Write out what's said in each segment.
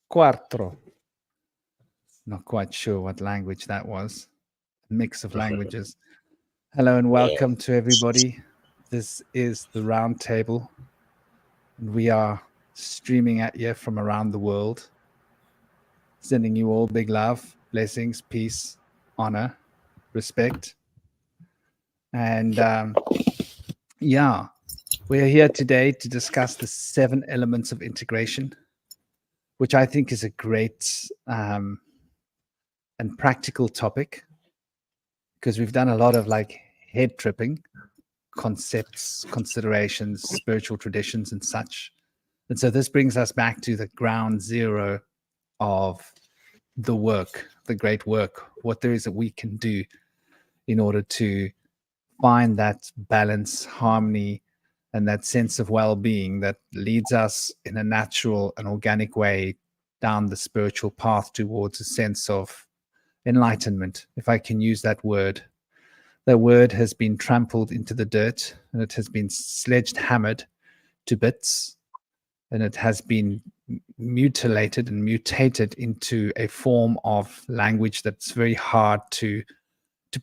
Cuatro. Not quite sure what language that was. A mix of languages. Hello and welcome to everybody. This is the Round Table. And we are streaming at you from around the world. Sending you all big love, blessings, peace, honor, respect. And yeah, we're here today to discuss the 7 elements of integration, which I think is a great and practical topic, because we've done a lot of like head tripping concepts, considerations, spiritual traditions, and such. And so this brings us back to the ground zero of the work, the great work, what there is that we can do in order to find that balance, harmony, and that sense of well-being that leads us in a natural and organic way down the spiritual path towards a sense of enlightenment, if I can use that word. That word has been trampled into the dirt, and it has been hammered to bits, and it has been mutilated and mutated into a form of language that's very hard to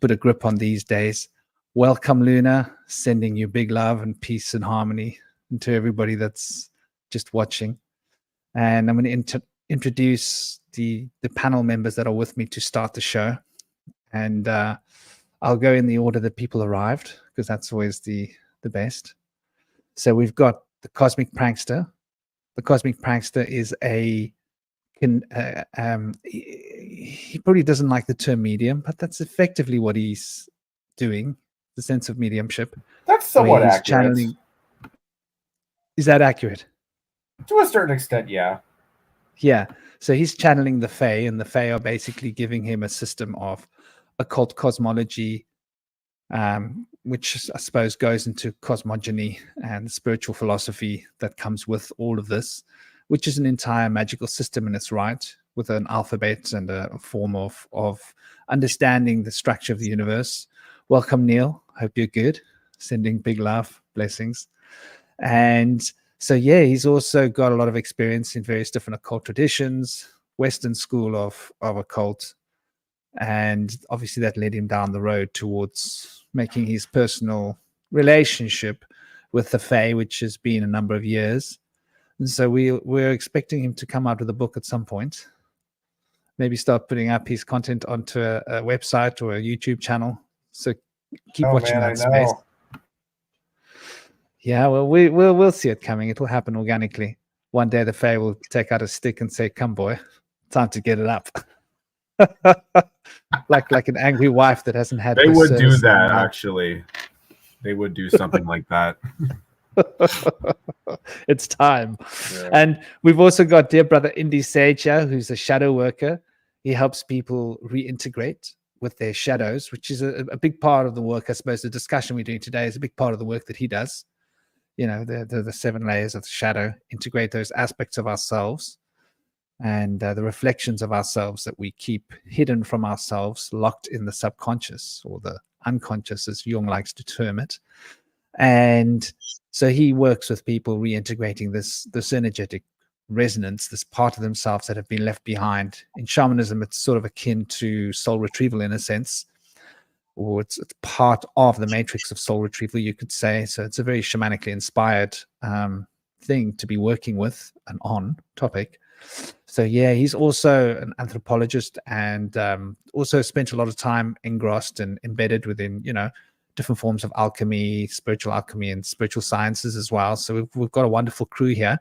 put a grip on these days. Welcome, Luna, sending you big love and peace and harmony, and to everybody that's just watching. And I'm going to introduce the panel members that are with me to start the show. And I'll go in the order that people arrived, because that's always the best. So we've got the Cosmic Prankster. The Cosmic Prankster is he probably doesn't like the term medium, but that's effectively what he's doing, the sense of mediumship. That's somewhat accurate. Is that accurate? To a certain extent, yeah. Yeah. So he's channeling the Fae, and the Fae are basically giving him a system of occult cosmology, which I suppose goes into cosmogony and spiritual philosophy that comes with all of this, which is an entire magical system in its right, with an alphabet and a form of understanding the structure of the universe. Welcome, Neil. Hope you're good. Sending big love, blessings. And so, yeah, he's also got a lot of experience in various different occult traditions, Western school of occult. And obviously that led him down the road towards making his personal relationship with the Fae, which has been a number of years. And so we're expecting him to come out with a book at some point. Maybe start putting up his content onto a website or a YouTube channel. So keep watching that space. Yeah, well, we'll see it coming. It'll happen organically. One day the Fae will take out a stick and say, "Come, boy, time to get it up." like an angry wife that hasn't had. They would do that, actually. They would do something like that. It's time. Yeah. And we've also got dear brother Indy Sage here, who's a shadow worker. He helps people reintegrate with their shadows, which is a big part of the work. I suppose the discussion we're doing today is a big part of the work that he does. You know, the 7 layers of the shadow, integrate those aspects of ourselves and the reflections of ourselves that we keep hidden from ourselves, locked in the subconscious or the unconscious, as Jung likes to term it. And so he works with people reintegrating this energetic resonance, this part of themselves that have been left behind. In shamanism, it's sort of akin to soul retrieval in a sense, or it's part of the matrix of soul retrieval, you could say. So it's a very shamanically inspired thing to be working with and on topic. So yeah, he's also an anthropologist and also spent a lot of time engrossed and embedded within, different forms of alchemy, spiritual alchemy, and spiritual sciences as well. So we've got a wonderful crew here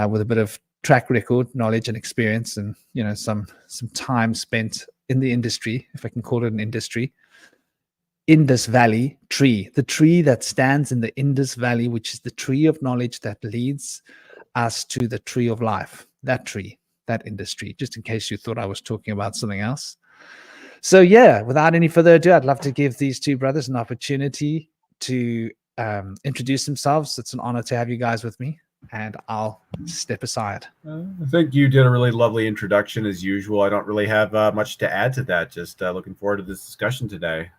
with a bit of track record, knowledge, and experience, and some time spent in the industry, if I can call it an industry. Indus Valley tree, the tree that stands in the Indus Valley, which is the tree of knowledge that leads us to the tree of life. That tree, that industry, just in case you thought I was talking about something else. So yeah, without any further ado, I'd love to give these two brothers an opportunity to introduce themselves. It's an honor to have you guys with me, and I'll step aside. I think you did a really lovely introduction as usual. I don't really have much to add to that. Just looking forward to this discussion today.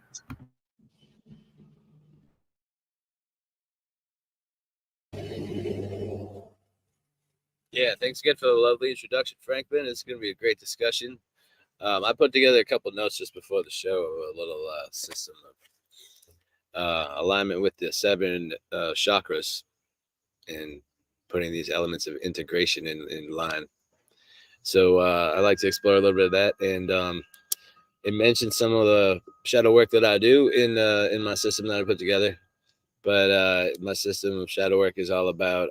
Yeah, thanks again for the lovely introduction, Franklin. It's going to be a great discussion. I put together a couple notes just before the show, a little system of alignment with the 7 chakras and putting these elements of integration in line. So I like to explore a little bit of that, and it mentioned some of the shadow work that I do in my system that I put together. But my system of shadow work is all about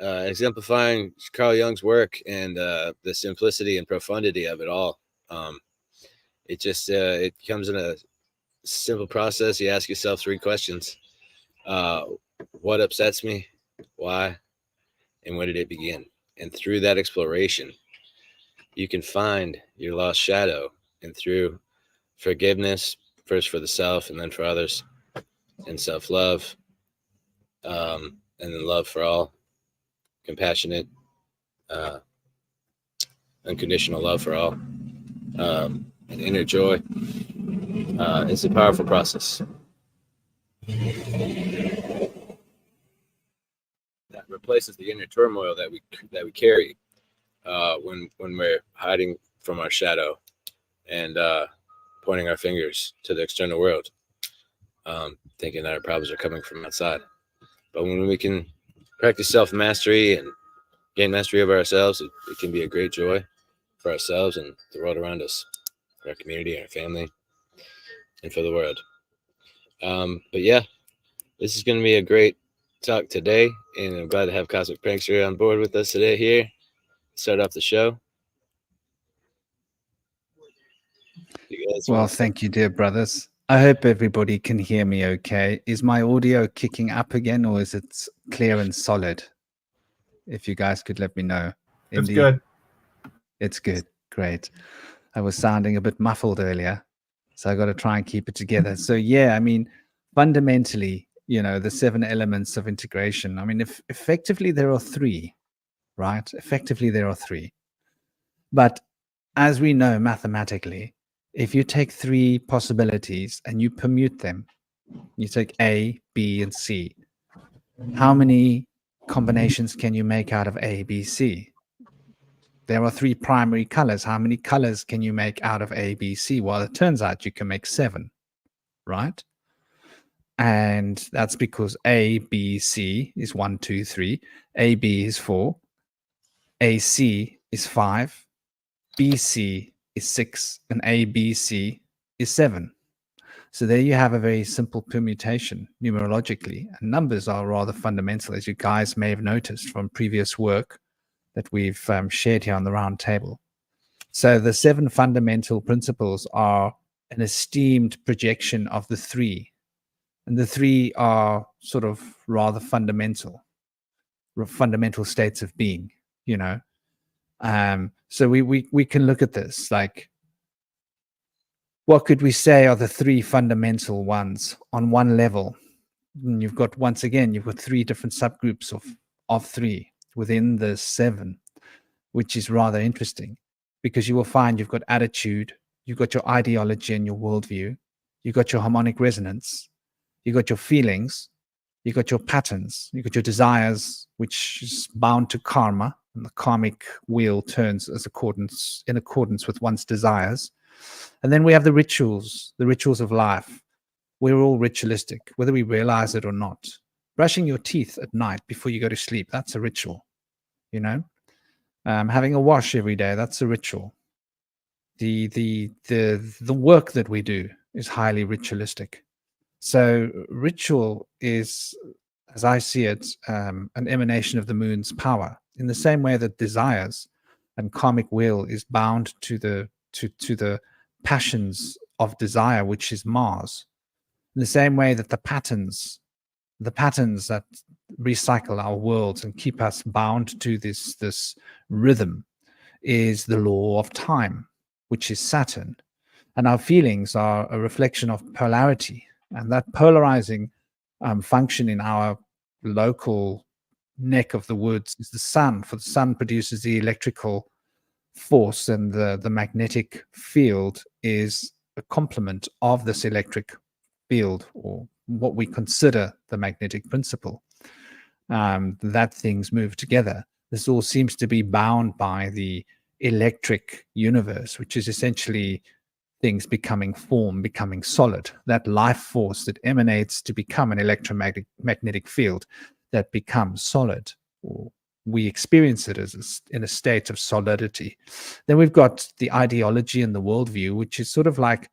exemplifying Carl Jung's work and the simplicity and profundity of it all. It just it comes in a simple process. You ask yourself 3 questions: what upsets me, why, and when did it begin? And through that exploration, you can find your lost shadow. And through forgiveness, first for the self and then for others, and self-love, and then love for all, compassionate, unconditional love for all, and inner joy. It's a powerful process that replaces the inner turmoil that we carry when we're hiding from our shadow and pointing our fingers to the external world, thinking that our problems are coming from outside. But when we can practice self-mastery and gain mastery over ourselves, it can be a great joy for ourselves and the world around us, for our community, our family, and for the world. But yeah, this is going to be a great talk today, and I'm glad to have Cosmic Prankster on board with us today here. Start off the show. Well, thank you, dear brothers. I hope everybody can hear me okay. Is my audio kicking up again, or is it clear and solid? If you guys could let me know. It's good. It's good. Great. I was sounding a bit muffled earlier, so I got to try and keep it together. So yeah, I mean, fundamentally, the 7 elements of integration. I mean, if effectively there are 3, right? Effectively there are 3. But as we know mathematically, if you take 3 possibilities and you permute them, you take A, B, and C, how many combinations can you make out of A, B, C? There are 3 primary colors. How many colors can you make out of A, B, C? Well, it turns out you can make 7, right? And that's because A, B, C is 1, 2, 3. AB is 4. AC is 5. BC is 6. And ABC is 7. So there you have a very simple permutation numerologically. And numbers are rather fundamental, as you guys may have noticed from previous work that we've shared here on the round table. So the 7 fundamental principles are an esteemed projection of the 3. And the 3 are sort of rather fundamental states of being, So we can look at this like, what could we say are the 3 fundamental ones on one level? And you've got 3 different subgroups of 3 within the 7, which is rather interesting, because you will find you've got attitude, you've got your ideology and your worldview, you've got your harmonic resonance, you've got your feelings, you've got your patterns, you've got your desires, which is bound to karma, and the karmic wheel turns in accordance with one's desires. And then we have the rituals of life. We're all ritualistic, whether we realize it or not. Brushing your teeth at night before you go to sleep, that's a ritual, having a wash every day, that's a ritual. The work that we do is highly ritualistic. So ritual is, as I see it, an emanation of the moon's power, in the same way that desires and karmic will is bound to the passions of desire, which is Mars. In the same way that the patterns that recycle our worlds and keep us bound to this rhythm is the law of time, which is Saturn. And our feelings are a reflection of polarity. And that polarizing function in our local neck of the woods is the sun, for the sun produces the electrical force, and the magnetic field is a complement of this electric field, or what we consider the magnetic principle. that things move together. This all seems to be bound by the electric universe, which is essentially things becoming form, becoming solid. That life force that emanates to become an electromagnetic field that becomes solid, or we experience it as in a state of solidity. Then we've got the ideology and the worldview, which is sort of like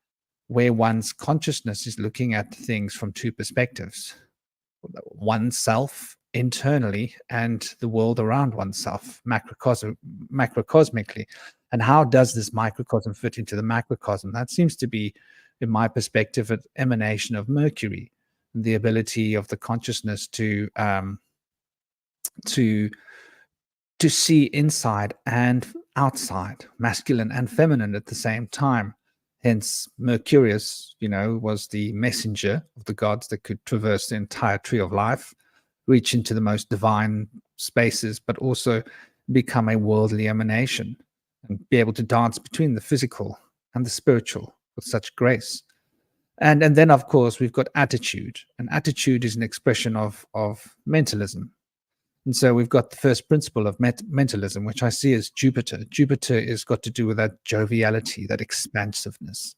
where one's consciousness is looking at things from two perspectives: oneself internally and the world around oneself macrocosmically. And how does this microcosm fit into the macrocosm? That seems to be, in my perspective, an emanation of Mercury, the ability of the consciousness to see inside and outside, masculine and feminine at the same time. Hence, Mercurius, was the messenger of the gods that could traverse the entire tree of life, reach into the most divine spaces, but also become a worldly emanation and be able to dance between the physical and the spiritual with such grace. And then, of course, we've got attitude. And attitude is an expression of mentalism. And so we've got the first principle of mentalism, which I see as Jupiter. Jupiter is got to do with that joviality, that expansiveness.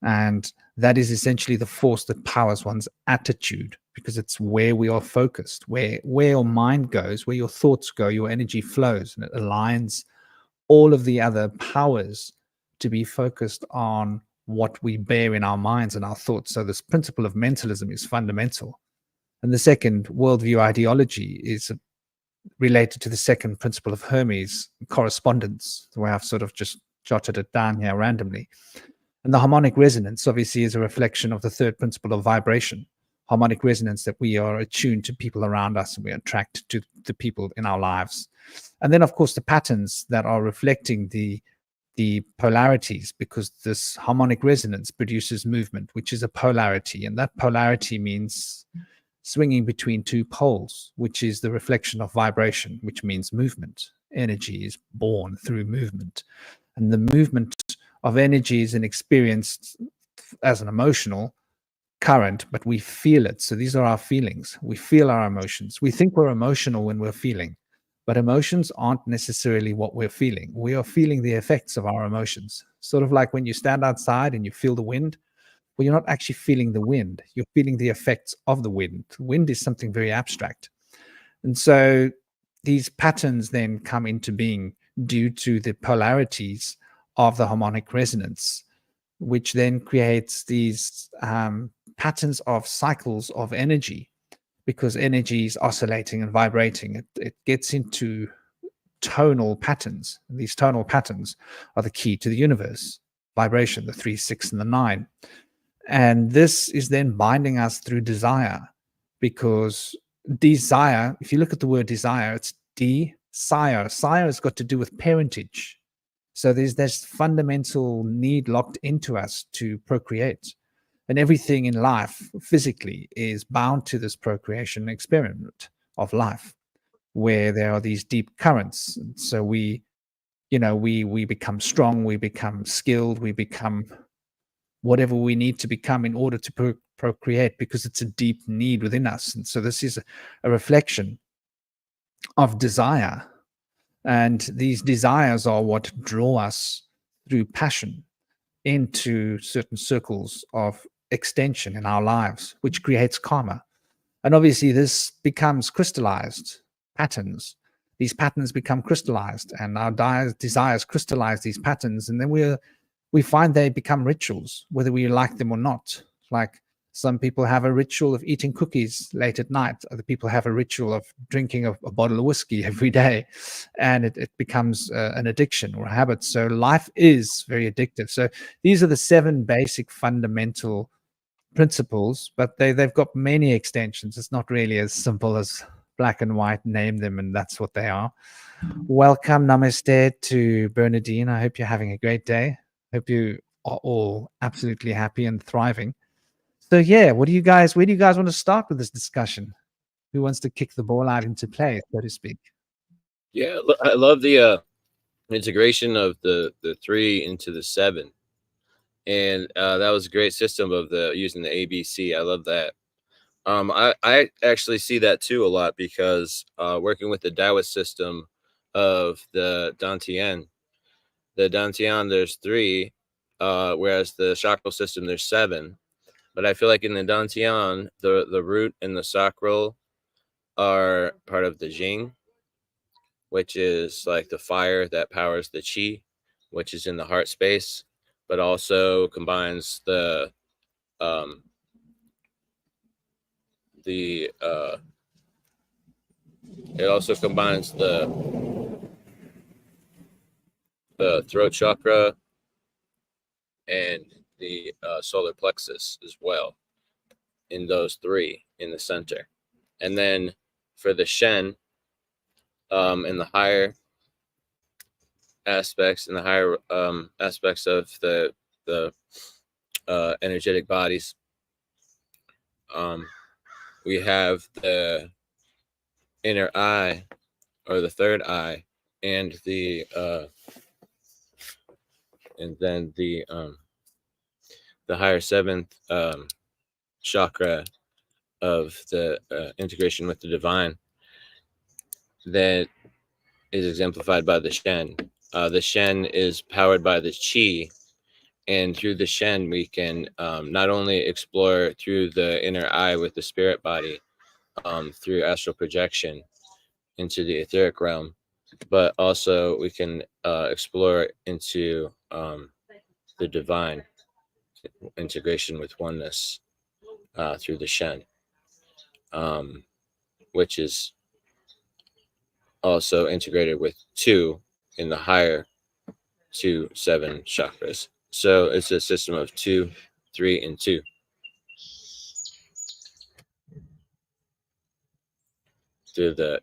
And that is essentially the force that powers one's attitude, because it's where we are focused, where your mind goes, where your thoughts go, your energy flows, and it aligns all of the other powers to be focused on what we bear in our minds and our thoughts. So this principle of mentalism is fundamental. And the second worldview ideology is related to the second principle of Hermes, correspondence, the way I've sort of just jotted it down here randomly. And the harmonic resonance obviously is a reflection of the third principle of vibration. Harmonic resonance, that we are attuned to people around us and we are attracted to the people in our lives. And then, of course, the patterns that are reflecting the polarities, because this harmonic resonance produces movement, which is a polarity. And that polarity means swinging between two poles, which is the reflection of vibration, which means movement. Energy is born through movement. And the movement of energy is experienced as an emotional current, but we feel it. So these are our feelings. We feel our emotions. We think we're emotional when we're feeling, but emotions aren't necessarily what we're feeling. We are feeling the effects of our emotions. Sort of like when you stand outside and you feel the wind. Well, you're not actually feeling the wind. You're feeling the effects of the wind. The wind is something very abstract. And so these patterns then come into being due to the polarities of the harmonic resonance, which then creates these patterns of cycles of energy, because energy is oscillating and vibrating. It gets into tonal patterns. And these tonal patterns are the key to the universe. Vibration, the 3, 6, and the 9. And this is then binding us through desire, because desire, if you look at the word desire, it's desire. Sire has got to do with parentage. So there's this fundamental need locked into us to procreate. And everything in life physically is bound to this procreation experiment of life, where there are these deep currents. So we become strong, we become skilled, we become whatever we need to become in order to procreate, because it's a deep need within us. And so this is a reflection of desire. And these desires are what draw us through passion into certain circles of extension in our lives, which creates karma. And obviously this becomes crystallized patterns. These patterns become crystallized, and our desires crystallize these patterns. And then we find they become rituals, whether we like them or not. Like some people have a ritual of eating cookies late at night. Other people have a ritual of drinking a bottle of whiskey every day, and it becomes an addiction or a habit. So life is very addictive. So these are the 7 basic fundamental principles, but they've got many extensions. It's not really as simple as black and white, name them, and that's what they are. Welcome, namaste to Bernadine. I hope you're having a great day. Hope you are all absolutely happy and thriving. So yeah, where do you guys want to start with this discussion? Who wants to kick the ball out into play, so to speak? Yeah, I love the integration of the 3 into the 7, and that was a great system of using the ABC. I love that. I actually see that too a lot, because working with the Taoist system of the Dantian, there's 3, whereas the chakral system there's 7. But I feel like in the Dantian, the root and the sacral are part of the Jing, which is like the fire that powers the Qi, which is in the heart space, but also combines it also combines the throat chakra and the solar plexus as well, in those 3 in the center. And then for the Shen, in the higher aspects, of the energetic bodies, we have the inner eye, or the third eye, and then the higher 7th chakra of the integration with the divine, that is exemplified by the Shen. The Shen is powered by the Qi, and through the Shen we can not only explore through the inner eye with the spirit body, through astral projection into the etheric realm, but also we can explore into the divine integration with oneness through the Shen, which is also integrated with 2 in the higher 2, 7 chakras. So it's a system of 2, 3, and 2. Through the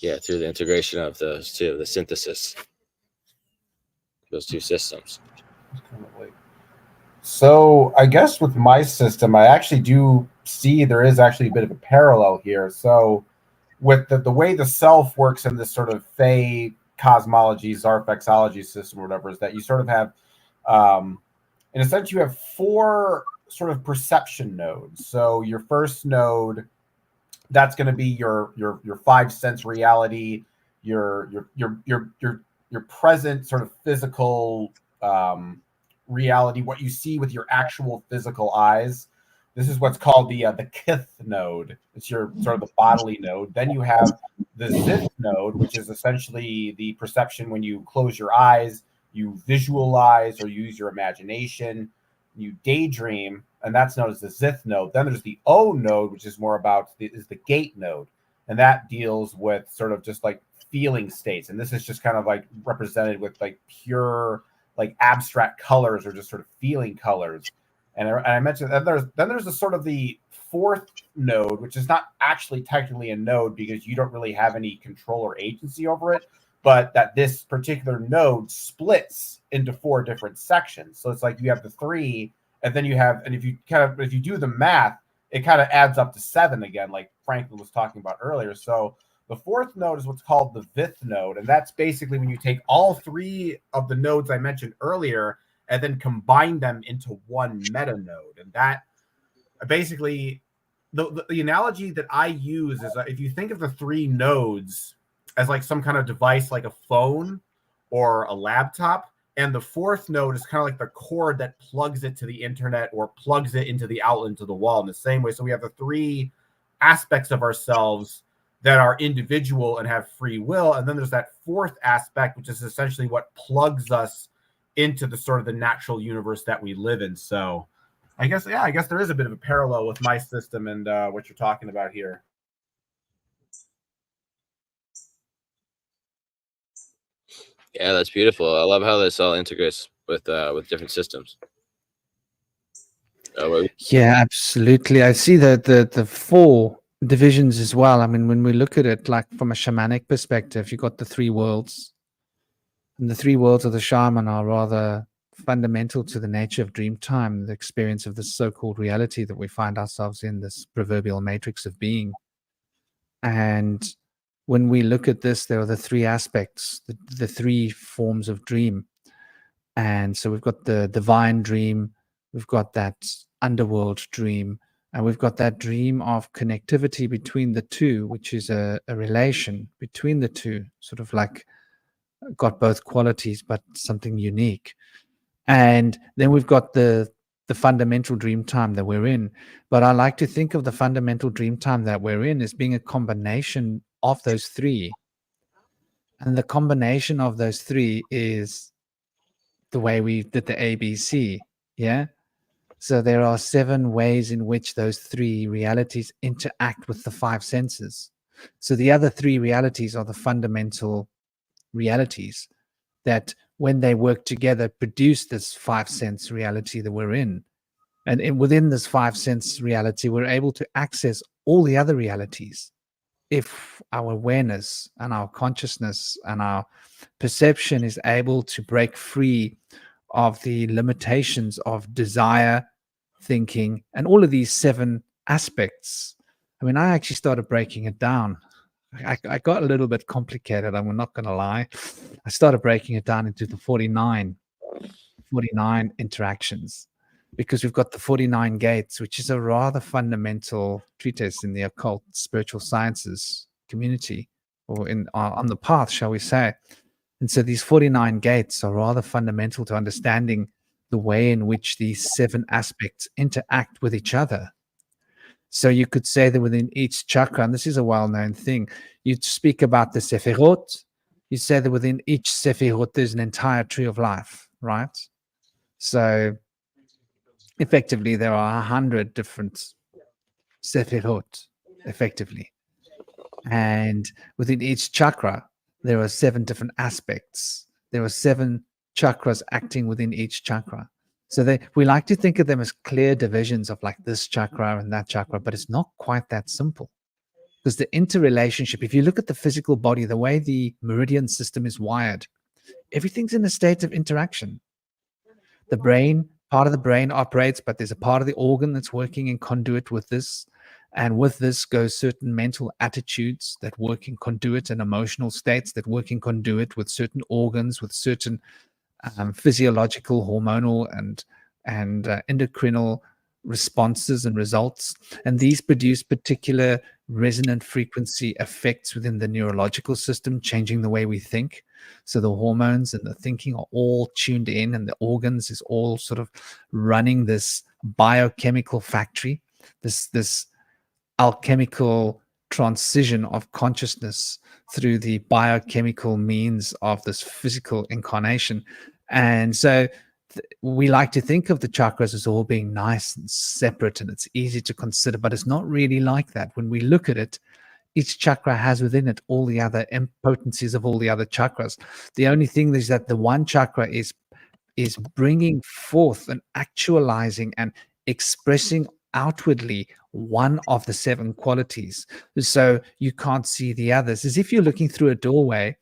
through the integration of those 2, the synthesis, those 2 systems. So I guess with my system, I actually do see there is actually a bit of a parallel here. So with the way the self works in this sort of Fey cosmology, Zarfexology system or whatever, is that you sort of have, in a sense, you have 4 sort of perception nodes. So your first node, that's going to be your 5 sense reality, your present sort of physical reality, what you see with your actual physical eyes. This is what's called the Kith node. It's your sort of the bodily node. Then you have the Zith node, which is essentially the perception when you close your eyes, you visualize or use your imagination, you daydream, and that's known as the Zith node. Then there's the O node, which is more about is the gate node, and that deals with sort of just like feeling states. And this is just kind of like represented with like pure like abstract colors or just sort of feeling colors. And I mentioned that there's a sort of the 4th node, which is not actually technically a node because you don't really have any control or agency over it, but that this particular node splits into 4 different sections. So it's like you have the 3, and then you have, and if you do the math, it kind of adds up to 7 again, like Franklin was talking about earlier. So the 4th node is what's called the Vith node, and that's basically when you take all 3 of the nodes I mentioned earlier and then combine them into one meta node. And that basically, the analogy that I use is if you think of the 3 nodes as like some kind of device like a phone or a laptop, and the 4th node is kind of like the cord that plugs it to the internet or plugs it into the outlet into the wall in the same way. So we have the 3 aspects of ourselves that are individual and have free will, and then there's that 4th aspect, which is essentially what plugs us into the sort of the natural universe that we live in. So I guess there is a bit of a parallel with my system and what you're talking about here. Yeah, that's beautiful. I love how this all integrates with different systems. Yeah, absolutely. I see the 4 divisions as well. I mean, when we look at it like from a shamanic perspective, you've got the 3 worlds. And the 3 worlds of the shaman are rather fundamental to the nature of dream time, the experience of this so-called reality that we find ourselves in, this proverbial matrix of being. And when we look at this, there are the 3 aspects, the 3 forms of dream. And so we've got the divine dream, we've got that underworld dream. And we've got that dream of connectivity between the two, which is a relation between the two, sort of like got both qualities, but something unique. And then we've got the fundamental dream time that we're in. But I like to think of the fundamental dream time that we're in as being a combination of those three. And the combination of those three is the way we did the ABC. Yeah. So there are 7 ways in which those 3 realities interact with the 5 senses. So the other 3 realities are the fundamental realities that, when they work together, produce this 5 sense reality that we're in. And within this 5 sense reality, we're able to access all the other realities if our awareness and our consciousness and our perception is able to break free of the limitations of desire, thinking, and all of these 7 aspects. I mean, I actually started breaking it down. I got a little bit complicated, I'm not going to lie. I started breaking it down into the 49 interactions, because we've got the 49 gates, which is a rather fundamental treatise in the occult spiritual sciences community, or on the path, shall we say. And so these 49 gates are rather fundamental to understanding the way in which these 7 aspects interact with each other. So you could say that within each chakra, and this is a well-known thing, you'd speak about the Sephirot. You say that within each Sephirot, there's an entire tree of life, right? So effectively, there are 100 different Sephirot, effectively. And within each chakra, there are 7 different aspects. There are 7 chakras acting within each chakra. So we like to think of them as clear divisions of like this chakra and that chakra, but it's not quite that simple. Because the interrelationship, if you look at the physical body, the way the meridian system is wired, everything's in a state of interaction. The brain, part of the brain operates, but there's a part of the organ that's working in conduit with this. And with this goes certain mental attitudes that work in conduit, and emotional states that work in conduit with certain organs, with certain physiological, hormonal, and endocrinal responses and results. And these produce particular resonant frequency effects within the neurological system, changing the way we think. So the hormones and the thinking are all tuned in, and the organs is all sort of running this biochemical factory, this alchemical transition of consciousness through the biochemical means of this physical incarnation. And so we like to think of the chakras as all being nice and separate, and it's easy to consider, but it's not really like that. When we look at it, each chakra has within it all the other potencies of all the other chakras. The only thing is that the one chakra is bringing forth and actualizing and expressing outwardly one of the 7 qualities. So you can't see the others. As if you're looking through a doorway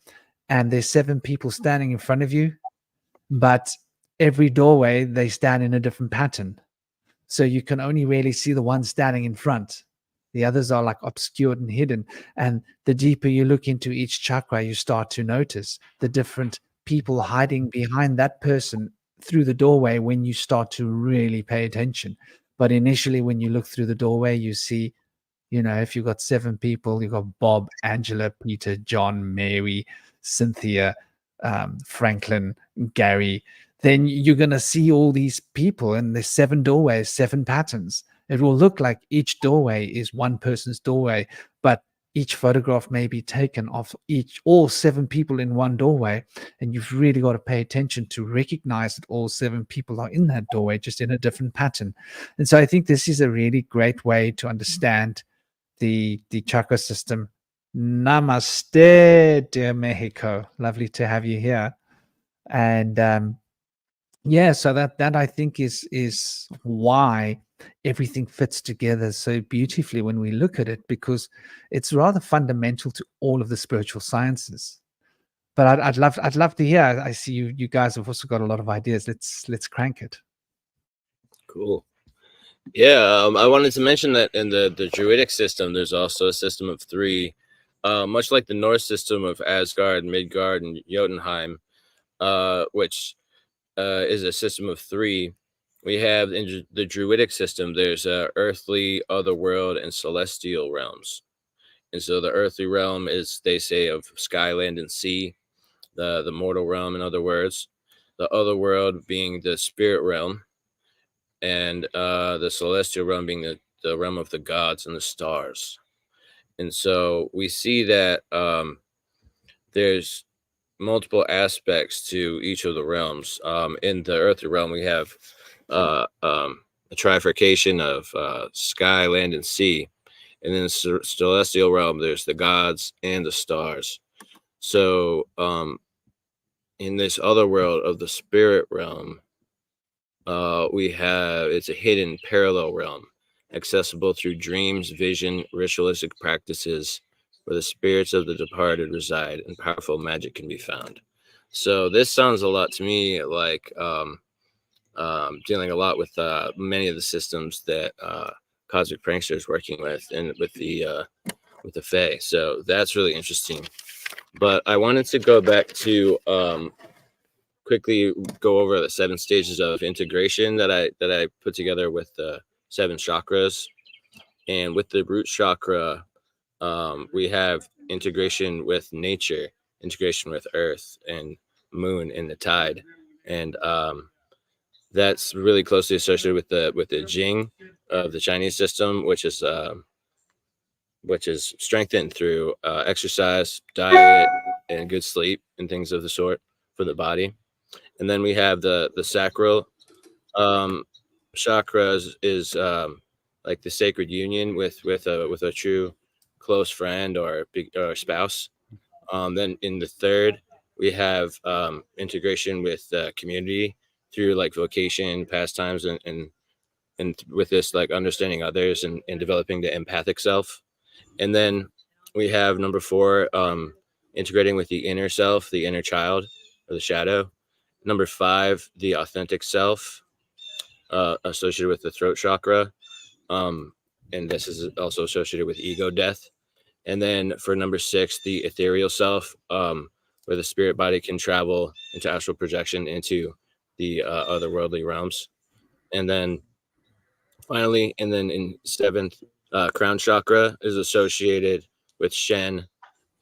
and there's 7 people standing in front of you, but every doorway they stand in a different pattern. So you can only really see the one standing in front. The others are like obscured and hidden. And the deeper you look into each chakra, you start to notice the different people hiding behind that person through the doorway when you start to really pay attention. But initially, when you look through the doorway, you see, if you've got 7 people, you've got Bob, Angela, Peter, John, Mary, Cynthia, Franklin, Gary, then you're going to see all these people, and there's 7 doorways, 7 patterns. It will look like each doorway is one person's doorway, but each photograph may be taken of all 7 people in one doorway, and you've really got to pay attention to recognize that all 7 people are in that doorway, just in a different pattern. And so I think this is a really great way to understand the chakra system. Namaste, dear Mexico. Lovely to have you here. And so that I think is why everything fits together so beautifully when we look at it, because it's rather fundamental to all of the spiritual sciences. But I'd love to hear. I see you guys have also got a lot of ideas. Let's crank it. Cool. Yeah, I wanted to mention that in the Druidic system, there's also a system of 3, much like the Norse system of Asgard, Midgard, and Jotunheim, which is a system of 3. We have in the Druidic system, there's earthly, otherworld, and celestial realms. And so the earthly realm is, they say, of sky, land, and sea, the mortal realm, in other words. The other world being the spirit realm, and the celestial realm being the realm of the gods and the stars. And so we see that there's multiple aspects to each of the realms. In the earthly realm, we have a trifurcation of sky, land, and sea. And in the celestial realm, there's the gods and the stars. So in this other world of the spirit realm, we have, it's a hidden parallel realm, accessible through dreams, vision, ritualistic practices, where the spirits of the departed reside and powerful magic can be found. So this sounds a lot to me like dealing a lot with many of the systems that Cosmic Prankster is working with, and with the Fae. So that's really interesting. But I wanted to go back to quickly go over the 7 stages of integration that I put together with the 7 chakras. And with the root chakra, we have integration with nature, integration with earth and moon and the tide. And that's really closely associated with the Jing of the Chinese system, which is strengthened through exercise, diet, and good sleep and things of the sort for the body. And then we have the sacral chakra is like the sacred union with a true close friend or spouse. Then in the third, we have integration with community through like vocation, pastimes, and with this like understanding others and developing the empathic self. And then we have number 4, integrating with the inner self, the inner child, or the shadow. Number 5, the authentic self, associated with the throat chakra. And this is also associated with ego death. And then for number 6, the ethereal self, where the spirit body can travel into astral projection into the otherworldly realms. And then finally, and then in 7th, crown chakra is associated with Shen,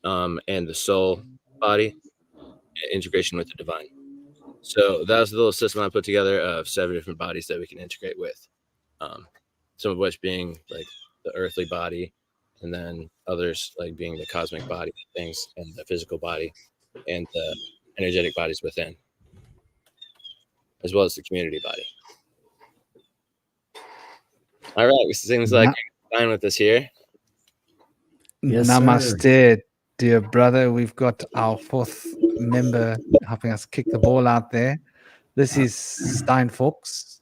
and the soul body, integration with the divine. So that was the little system I put together of 7 different bodies that we can integrate with. Some of which being like the earthly body, and then others like being the cosmic body things, and the physical body, and the energetic bodies within, as well as the community body. All right, it seems like you're fine with us here. Yes, namaste, dear brother. We've got our 4th member helping us kick the ball out there. This is Stein Fox,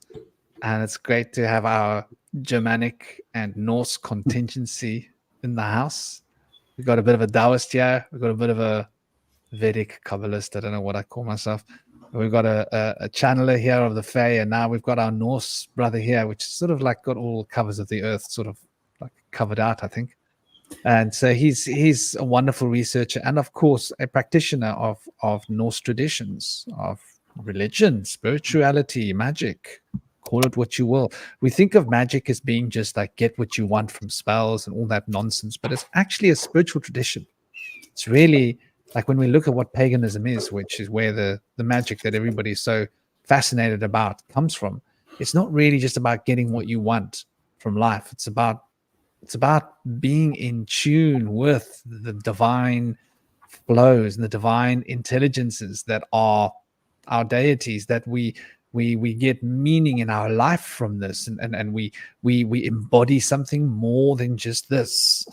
and it's great to have our Germanic and Norse contingency in the house. We've got a bit of a Taoist here. We've got a bit of a Vedic Kabbalist. I don't know what I call myself. We've got a channeler here of the Fae, and now we've got our Norse brother here, which is sort of like got all covers of the earth sort of like covered out, I think. And so he's a wonderful researcher, and of course a practitioner of Norse traditions, of religion, spirituality, magic. Call it what you will. We think of magic as being just like get what you want from spells and all that nonsense, but it's actually a spiritual tradition. It's really like when we look at what paganism is, which is where the magic that everybody's so fascinated about comes from. It's not really just about getting what you want from life. It's about being in tune with the divine flows and the divine intelligences that are our deities, that we get meaning in our life from this, and we embody something more than just this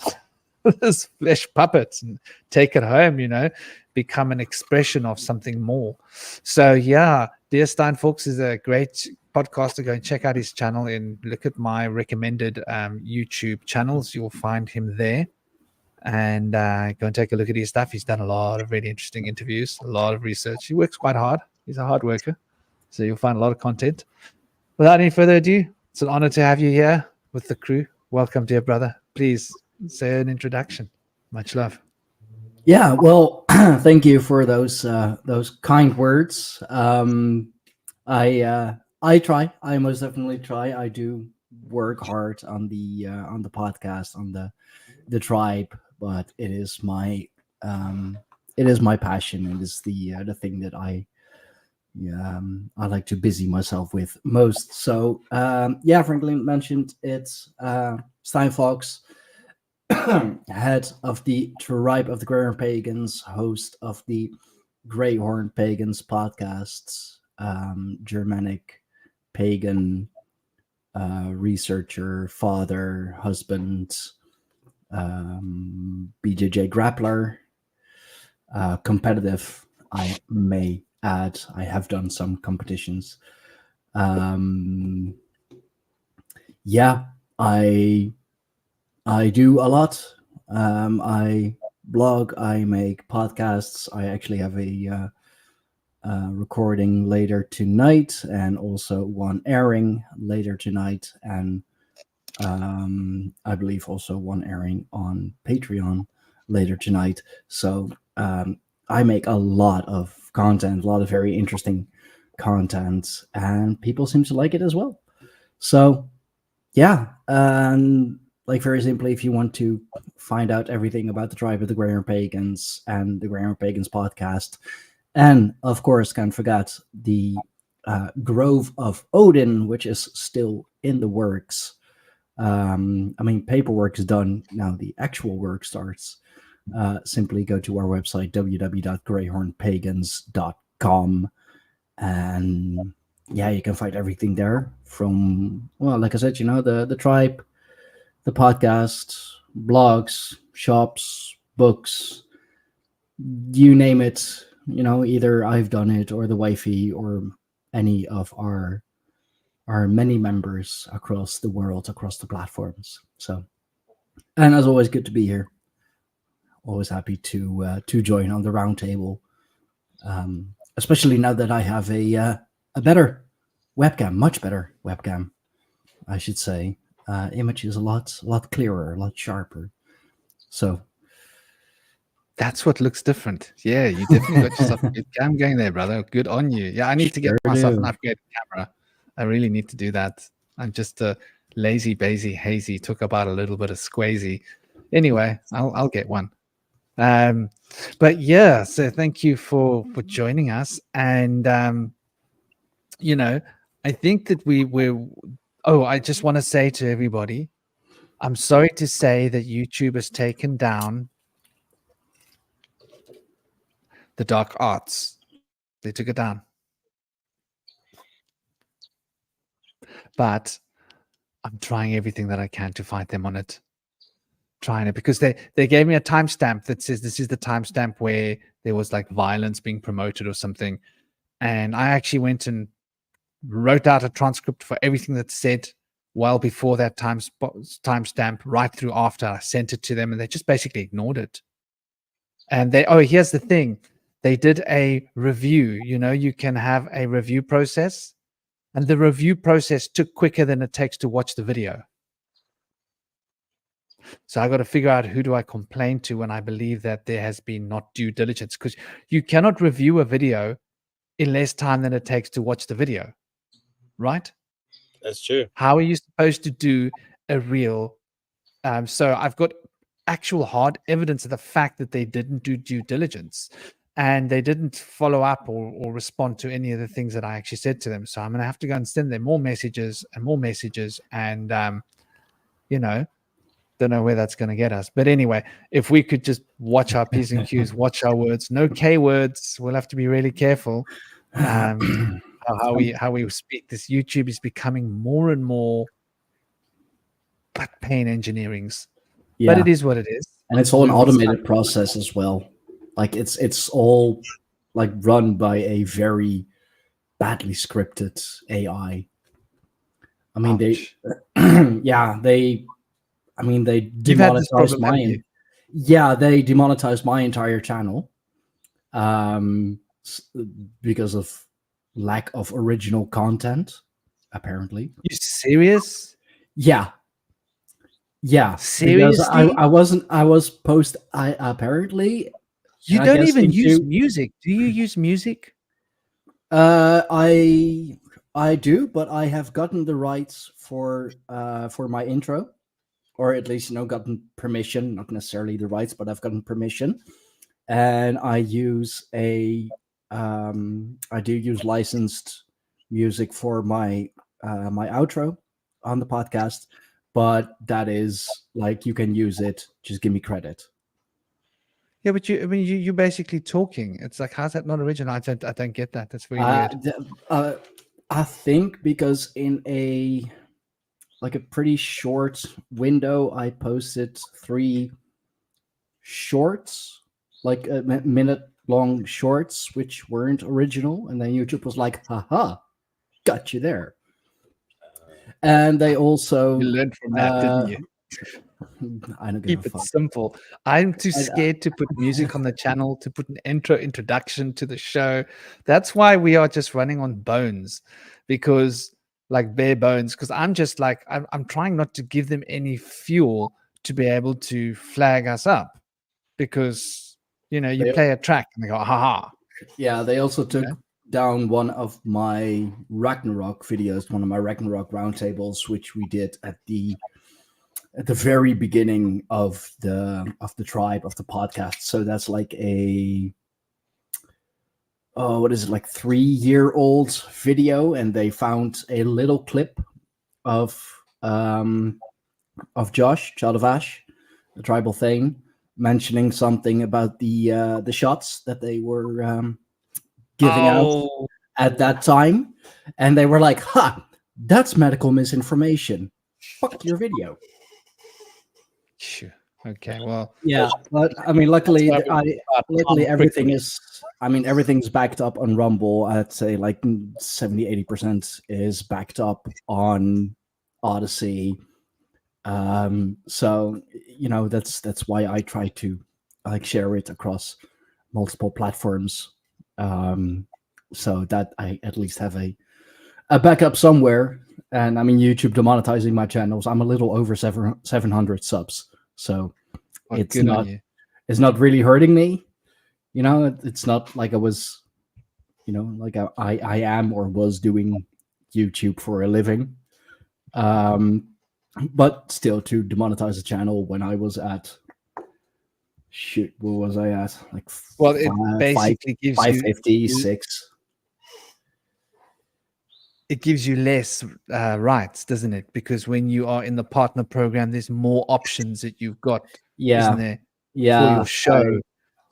this flesh puppet and take it home, become an expression of something more. So yeah, dear Stein Fox is a great podcaster. Go and check out his channel and look at my recommended YouTube channels. You'll find him there, and go and take a look at his stuff. He's done a lot of really interesting interviews, a lot of research. He works quite hard. He's a hard worker, so you'll find a lot of content. Without any further ado, it's an honor to have you here with the crew. Welcome, dear brother. Please say an introduction. Much love. Yeah, well, thank you for those kind words. I I try. I most definitely try. I do work hard on the podcast, on the tribe, but it is my passion. It is the thing that I like to busy myself with most. So yeah, Franklin mentioned it's Stein Fox, head of the tribe of the Greyhorn Pagans, host of the Greyhorn Pagans podcasts, Germanic pagan researcher, father, husband, BJJ grappler, competitive. I may add, I have done some competitions. Yeah, I do a lot. I blog, I make podcasts. I actually have a recording later tonight, and also one airing later tonight, and I believe also one airing on Patreon later tonight. So I make a lot of content, a lot of very interesting content, and people seem to like it as well. So yeah, like very simply, if you want to find out everything about the tribe of the Greyhorn Pagans and the Greyhorn Pagans podcast, and of course, can't forget the Grove of Odin, which is still in the works. I mean, paperwork is done now. The actual work starts. Simply go to our website, www.greyhornpagans.com, and yeah, you can find everything there from, well, like I said, the tribe, the podcast, blogs, shops, books, you name it. Either I've done it, or the wifey, or any of our many members across the world, across the platforms. So, and as always, good to be here. Always happy to join on the roundtable, especially now that I have a better webcam, much better webcam, I should say. Image is a lot clearer, a lot sharper. So That's what looks different. Yeah, you definitely got yourself a good cam going there, brother. Good on you. Yeah, I need to get Sure myself do. an upgraded camera. I really need to do that. I'm just a lazy, bazy, hazy. Took about a little bit of squazy. Anyway, I'll get one. But yeah, so thank you for joining us. And I think that we're. Oh, I just want to say to everybody, I'm sorry to say that YouTube has taken down the dark arts. They took it down. But I'm trying everything that I can to find them on it. Trying it because they gave me a timestamp that says this is the timestamp where there was like violence being promoted or something. And I actually went and wrote out a transcript for everything that's said well before that timestamp, right through after. I sent it to them, and they just basically ignored it. And here's the thing. They did a review. You can have a review process, and the review process took quicker than it takes to watch the video. So I got to figure out who do I complain to when I believe that there has been not due diligence, because you cannot review a video in less time than it takes to watch the video, right? That's true. How are you supposed to do a real? So I've got actual hard evidence of the fact that they didn't do due diligence, and they didn't follow up or respond to any of the things that I actually said to them. So I'm going to have to go and send them more messages, and don't know where that's going to get us. But anyway, if we could just watch our P's and Q's, watch our words, no K words. We'll have to be really careful how we speak. This YouTube is becoming more and more butt pain engineerings. Yeah. But it is what it is. And it's all an automated process as well. Like it's all like run by a very badly scripted AI. I mean, they demonetized my they demonetized my entire channel because of lack of original content, apparently. You serious? Yeah. Seriously? Because I was apparently you don't even use music. Do you use music? I I do, but I have gotten the rights for my intro, or at least gotten permission, not necessarily the rights, but I've gotten permission, and I use I do use licensed music for my my outro on the podcast, but that is like, you can use it, just give me credit. Yeah, but you're basically talking. It's like, how's that not original? I don't get that. That's very weird. I think because in a pretty short window, I posted 3 shorts, like a minute long shorts, which weren't original, and then YouTube was like, haha, got you there. And they also You learned from that, didn't you? I don't give Keep a it fuck. simple. I'm too scared to put music on the channel, to put an introduction to the show. That's why we are just running on bones, because like bare bones. Because I'm just like, I'm trying not to give them any fuel to be able to flag us up, because you They- play a track and they go, haha. Yeah, they also took down one of my Ragnarok videos, one of my Ragnarok roundtables, which we did at the very beginning of the tribe of the podcast. So that's like what is it, like 3-year-old video, and they found a little clip of Josh, Child of Ash, the tribal thing, mentioning something about the shots that they were giving out at that time, and they were like, "Ha, that's medical misinformation. Fuck your video." Sure. Okay. Well, Yeah, but I mean, luckily, That's why luckily quickly. everything is. I mean, everything's backed up on Rumble. I'd say like 70-80% is backed up on Odyssey. So that's why I try to like share it across multiple platforms, so that I at least have a backup somewhere. And I mean, YouTube demonetizing my channels, I'm a little over 700 subs, so Well, it's good on not you. it's not really hurting me. It's not like I was, like I am or was doing YouTube for a living. But still, to demonetize a channel when I was at, what was I at? Like, Well, it basically gives you 556. it gives you less rights, doesn't it? Because when you are in the partner program, there's more options that you've got, isn't there, for Yeah, your show.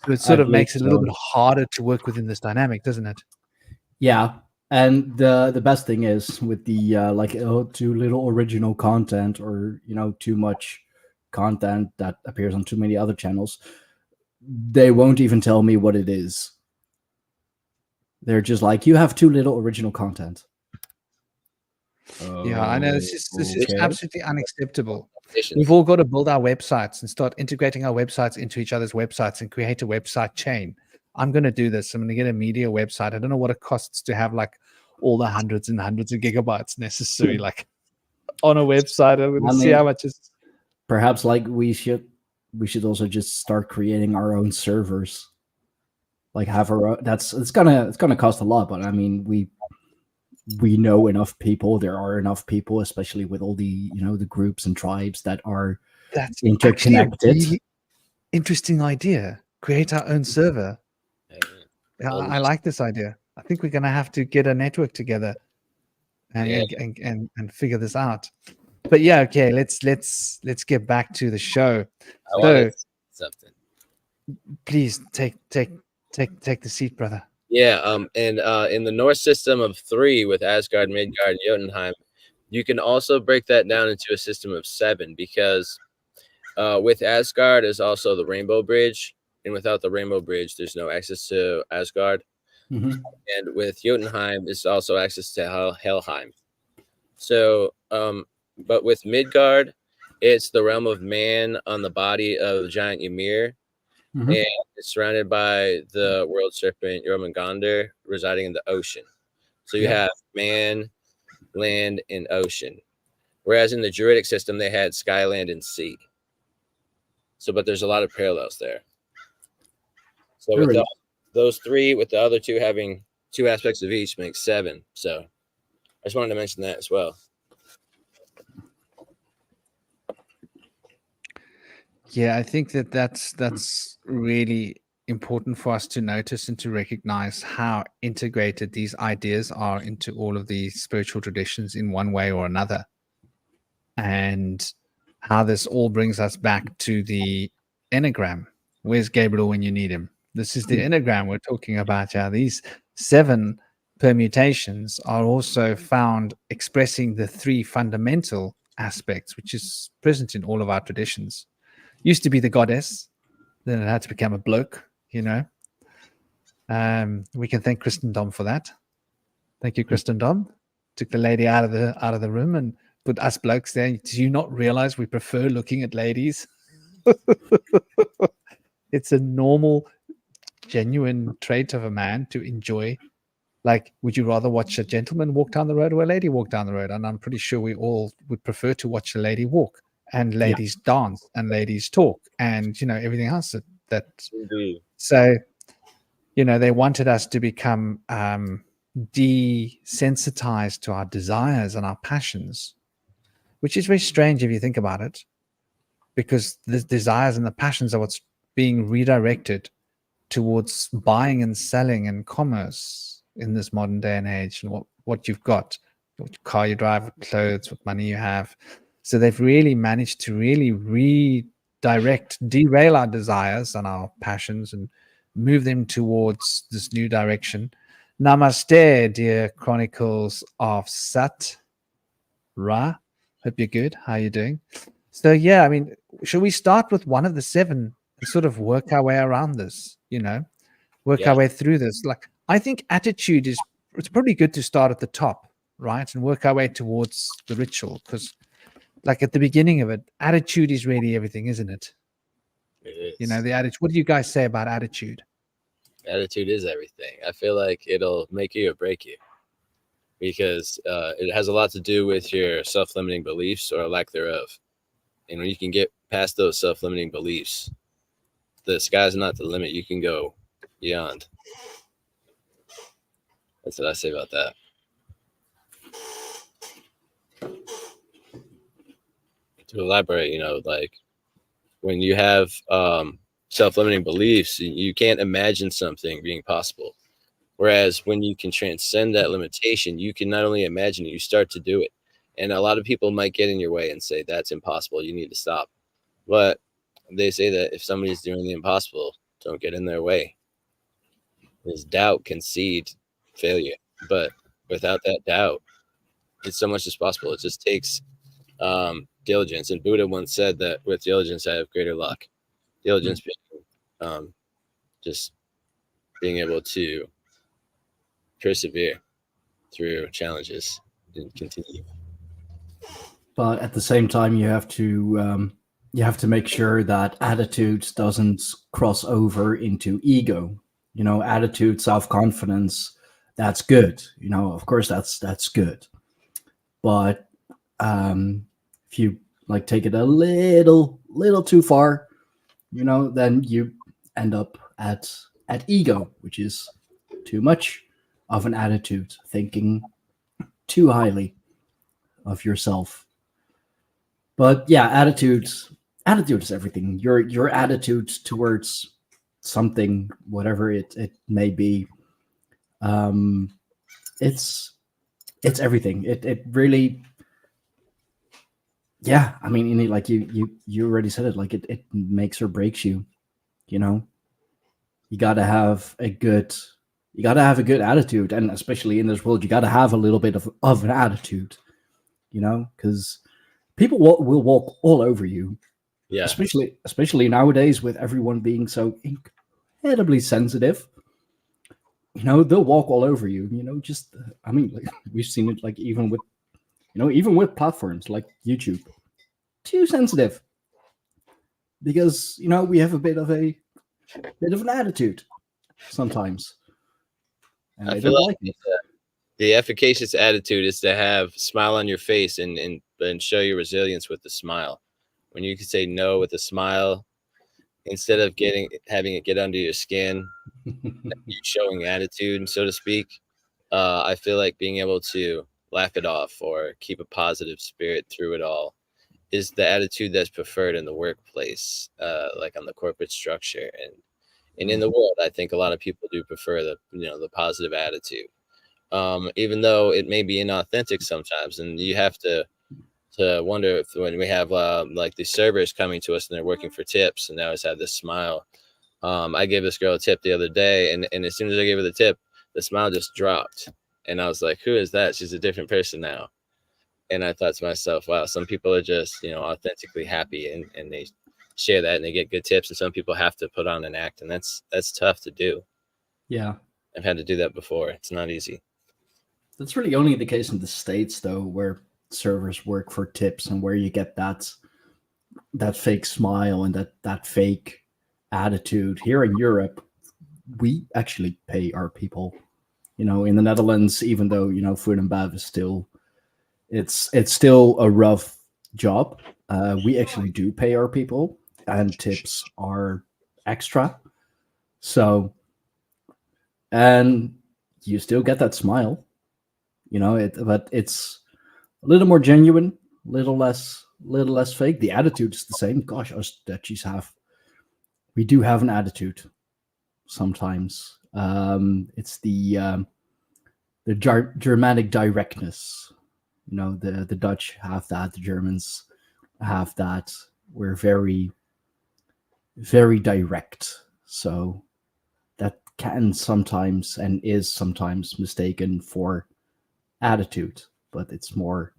So it I sort of believe makes it a little so. bit harder to work within this dynamic, doesn't it? Yeah, and the best thing is with the too little original content, or too much content that appears on too many other channels, they won't even tell me what it is. They're just like, you have too little original content. Yeah, I know. It's just Okay. absolutely unacceptable. Patience. We've all got to build our websites and start integrating our websites into each other's websites and create a website chain. I'm going to do this. I'm going to get a media website. I don't know what it costs to have like all the hundreds and hundreds of gigabytes necessary, like on a website. I'm going to see how much is. Perhaps like we should also just start creating our own servers. Like have our own, it's gonna cost a lot, but I mean, we know enough people. There are enough people, especially with all the the groups and tribes that are That's interconnected. actually a really interesting idea. Create our own server. Yeah. I like this idea. I think we're going to have to get a network together and figure this out. But yeah, okay. Let's get back to the show. I So wanted something. please take the seat, brother. Yeah, and in the Norse system of 3 with Asgard, Midgard, and Jotunheim, you can also break that down into a system of 7, because with Asgard is also the Rainbow Bridge, and without the Rainbow Bridge, there's no access to Asgard. Mhm. And with Jotunheim, is also access to Helheim. So, but with Midgard, it's the realm of man on the body of the giant Ymir. Mhm. And it's surrounded by the world serpent Jormungandr, residing in the ocean. So you have man, land, and ocean. Whereas in the Druidic system, they had sky, land, and sea. So, but there's a lot of parallels there. So with those 3, with the other 2 having 2 aspects of each, makes 7. So I just wanted to mention that as well. Yeah, I think that's really important for us to notice and to recognize how integrated these ideas are into all of the spiritual traditions in one way or another, and how this all brings us back to the enneagram. Where's Gabriel when you need him? This is the enneagram we're talking about. Yeah, these 7 permutations are also found expressing the 3 fundamental aspects, which is present in all of our traditions. Used to be the goddess, then it had to become a bloke, you know. We can thank Christendom for that. Thank you, Christendom. Took the lady out of the room and put us blokes there. Do you not realize we prefer looking at ladies? It's a normal, genuine trait of a man to enjoy. Like, would you rather watch a gentleman walk down the road or a lady walk down the road? And I'm pretty sure we all would prefer to watch a lady walk, and ladies dance, and ladies talk, and everything else that Indeed. so they wanted us to become desensitized to our desires and our passions, which is very strange if you think about it, because the desires and the passions are what's being redirected towards buying and selling and commerce in this modern day and age, and what you've got, what car you drive, what clothes, what money you have. So they've really managed to really derail our desires and our passions and move them towards this new direction. Namaste, dear Chronicles of Sat Ra. Hope you're good. How are you doing? So yeah, I mean, should we start with one of the 7 and sort of work our way around this? Work our way through this. Like, I think attitude it's probably good to start at the top, right, and work our way towards the ritual, because, like, at the beginning of it, attitude is really everything, isn't it? It is. The attitude. What do you guys say about attitude? Attitude is everything. I feel like it'll make you or break you, because it has a lot to do with your self-limiting beliefs or lack thereof. And when you can get past those self-limiting beliefs, the sky's not the limit. You can go beyond. That's what I say about that. To elaborate, like, when you have self-limiting beliefs, you can't imagine something being possible. Whereas when you can transcend that limitation, you can not only imagine it, you start to do it. And a lot of people might get in your way and say, that's impossible, you need to stop. But they say that if somebody's doing the impossible, don't get in their way. Because doubt can seed failure. But without that doubt, it's so much as possible. It just takes diligence. And Buddha once said that with diligence, I have greater luck. Diligence being just being able to persevere through challenges and continue. But at the same time, you have to make sure that attitude doesn't cross over into ego. Attitude, self-confidence, that's good. Of course, that's good. But if you take it a little too far, then you end up at ego, which is too much of an attitude, thinking too highly of yourself. But yeah, attitude is everything. Your attitude towards something, whatever it may be, it's everything. It really, yeah. I mean, like you already said it. Like it makes or breaks you. You gotta have a good attitude, and especially in this world, you gotta have a little bit of an attitude. Because people will walk all over you. Yeah. Especially nowadays, with everyone being so incredibly sensitive. They'll walk all over you. Just I mean, we've seen it even with platforms like YouTube. Too sensitive. Because we have a bit of an attitude sometimes. And I they feel don't like it. The efficacious attitude is to have smile on your face and show your resilience with the smile. When you can say no with a smile, instead of having it get under your skin, you showing attitude, so to speak. I feel like being able to laugh it off or keep a positive spirit through it all is the attitude that's preferred in the workplace, like on the corporate structure. And in the world, I think a lot of people do prefer the positive attitude, even though it may be inauthentic sometimes. And you have to wonder if when we have like these servers coming to us and they're working for tips and they always have this smile. I gave this girl a tip the other day, and as soon as I gave her the tip, the smile just dropped. And I was like, who is that? She's a different person now. And I thought to myself, wow, some people are just, authentically happy and they share that and they get good tips. And some people have to put on an act, and that's tough to do. Yeah. I've had to do that before. It's not easy. That's really only the case in the States, though, where servers work for tips and where you get that fake smile and that fake attitude. Here in Europe, we actually pay our people. In the Netherlands, even though food and bev is still it's still a rough job, we actually do pay our people, and tips are extra. So, and you still get that smile, but it's a little more genuine, little less fake. The attitude is the same. Gosh, us Dutchies we do have an attitude sometimes. It's the Germanic directness. The Dutch have that. The Germans have that. We're very, very direct. So that can sometimes and is sometimes mistaken for attitude, but it's more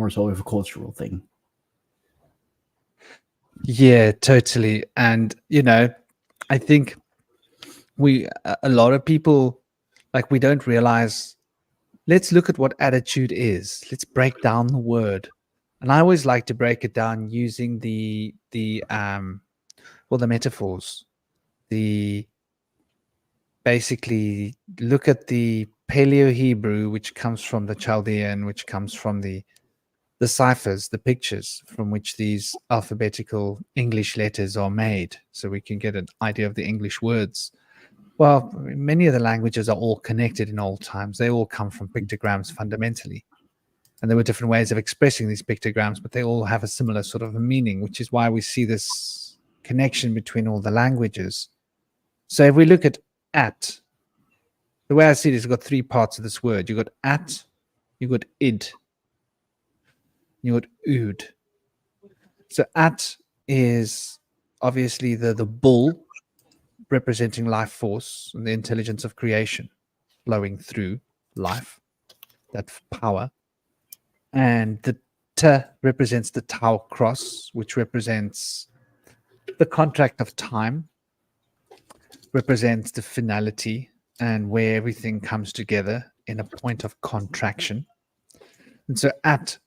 so of a cultural thing. Yeah, totally. And I think a lot of people, like, we don't realize. Let's look at what attitude is. Let's break down the word. And I always like to break it down using the metaphors. Basically look at the Paleo Hebrew, which comes from the Chaldean, which comes from the ciphers, the pictures from which these alphabetical English letters are made, so we can get an idea of the English words. Well, many of the languages are all connected in old times. They all come from pictograms fundamentally. And there were different ways of expressing these pictograms, but they all have a similar sort of a meaning, which is why we see this connection between all the languages. So if we look at, the way I see it is you've got three parts of this word. You've got at, you've got id, you've got ood. So at is obviously the bull, representing life force and the intelligence of creation flowing through life, that power. And the T represents the Tau cross, which represents the contract of time, represents the finality and where everything comes together in a point of contraction. And so at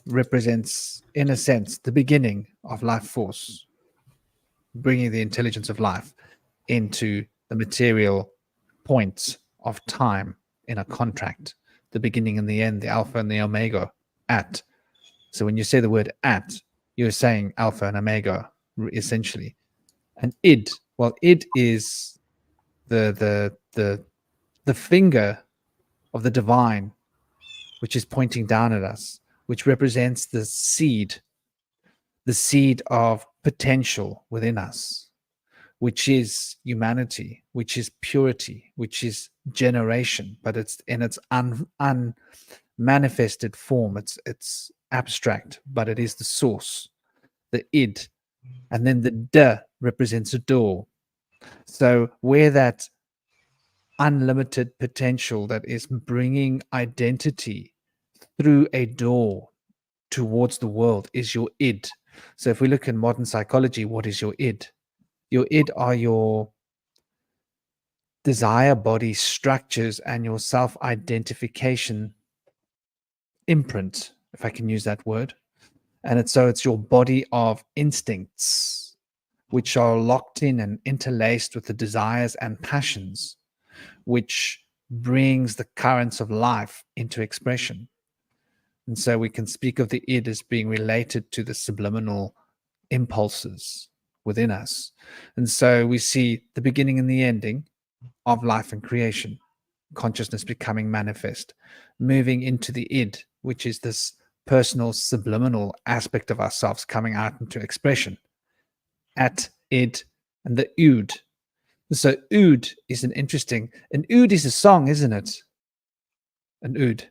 represents, in a sense, the beginning of life force, bringing the intelligence of life into the material points of time in a contract, the beginning and the end, the alpha and the omega, at. So when you say the word at, you're saying alpha and omega, essentially. And id, well, id is the finger of the divine, which is pointing down at us, which represents the seed of potential within us, which is humanity, which is purity, which is generation, but it's in its unmanifested form. It's abstract, but it is the source, the id. And then the d represents a door. So where that unlimited potential that is bringing identity through a door towards the world is your id. So if we look in modern psychology, what is your id? Your id are your desire body structures and your self-identification imprint, if I can use that word. And it's your body of instincts, which are locked in and interlaced with the desires and passions, which brings the currents of life into expression. And so we can speak of the id as being related to the subliminal impulses within us. And so we see the beginning and the ending of life and creation. consciousness becoming manifest, moving into the id, which is this personal subliminal aspect of ourselves coming out into expression, at, id, and the ood. So ood is an ood is a song, isn't it? An ood.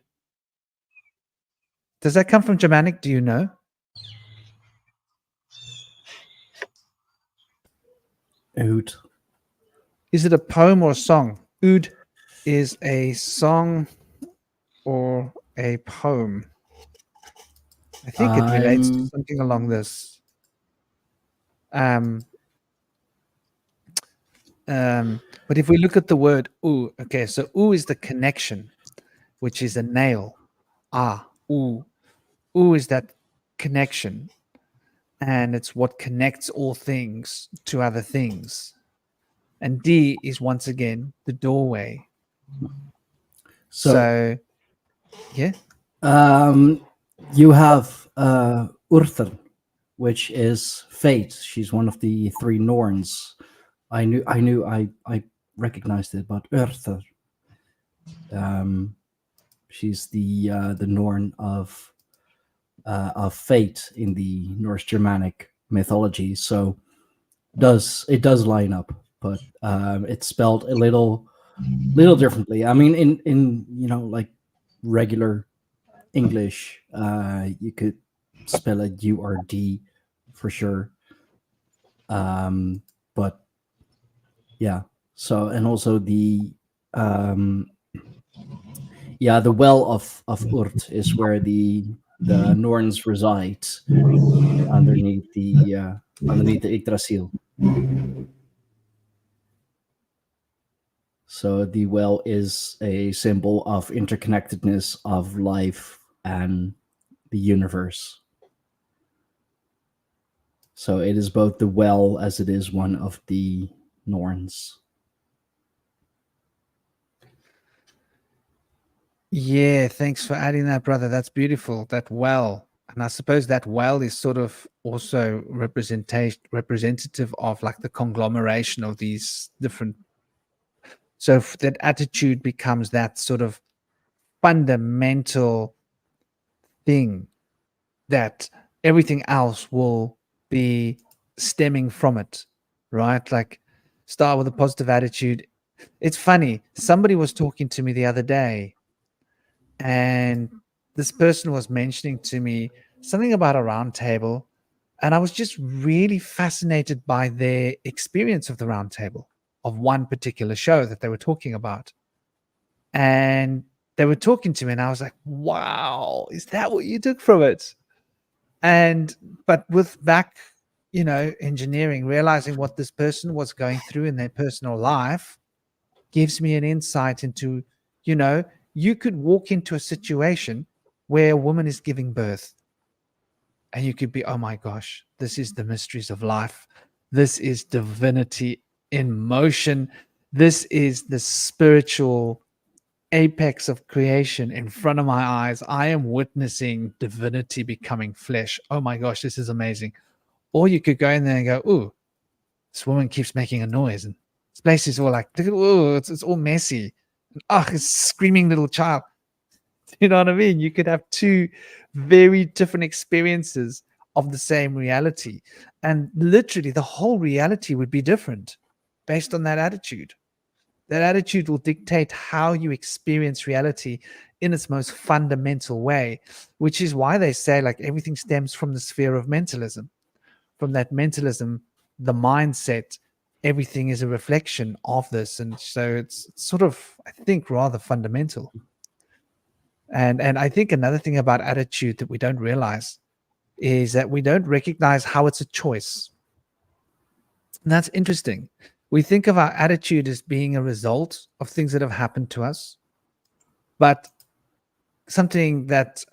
Does that come from Germanic? Do you know? Oud. Is it a poem or a song? Oud is a song or a poem. I think it relates to something along this. But if we look at the word "u," okay, so "u" is the connection, which is a nail. "U." "U" is that connection, and it's what connects all things to other things. And D is once again the doorway. So yeah. You have Urther, which is fate. She's one of the three Norns. I recognized it, but Urther. She's the Norn of fate in the Norse Germanic mythology. So it does line up, but it's spelled a little differently. I mean, in like regular English, you could spell it U or D for sure. But yeah, so, and also the well of Urt is where the Norns reside underneath the Yggdrasil. So the well is a symbol of interconnectedness of life and the universe. So it is both the well as it is one of the Norns. Yeah, thanks for adding that, brother. That's beautiful. That well. And I suppose that well is sort of also representative of like the conglomeration of these different. So that attitude becomes that sort of fundamental thing that everything else will be stemming from it, right? Like start with a positive attitude. It's funny. Somebody was talking to me the other day, and this person was mentioning to me something about a round table, and I was just really fascinated by their experience of the round table, of one particular show that they were talking about. And they were talking to me, and I was like, wow, is that what you took from it? And but with back, engineering, realizing what this person was going through in their personal life gives me an insight into, you could walk into a situation where a woman is giving birth, and you could be, oh my gosh, this is the mysteries of life. This is divinity in motion. This is the spiritual apex of creation in front of my eyes. I am witnessing divinity becoming flesh. Oh my gosh, this is amazing. Or you could go in there and go, ooh, this woman keeps making a noise, and this place is all like, ooh, it's all messy. Oh, it's a screaming little child. You know what I mean? You could have two very different experiences of the same reality. And literally the whole reality would be different based on that attitude. That attitude will dictate how you experience reality in its most fundamental way, which is why they say like everything stems from the sphere of mentalism. From that mentalism, the mindset, everything is a reflection of this. And so it's sort of, I think, rather fundamental. And I think another thing about attitude that we don't realize is that we don't recognize how it's a choice. And that's interesting. We think of our attitude as being a result of things that have happened to us. But something that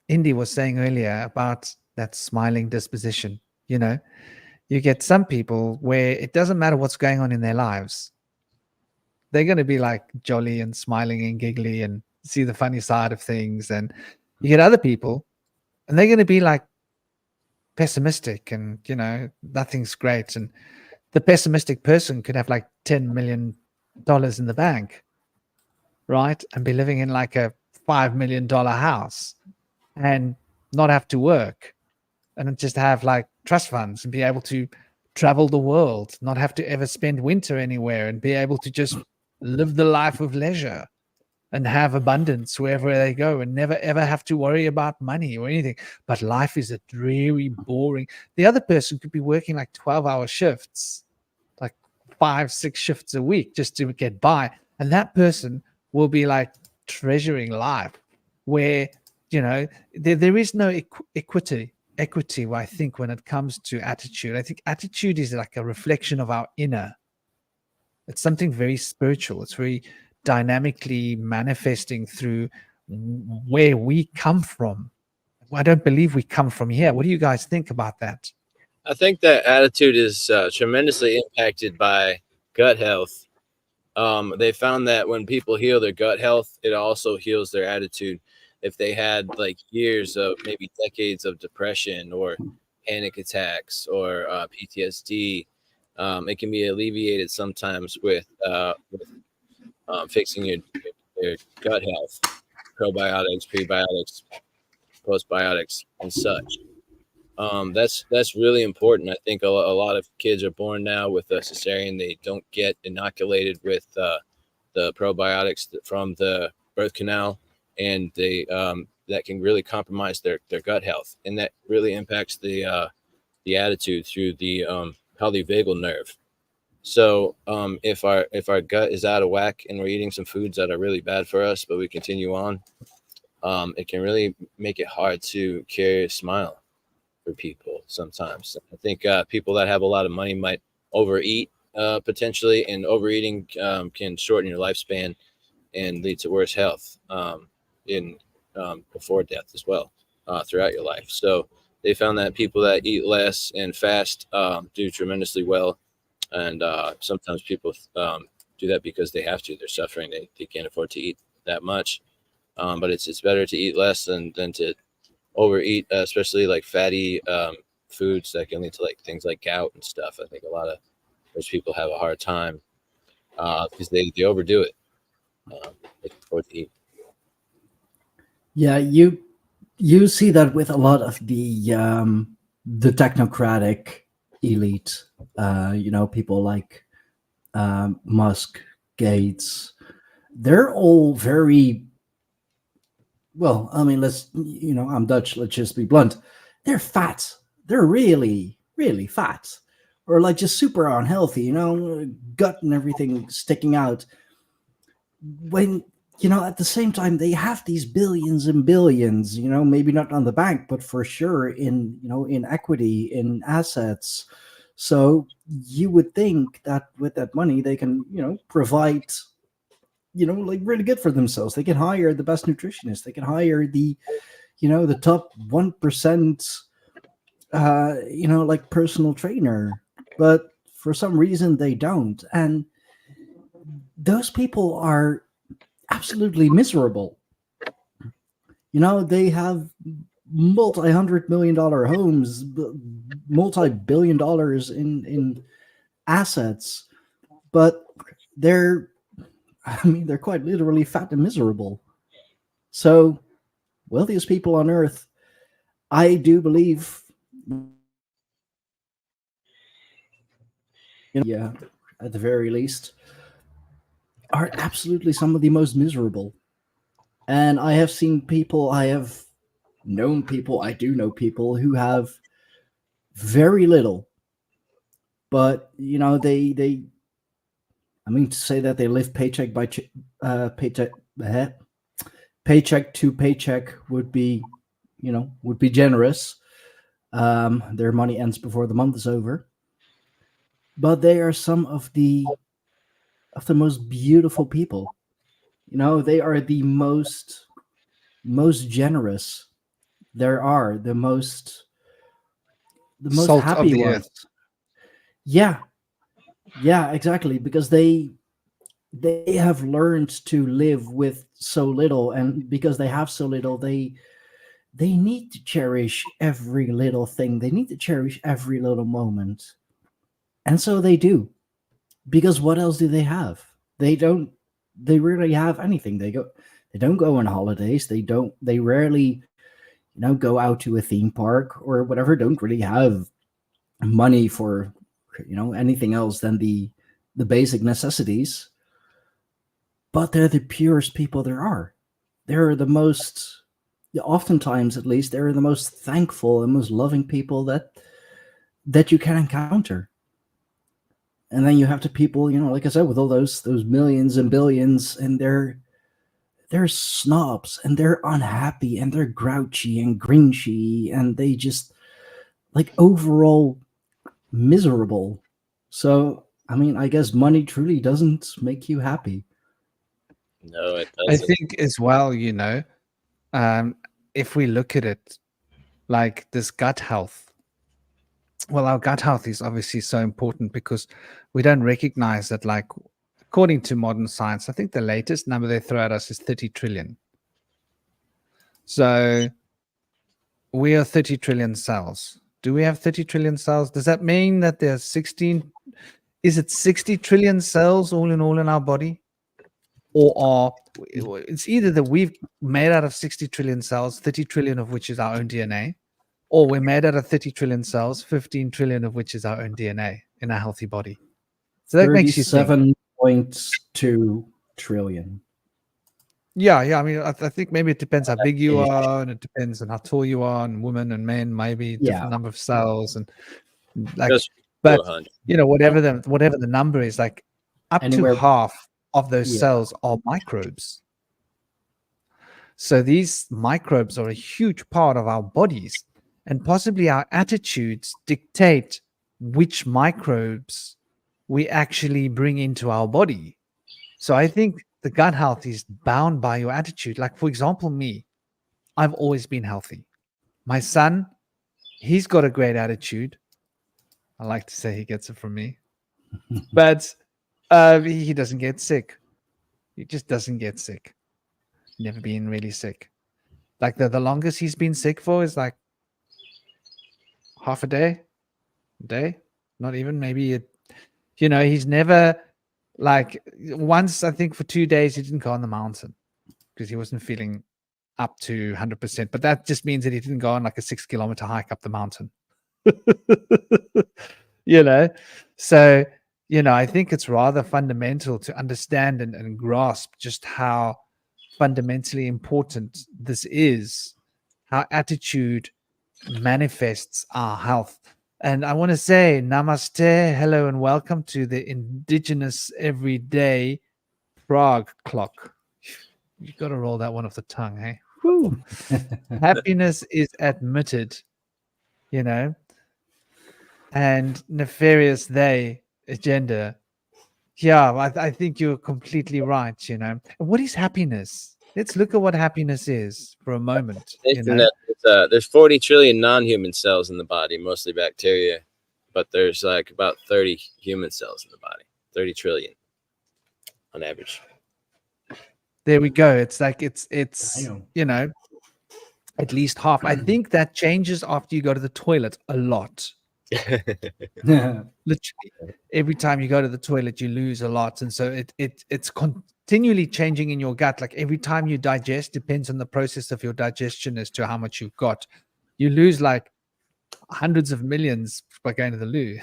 Indy was saying earlier about that smiling disposition, you get some people where it doesn't matter what's going on in their lives. They're going to be like jolly and smiling and giggly and see the funny side of things. And you get other people and they're going to be like pessimistic and, nothing's great. And the pessimistic person could have like $10 million in the bank. right? And be living in like a $5 million house and not have to work and just have like trust funds and be able to travel the world, not have to ever spend winter anywhere, and be able to just live the life of leisure and have abundance wherever they go and never ever have to worry about money or anything. But life is a dreary, boring. The other person could be working like 12-hour shifts, like 5-6 shifts a week just to get by. And that person will be like treasuring life where, there is no equity, I think, when it comes to attitude. I think attitude is like a reflection of our inner. It's something very spiritual. It's very dynamically manifesting through where we come from. I don't believe we come from here. What do you guys think about that? I think that attitude is tremendously impacted by gut health. They found that when people heal their gut health, it also heals their attitude. If they had like years of maybe decades of depression or panic attacks or PTSD, it can be alleviated sometimes with fixing your gut health, probiotics, prebiotics, postbiotics, and such. That's really important. I think a lot of kids are born now with a cesarean. They don't get inoculated with the probiotics from the birth canal, and they that can really compromise their gut health, and that really impacts the attitude through the polyvagal nerve. So if our gut is out of whack and we're eating some foods that are really bad for us, but we continue on, it can really make it hard to carry a smile for people sometimes. I think people that have a lot of money might overeat potentially, and overeating can shorten your lifespan and lead to worse health in before death as well throughout your life. So they found that people that eat less and fast do tremendously well. And sometimes people do that because they have to. They're suffering. They can't afford to eat that much. But it's better to eat less than to overeat, especially like fatty foods that can lead to like things like gout and stuff. I think a lot of those people have a hard time because they overdo it. They can afford to eat. Yeah, you see that with a lot of the technocratic elite. People like Musk, Gates. They're all very well. I mean, I'm Dutch. Let's just be blunt. They're fat. They're really, really fat, or like just super unhealthy. Gut and everything sticking out. When at the same time they have these billions and billions. Maybe not on the bank, but for sure in in equity, in assets. So you would think that with that money they can provide like really good for themselves. They can hire the best nutritionist. They can hire the the top 1%, like personal trainer. But for some reason they don't, and those people are absolutely miserable. They have multi-hundred-million-dollar homes, multi-billion dollars in assets, but they're quite literally fat and miserable. So wealthiest people on earth, I do believe, yeah, at the very least, are absolutely some of the most miserable. And I have seen people, I have known people, I do know people who have very little, but they to say that they live paycheck by paycheck to paycheck would be generous. Their money ends before the month is over, but they are some of the most beautiful people. They are the most generous there are, the most Salt of happy the ones. earth. Yeah, exactly, because they have learned to live with so little, and because they have so little, they need to cherish every little thing. They need to cherish every little moment, and so they do. Because what else do they have? They don't they rarely have anything. They don't go on holidays. They rarely, go out to a theme park or whatever. Don't really have money for, anything else than the basic necessities. But they're the purest people there are. They're the most, oftentimes at least, they're the most thankful and most loving people that you can encounter. And then you have the people, like I said, with all those millions and billions, and they're snobs, and they're unhappy, and they're grouchy and grinchy, and they just, like, overall miserable. So, I mean, I guess money truly doesn't make you happy. No, it I doesn't. think as well, if we look at it like this gut health, well, our gut health is obviously so important because we don't recognize that, like, according to modern science, I think the latest number they throw at us is 30 trillion. So we are 30 trillion cells. Do we have 30 trillion cells? Does that mean that there's 16? Is it 60 trillion cells all in our body? Or it's either that we've made out of 60 trillion cells, 30 trillion of which is our own DNA, or we're made out of 30 trillion cells, 15 trillion of which is our own DNA in a healthy body. So that makes you think. 37.2 trillion. Yeah. I mean, I think maybe it depends how big you are, and it depends on how tall you are, and women and men, maybe different number of cells, and like. But whatever the number is, like up to half of those cells are microbes. So these microbes are a huge part of our bodies, and possibly our attitudes dictate which microbes we actually bring into our body. So I think the gut health is bound by your attitude. Like, for example, me, I've always been healthy. My son, he's got a great attitude. I like to say he gets it from me, but he doesn't get sick. He just doesn't get sick. Never been really sick. Like the longest he's been sick for is like half a day, not even, maybe he's never, like, once, I think for 2 days he didn't go on the mountain because he wasn't feeling up to 100%. But that just means that he didn't go on like a 6-kilometer hike up the mountain. So I think it's rather fundamental to understand and grasp just how fundamentally important this is, how attitude manifests our health. And I want to say namaste, hello, and welcome to the indigenous everyday Prague clock. You got to roll that one off the tongue, hey? Woo. Happiness is admitted, and nefarious they agenda. Yeah, I think you're completely right. What is happiness? Let's look at what happiness is for a moment. There's 40 trillion non-human cells in the body, mostly bacteria, but there's like about 30 human cells in the body. 30 trillion on average. There we go. It's like it's at least half. I think that changes after you go to the toilet a lot. Literally every time you go to the toilet you lose a lot, and so it's continually changing in your gut. Like every time you digest, depends on the process of your digestion as to how much you've got. You lose like hundreds of millions by going to the loo.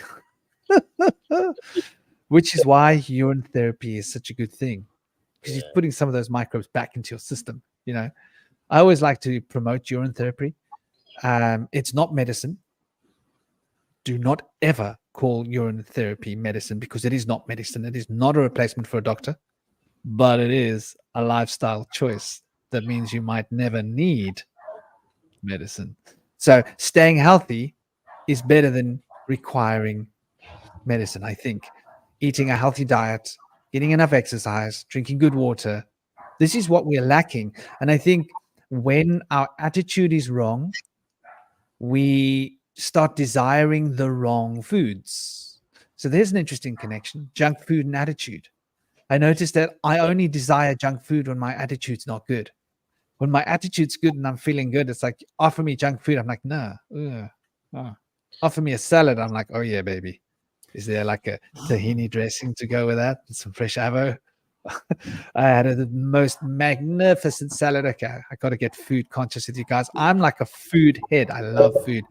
Which is why urine therapy is such a good thing, because you're putting some of those microbes back into your system. I always like to promote urine therapy. It's not medicine. Do not ever call urine therapy medicine, because it is not medicine. It is not a replacement for a doctor, but it is a lifestyle choice that means you might never need medicine. So staying healthy is better than requiring medicine, I think. Eating a healthy diet, getting enough exercise, drinking good water. This is what we're lacking. And I think when our attitude is wrong, we start desiring the wrong foods. So there's an interesting connection: junk food and attitude. I noticed that I only desire junk food when my attitude's not good. When my attitude's good and I'm feeling good, it's like, offer me junk food, I'm like, nah. Offer me a salad, I'm like, oh yeah, baby. Is there like a tahini dressing to go with that? Some fresh avo? I had the most magnificent salad. Okay, I got to get food conscious with you guys. I'm like a food head. I love food.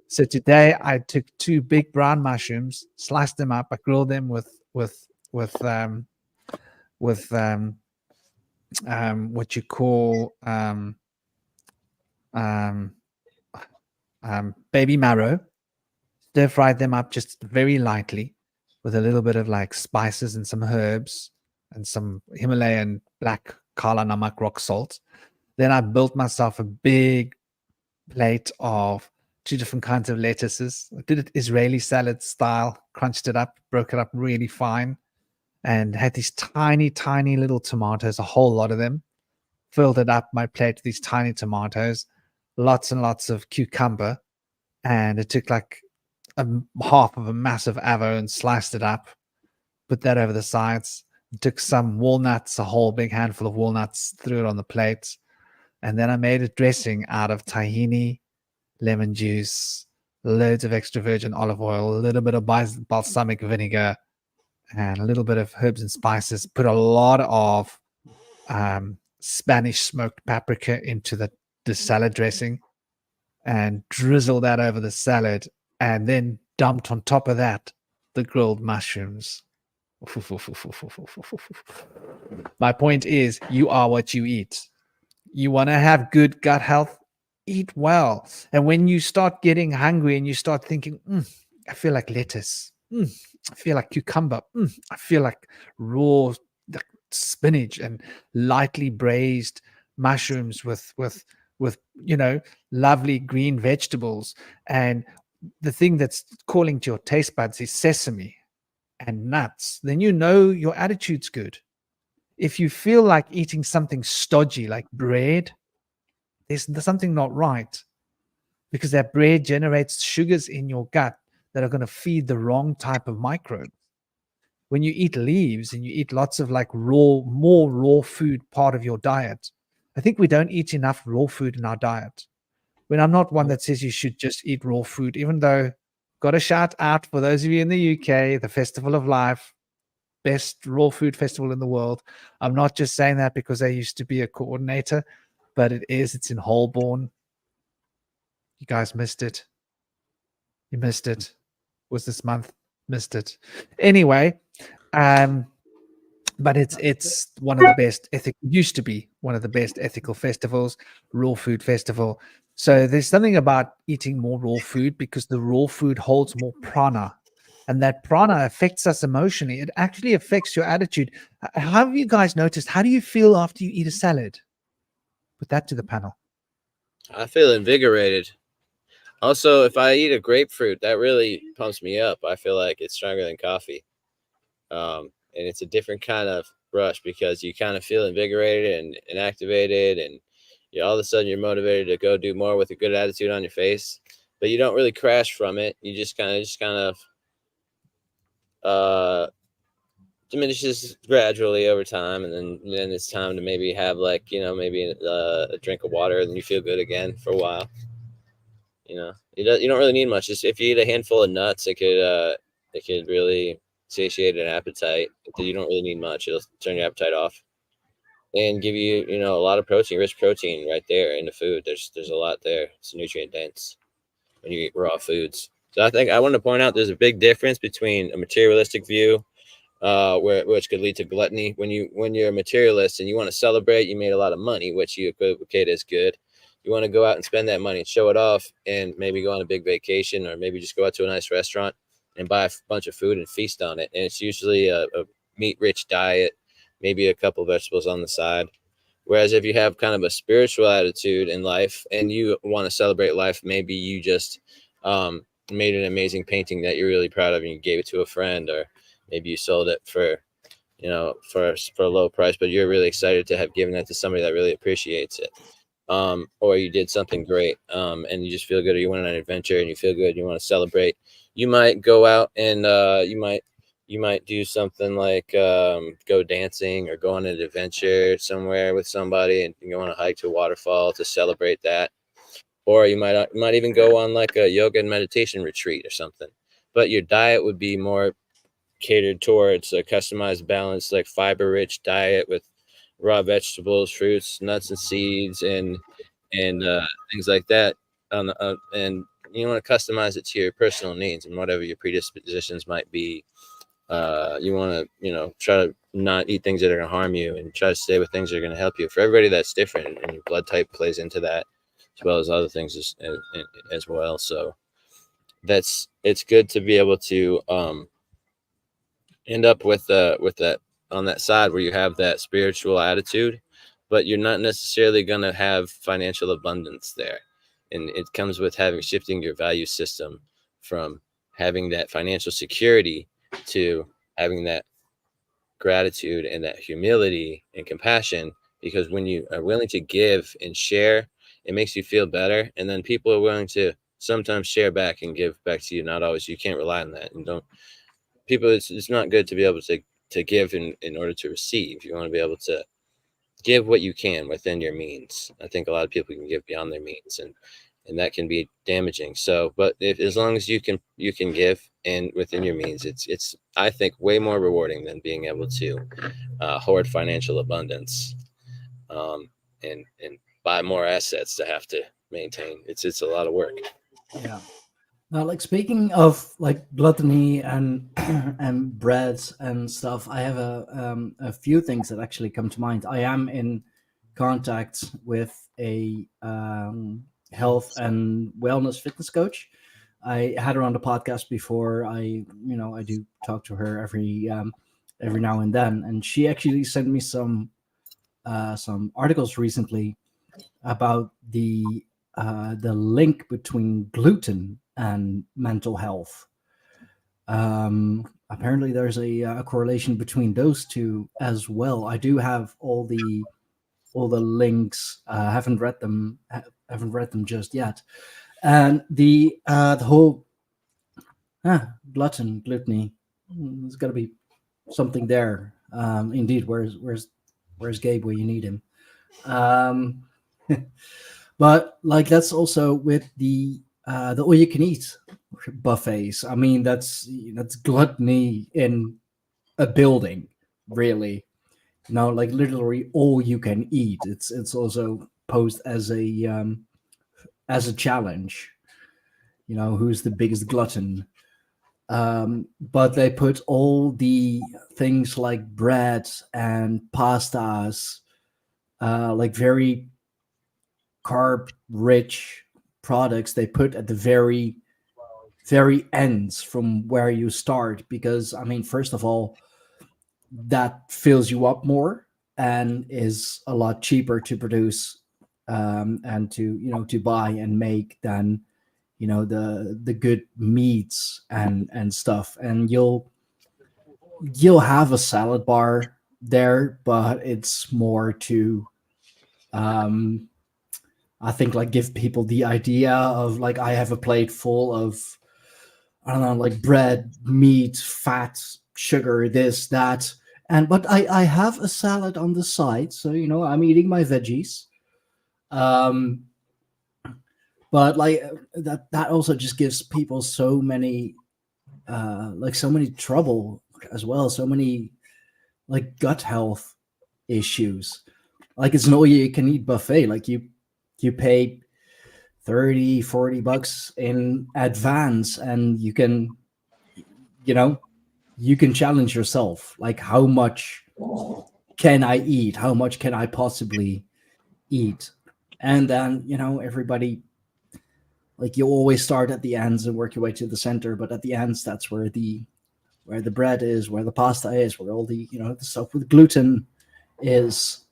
So today I took 2 big brown mushrooms, sliced them up. I grilled them with what you call um, baby marrow. Stir fried them up just very lightly with a little bit of like spices and some herbs and some Himalayan black kala namak rock salt. Then I built myself a big plate of 2 different kinds of lettuces. I did it Israeli salad style, crunched it up, broke it up really fine, and had these tiny, tiny little tomatoes, a whole lot of them. Filled it up my plate with these tiny tomatoes, lots and lots of cucumber, and it took like half of a massive avo and sliced it up, put that over the sides, took some walnuts, a whole big handful of walnuts, threw it on the plate, and then I made a dressing out of tahini, lemon juice, loads of extra virgin olive oil, a little bit of balsamic vinegar, and a little bit of herbs and spices. Put a lot of Spanish smoked paprika into the salad dressing and drizzle that over the salad, and then dumped on top of that the grilled mushrooms. My point is, you are what you eat. You want to have good gut health, eat well. And when you start getting hungry and you start thinking, I feel like lettuce, I feel like cucumber, I feel like raw spinach and lightly braised mushrooms with lovely green vegetables, and the thing that's calling to your taste buds is sesame and nuts, then you know your attitude's good. If you feel like eating something stodgy like bread, there's something not right, because that bread generates sugars in your gut that are going to feed the wrong type of microbes. When you eat leaves and you eat lots of like more raw food part of your diet, I think we don't eat enough raw food in our diet. When I'm not one that says you should just eat raw food, even though, got a shout out for those of you in the UK, the Festival of Life, best raw food festival in the world. I'm not just saying that because I used to be a coordinator, but it's in Holborn. You guys missed it. You missed it. Was this month? Missed it. Anyway, but it's one of the best used to be one of the best ethical festivals, raw food festival. So there's something about eating more raw food, because the raw food holds more prana, and that prana affects us emotionally. It actually affects your attitude. How have you guys noticed? How do you feel after you eat a salad? Put that to the panel. I feel invigorated. Also, if I eat a grapefruit, that really pumps me up. I feel like it's stronger than coffee. And it's a different kind of rush, because you kind of feel invigorated and activated, and all of a sudden you're motivated to go do more with a good attitude on your face, but you don't really crash from it. You just kind of diminishes gradually over time, and then it's time to maybe have maybe a drink of water, and you feel good again for a while. You don't really need much. Just if you eat a handful of nuts, it could really satiate an appetite. You don't really need much. It'll turn your appetite off and give you a lot of protein, rich protein right there in the food. There's a lot there. It's nutrient dense when you eat raw foods. So I think I want to point out there's a big difference between a materialistic view, which could lead to gluttony. When you're a materialist and you want to celebrate, you made a lot of money, which you equivocate as good. You want to go out and spend that money and show it off, and maybe go on a big vacation, or maybe just go out to a nice restaurant and buy a bunch of food and feast on it. And it's usually a meat-rich diet, maybe a couple of vegetables on the side. Whereas if you have kind of a spiritual attitude in life and you want to celebrate life, maybe you just made an amazing painting that you're really proud of and you gave it to a friend, or maybe you sold it for a low price, but you're really excited to have given that to somebody that really appreciates it. Or you did something great, and you just feel good, or you went on an adventure and you feel good, you want to celebrate. You might go out and you might do something like go dancing, or go on an adventure somewhere with somebody, and go on a hike to a waterfall to celebrate that. Or you might even go on like a yoga and meditation retreat or something. But your diet would be more catered towards a customized, balanced, like fiber-rich diet with raw vegetables, fruits, nuts, and seeds, and things like that. And you want to customize it to your personal needs and whatever your predispositions might be. You want to, try to not eat things that are going to harm you, and try to stay with things that are going to help you. For everybody, that's different, and your blood type plays into that, as well as other things as well. So it's good to be able to end up with that on that side where you have that spiritual attitude, but you're not necessarily going to have financial abundance there. And it comes with shifting your value system from having that financial security to having that gratitude and that humility and compassion, because when you are willing to give and share, it makes you feel better. And then people are willing to sometimes share back and give back to you. Not always. You can't rely on that. And it's not good to be able to give in order to receive. You want to be able to give what you can within your means. I think a lot of people can give beyond their means, and that can be damaging. So, but as long as you can give and within your means, it's I think way more rewarding than being able to hoard financial abundance, and buy more assets to have to maintain. It's a lot of work. Yeah. Now, like speaking of like gluttony and and breads and stuff, I have a few things that actually come to mind. I am in contact with a health and wellness fitness coach. I had her on the podcast before. I do talk to her every now and then, and she actually sent me some articles recently about the link between gluten and mental health. Apparently, there's a correlation between those two as well. I do have all the links. Haven't read them. Haven't read them just yet. And the whole gluttony. There's got to be something there. Indeed, where's Gabe where you need him? But like that's also with the all you can eat buffets. I mean, that's gluttony in a building, really. Like literally all you can eat. It's also posed as a challenge. Who's the biggest glutton? But they put all the things like bread and pastas, like very carb rich products, they put at the very ends from where you start, because I mean, first of all, that fills you up more and is a lot cheaper to produce and to buy and make than the good meats and stuff. And you'll have a salad bar there, but it's more to I think like give people the idea of like, I have a plate full of, I don't know, like bread, meat, fat, sugar, this, that. But I have a salad on the side. So, I'm eating my veggies. But like that also just gives people so many trouble as well. So many like gut health issues. Like it's an all you can eat buffet. Like you pay $30-$40 in advance, and you can challenge yourself. Like, how much can I eat? How much can I possibly eat? And then, everybody, like, you always start at the ends and work your way to the center, but at the ends, that's where the bread is, where the pasta is, where all the, the stuff with gluten is.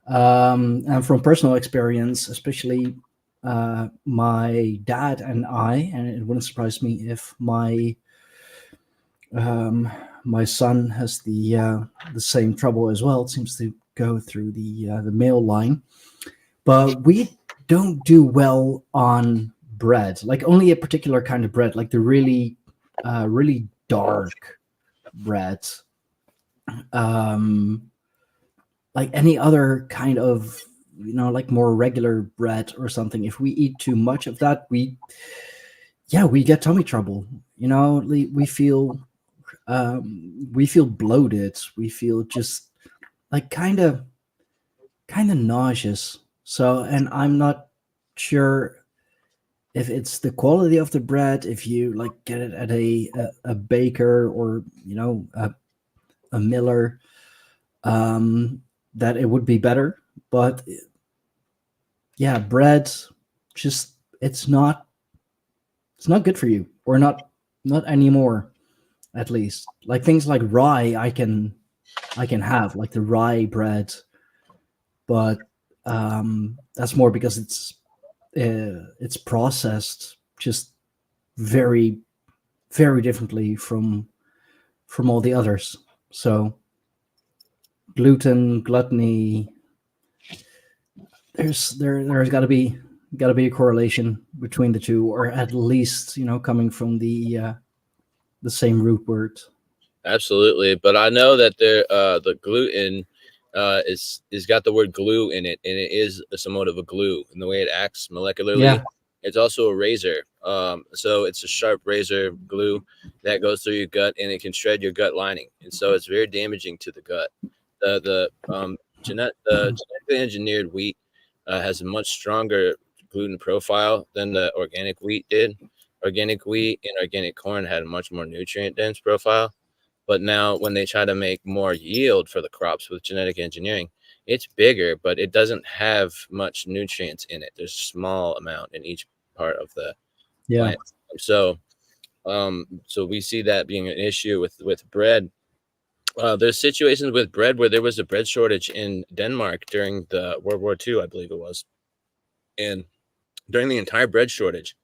And from personal experience, especially my dad and I, and it wouldn't surprise me if my son has the same trouble as well. It seems to go through the male line, but we don't do well on bread. Like only a particular kind of bread, like the really dark bread. Like any other kind of, like more regular bread or something, if we eat too much of that, we get tummy trouble. We feel we feel bloated. We feel just like kind of nauseous. So, and I'm not sure if it's the quality of the bread, if you like get it at a baker or a miller, that it would be better. But yeah, bread just it's not good for you, or not anymore, at least. Like things like rye, I can have like the rye bread, but that's more because it's processed just very very differently from all the others. So gluten, gluttony, there's got to be a correlation between the two, or at least coming from the same root word. Absolutely, but I know that the gluten is got the word glue in it, and it is somewhat of a glue in the way it acts molecularly. Yeah. It's also a razor. So it's a sharp razor glue that goes through your gut, and it can shred your gut lining, and so it's very damaging to the gut. The genetically engineered wheat has a much stronger gluten profile than the organic wheat did. Organic wheat and organic corn had a much more nutrient dense profile. But now when they try to make more yield for the crops with genetic engineering, it's bigger, but it doesn't have much nutrients in it. There's a small amount in each part of the plant. So so we see that being an issue with bread. There's situations with bread where there was a bread shortage in Denmark during the World War II, I believe it was. And during the entire bread shortage,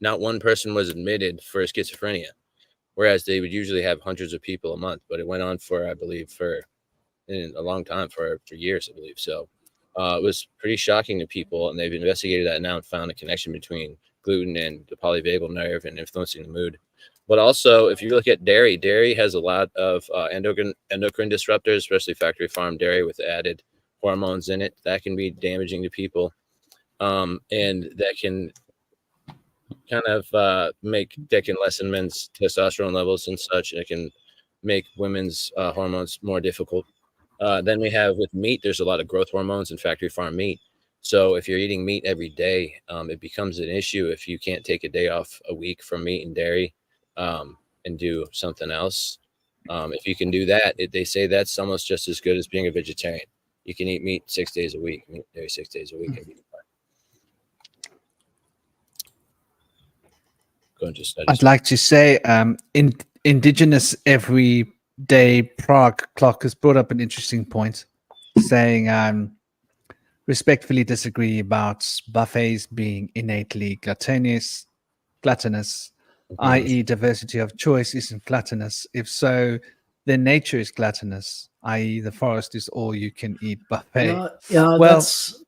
not one person was admitted for schizophrenia, whereas they would usually have hundreds of people a month. But it went on for, I believe, for a long time, for years, I believe. So it was pretty shocking to people, and they've investigated that now and found a connection between gluten and the polyvagal nerve and influencing the mood. But also, if you look at dairy, dairy has a lot of endocrine disruptors, especially factory farm dairy with added hormones in it. That can be damaging to people, and that can kind of that can lessen men's testosterone levels and such. It can make women's hormones more difficult. Then we have with meat, there's a lot of growth hormones in factory farm meat. So if you're eating meat every day, it becomes an issue if you can't take a day off a week from meat and dairy and do something else. If you can do that, they say that's almost just as good as being a vegetarian. You can eat meat 6 days a week, meat dairy 6 days a week. And be fine. Go and just I'd like to say, in indigenous everyday Prague clock has brought up an interesting point, saying respectfully disagree about buffets being innately gluttonous, i.e., diversity of choice isn't gluttonous. If so, then nature is gluttonous, i.e., the forest is all you can eat buffet. Yeah, Well,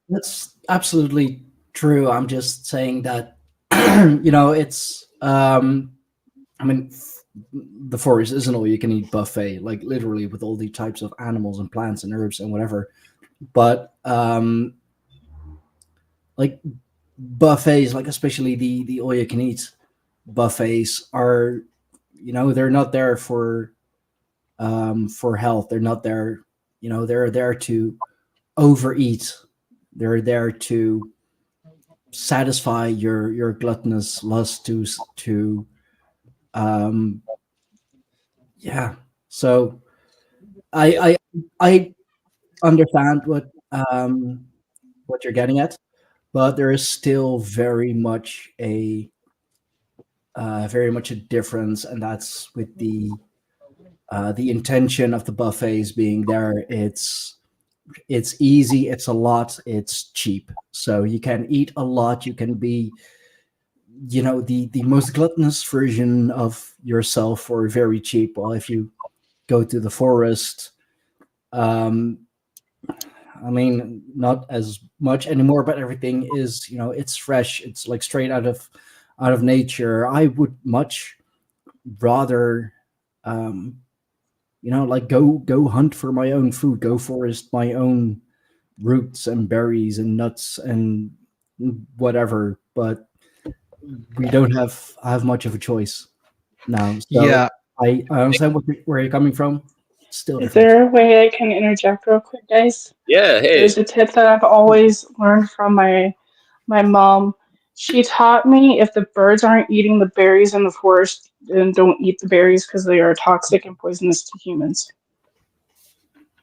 that's absolutely true. I'm just saying that it's I mean, the forest isn't all you can eat buffet, like literally with all the types of animals and plants and herbs and whatever. But like buffets, like especially the all you can eat buffets are, they're not there for health. They're not there, they're there to overeat. They're there to satisfy your gluttonous lust to yeah. So I understand what you're getting at, but there is still very much a difference, and that's with the intention of the buffets being there. It's easy, it's a lot, it's cheap, so you can eat a lot. You can be the most gluttonous version of yourself for very cheap. Well, if you go to the forest, I mean, not as much anymore, but everything is, it's fresh. It's like straight out of nature. I would much rather, like go hunt for my own food, go forest my own roots and berries and nuts and whatever. But we don't have much of a choice now. So yeah, I understand where you're coming from. Still Is different. there a way I can interject real quick, guys? Yeah, hey. There's a tip that I've always learned from my mom. She taught me if the birds aren't eating the berries in the forest, then don't eat the berries because they are toxic and poisonous to humans.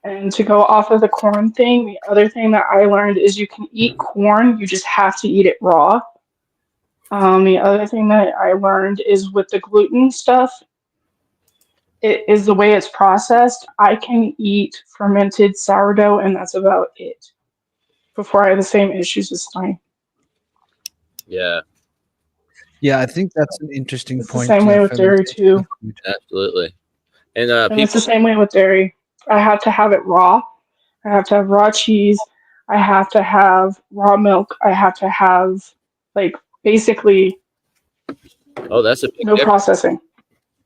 And to go off of the corn thing, the other thing that I learned is you can eat corn, you just have to eat it raw. The other thing that I learned is with the gluten stuff, it is the way it's processed. I can eat fermented sourdough, and that's about it. Before I had the same issues as Stein. Yeah, Yeah, I think that's an interesting It's the point. same way with dairy fermentation too. of food. absolutely. And And it's people, the same way with dairy. I have to have it raw. I have to have raw cheese. I have to have raw milk. I have to have, like, basically oh, that's a big no difference. processing.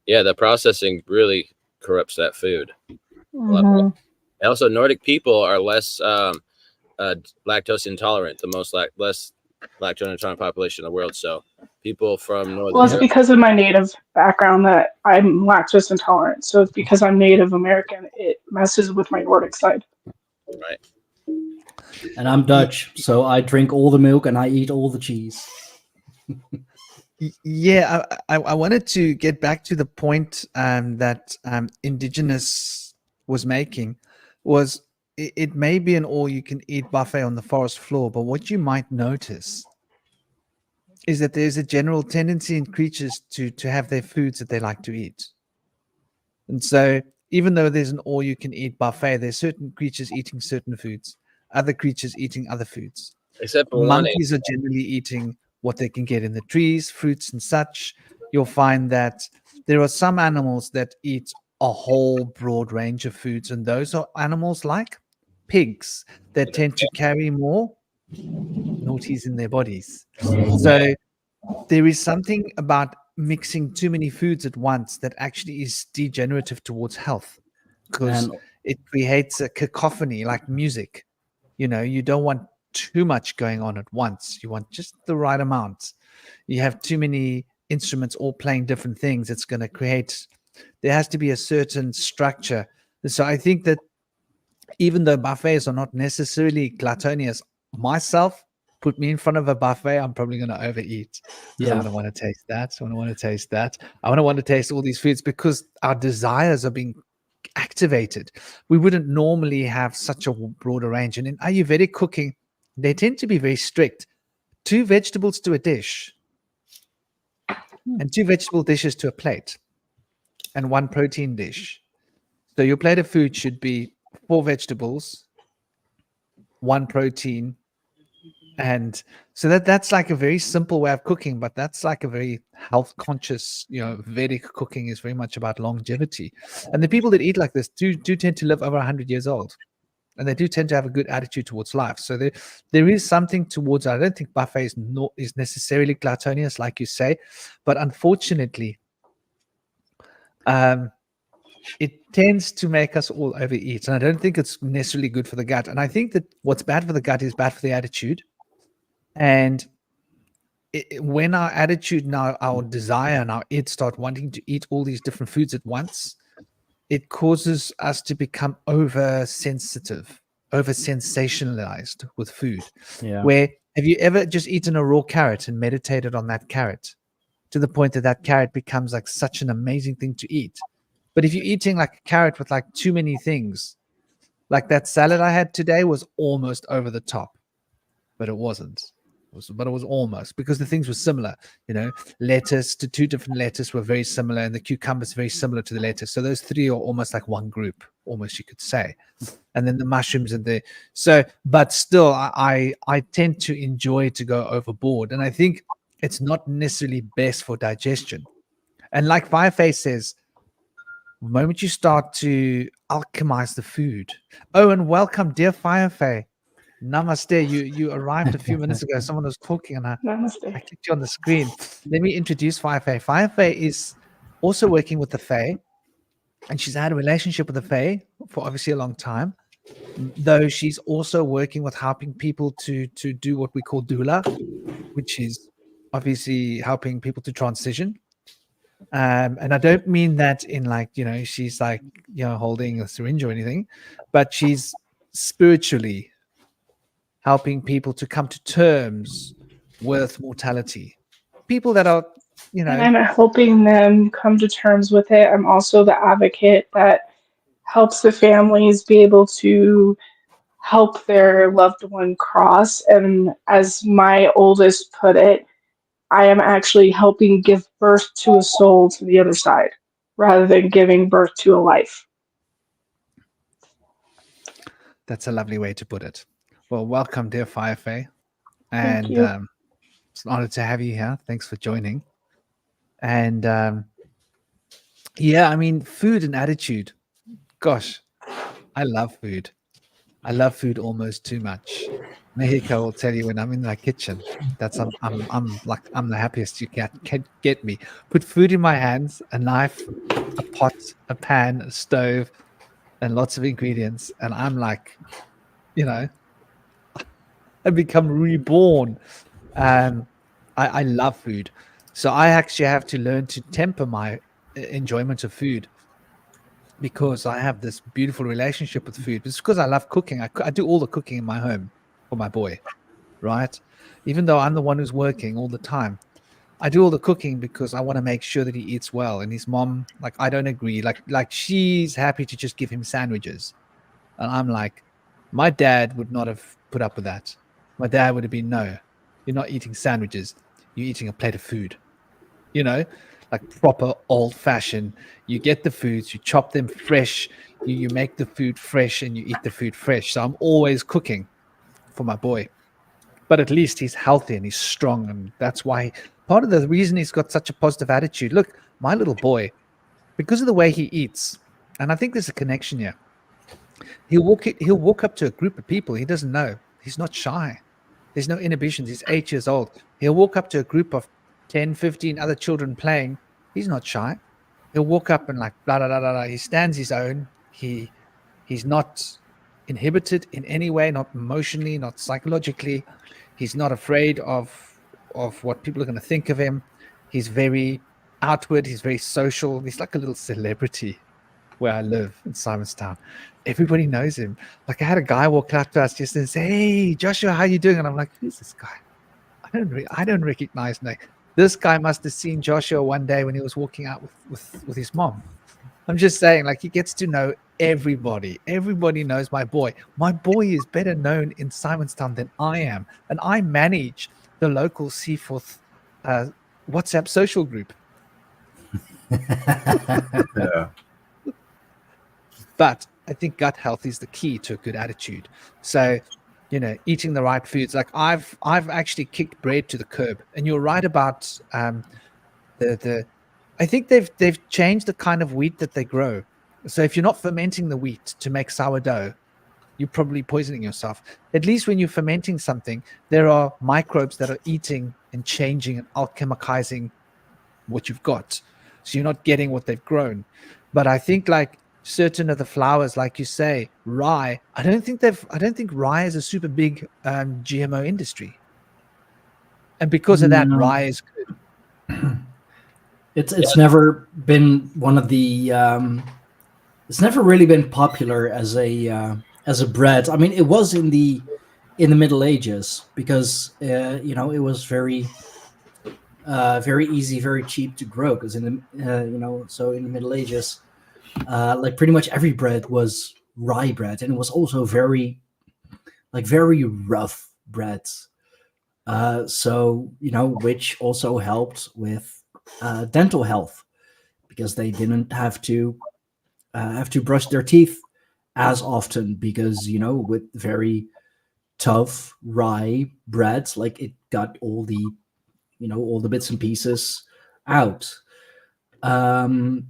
Yeah, the processing really corrupts that food. Hmm. And also, Nordic people are less lactose intolerant, the less lactose intolerant population in the world. So people from Northern Well, it's Europe, because of my native background that I'm lactose intolerant. So it's because I'm Native American. It messes with my Nordic side. right? And I'm Dutch, so I drink all the milk and I eat all the cheese. Yeah, I wanted to get back to the point that Indigenous was making. Was it may be an all-you-can-eat buffet on the forest floor, but what you might notice is that there's a general tendency in creatures to have their foods that they like to eat. And so even though there's an all-you-can-eat buffet, there's certain creatures eating certain foods, other creatures eating other foods. Except for one. Monkeys are generally eating what they can get in the trees, fruits and such. You'll find that there are some animals that eat a whole broad range of foods, and those are animals like pigs that tend to carry more naughties in their bodies. So there is something about mixing too many foods at once that actually is degenerative towards health, because And it creates a cacophony like music. You don't want too much going on at once. You want just the right amount. You have too many instruments all playing different things. It's going to create, there has to be a certain structure. So I think that even though buffets are not necessarily gluttonous, myself, put me in front of a buffet, I'm probably going to overeat. yeah, I want to taste that. I want to taste that. I want to taste all these foods because our desires are being activated. We wouldn't normally have such a broader range. And in Ayurvedic cooking, they tend to be very strict. 2 vegetables to a dish, and 2 vegetable dishes to a plate, and 1 protein dish. So your plate of food should be 4 vegetables, 1 protein, and so that's like a very simple way of cooking, but that's like a very health conscious. Vedic cooking is very much about longevity, and the people that eat like this do tend to live over 100 years old, and they do tend to have a good attitude towards life. So there is something towards. I don't think buffet is necessarily gluttonous, like you say, but unfortunately, it tends to make us all overeat, and I don't think it's necessarily good for the gut. And I think that what's bad for the gut is bad for the attitude. And when our attitude and our desire and our id start wanting to eat all these different foods at once, it causes us to become oversensitive, over sensationalized with food. yeah. Where have you ever just eaten a raw carrot and meditated on that carrot to the point that carrot becomes like such an amazing thing to eat? But if you're eating like a carrot with like too many things, like that salad I had today was almost over the top, but it wasn't. But it was almost, because the things were similar. Lettuce, to 2 different lettuce were very similar, and the cucumbers very similar to the lettuce. So those 3 are almost like one group, almost you could say. And then the mushrooms and but still, I tend to enjoy to go overboard, and I think it's not necessarily best for digestion. And like Fireface says, the moment you start to alchemize the food. Oh, and welcome, dear Fireface. Namaste. You arrived a few minutes ago. Someone was talking and I Namaste. clicked you on the screen. Let me introduce Fireface. Fireface is also working with the Fae, and she's had a relationship with the Fae for obviously a long time, though she's also working with helping people to do what we call doula, which is obviously helping people to transition. And I don't mean that in like, she's like, holding a syringe or anything, but she's spiritually helping people to come to terms with mortality. People that are, And I'm helping them come to terms with it. I'm also the advocate that helps the families be able to help their loved one cross. And as my oldest put it, I am actually helping give birth to a soul to the other side rather than giving birth to a life. that's a lovely way to put it. Well, welcome, dear Firefay. Thank And you. it's an honor to have you here. Thanks for joining. And yeah, I mean, food and attitude. Gosh, I love food. I love food almost too much. Mexico will tell you when I'm in my kitchen. That's I'm the happiest you can get me. Put food in my hands, a knife, a pot, a pan, a stove, and lots of ingredients, and I'm like, I become reborn. I love food, so I actually have to learn to temper my enjoyment of food because I have this beautiful relationship with food. It's because I love cooking. I do all the cooking in my home for my boy, right? Even though I'm the one who's working all the time, I do all the cooking because I want to make sure that he eats well. And his mom, like, I don't agree. Like she's happy to just give him sandwiches, and I'm like, my dad would not have put up with that. My dad would have been, no, you're not eating sandwiches. You're eating a plate of food. Like proper old fashioned. You get the foods, you chop them fresh, you make the food fresh, and you eat the food fresh. So I'm always cooking for my boy. But at least he's healthy and he's strong. And that's why part of the reason he's got such a positive attitude. Look, my little boy, because of the way he eats, and I think there's a connection here. He'll walk up to a group of people he doesn't know. He's not shy. There's no inhibitions. He's 8 years old. He'll walk up to a group of 10, 15 other children playing. He's not shy. He'll walk up and like blah, blah, blah, blah, blah. He stands his own. He's not inhibited in any way, not emotionally, not psychologically. He's not afraid of what people are going to think of him. He's very outward. He's very social. He's like a little celebrity where I live in Simonstown. Everybody knows him. Like I had a guy walk up to us just and say, "Hey, Joshua, how you doing?" And I'm like, "Who's this guy? I don't recognize him. This guy must have seen Joshua one day when he was walking out with his mom." I'm just saying, like, he gets to know everybody. Everybody knows my boy. My boy is better known in Simonstown than I am, and I manage the local Seaforth WhatsApp social group. Yeah. But I think gut health is the key to a good attitude. So, eating the right foods. Like I've actually kicked bread to the curb. And you're right about the. I think they've changed the kind of wheat that they grow. So if you're not fermenting the wheat to make sourdough, you're probably poisoning yourself. At least when you're fermenting something, there are microbes that are eating and changing and alchemizing what you've got. So you're not getting what they've grown. But I think like certain of the flours, like you say, rye, I don't think rye is a super big GMO industry. And because of that, No. rye is good. It's never been one of the it's never really been popular as a bread. I mean, it was in the Middle Ages because it was very easy, very cheap to grow. Because in the so in the Middle Ages, like pretty much every bread was rye bread, and it was also very rough bread. So which also helped with dental health because they didn't have to brush their teeth as often because with very tough rye breads, like it got all the bits and pieces out. But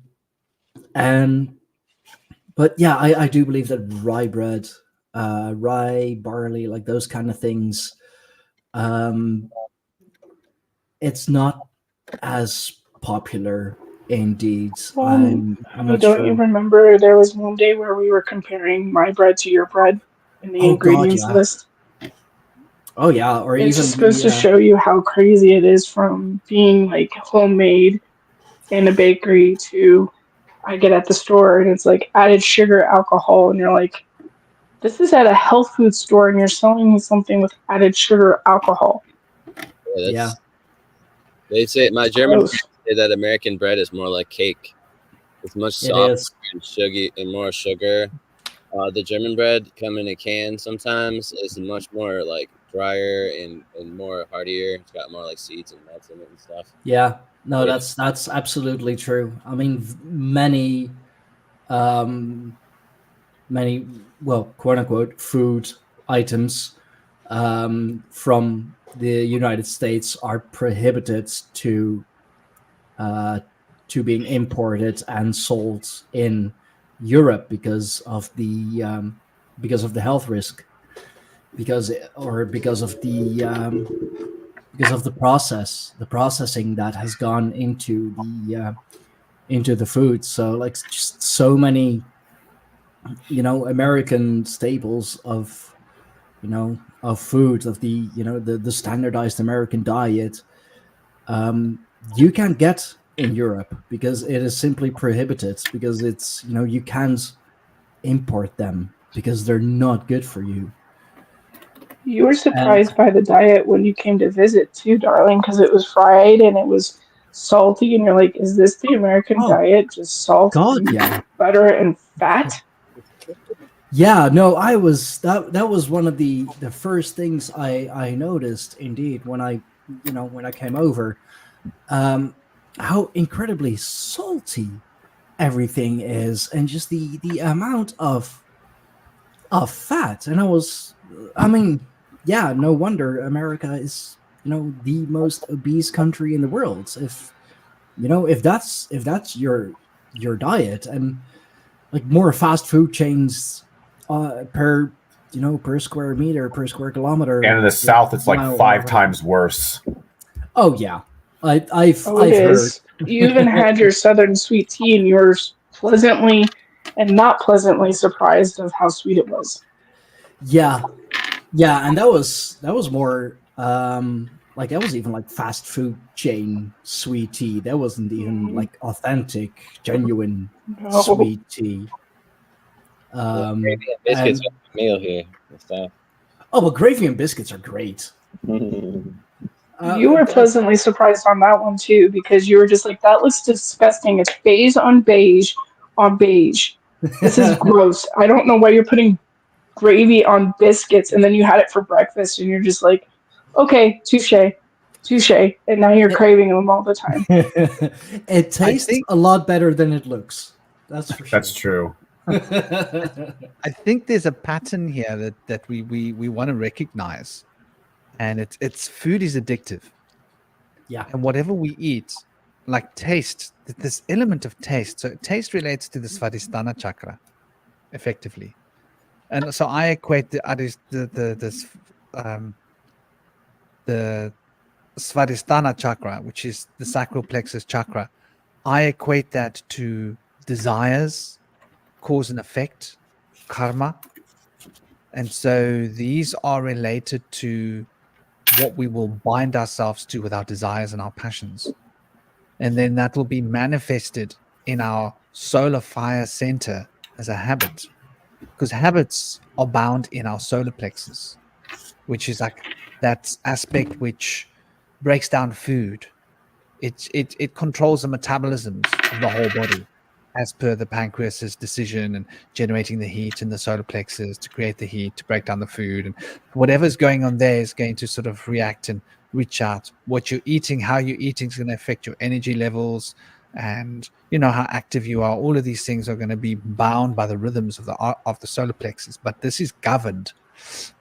yeah, I do believe that rye bread, rye, barley, like those kind of things, it's not as popular indeed. I'm not Don't sure. you remember there was one day where we were comparing my bread to your bread in the Oh, God, ingredients yeah. list? Oh yeah, or It's even just supposed to show you how crazy it is from being like homemade in a bakery to I get at the store and it's like added sugar, alcohol, and you're like, this is at a health food store and you're selling me something with added sugar, alcohol. Yeah, Yeah. They say my It's German gross. friends say that American bread is more like cake. It's much It softer is. and sugary and more sugar. The German bread come in a can sometimes is much more like drier and more heartier. It's got more like seeds and nuts in it and stuff. Yeah. No, Yeah. that's absolutely true. I mean, many um many, well, quote unquote, food items from the United States are prohibited uh, to being imported and sold in Europe because of the health risk, because of the processing that has gone into the food. So like just so many American staples of of food, of the standardized American diet, you can't get in Europe because it is simply prohibited, because it's you can't import them because they're not good for you. You were And surprised by the diet when you came to visit too, darling, because it was fried and it was salty, and you're like, is this the American oh diet? Just salt god, and yeah. butter and fat? Yeah, no, I was that was one of the first things I noticed, indeed, when I came over, um how incredibly salty everything is, and just the amount of fat. And I mean, yeah, no wonder America is the most obese country in the world. If that's your diet, and like more fast food chains per per square meter, per square And kilometer, in the South, it's like mile, 5 whatever. times worse. Oh yeah, Oh, it I've heard. is. You even had your southern sweet tea, and you were pleasantly and not pleasantly surprised of how sweet it was. Yeah, yeah, and that was more like that was even like fast food chain sweet tea. That wasn't even Mm, like authentic, genuine no. sweet tea. Yeah, gravy and biscuits And are a meal here and stuff. oh, well, gravy and biscuits are great. You were That pleasantly surprised on that one too, because you were just like, that looks disgusting. It's beige on beige on beige. This is gross. I don't know why you're putting gravy on biscuits, and then you had it for breakfast and you're just like, okay, touche, touche. And now you're it, craving them all the time. it I tastes think a lot better than it looks. That's for That's sure. true. I think there's a pattern here that we want to recognize, and it's food is addictive, Yeah. and whatever we eat, like taste, this element of taste. So taste relates to the Svadhisthana chakra, effectively, and so I equate um, the Svadhisthana chakra, which is the sacral plexus chakra. I equate that to desires, cause and effect, karma. And so these are related to what we will bind ourselves to with our desires and our passions. And then that will be manifested in our solar fire center as a habit, because habits are bound in our solar plexus, which is like that aspect which breaks down food. It controls the metabolisms of the whole body, as per the pancreas's decision, and generating the heat in the solar plexus to create the heat to break down the food, and whatever's going on there is going to sort of react and reach out. What you're eating, how you're eating, is going to affect your energy levels, and how active you are. All of these things are going to be bound by the rhythms of the solar plexus, but this is governed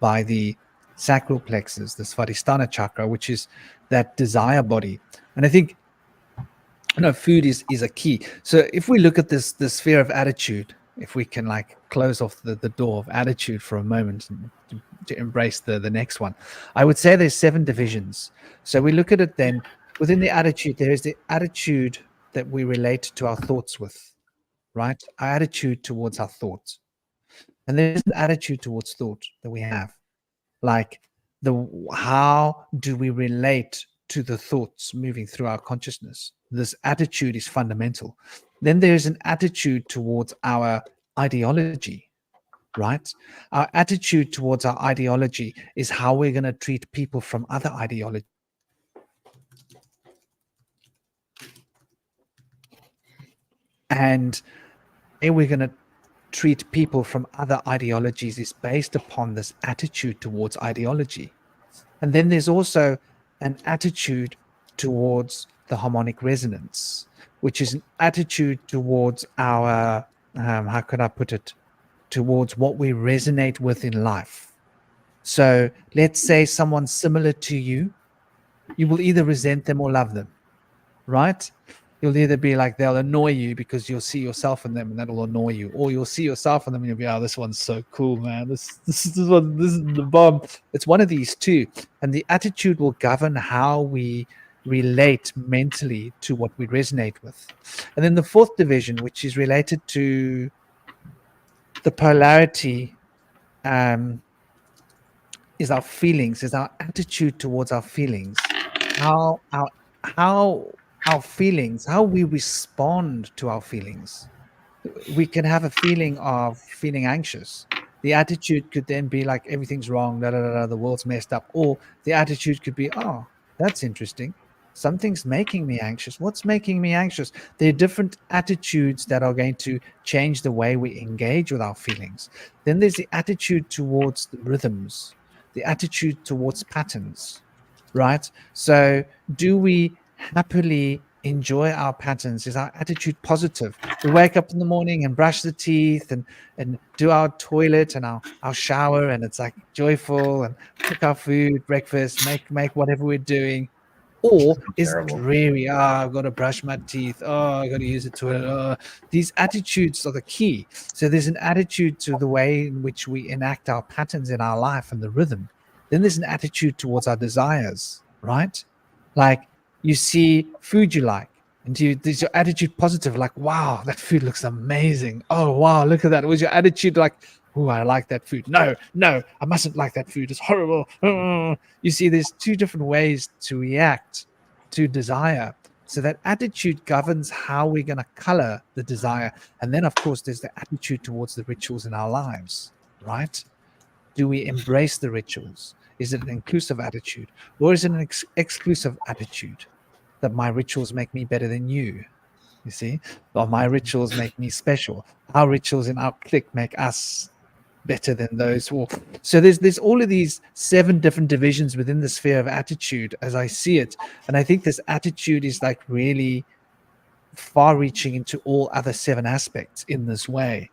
by the sacral plexus, the Svadhisthana chakra, which is that desire body. And I think food is a key. So if we look at the sphere of attitude, if we can like close off the door of attitude for a moment and to embrace the next one, I would say there's 7 divisions. So we look at it then within the attitude. There is the attitude that we relate to our thoughts with, right? Our attitude towards our thoughts. And there's an attitude towards thought that we have, like how do we relate to the thoughts moving through our consciousness. This attitude is fundamental. Then there's an attitude towards our ideology, right? Our attitude towards our ideology is how we're going to treat people from other ideologies. And we're going to treat people from other ideologies is based upon this attitude towards ideology. And then there's also an attitude towards the harmonic resonance, which is an attitude towards our, how could I put it, towards what we resonate with in life. So let's say someone's similar to you, you will either resent them or love them, right? You'll either be like, they'll annoy you because you'll see yourself in them and that'll annoy you, or you'll see yourself in them and you'll be, oh, this one's so cool, man. This is the bomb. It's one of these two. And the attitude will govern how we relate mentally to what we resonate with. And then the fourth division, which is related to the polarity, is our feelings, is our attitude towards our feelings, how our feelings, how we respond to our feelings. We can have a feeling of feeling anxious. The attitude could then be like, everything's wrong, the world's messed up. Or the attitude could be, oh, that's interesting. Something's making me anxious. What's making me anxious? There are different attitudes that are going to change the way we engage with our feelings. Then there's the attitude towards the rhythms, the attitude towards patterns, right? So do we happily enjoy our patterns? Is our attitude positive? We wake up in the morning and brush the teeth and do our toilet and our shower, and it's like joyful, and cook our food, breakfast, make whatever we're doing. Or is it dreary? I've got to brush my teeth. I've got to use the toilet. These attitudes are the key. So there's an attitude to the way in which we enact our patterns in our life and the rhythm. Then there's an attitude towards our desires, right? Like, you see food you like, and is your attitude positive? Like, wow, that food looks amazing. Oh, wow, look at that. Was your attitude like, oh, I like that food? No, I mustn't like that food. It's horrible. You see, there's two different ways to react to desire. So that attitude governs how we're going to color the desire. And then, of course, there's the attitude towards the rituals in our lives, right? Do we embrace the rituals? Is it an inclusive attitude, or is it an exclusive attitude that my rituals make me better than you? You see, or my rituals make me special. Our rituals in our clique make us better than those. So there's all of these 7 different divisions within the sphere of attitude, as I see it, and I think this attitude is like really far-reaching into all other 7 aspects in this way.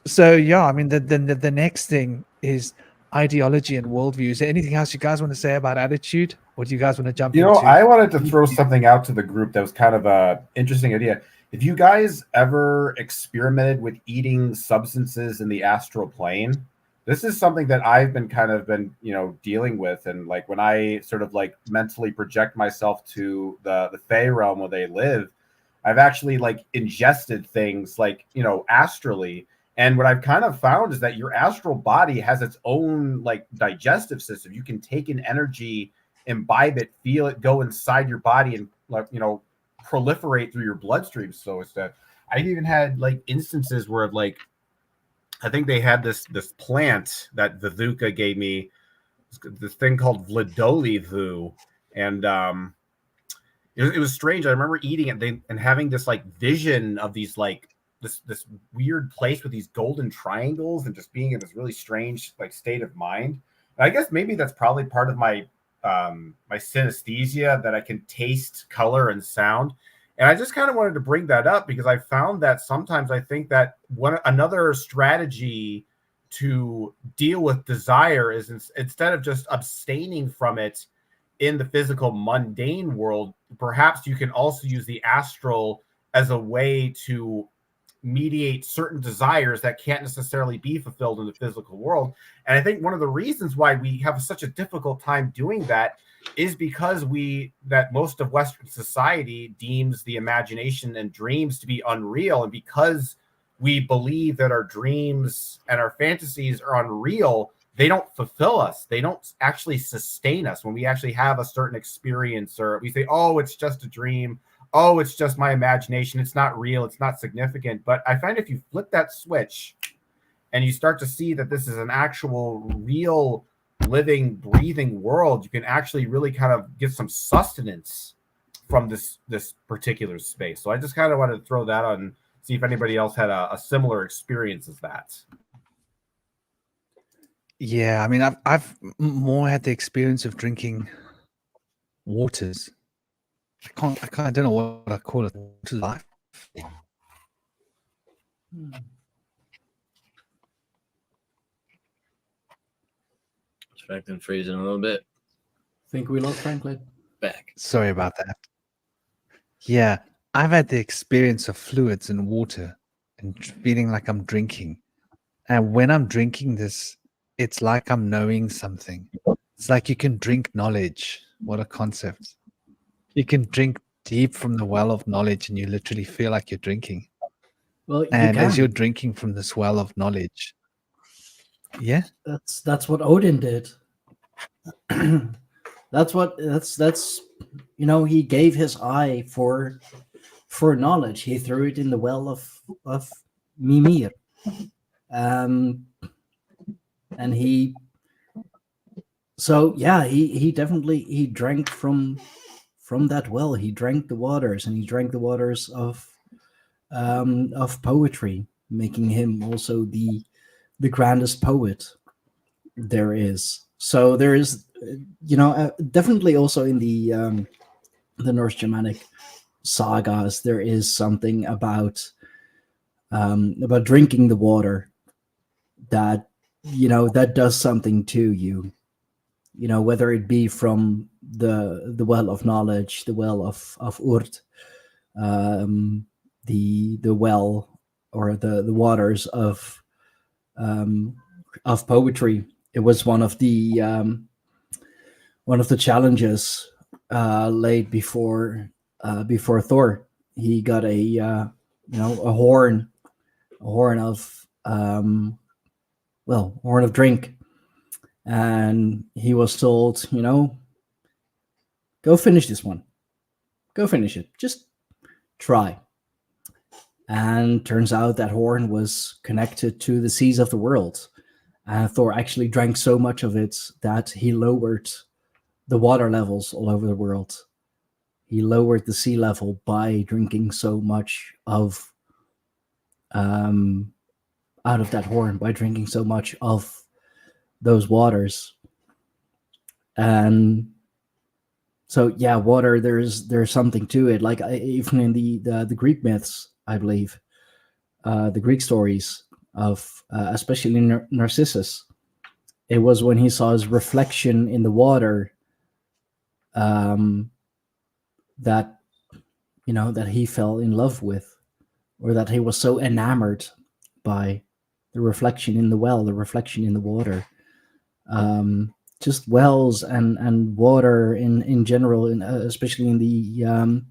So yeah, I mean, the next thing is ideology and worldview. Is there anything else you guys want to say about attitude, or do you guys want to jump into? I wanted to throw something out to the group that was kind of a interesting idea. If you guys ever experimented with eating substances in the astral plane, this is something that I've been dealing with. And like, when I sort of like mentally project myself to the Fey realm where they live, I've actually like ingested things like, astrally. And what I've kind of found is that your astral body has its own like digestive system. You can take in energy, imbibe it, feel it go inside your body, and like, proliferate through your bloodstream. So it's that I've even had like instances where like, I think they had this plant that Vivuka gave me, this thing called Vladoli Vu. And it was strange. I remember eating it and having this like vision of these like this weird place with these golden triangles, and just being in this really strange like state of mind. And I guess maybe that's probably part of my my synesthesia, that I can taste color and sound. And I just kind of wanted to bring that up because I found that sometimes I think that another strategy to deal with desire is instead of just abstaining from it in the physical mundane world, perhaps you can also use the astral as a way to mediate certain desires that can't necessarily be fulfilled in the physical world. And I think one of the reasons why we have such a difficult time doing that is because most of Western society deems the imagination and dreams to be unreal. And because we believe that our dreams and our fantasies are unreal, they don't fulfill us. They don't actually sustain us when we actually have a certain experience, or we say, oh, it's just a dream. Oh, it's just my imagination. It's not real. It's not significant. But I find if you flip that switch and you start to see that this is an actual, real, living, breathing world, you can actually really kind of get some sustenance from this particular space. So I just kind of wanted to throw that on, see if anybody else had a similar experience as that. Yeah, I mean, I've more had the experience of drinking waters. I don't know what I call it. Water life. Franklin freezing a little bit. Think we lost Franklin. Back. Sorry about that. Yeah, I've had the experience of fluids and water and feeling like I'm drinking. And when I'm drinking this, it's like I'm knowing something. It's like you can drink knowledge. What a concept. You can drink deep from the well of knowledge and you literally feel like you're drinking. Well, And as you're drinking from this well of knowledge, yeah, that's what Odin did. that's you know, he gave his eye for knowledge. He threw it in the well of Mimir. And he definitely he drank from that well. He drank the waters, and he drank the waters of poetry, making him also the grandest poet there is. So there is, you know, definitely also in the Norse Germanic sagas, there is something about drinking the water that, you know, that does something to you. You know, whether it be from the well of knowledge, the well of Urt, the well or the waters of poetry. It was one of the challenges laid before Thor. He got a horn of horn of drink, and he was told, you know, go finish this one, go finish it, just try. And turns out that horn was connected to the seas of the world. And Thor actually drank so much of it that he lowered the water levels all over the world. He lowered the sea level by drinking so much of out of that horn, by drinking so much of those waters. And so, yeah, water, there's something to it. Like even in the Greek myths, I believe, the Greek stories of especially Narcissus, it was when he saw his reflection in the water that, you know, that he fell in love with, or that he was so enamored by the reflection in the well, the reflection in the water. Just wells and water in general, especially in the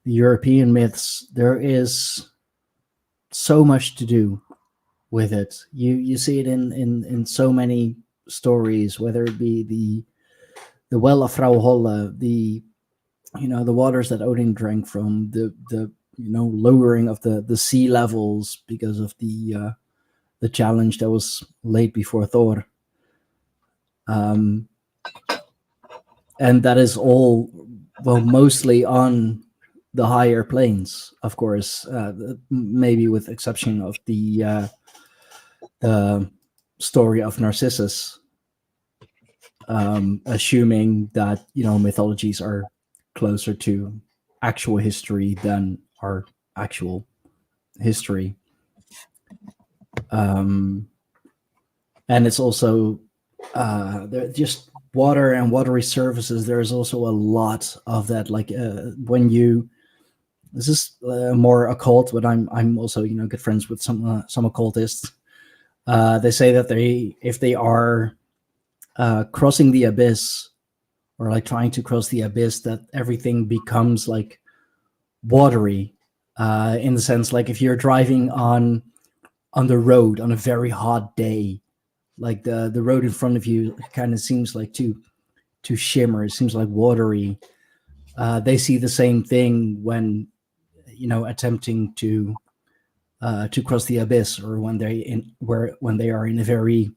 European myths, there is so much to do with it. You see it in so many stories, whether it be the well of Frau Holle, the waters that Odin drank from, the lowering of the sea levels because of the challenge that was laid before Thor. And that is all, well, mostly on the higher planes, of course, maybe with exception of the story of Narcissus, assuming that, you know, mythologies are closer to actual history than our actual history. And it's also just water and watery surfaces. There's also a lot of that. Like when you, this is more occult, but I'm also, you know, good friends with some occultists. They say that if they are crossing the abyss, or like trying to cross the abyss, that everything becomes like watery, in the sense, like if you're driving on the road on a very hot day, like the road in front of you kind of seems like to shimmer. It seems like watery. They see the same thing when, attempting to cross the abyss, or when they are in a very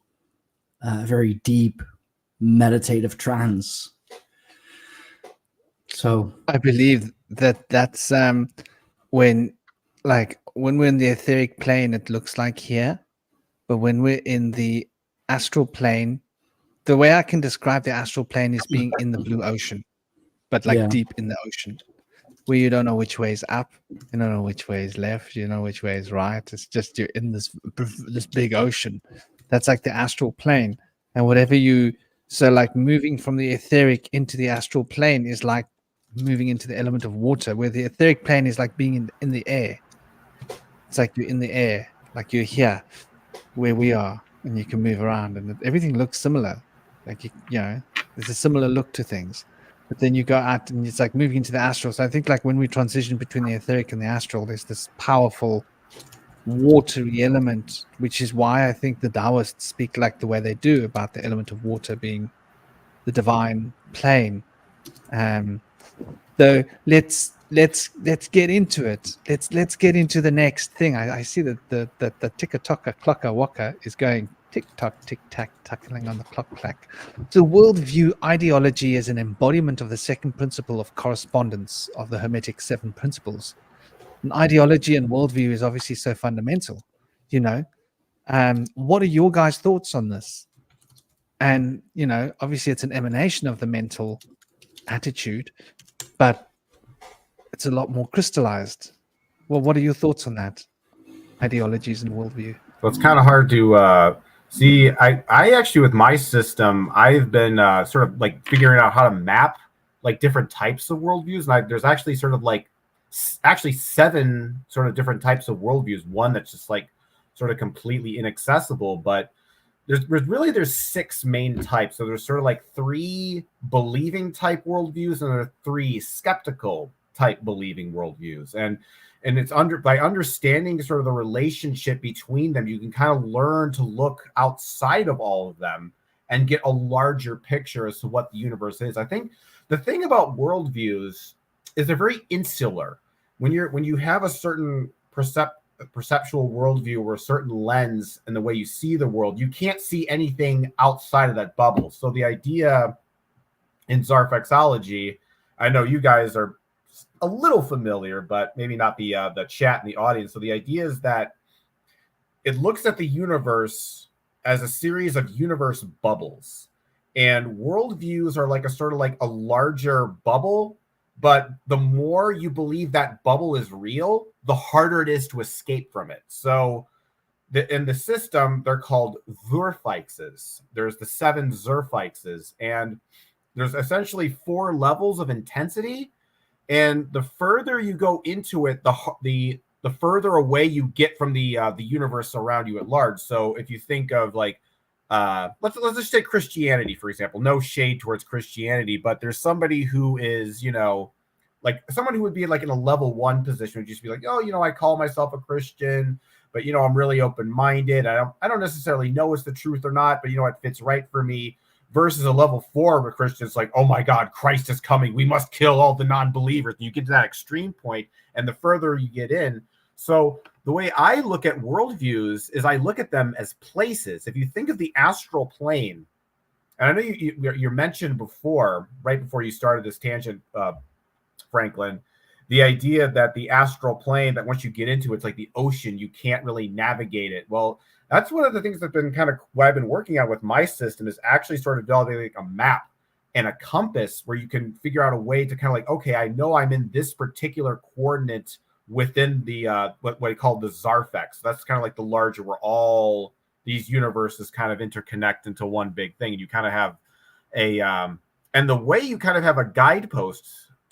very deep meditative trance. So I believe that that's when we're in the etheric plane, it looks like here, but when we're in the astral plane, the way I can describe the astral plane is being in the blue ocean, but like yeah, deep in the ocean, where you don't know which way is up, you don't know which way is left, you know which way is right. It's just you're in this big ocean. That's like the astral plane, and whatever you so like moving from the etheric into the astral plane is like moving into the element of water, where the etheric plane is like being in the air. It's like you're in the air, like you're here where we are, and you can move around, and everything looks similar. Like there's a similar look to things. But then you go out, and it's like moving into the astral. So I think like when we transition between the etheric and the astral, there's this powerful watery element, which is why I think the Taoists speak like the way they do about the element of water being the divine plane. So let's get into it. Let's get into the next thing. I see that the ticker tocker clocker waka is going tick tock tick tack tuckling on the clock clack. So worldview ideology is an embodiment of the second principle of correspondence of the Hermetic 7 principles. And ideology and worldview is obviously so fundamental. What are your guys' thoughts on this? And obviously it's an emanation of the mental attitude, but it's a lot more crystallized. Well, what are your thoughts on that? Ideologies and worldview. So it's kind of hard to see. I actually, with my system, I've been sort of like figuring out how to map like different types of worldviews. And there's actually sort of like actually 7 sort of different types of worldviews. One that's just like sort of completely inaccessible, but there's 6 main types. So there's sort of like 3 believing type worldviews, and there are 3 skeptical type believing worldviews. And it's by understanding sort of the relationship between them, you can kind of learn to look outside of all of them and get a larger picture as to what the universe is. I think the thing about worldviews is they're very insular. When you have a certain perceptual worldview or a certain lens in the way you see the world, you can't see anything outside of that bubble. So the idea in Zarfexology, I know you guys are a little familiar, but maybe not the chat and the audience. So the idea is that it looks at the universe as a series of universe bubbles, and worldviews are like a sort of like a larger bubble. But the more you believe that bubble is real, the harder it is to escape from it. So in the system, they're called Zurfixes. There's the 7 Zurfixes, and there's essentially 4 levels of intensity. And the further you go into it, the further away you get from the universe around you at large. So if you think of like, let's just take Christianity, for example. No shade towards Christianity, but there's somebody who is, like someone who would be like in a level 1 position would just be like, oh, I call myself a Christian, but I'm really open-minded. I don't necessarily know it's the truth or not, but it fits right for me. Versus a level 4 of a Christian, it's like, oh my God, Christ is coming. We must kill all the non-believers. And you get to that extreme point, and the further you get in. So the way I look at worldviews is I look at them as places. If you think of the astral plane, and I know you mentioned before, right before you started this tangent, Franklin, the idea that the astral plane, that once you get into it, it's like the ocean, you can't really navigate it. Well, that's one of the things that's been kind of what I've been working on with my system, is actually sort of developing like a map and a compass where you can figure out a way to kind of like, okay, I know I'm in this particular coordinate within the what I call the Zarfex. So that's kind of like the larger, where all these universes kind of interconnect into one big thing. And you kind of have a and the way you kind of have a guidepost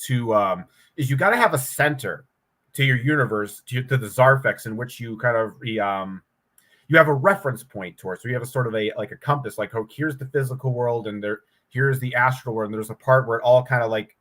to is you got to have a center to your universe, to the Zarfex, in which you kind of you have a reference point towards. So you have a sort of a compass, like, oh, here's the physical world, and here's the astral world, and there's a part where it all kind of like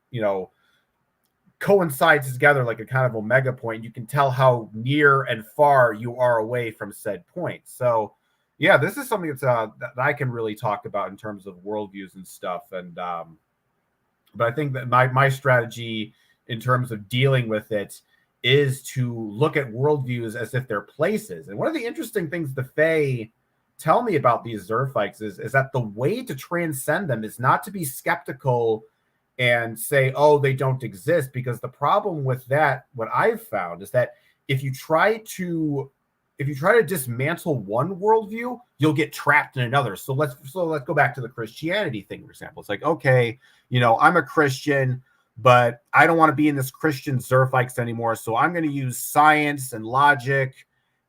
coincides together like a kind of omega point. You can tell how near and far you are away from said point. So Yeah, this is something that I can really talk about in terms of worldviews and stuff. And but I think that my strategy in terms of dealing with it is to look at worldviews as if they're places. And one of the interesting things the Fae tell me about these Zerfites is that the way to transcend them is not to be skeptical and say, oh, they don't exist. Because the problem with that, what I've found is that if you try to dismantle one worldview, you'll get trapped in another. So let's go back to the Christianity thing, for example. It's like, okay, I'm a Christian, but I don't want to be in this Christian Zerfites anymore. So I'm going to use science and logic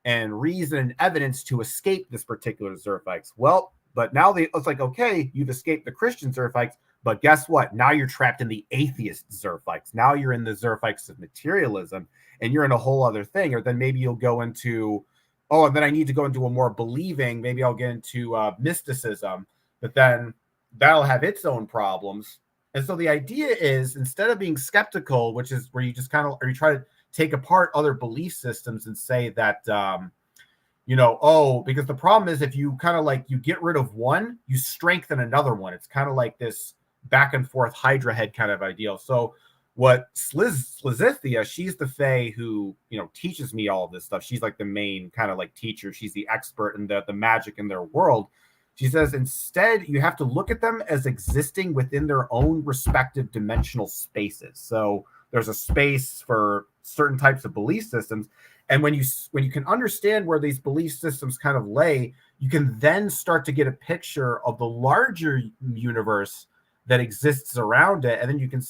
and reason and evidence to escape this particular Zerfites. Well, but now it's like, okay, you've escaped the Christian Zerfites, but guess what? Now you're trapped in the atheist Zerfites. Now you're in the Zerfites of materialism, and you're in a whole other thing. Or then maybe you'll go into, oh, and then I need to go into a more believing, maybe I'll get into mysticism, but then that'll have its own problems. And so the idea is, instead of being skeptical, which is where you just kind of, or you try to take apart other belief systems and say that, because the problem is if you kind of like, you get rid of one, you strengthen another one. It's kind of like this back and forth Hydra head kind of ideal. So what Slizithia, she's the Fae who, teaches me all of this stuff. She's like the main kind of like teacher. She's the expert in the magic in their world. She says, instead, you have to look at them as existing within their own respective dimensional spaces. So there's a space for certain types of belief systems. And when you can understand where these belief systems kind of lay, you can then start to get a picture of the larger universe that exists around it. And then you can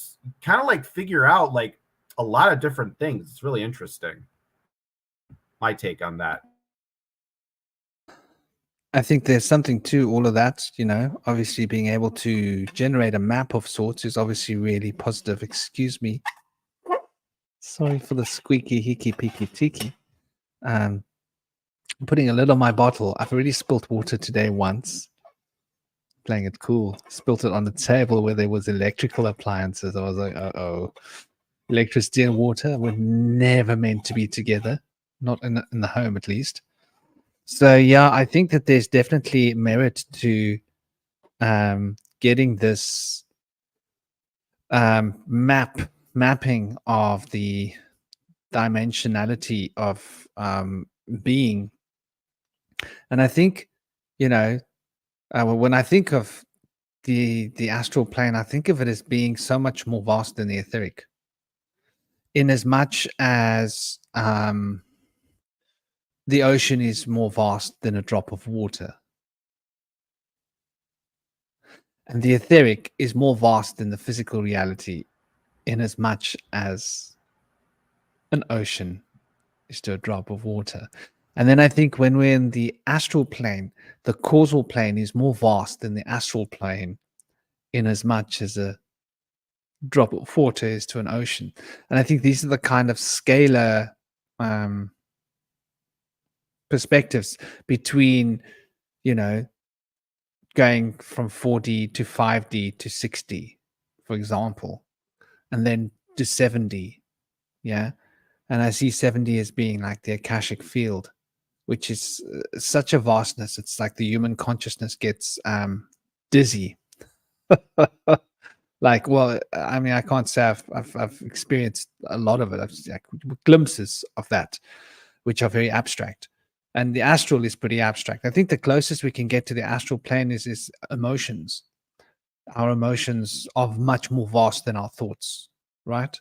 kind of like figure out like a lot of different things. It's really interesting. My take on that. I think there's something to all of that, obviously being able to generate a map of sorts is obviously really positive. Excuse me. Sorry for the squeaky, hickey, peaky, tiki. I'm putting a lid on my bottle. I've already spilt water today once. Playing it cool. Spilt it on the table where there was electrical appliances. I was like, uh-oh. Electricity and water were never meant to be together. Not in the home, at least. So, yeah, I think that there's definitely merit to getting this mapping of the dimensionality of being. And I think, when I think of the astral plane, I think of it as being so much more vast than the etheric. In as much as the ocean is more vast than a drop of water. And the etheric is more vast than the physical reality, in as much as an ocean is to a drop of water. And then I think when we're in the astral plane, the causal plane is more vast than the astral plane, in as much as a drop of water is to an ocean. And I think these are the kind of scalar perspectives between, going from 4D to 5D to 6D, for example, and then to 7D. Yeah. And I see 7D as being like the Akashic field, which is such a vastness. It's like the human consciousness gets dizzy. Like, well, I mean, I can't say I've experienced a lot of it. I've like glimpses of that, which are very abstract. And the astral is pretty abstract. I think the closest we can get to the astral plane is emotions. Our emotions are much more vast than our thoughts, right?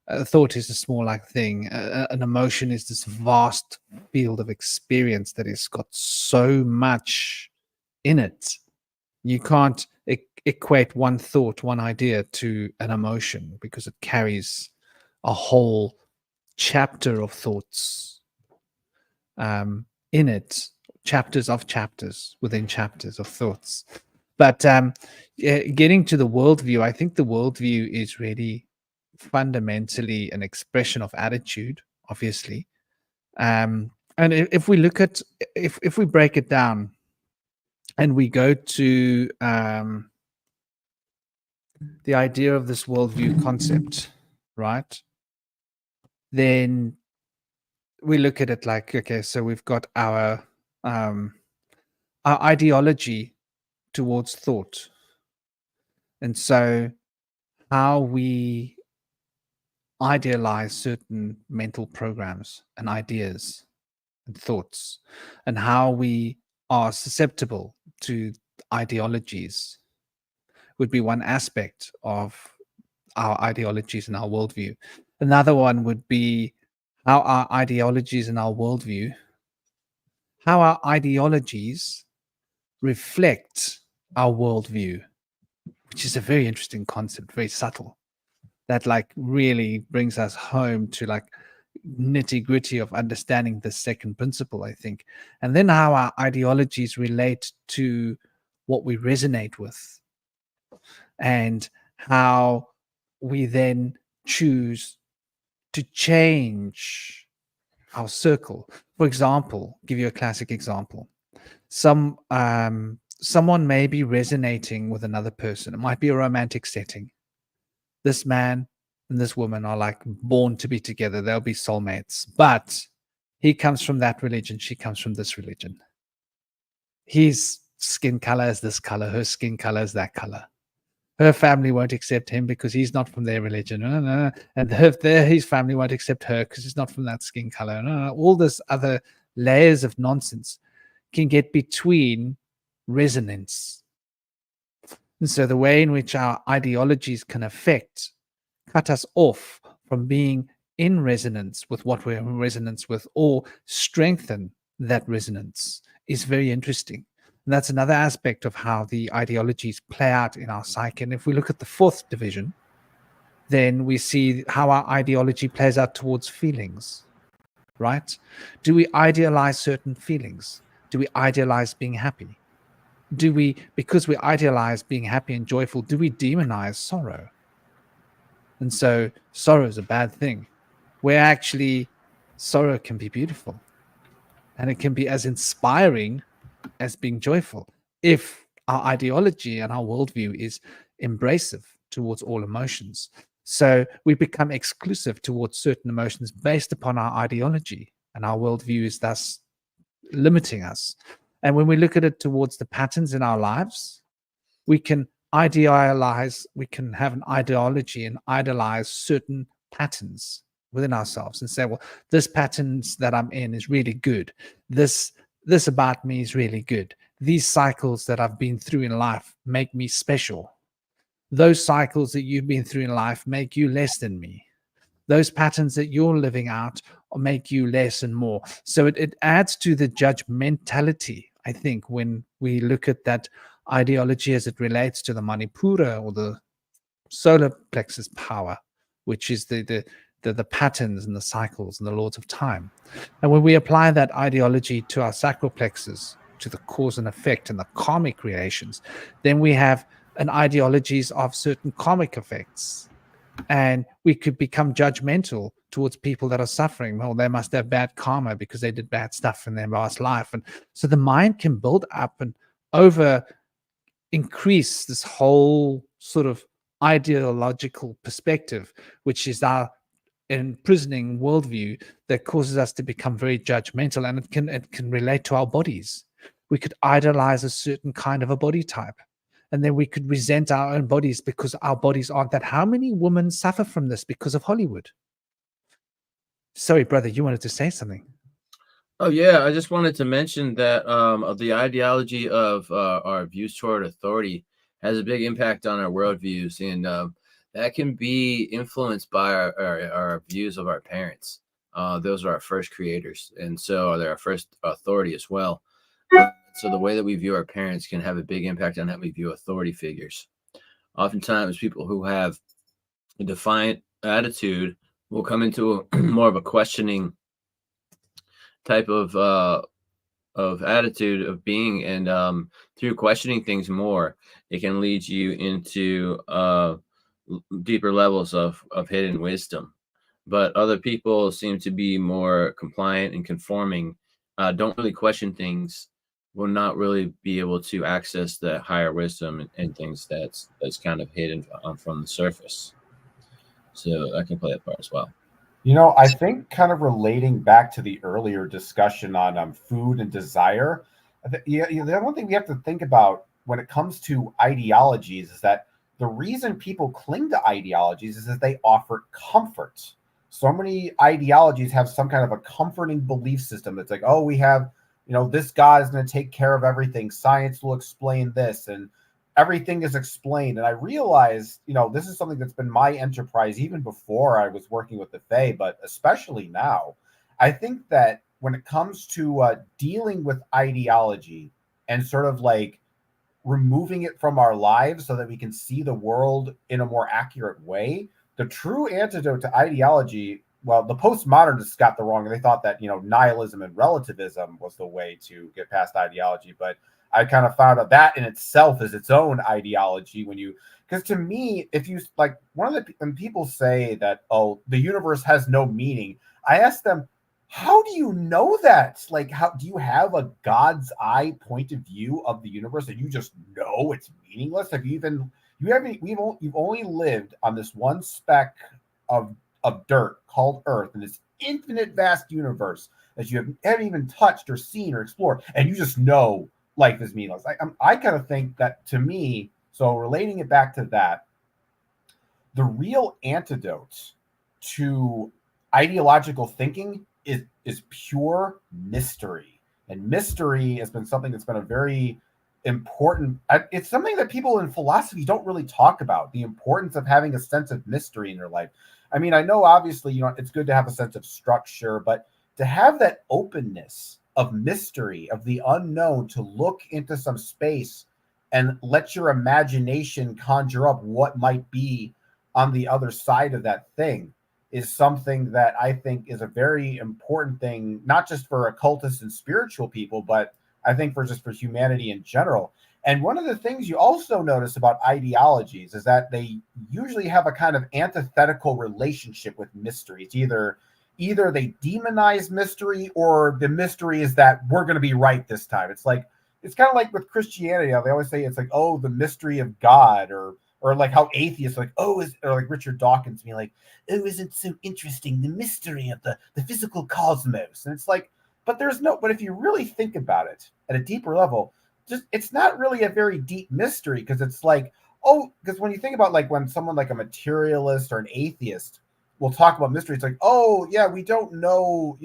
A thought is a small like thing. An emotion is this vast field of experience that has got so much in it. You can't equate one thought, one idea to an emotion because it carries a whole chapter of thoughts in it, chapters of chapters within chapters of thoughts. But getting to the worldview, I think the worldview is really fundamentally an expression of attitude, obviously. And if we look at, if we break it down and we go to the idea of this worldview concept, right? Then we look at it like, okay, so we've got our our ideology towards thought. And so how we idealize certain mental programs and ideas and thoughts, and how we are susceptible to ideologies would be one aspect of our ideologies and our worldview. Another one would be how our ideologies and our worldview, how our ideologies reflect our worldview, which is a very interesting concept, very subtle, that like really brings us home to like nitty gritty of understanding the second principle, I think. And then how our ideologies relate to what we resonate with, and how we then choose to change our circle. For example, give you a classic example. Someone may be resonating with another person. It might be a romantic setting. This man and this woman are like born to be together. They'll be soulmates. But he comes from that religion. She comes from this religion. His skin color is this color. Her skin color is that color. Her family won't accept him because he's not from their religion. And his family won't accept her because he's not from that skin color. All this other layers of nonsense can get between resonance. And so the way in which our ideologies can cut us off from being in resonance with what we're in resonance with, or strengthen that resonance, is very interesting. And that's another aspect of how the ideologies play out in our psyche. And if we look at the fourth division, then we see how our ideology plays out towards feelings, right? Do we idealize certain feelings? Do we idealize being happy? Do we, because we idealize being happy and joyful, do we demonize sorrow? And so sorrow is a bad thing, where actually sorrow can be beautiful, and it can be as inspiring as being joyful if our ideology and our worldview is embracive towards all emotions. So we become exclusive towards certain emotions based upon our ideology, and our worldview is thus limiting us. And when we look at it towards the patterns in our lives, we can idealize, we can have an ideology and idolize certain patterns within ourselves and say, well, this patterns that I'm in is really good. This about me is really good. These cycles that I've been through in life make me special. Those cycles that you've been through in life make you less than me. Those patterns that you're living out make you less and more. So it adds to the judgmentality, I think, when we look at that ideology as it relates to the Manipura, or the solar plexus power, which is the patterns and the cycles and the laws of time. And when we apply that ideology to our sacral plexus, to the cause and effect and the karmic relations, then we have an ideologies of certain karmic effects. And we could become judgmental towards people that are suffering. Well, they must have bad karma because they did bad stuff in their last life. And so the mind can build up and over increase this whole sort of ideological perspective, which is our imprisoning worldview that causes us to become very judgmental. And it can relate to our bodies. We could idolize a certain kind of a body type, and then we could resent our own bodies because our bodies aren't that. How many women suffer from this because of Hollywood? Sorry, brother, you wanted to say something. Oh yeah, I just wanted to mention that the ideology of our views toward authority has a big impact on our worldviews, and that can be influenced by our views of our parents. Those are our first creators, and so they're our first authority as well. So the way that we view our parents can have a big impact on how we view authority figures. Oftentimes, people who have a defiant attitude will come into more of a questioning type of attitude of being, and through questioning things more, it can lead you into deeper levels of hidden wisdom. But other people seem to be more compliant and conforming, don't really question things, will not really be able to access the higher wisdom and things that's kind of hidden from the surface. So that can play a part as well. You know, I think kind of relating back to the earlier discussion on food and desire, The one thing we have to think about when it comes to ideologies is that the reason people cling to ideologies is that they offer comfort. So many ideologies have some kind of a comforting belief system. It's like, oh, we have, this God is going to take care of everything. Science will explain this, and everything is explained. And I realized, this is something that's been my enterprise even before I was working with the Fae, but especially now. I think that when it comes to dealing with ideology and sort of like removing it from our lives so that we can see the world in a more accurate way, the true antidote to ideology, well, the postmodernists got the wrong. They thought that, nihilism and relativism was the way to get past ideology. But I kind of found out that in itself is its own ideology because to me, if you like when people say that, oh, the universe has no meaning, I ask them, how do you know that? Like, how do you have a God's eye point of view of the universe and you just know it's meaningless? You've only lived on this one speck of dirt called Earth in this infinite vast universe that you haven't even touched or seen or explored, and you just know life is meaningless. I kind of think that, to me, so relating it back to that, the real antidote to ideological thinking is pure mystery. And mystery has been something that's been a very important, it's something that people in philosophy don't really talk about, the importance of having a sense of mystery in your life. I mean, I know obviously, it's good to have a sense of structure, but to have that openness of mystery, of the unknown, to look into some space and let your imagination conjure up what might be on the other side of that thing, is something that I think is a very important thing, not just for occultists and spiritual people, but I think for humanity in general. And one of the things you also notice about ideologies is that they usually have a kind of antithetical relationship with mystery. It's either they demonize mystery, or the mystery is that we're going to be right this time. It's kind of like with Christianity. They always say it's like, oh, the mystery of God, or like how atheists like, oh, or like Richard Dawkins being like, oh, isn't so interesting, the mystery of the physical cosmos. And it's like, but if you really think about it at a deeper level, it's not really a very deep mystery, because it's like, oh, because when you think about like when someone like a materialist or an atheist will talk about mystery, it's like, oh yeah, we don't know,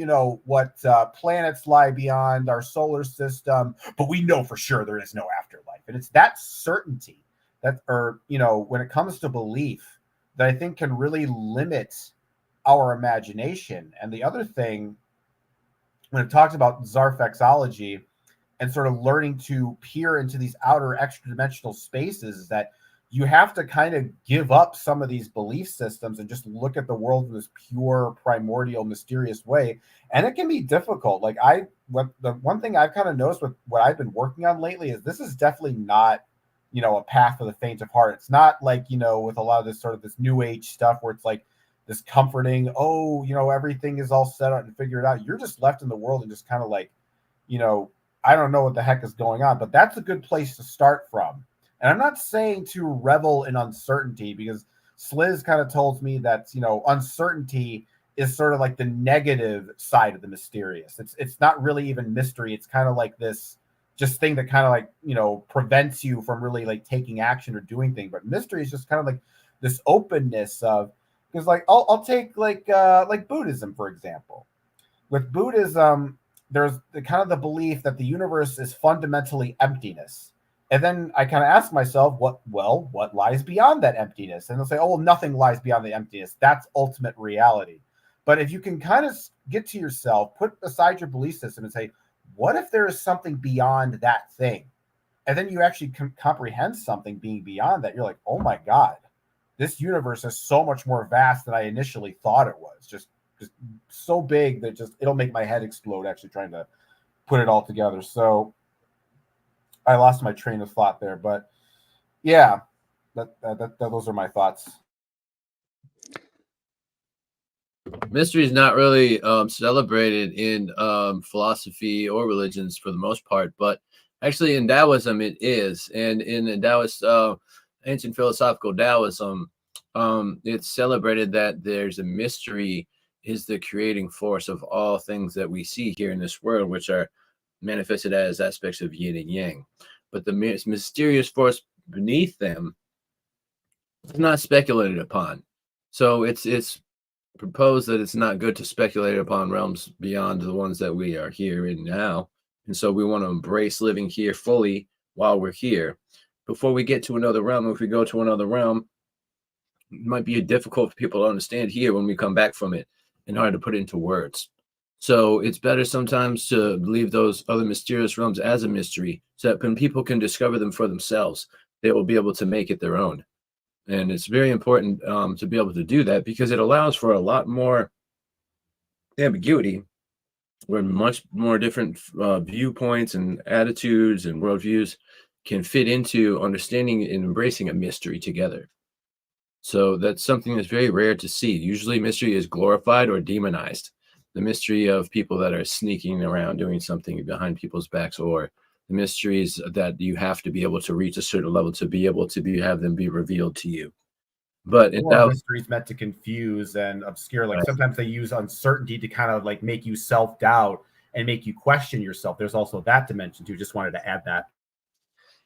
what planets lie beyond our solar system, but we know for sure there is no afterlife. And it's that certainty when it comes to belief, that I think can really limit our imagination. And the other thing, when it talks about Zarfexology and sort of learning to peer into these outer extra dimensional spaces, is that you have to kind of give up some of these belief systems and just look at the world in this pure, primordial, mysterious way. And it can be difficult. Like the one thing I've kind of noticed with what I've been working on lately is this is definitely not, a path for the faint of heart. It's not like, with a lot of this sort of this new age stuff where it's like this comforting, oh, everything is all set out and figured out. You're just left in the world and just kind of like, I don't know what the heck is going on, but that's a good place to start from. And I'm not saying to revel in uncertainty, because Sliz kind of told me that, uncertainty is sort of like the negative side of the mysterious. It's not really even mystery. It's kind of like this just thing that kind of like, prevents you from really like taking action or doing things. But mystery is just kind of like this openness of, because like I'll take like Buddhism, for example. With Buddhism, there's the kind of the belief that the universe is fundamentally emptiness. And then I kind of ask myself, what lies beyond that emptiness? And they'll say, oh, well, nothing lies beyond the emptiness. That's ultimate reality. But if you can kind of get to yourself, put aside your belief system and say, what if there is something beyond that thing? And then you actually comprehend something being beyond that. You're like, oh my God, this universe is so much more vast than I initially thought it was. Just so big that it'll make my head explode actually trying to put it all together. So I lost my train of thought there, but yeah, those are my thoughts. Mystery is not really celebrated in philosophy or religions for the most part, but actually in Taoism it is. And in Taoist, ancient philosophical Taoism, it's celebrated that there's a mystery is the creating force of all things that we see here in this world, which are manifested as aspects of yin and yang. But the mysterious force beneath them is not speculated upon. So it's proposed that it's not good to speculate upon realms beyond the ones that we are here in now. And so we want to embrace living here fully while we're here. Before we get to another realm, if we go to another realm, it might be difficult for people to understand here when we come back from it and hard to put it into words. So it's better sometimes to leave those other mysterious realms as a mystery so that when people can discover them for themselves, they will be able to make it their own. And it's very important to be able to do that because it allows for a lot more ambiguity where much more different viewpoints and attitudes and worldviews can fit into understanding and embracing a mystery together. So that's something that's very rare to see. Usually mystery is glorified or demonized. The mystery of people that are sneaking around doing something behind people's backs, or the mysteries that you have to be able to reach a certain level to be able to have them be revealed to you. But mystery is meant to confuse and obscure. Like sometimes they use uncertainty to kind of like make you self-doubt and make you question yourself. There's also that dimension too. Just wanted to add that.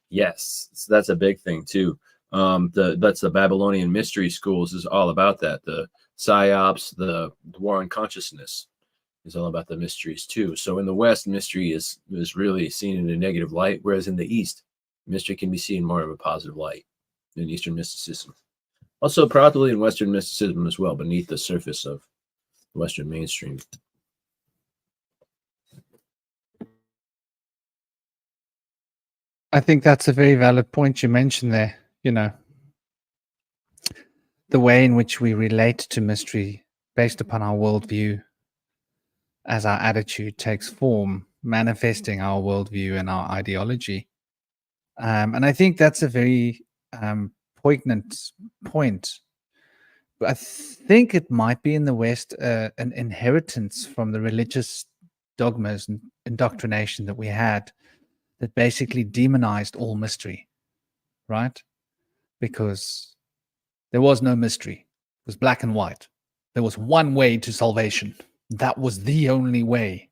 Yes, so that's a big thing too. That's the Babylonian mystery schools is all about that. The psyops, the war on consciousness is all about the mysteries too. So in the West, mystery is really seen in a negative light, whereas in the East, mystery can be seen more of a positive light in Eastern mysticism. Also probably in Western mysticism as well, beneath the surface of Western mainstream. I think that's a very valid point you mentioned there. You know, the way in which we relate to mystery based upon our worldview as our attitude takes form, manifesting our worldview and our ideology. And I think that's a very poignant point. But I think it might be in the West an inheritance from the religious dogmas and indoctrination that we had that basically demonized all mystery, right? Because there was no mystery. It was black and white. There was one way to salvation. That was the only way.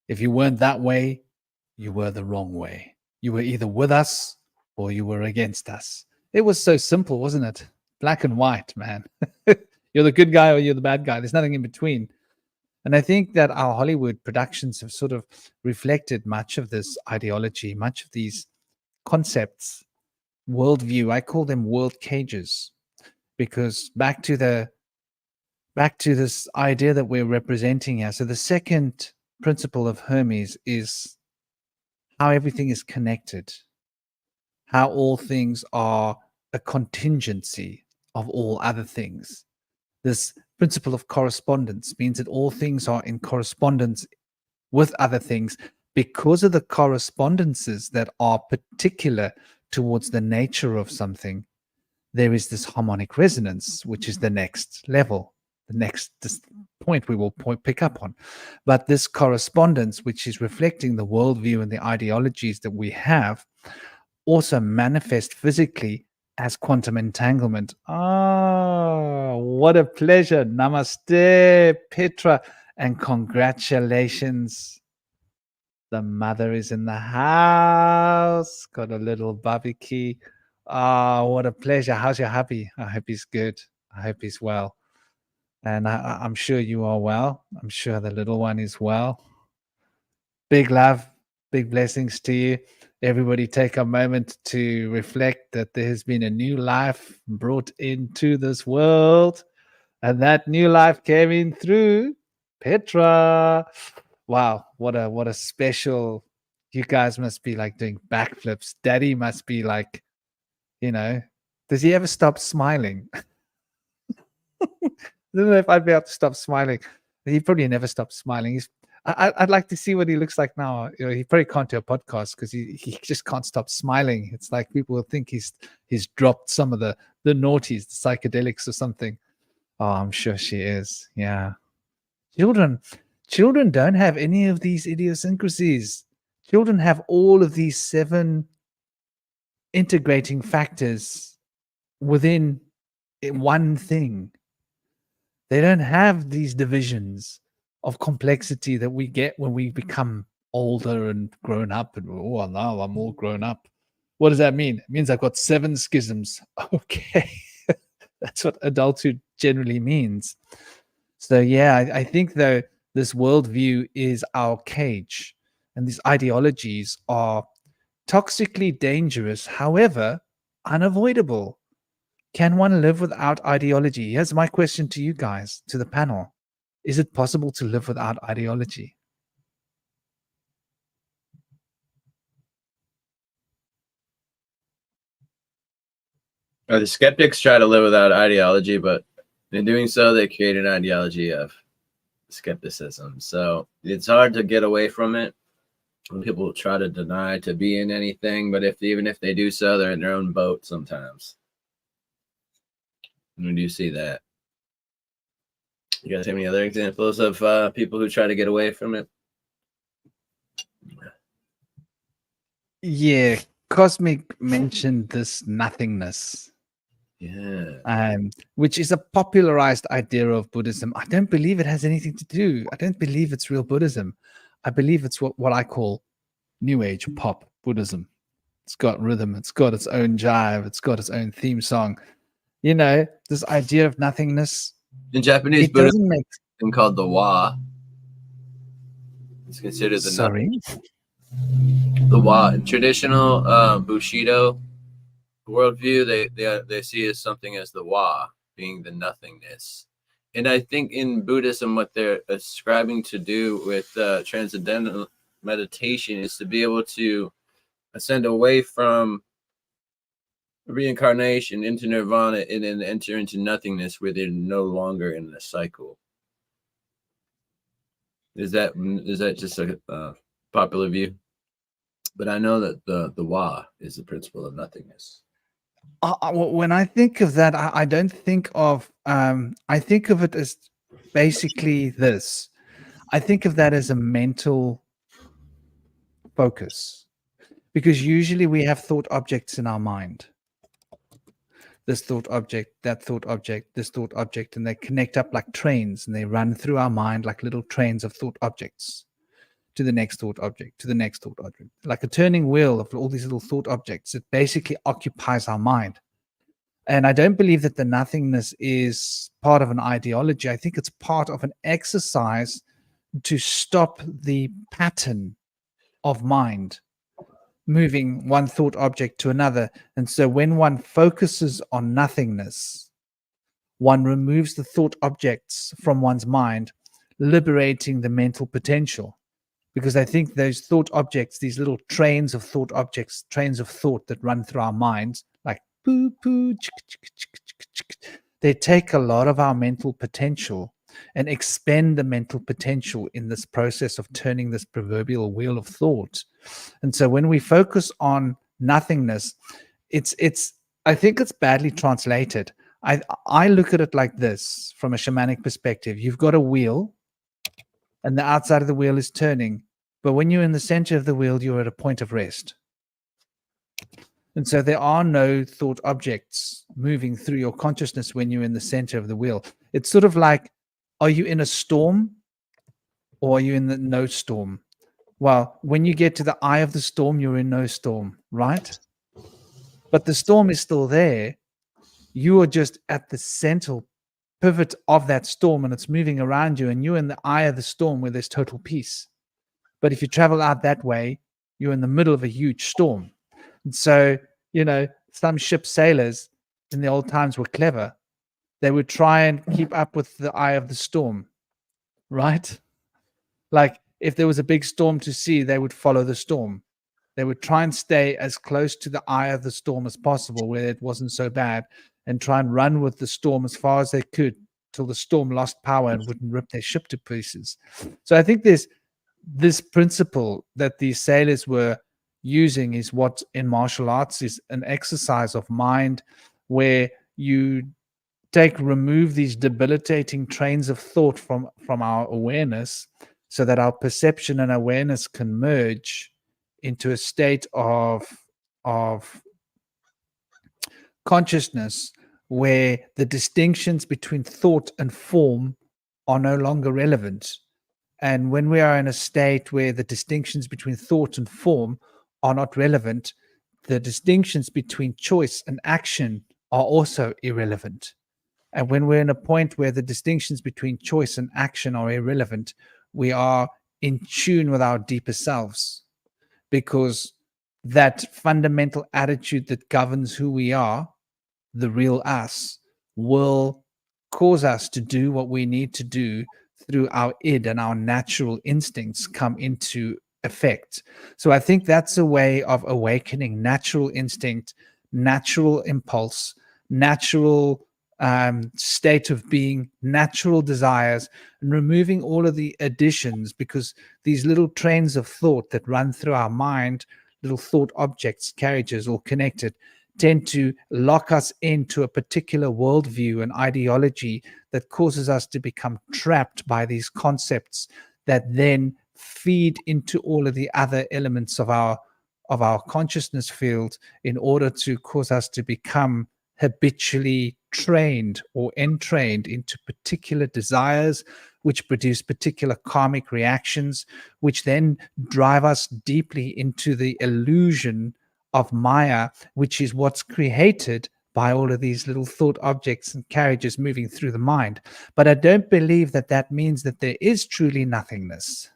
If you weren't that way, you were the wrong way. You were either with us or you were against us. It was so simple, wasn't it? Black and white, man. You're the good guy or you're the bad guy. There's nothing in between. And I think that our Hollywood productions have sort of reflected much of this ideology, much of these concepts, worldview. I call them world cages, because back to this idea that we're representing here. So the second principle of Hermes is how everything is connected, how all things are a contingency of all other things. This principle of correspondence means that all things are in correspondence with other things because of the correspondences that are particular towards the nature of something. There is this harmonic resonance, which is the next level, the next point we will pick up on. But this correspondence, which is reflecting the worldview and the ideologies that we have, also manifest physically as quantum entanglement. Oh, what a pleasure. Namaste, Petra, and congratulations. The mother is in the house. Got a little barbecue. Oh, what a pleasure. How's your hubby? I hope he's good. I hope he's well. And I'm sure you are well. I'm sure the little one is well. Big love, big blessings to you. Everybody take a moment to reflect that there has been a new life brought into this world. And that new life came in through Petra. Wow, what a special. You guys must be like doing backflips. Daddy must be like, does he ever stop smiling? I don't know if I'd be able to stop smiling. He probably never stops smiling. I'd like to see what he looks like now. He probably can't do a podcast because he just can't stop smiling. It's like people will think he's dropped some of the naughties, the psychedelics or something. Oh, I'm sure she is. Yeah. Children don't have any of these idiosyncrasies. Children have all of these 7 integrating factors within one thing. They don't have these divisions of complexity that we get when we become older and grown up, and oh, now I'm all grown up. What does that mean? It means I've got 7 schisms. Okay. That's what adulthood generally means. So yeah, I think though this worldview is our cage, and these ideologies are toxically dangerous, however, unavoidable. Can one live without ideology? Here's my question to you guys, to the panel. Is it possible to live without ideology? The skeptics try to live without ideology, but in doing so, they create an ideology of skepticism. So it's hard to get away from it. When people try to deny to be in anything, but even if they do so, they're in their own boat sometimes. When do you see that? You guys have any other examples of people who try to get away from it? Yeah, Cosmic mentioned this nothingness. Yeah. Which is a popularized idea of Buddhism. I don't believe it has anything to do. I don't believe it's real Buddhism. I believe it's what I call New Age pop Buddhism. It's got rhythm. It's got its own jive. It's got its own theme song. You know, this idea of nothingness. In Japanese It Buddhism, doesn't make. something called the Wa. It's considered the Sorry. The Wa. In traditional Bushido worldview, they see as something as the Wa, being the nothingness. And I think in Buddhism, what they're ascribing to do with transcendental meditation is to be able to ascend away from reincarnation into nirvana and then enter into nothingness where they're no longer in the cycle. Is that just a popular view? But I know that the Wa is the principle of nothingness. When I think of that, I don't think of. I think of it as basically this. I think of that as a mental focus, because usually we have thought objects in our mind. This thought object, that thought object, this thought object, and they connect up like trains, and they run through our mind like little trains of thought objects to the next thought object, to the next thought object, like a turning wheel of all these little thought objects. It basically occupies our mind. And I don't believe that the nothingness is part of an ideology. I think it's part of an exercise to stop the pattern of mind moving one thought object to another. And so when one focuses on nothingness, one removes the thought objects from one's mind, liberating the mental potential. Because I think those thought objects, these little trains of thought objects, trains of thought that run through our minds, like poo poo, they take a lot of our mental potential and expend the mental potential in this process of turning this proverbial wheel of thought. And so when we focus on nothingness, I think it's badly translated. I look at it like this from a shamanic perspective. You've got a wheel, and the outside of the wheel is turning. But when you're in the center of the wheel, you're at a point of rest. And so there are no thought objects moving through your consciousness when you're in the center of the wheel. It's sort of like, are you in a storm or are you in the no storm? Well, when you get to the eye of the storm, you're in no storm, right? But the storm is still there. You are just at the central pivot of that storm, and it's moving around you, and you're in the eye of the storm where there's total peace. But if you travel out that way, you're in the middle of a huge storm. And so, some ship sailors in the old times were clever. They would try and keep up with the eye of the storm, right? Like if there was a big storm to sea, they would follow the storm. They would try and stay as close to the eye of the storm as possible, where it wasn't so bad, and try and run with the storm as far as they could till the storm lost power and wouldn't rip their ship to pieces. So I think there's this principle that these sailors were using is what in martial arts is an exercise of mind, where you remove these debilitating trains of thought from our awareness, so that our perception and awareness can merge into a state of consciousness where the distinctions between thought and form are no longer relevant. And when we are in a state where the distinctions between thought and form are not relevant, the distinctions between choice and action are also irrelevant. And when we're in a point where the distinctions between choice and action are irrelevant, we are in tune with our deeper selves, because that fundamental attitude that governs who we are, the real us, will cause us to do what we need to do through our id, and our natural instincts come into effect. So I think that's a way of awakening natural instinct, natural impulse, natural state of being, natural desires, and removing all of the additions, because these little trains of thought that run through our mind, little thought objects, carriages, all connected, tend to lock us into a particular worldview and ideology that causes us to become trapped by these concepts that then feed into all of the other elements of our consciousness field, in order to cause us to become habitually trained or entrained into particular desires, which produce particular karmic reactions, which then drive us deeply into the illusion of Maya, which is what's created by all of these little thought objects and carriages moving through the mind. But I don't believe that that means that there is truly nothingness.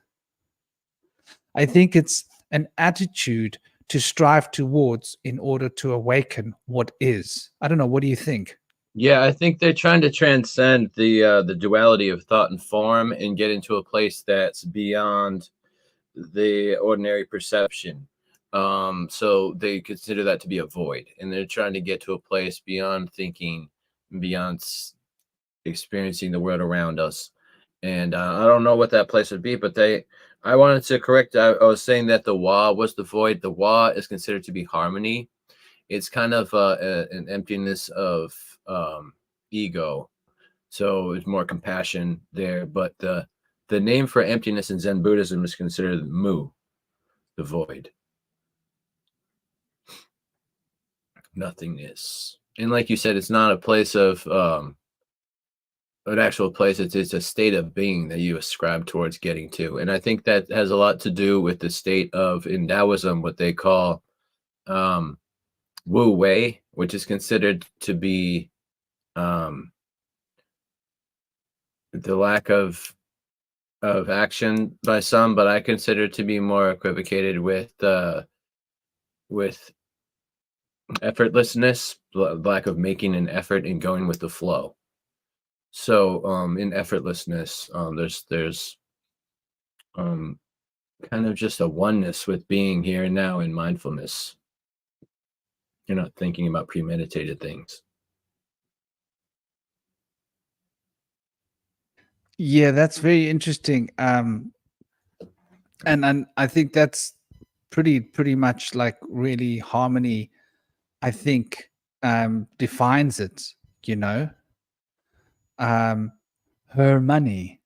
I think it's an attitude to strive towards in order to awaken what is. I don't know. What do you think? Yeah, I think they're trying to transcend the duality of thought and form and get into a place that's beyond the ordinary perception. So they consider that to be a void, and they're trying to get to a place beyond thinking, beyond experiencing the world around us. And I don't know what that place would be, but I wanted to correct. I was saying that the Wa was the void. The Wa is considered to be harmony. It's kind of an emptiness of ego. So it's more compassion there. But the name for emptiness in Zen Buddhism is considered Mu, the void. Nothingness. And like you said, it's not a place of an actual place. It's a state of being that you ascribe towards getting to. And I think that has a lot to do with the state of, in Taoism, what they call Wu Wei, which is considered to be the lack of action by some, but I consider it to be more equivocated with effortlessness, lack of making an effort and going with the flow. So in effortlessness, there's kind of just a oneness with being here and now in mindfulness. You're not thinking about premeditated things. Yeah, that's very interesting. And I think that's pretty much like really harmony, I think, defines it, you know. Her money,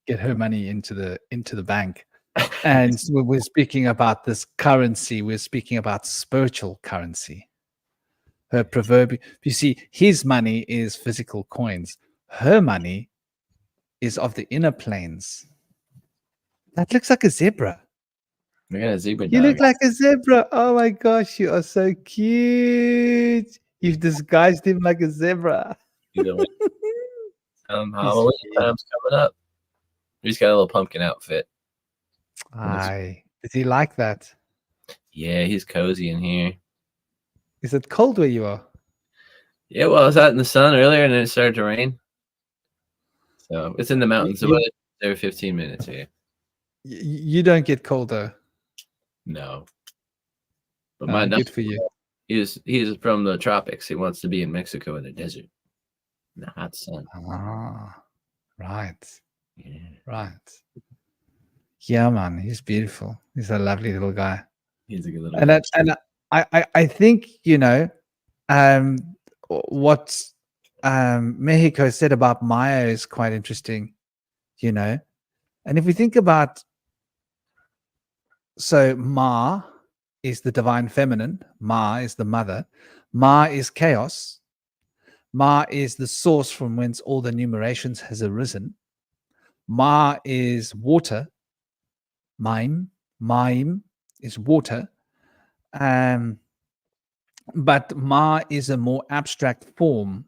get her money into the bank. And we're speaking about this currency, we're speaking about spiritual currency. Her proverbial, you see, his money is physical coins, her money is of the inner planes. That looks like a zebra. We got a zebra You dog. look like a zebra. Oh my gosh, you are so cute. You've disguised him like a zebra. Halloween time's coming up. He's got a little pumpkin outfit. Aye. Does he like that? Yeah, he's cozy in here. Is it cold where you are? Yeah, well, I was out in the sun earlier and then it started to rain. So it's in the mountains. About every 15 minutes here. You don't get colder. No. But Good for you. He's from the tropics. He wants to be in Mexico in the desert. In the hot sun. Ah, right. Yeah. Right. Yeah, man. He's beautiful. He's a lovely little guy. He's a good little guy. And I think, you know, what Mexico said about Maya is quite interesting, you know. And if we think about, so Ma is the divine feminine, Ma is the mother, Ma is chaos, Ma is the source from whence all the numerations has arisen. Ma is water. Maim is water. But Ma is a more abstract form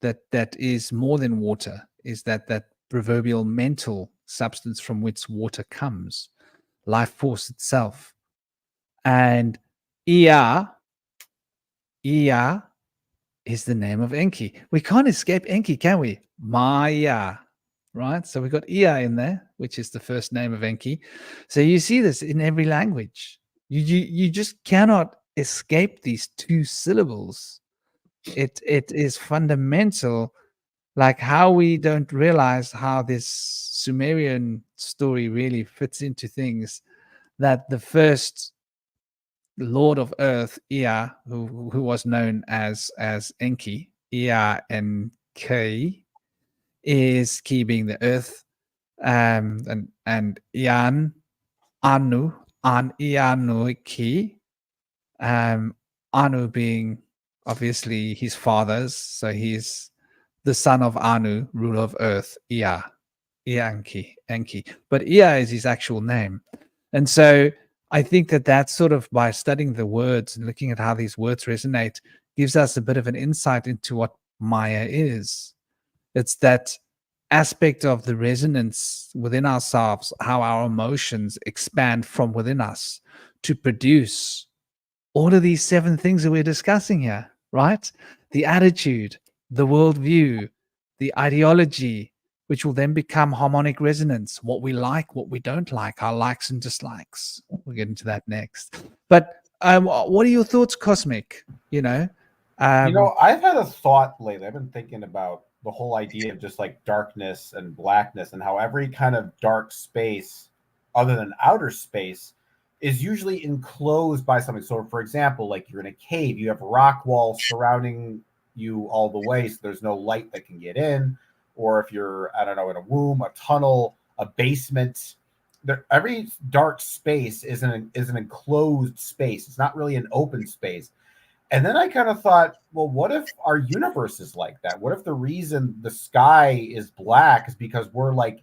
that is more than water, is that proverbial mental substance from which water comes, life force itself. And Ea is the name of Enki. We can't escape Enki, can we? Maya, right? So we got Ea in there, which is the first name of Enki. So you see this in every language. You just cannot escape these two syllables. It is fundamental, like how we don't realize how this Sumerian story really fits into things, that the first Lord of Earth, Ea, who was known as Enki, Ea and K, is Ki being the Earth, and Ian, Anu, An Ianu Ki, Anu being obviously his father's, so he's the son of Anu, ruler of Earth, Ea, Enki. But Ea is his actual name, and so I think that's sort of, by studying the words and looking at how these words resonate, gives us a bit of an insight into what Maya is. It's that aspect of the resonance within ourselves, how our emotions expand from within us to produce all of these 7 things that we're discussing here, right? The attitude, the worldview, the ideology, which will then become harmonic resonance, what we like, what we don't like, our likes and dislikes. We'll get into that next. But what are your thoughts, Cosmic? I've had a thought lately. I've been thinking about the whole idea of just like darkness and blackness, and how every kind of dark space, other than outer space, is usually enclosed by something. So, for example, like you're in a cave, you have rock walls surrounding you all the way, so there's no light that can get in. Or if you're, I don't know, in a womb, a tunnel, a basement, every dark space is an enclosed space. It's not really an open space. And then I kind of thought, well, what if our universe is like that? What if the reason the sky is black is because we're like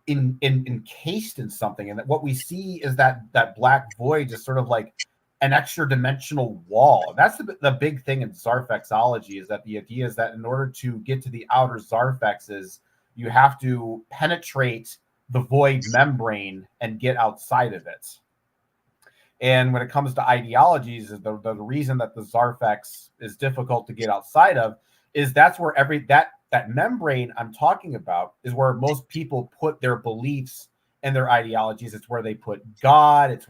encased in something, and that what we see is that black void is sort of like an extra dimensional wall. That's the big thing in Zarfexology, is that the idea is that in order to get to the outer Zarfexes, you have to penetrate the void membrane and get outside of it. And when it comes to ideologies, the reason that the Zarfex is difficult to get outside of is that's where that membrane I'm talking about is where most people put their beliefs and their ideologies. It's where they put God. It's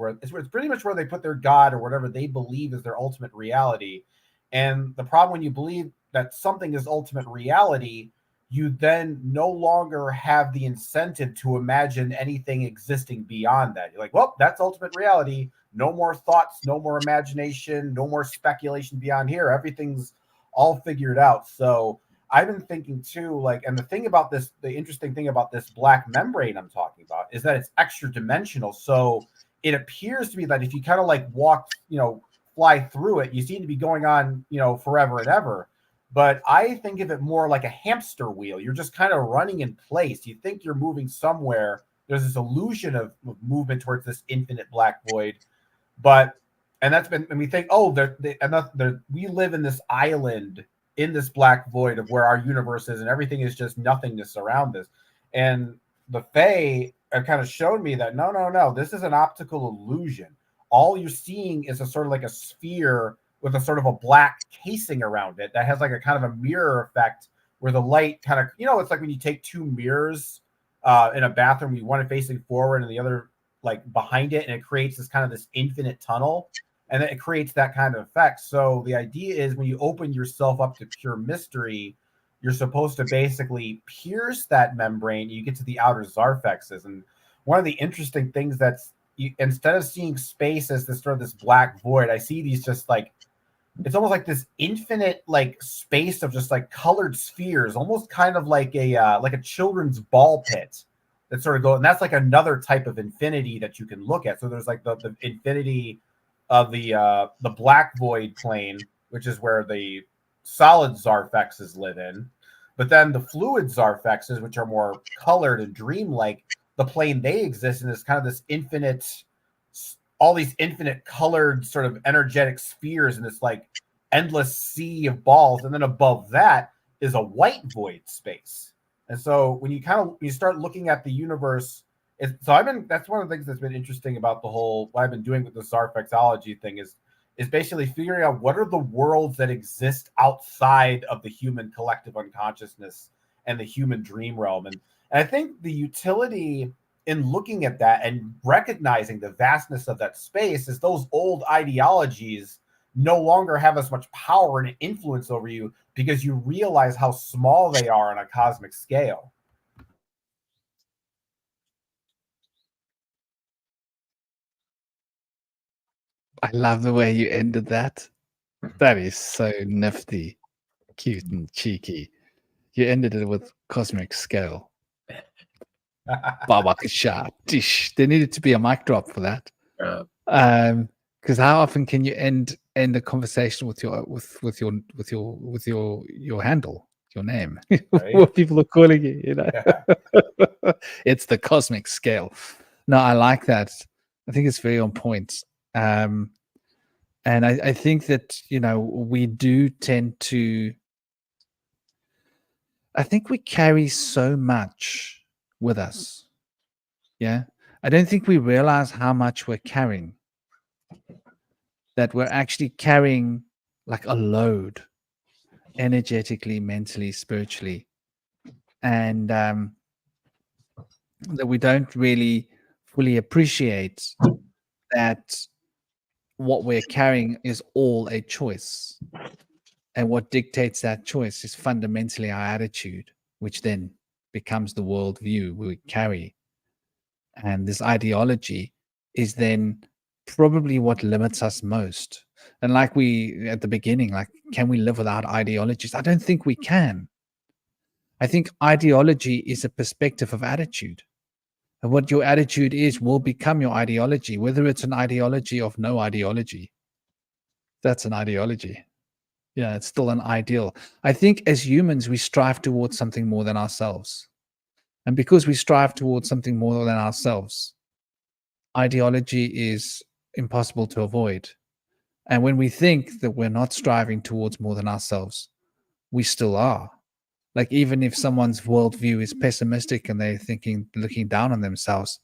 pretty much where they put their God or whatever they believe is their ultimate reality. And the problem when you believe that something is ultimate reality, you then no longer have the incentive to imagine anything existing beyond that. You're like, well, that's ultimate reality. No more thoughts, no more imagination, no more speculation beyond here. Everything's all figured out. So I've been thinking too, like, and the interesting thing about this black membrane I'm talking about is that it's extra dimensional. So it appears to be that if you kind of like walk, fly through it, you seem to be going on, forever and ever. But I think of it more like a hamster wheel. You're just kind of running in place. You think you're moving somewhere. There's this illusion of movement towards this infinite black void. And we think, we live in this island in this black void of where our universe is, and everything is just nothingness around us. And the Fae kind of showed me that no, this is an optical illusion. All you're seeing is a sort of like a sphere with a sort of a black casing around it that has like a kind of a mirror effect where the light kind of, it's like when you take 2 mirrors in a bathroom, you one facing forward and the other like behind it, and it creates this infinite tunnel, and then it creates that kind of effect. So the idea is when you open yourself up to pure mystery, you're supposed to basically pierce that membrane. You get to the outer Zarfexes. And one of the interesting things instead of seeing space as this sort of this black void, I see these just like, it's almost like this infinite like space of just like colored spheres, almost kind of like a children's ball pit that sort of go. And that's like another type of infinity that you can look at. So there's like the infinity of the black void plane, which is where the solid Zarfexes live in. But then the fluid Zarfexes, which are more colored and dreamlike, the plane they exist in is kind of this infinite, all these infinite colored sort of energetic spheres in this like endless sea of balls. And then above that is a white void space. And so when you start looking at the universe, that's one of the things that's been interesting about what I've been doing with the Zarfexology thing is basically figuring out what are the worlds that exist outside of the human collective unconsciousness and the human dream realm. And I think the utility in looking at that and recognizing the vastness of that space is those old ideologies no longer have as much power and influence over you because you realize how small they are on a cosmic scale. I love the way you ended that. That is so nifty, cute, and cheeky. You ended it with cosmic scale. Babakasha. Dish. There needed to be a mic drop for that. Because how often can you end a conversation with your handle, your name, Right? what people are calling you? Yeah. It's the cosmic scale. No, I like that. I think it's very on point. And I think that we do tend to. I think we carry so much with us. Yeah, I don't think we realize how much we're carrying. That we're actually carrying like a load, energetically, mentally, spiritually, and that we don't really fully appreciate that what we're carrying is all a choice. And what dictates that choice is fundamentally our attitude, which then becomes the worldview we carry. And this ideology is then probably what limits us most. And like we at the beginning, like, can we live without ideologies? I don't think we can. I think ideology is a perspective of attitude. And what your attitude is will become your ideology, whether it's an ideology of no ideology. That's an ideology. Yeah, it's still an ideal. I think as humans, we strive towards something more than ourselves. And because we strive towards something more than ourselves, ideology is impossible to avoid. And when we think that we're not striving towards more than ourselves, we still are. Like, even if someone's worldview is pessimistic and they're looking down on themselves,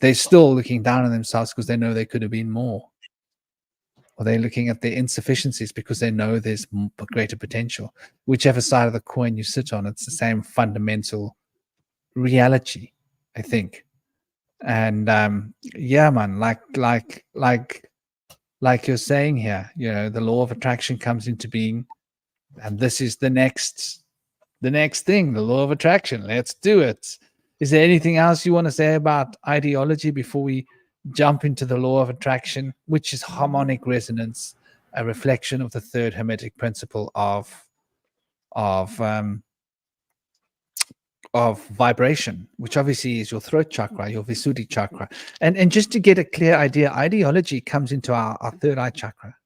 they're still looking down on themselves because they know they could have been more. Or they're looking at their insufficiencies because they know there's greater potential. Whichever side of the coin you sit on, it's the same fundamental reality, I think. And yeah, man, like you're saying here, the law of attraction comes into being, and this is the next thing, the law of attraction. Let's do it. Is there anything else you want to say about ideology before we jump into the law of attraction, which is harmonic resonance, a reflection of the third hermetic principle of vibration, which obviously is your throat chakra, your Visuddhi chakra. And just to get a clear idea, ideology comes into our third eye chakra.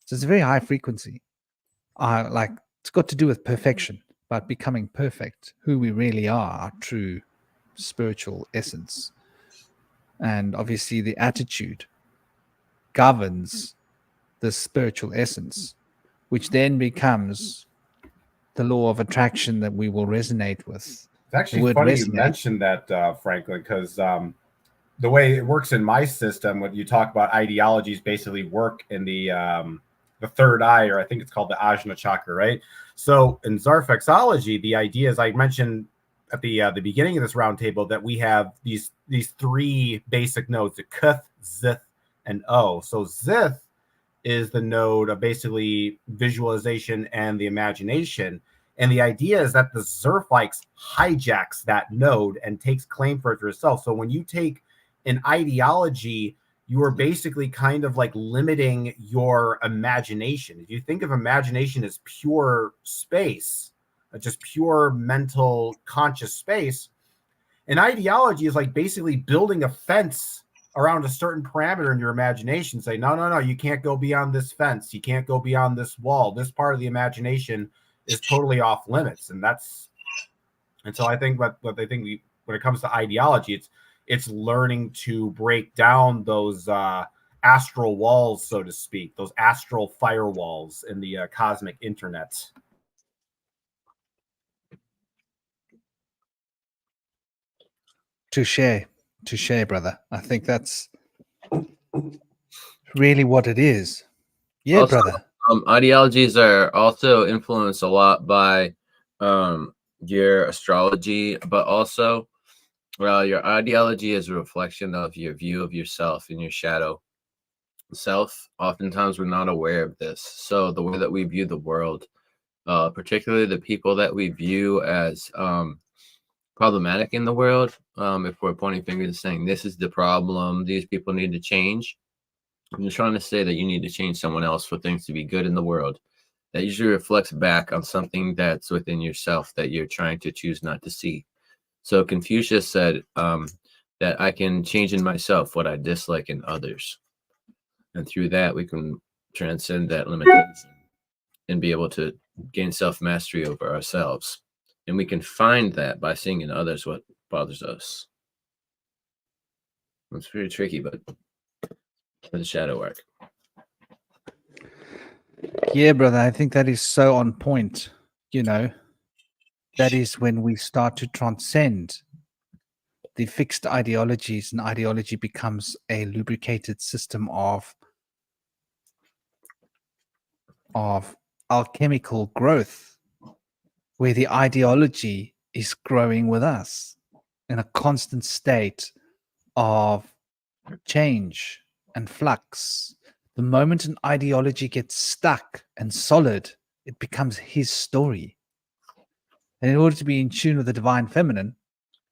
So it's a very high frequency. Like, it's got to do with perfection, about becoming perfect, who we really are, our true spiritual essence. And obviously the attitude governs the spiritual essence, which then becomes the law of attraction that we will resonate with. It's actually funny you mentioned that, Franklin, because the way it works in my system, when you talk about ideologies, basically work in the third eye, or I think it's called the Ajna chakra, right? So in Zarfexology, the idea is, I mentioned at the beginning of this roundtable, that we have these three basic nodes: the Kuth, Zith, and O. So Zith is the node of basically visualization and the imagination. And the idea is that the Zerfikes hijacks that node and takes claim for it for itself. So when you take an ideology, you are basically kind of like limiting your imagination. If you think of imagination as pure space, just pure mental conscious space, an ideology is like basically building a fence around a certain parameter in your imagination. Say, no, you can't go beyond this fence. You can't go beyond this wall. This part of the imagination is totally off limits. And so I think what they think when it comes to ideology, it's learning to break down those astral walls, so to speak, those astral firewalls in the cosmic internet. Touche, brother. I think that's really what it is. Yeah, Also, brother. Ideologies are also influenced a lot by your astrology, but also your ideology is a reflection of your view of yourself and your shadow self. Oftentimes we're not aware of this. So the way that we view the world, particularly the people that we view as problematic in the world, if we're pointing fingers and saying this is the problem, these people need to change, and you're trying to say that you need to change someone else for things to be good in the world, that usually reflects back on something that's within yourself that you're trying to choose not to see. So Confucius said that I can change in myself what I dislike in others. And through that, we can transcend that limitation and be able to gain self-mastery over ourselves. And we can find that by seeing in others what bothers us. It's pretty tricky, but for the shadow work. Yeah, brother. I think that is so on point. That is when we start to transcend the fixed ideologies, and ideology becomes a lubricated system of alchemical growth, where the ideology is growing with us in a constant state of change and flux. The moment an ideology gets stuck and solid, it becomes his story. And in order to be in tune with the divine feminine,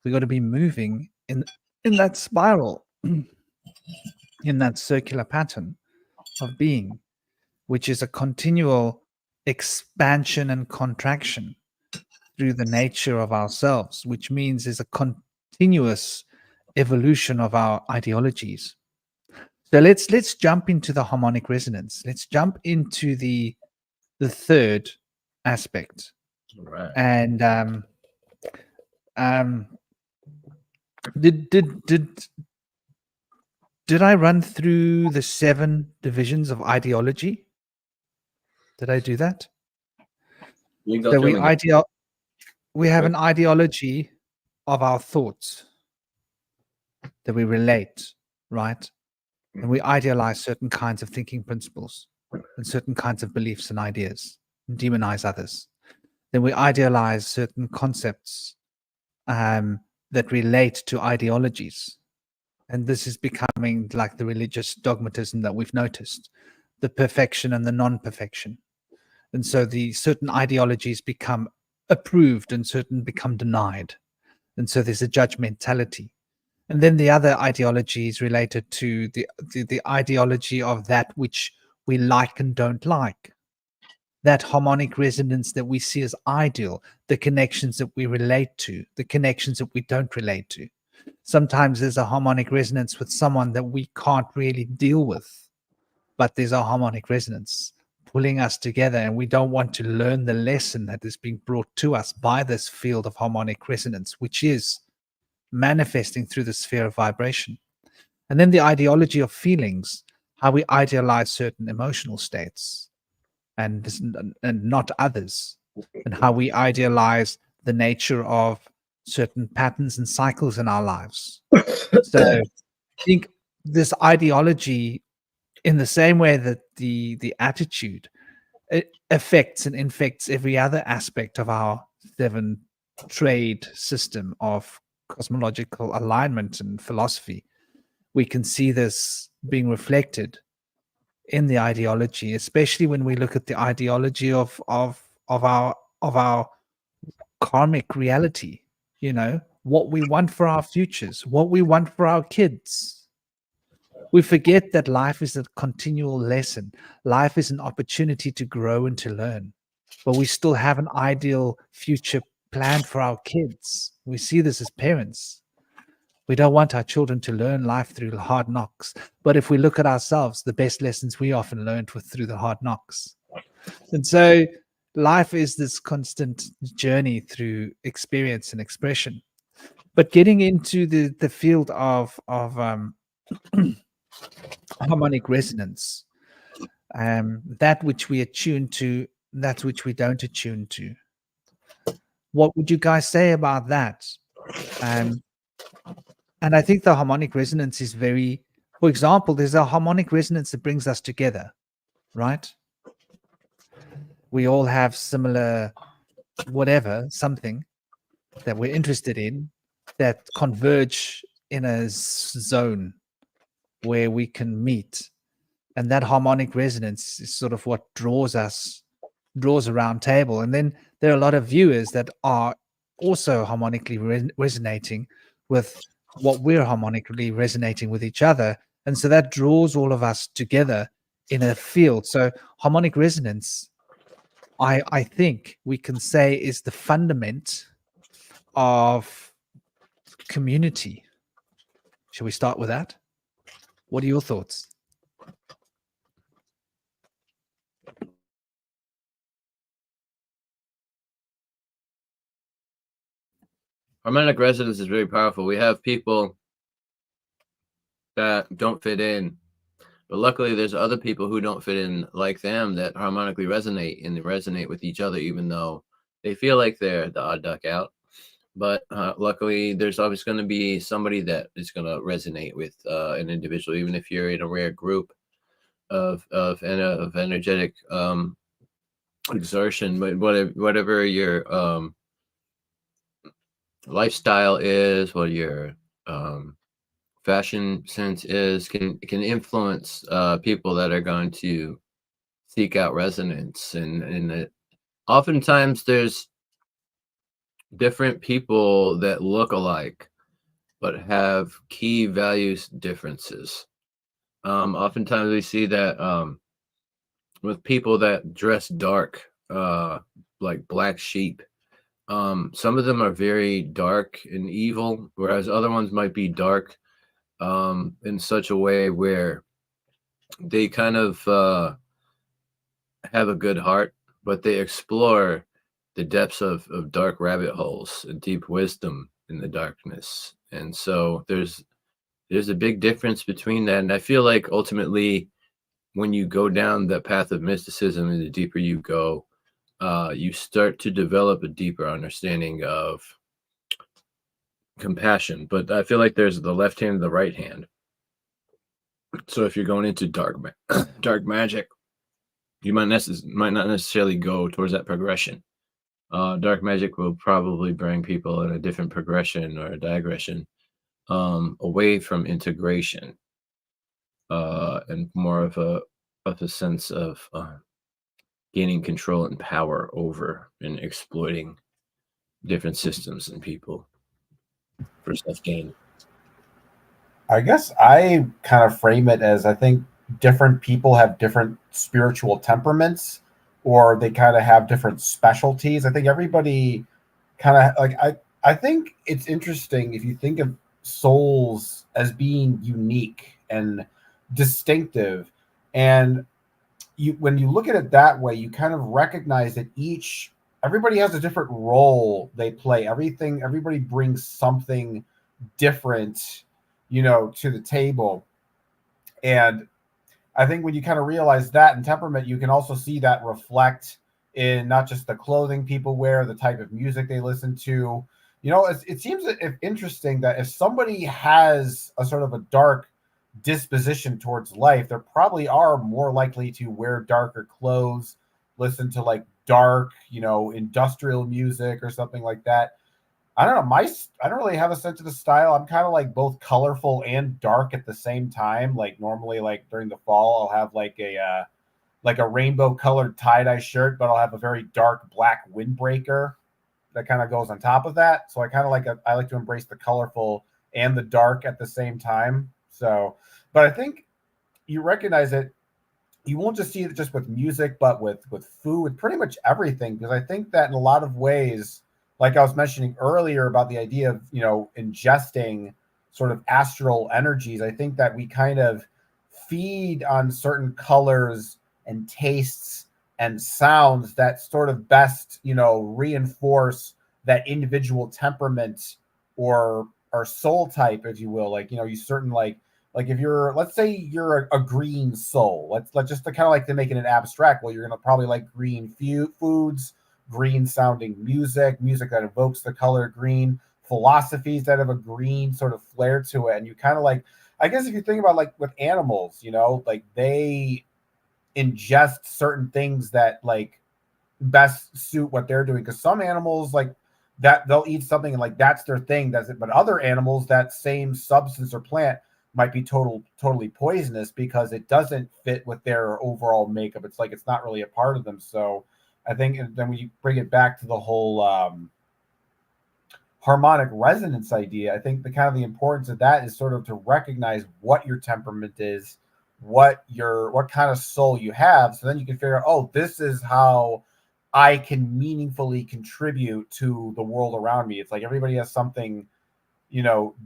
we got to be moving in that spiral, in that circular pattern of being, which is a continual expansion and contraction through the nature of ourselves, which means is a continuous evolution of our ideologies. So let's jump into the harmonic resonance. Let's jump into the third aspect. Right. And did I run through the 7 divisions of ideology? Did I do that? So we have an ideology of our thoughts that we relate, right? And we idealize certain kinds of thinking principles and certain kinds of beliefs and ideas and demonize others. Then we idealize certain concepts that relate to ideologies. And this is becoming like the religious dogmatism that we've noticed, the perfection and the non-perfection. And so the certain ideologies become approved and certain become denied. And so there's a judgmentality. And then the other ideology is related to the ideology of that which we like and don't like. That harmonic resonance that we see as ideal, the connections that we relate to, the connections that we don't relate to. Sometimes there's a harmonic resonance with someone that we can't really deal with, but there's a harmonic resonance pulling us together, and we don't want to learn the lesson that is being brought to us by this field of harmonic resonance, which is manifesting through the sphere of vibration. And then the ideology of feelings, how we idealize certain emotional states and not others, and how we idealize the nature of certain patterns and cycles in our lives. So I think this ideology, in the same way that the attitude, it affects and infects every other aspect of our 7 trade system of cosmological alignment and philosophy. We can see this being reflected in the ideology, especially when we look at the ideology of our karmic reality. What we want for our futures, what we want for our kids. We forget that life is a continual lesson. Life is an opportunity to grow and to learn, but we still have an ideal future planned for our kids. We see this as parents. We don't want our children to learn life through hard knocks. But if we look at ourselves, the best lessons we often learned were through the hard knocks. And so life is this constant journey through experience and expression. But getting into the field of harmonic resonance, that which we attune to, that which we don't attune to. What would you guys say about that? Um, and I think the harmonic resonance is very, for example, there's a harmonic resonance that brings us together, right? We all have similar, whatever, something that we're interested in that converge in a zone where we can meet. And that harmonic resonance is sort of what draws a round table. And then there are a lot of viewers that are also harmonically resonating with what we're harmonically resonating with each other. And so that draws all of us together in a field. So harmonic resonance, I think we can say, is the fundament of community. Shall we start with that? What are your thoughts? Harmonic resonance is very powerful. We have people that don't fit in, but luckily there's other people who don't fit in like them that harmonically resonate, and they resonate with each other, even though they feel like they're the odd duck out. But luckily there's always going to be somebody that is going to resonate with an individual, even if you're in a rare group of energetic exertion. But whatever your lifestyle is, what your fashion sense is, can influence people that are going to seek out resonance. And oftentimes there's different people that look alike but have key values differences. Oftentimes we see that with people that dress dark, like black sheep. Some of them are very dark and evil, whereas other ones might be dark in such a way where they kind of have a good heart, but they explore the depths of dark rabbit holes and deep wisdom in the darkness. And so there's a big difference between that. And I feel like ultimately, when you go down that path of mysticism and the deeper you go, you start to develop a deeper understanding of compassion. But I feel like there's the left hand and the right hand. So if you're going into dark magic, you might not necessarily go towards that progression. Dark magic will probably bring people in a different progression or a digression away from integration and more of a sense of gaining control and power over and exploiting different systems and people for self-gain. I guess I kind of frame it as, I think different people have different spiritual temperaments, or they kind of have different specialties. I think everybody kind of like, I think it's interesting if you think of souls as being unique and distinctive, and when you look at it that way, you kind of recognize that everybody has a different role they play. Everybody brings something different, to the table. And I think when you kind of realize that in temperament, you can also see that reflect in not just the clothing people wear, the type of music they listen to. It seems interesting that if somebody has a sort of a dark disposition towards life, they probably are more likely to wear darker clothes, listen to like dark, industrial music or something like that. I don't know. I don't really have a sense of the style. I'm kind of like both colorful and dark at the same time. Like normally, like during the fall, I'll have like a rainbow colored tie-dye shirt, but I'll have a very dark black windbreaker that kind of goes on top of that. So I kind of I like to embrace the colorful and the dark at the same time. So, but I think you recognize it. You won't just see it just with music, but with food, with pretty much everything. Because I think that in a lot of ways, like I was mentioning earlier about the idea of, ingesting sort of astral energies, I think that we kind of feed on certain colors and tastes and sounds that sort of best, reinforce that individual temperament or soul type, if you will. Like, you certain like if you're, let's say you're a green soul, let's just to kind of like to make it an abstract. Well, you're going to probably like green foods, green sounding music that evokes the color green, philosophies that have a green sort of flair to it. And you kind of like, I guess if you think about like with animals, like they ingest certain things that like best suit what they're doing. Because some animals like that, they'll eat something and like that's their thing, that's it. But other animals, that same substance or plant might be totally poisonous because it doesn't fit with their overall makeup. It's like it's not really a part of them. So I think then when you bring it back to the whole harmonic resonance idea, I think the kind of the importance of that is sort of to recognize what your temperament is, what kind of soul you have. So then you can figure out, oh, this is how I can meaningfully contribute to the world around me. It's like everybody has something,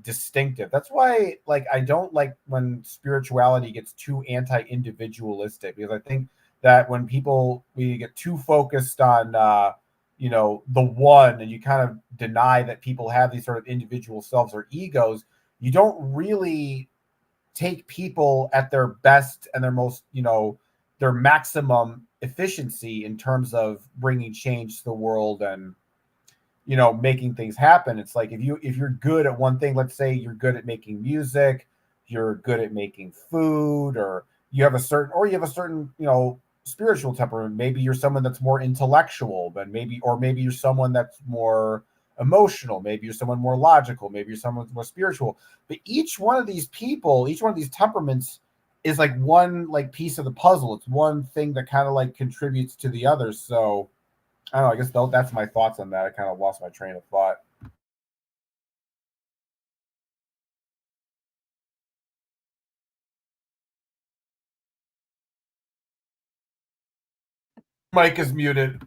distinctive. That's why, like, I don't like when spirituality gets too anti-individualistic, because I think that when we get too focused on, the one, and you kind of deny that people have these sort of individual selves or egos, you don't really take people at their best and their most, their maximum efficiency in terms of bringing change to the world and, making things happen. It's like if you're good at one thing, let's say you're good at making music, you're good at making food, or you have a certain, spiritual temperament. Maybe you're someone that's more intellectual, but maybe you're someone that's more emotional. Maybe you're someone more logical. Maybe you're someone more spiritual. But each one of these temperaments is like one like piece of the puzzle. It's one thing that kind of like contributes to the others. So I don't know. I guess that's my thoughts on that. I kind of lost my train of thought. Mike is muted.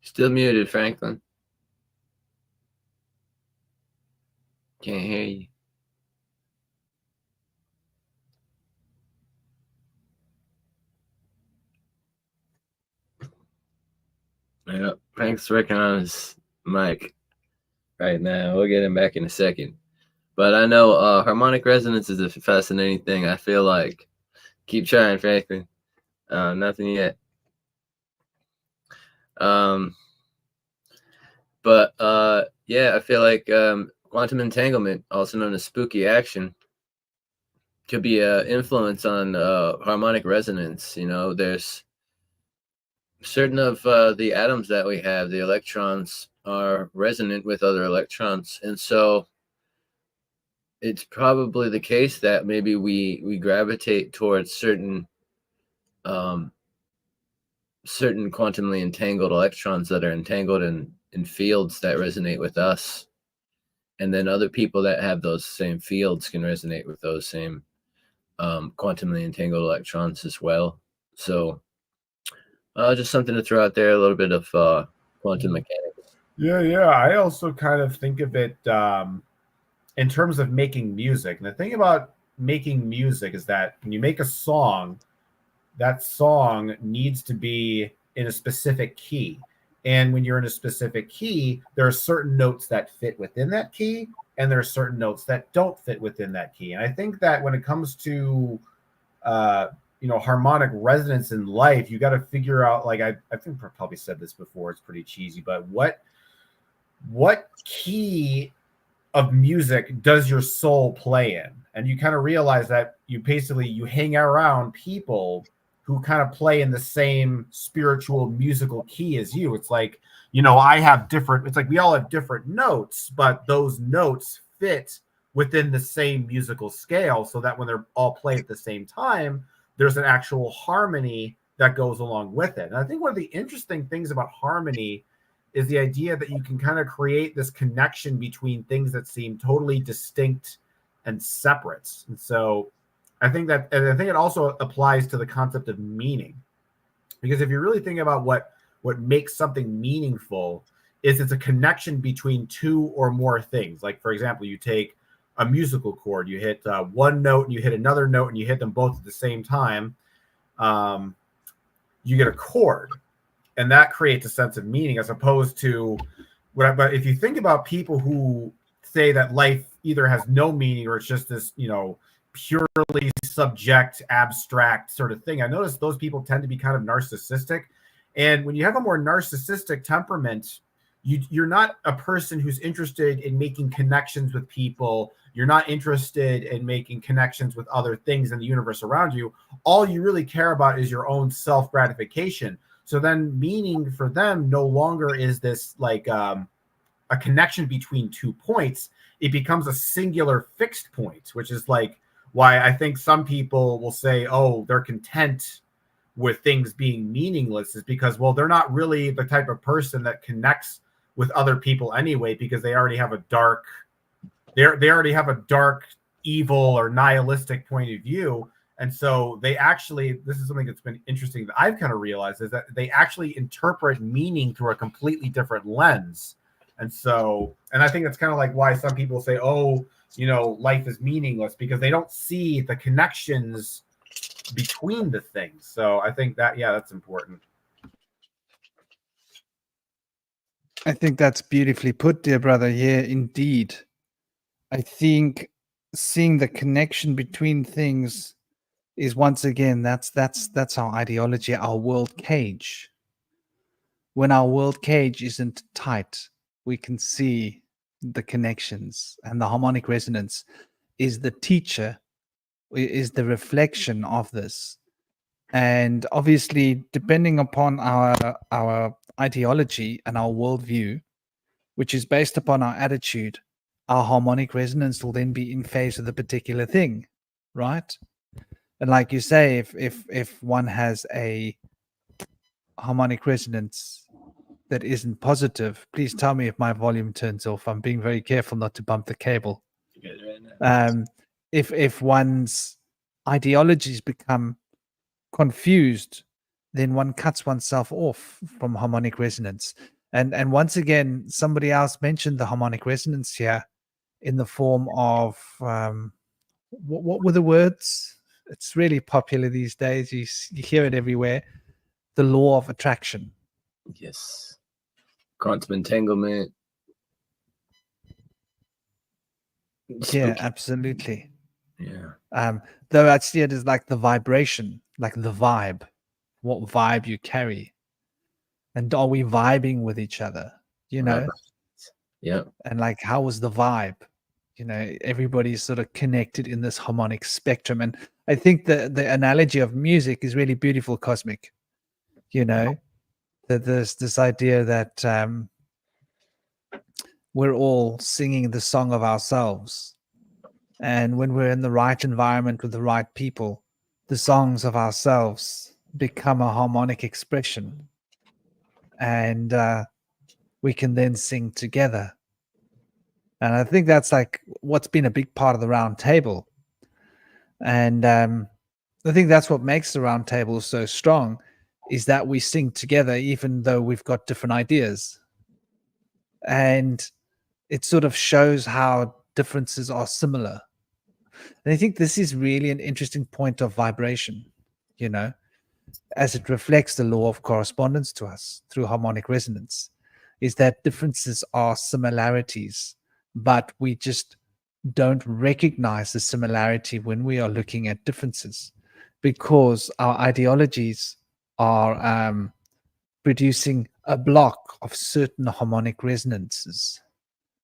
Still muted, Franklin. Can't hear you. Yeah, Frank's working on his mic right now. We'll get him back in a second. But I know harmonic resonance is a fascinating thing. I feel like, keep trying, Franklin. Nothing yet. But yeah, I feel like quantum entanglement, also known as spooky action, could be an influence on harmonic resonance. There's certain of the atoms that we have, the electrons are resonant with other electrons, and so it's probably the case that maybe we gravitate towards certain quantumly entangled electrons that are entangled in fields that resonate with us, and then other people that have those same fields can resonate with those same quantumly entangled electrons as well. So just something to throw out there, a little bit of quantum mechanics. Yeah. I also kind of think of it in terms of making music. And the thing about making music is that when you make a song, that song needs to be in a specific key. And when you're in a specific key, there are certain notes that fit within that key, and there are certain notes that don't fit within that key. And I think that when it comes to harmonic resonance in life, you got to figure out, like I think I probably said this before, it's pretty cheesy, but what key of music does your soul play in? And you kind of realize that you hang around people who kind of play in the same spiritual musical key as you. It's like, I have different, it's like we all have different notes, but those notes fit within the same musical scale, so that when they're all played at the same time, there's an actual harmony that goes along with it. And I think one of the interesting things about harmony is the idea that you can kind of create this connection between things that seem totally distinct and separate. And so I think it also applies to the concept of meaning, because if you really think about what makes something meaningful, is it's a connection between two or more things. Like, for example, you take a musical chord, you hit one note and you hit another note and you hit them both at the same time. you get a chord, and that creates a sense of meaning, as opposed to but if you think about people who say that life either has no meaning or it's just this, purely subject, abstract sort of thing, I notice those people tend to be kind of narcissistic. And when you have a more narcissistic temperament, you're not a person who's interested in making connections with people. You're not interested in making connections with other things in the universe around you. All you really care about is your own self-gratification. So then meaning for them no longer is this like a connection between 2 points. It becomes a singular fixed point, which is like why I think some people will say, oh, they're content with things being meaningless, is because, well, they're not really the type of person that connects with other people anyway, because they already have a dark, they already have a dark, evil or nihilistic point of view. And so they actually, this is something that's been interesting that I've kind of realized, is that they actually interpret meaning through a completely different lens. And so, and I think that's kind of like why some people say, oh, life is meaningless, because they don't see the connections between the things. So I think that, yeah, that's important. I think that's beautifully put, dear brother. Yeah, indeed. I think seeing the connection between things is, once again, that's our ideology, our world cage. When our world cage isn't tight, we can see the connections, and the harmonic resonance is the teacher, is the reflection of this. And obviously, depending upon our ideology and our worldview, which is based upon our attitude, our harmonic resonance will then be in phase with a particular thing, right? And like you say, if one has a harmonic resonance that isn't positive, please tell me if my volume turns off. I'm being very careful not to bump the cable. If one's ideologies become confused, then one cuts oneself off from harmonic resonance. And once again, somebody else mentioned the harmonic resonance here in the form of what were the words? It's really popular these days. You hear it everywhere. The law of attraction. Yes. Quantum entanglement. Yeah, absolutely. Yeah. Though I see it as like the vibration, like the vibe, what vibe you carry. And are we vibing with each other? Yeah. And like, how was the vibe? Everybody's sort of connected in this harmonic spectrum. And I think the analogy of music is really beautiful, Cosmic. That there's this idea that we're all singing the song of ourselves. And when we're in the right environment with the right people, the songs of ourselves become a harmonic expression. And we can then sing together. And I think that's like what's been a big part of the round table. And I think that's what makes the round table so strong, is that we sing together, even though we've got different ideas. And it sort of shows how differences are similar. And I think this is really an interesting point of vibration, as it reflects the law of correspondence to us through harmonic resonance, is that differences are similarities, but we just don't recognize the similarity when we are looking at differences, because our ideologies are producing a block of certain harmonic resonances,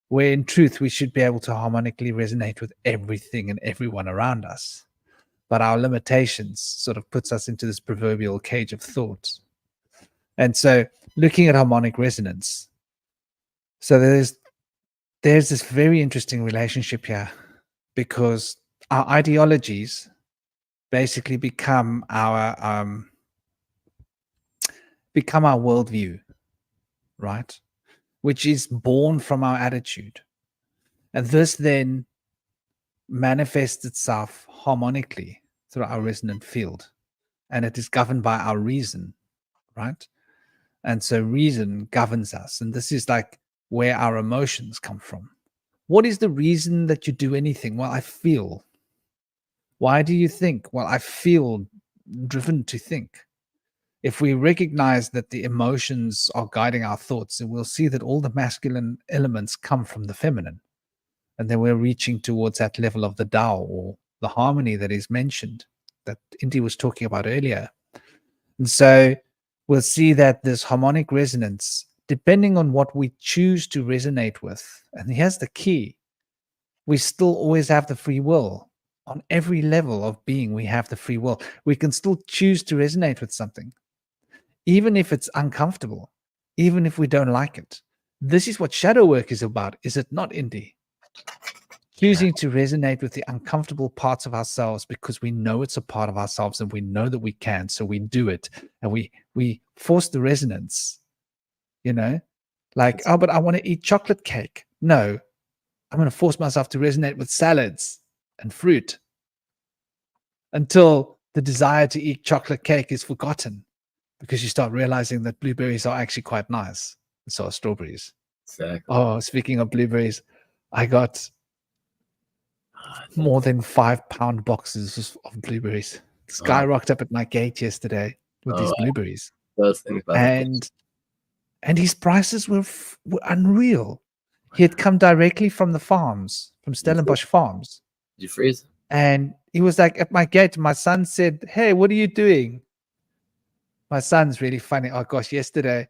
where in truth we should be able to harmonically resonate with everything and everyone around us. But our limitations sort of puts us into this proverbial cage of thought. And so looking at harmonic resonance, so there's this very interesting relationship here, because our ideologies basically become our worldview, right? Which is born from our attitude. And this then manifests itself harmonically through our resonant field. And it is governed by our reason, right? And so reason governs us. And this is like where our emotions come from. What is the reason that you do anything? Well, I feel. Why do you think? Well, I feel driven to think. if we recognize that the emotions are guiding our thoughts, then we'll see that all the masculine elements come from the feminine. And then we're reaching towards that level of the Tao, or the harmony that is mentioned, that Indy was talking about earlier. And so we'll see that this harmonic resonance, depending on what we choose to resonate with, and here's the key, we still always have the free will. On every level of being, we have the free will. We can still choose to resonate with something, even if it's uncomfortable, even if we don't like it. This is what shadow work is about, is it not, Indy? Choosing to resonate with the uncomfortable parts of ourselves because we know it's a part of ourselves and we know that we can, so we do it, and we force the resonance, like, oh, but I want to eat chocolate cake. No, I'm going to force myself to resonate with salads and fruit until the desire to eat chocolate cake is forgotten, because you start realizing that blueberries are actually quite nice, and so are strawberries. Exactly. Oh, speaking of blueberries, I got more than 5-pound boxes of blueberries. This guy rocked up at my gate yesterday with these blueberries, Those things about and his prices were unreal. He had come directly from the farms, from Stellenbosch Farms. Did you freeze them? And he was like at my gate. My son said, "Hey, what are you doing?" My son's really funny. Oh gosh, yesterday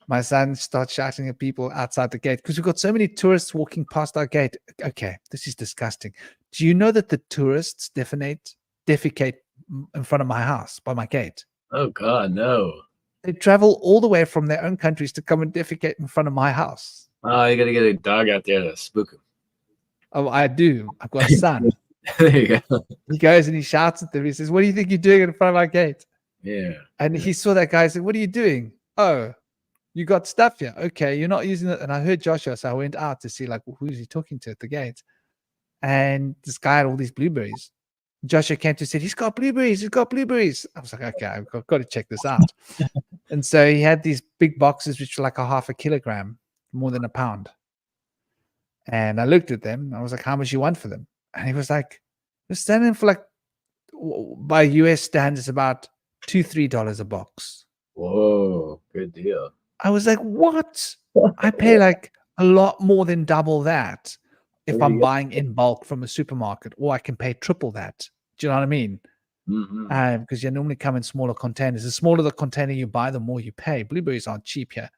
my son starts shouting at people outside the gate because we've got so many tourists walking past our gate. Okay, this is disgusting. Do you know that the tourists defecate in front of my house by my gate? Oh God, no. They travel all the way from their own countries to come and defecate in front of my house. Oh, you gotta get a dog out there to spook him. Oh, I do. I've got a son. There you go. He goes and he shouts at them. He says, "What do you think you're doing in front of my gate?" Yeah. And he saw that guy and said, "What are you doing?" "Oh, you got stuff here. Okay, you're not using it." And I heard Joshua, so I went out to see like who's he talking to at the gate. And this guy had all these blueberries. Joshua came to said, "He's got blueberries. He's got blueberries." I was like, "Okay, I've got to check this out." And so he had these big boxes, which were like a half a kilogram, more than a pound. And I looked at them. I was like, "How much you want for them?" And he was like, "We're standing for like, by US standards, about $2-3 a box." Whoa, good deal. I was like, "What?" I pay like a lot more than double that if I'm buying in bulk from a supermarket, or I can pay triple that. Do you know what I mean? Mm-hmm. Because you normally come in smaller containers. The smaller the container you buy, the more you pay. Blueberries aren't cheap here.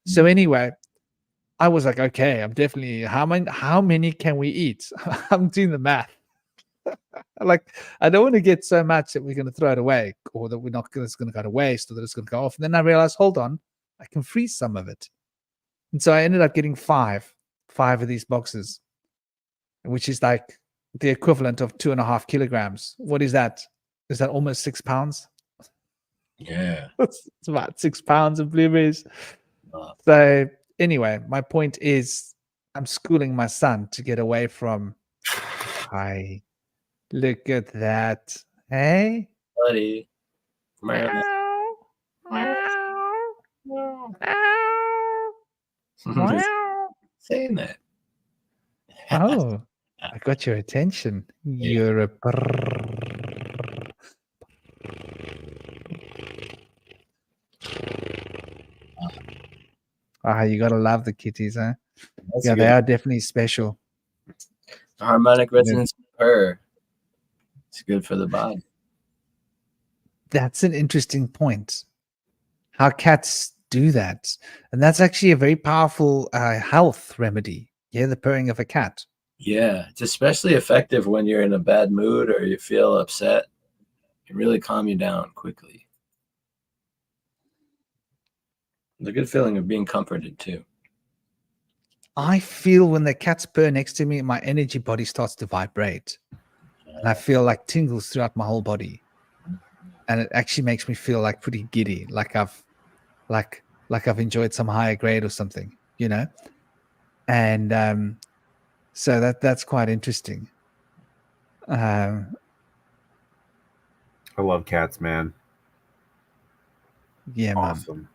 So anyway, I was like, okay, I'm definitely, how many can we eat? I'm doing the math. Like, I don't want to get so much that we're going to throw it away, or that we're not going to go to waste, or that it's going to go off. And then I realized, hold on, I can freeze some of it. And so I ended up getting five of these boxes, which is like the equivalent of 2.5 kilograms. What is that? Is that almost 6 pounds? Yeah. It's about 6 pounds of blueberries. Wow. So anyway, my point is, I'm schooling my son to get away from, hi, look at that. Hey? Buddy. Saying that. Oh, I got your attention. You're a brrr. You gotta love the kitties, huh? That's Yeah, good. they are definitely special. Harmonic resonance purr. It's good for the body. That's an interesting point. How cats do that. And that's actually a very powerful health remedy. Yeah, the purring of a cat. Yeah, it's especially effective when you're in a bad mood or you feel upset. It can really calm you down quickly. It's a good feeling of being comforted too. I feel when the cats purr next to me, my energy body starts to vibrate. And I feel like tingles throughout my whole body. And it actually makes me feel like pretty giddy, like I've enjoyed some higher grade or something, you know? And so that's quite interesting. I love cats, man. Yeah, man. Awesome.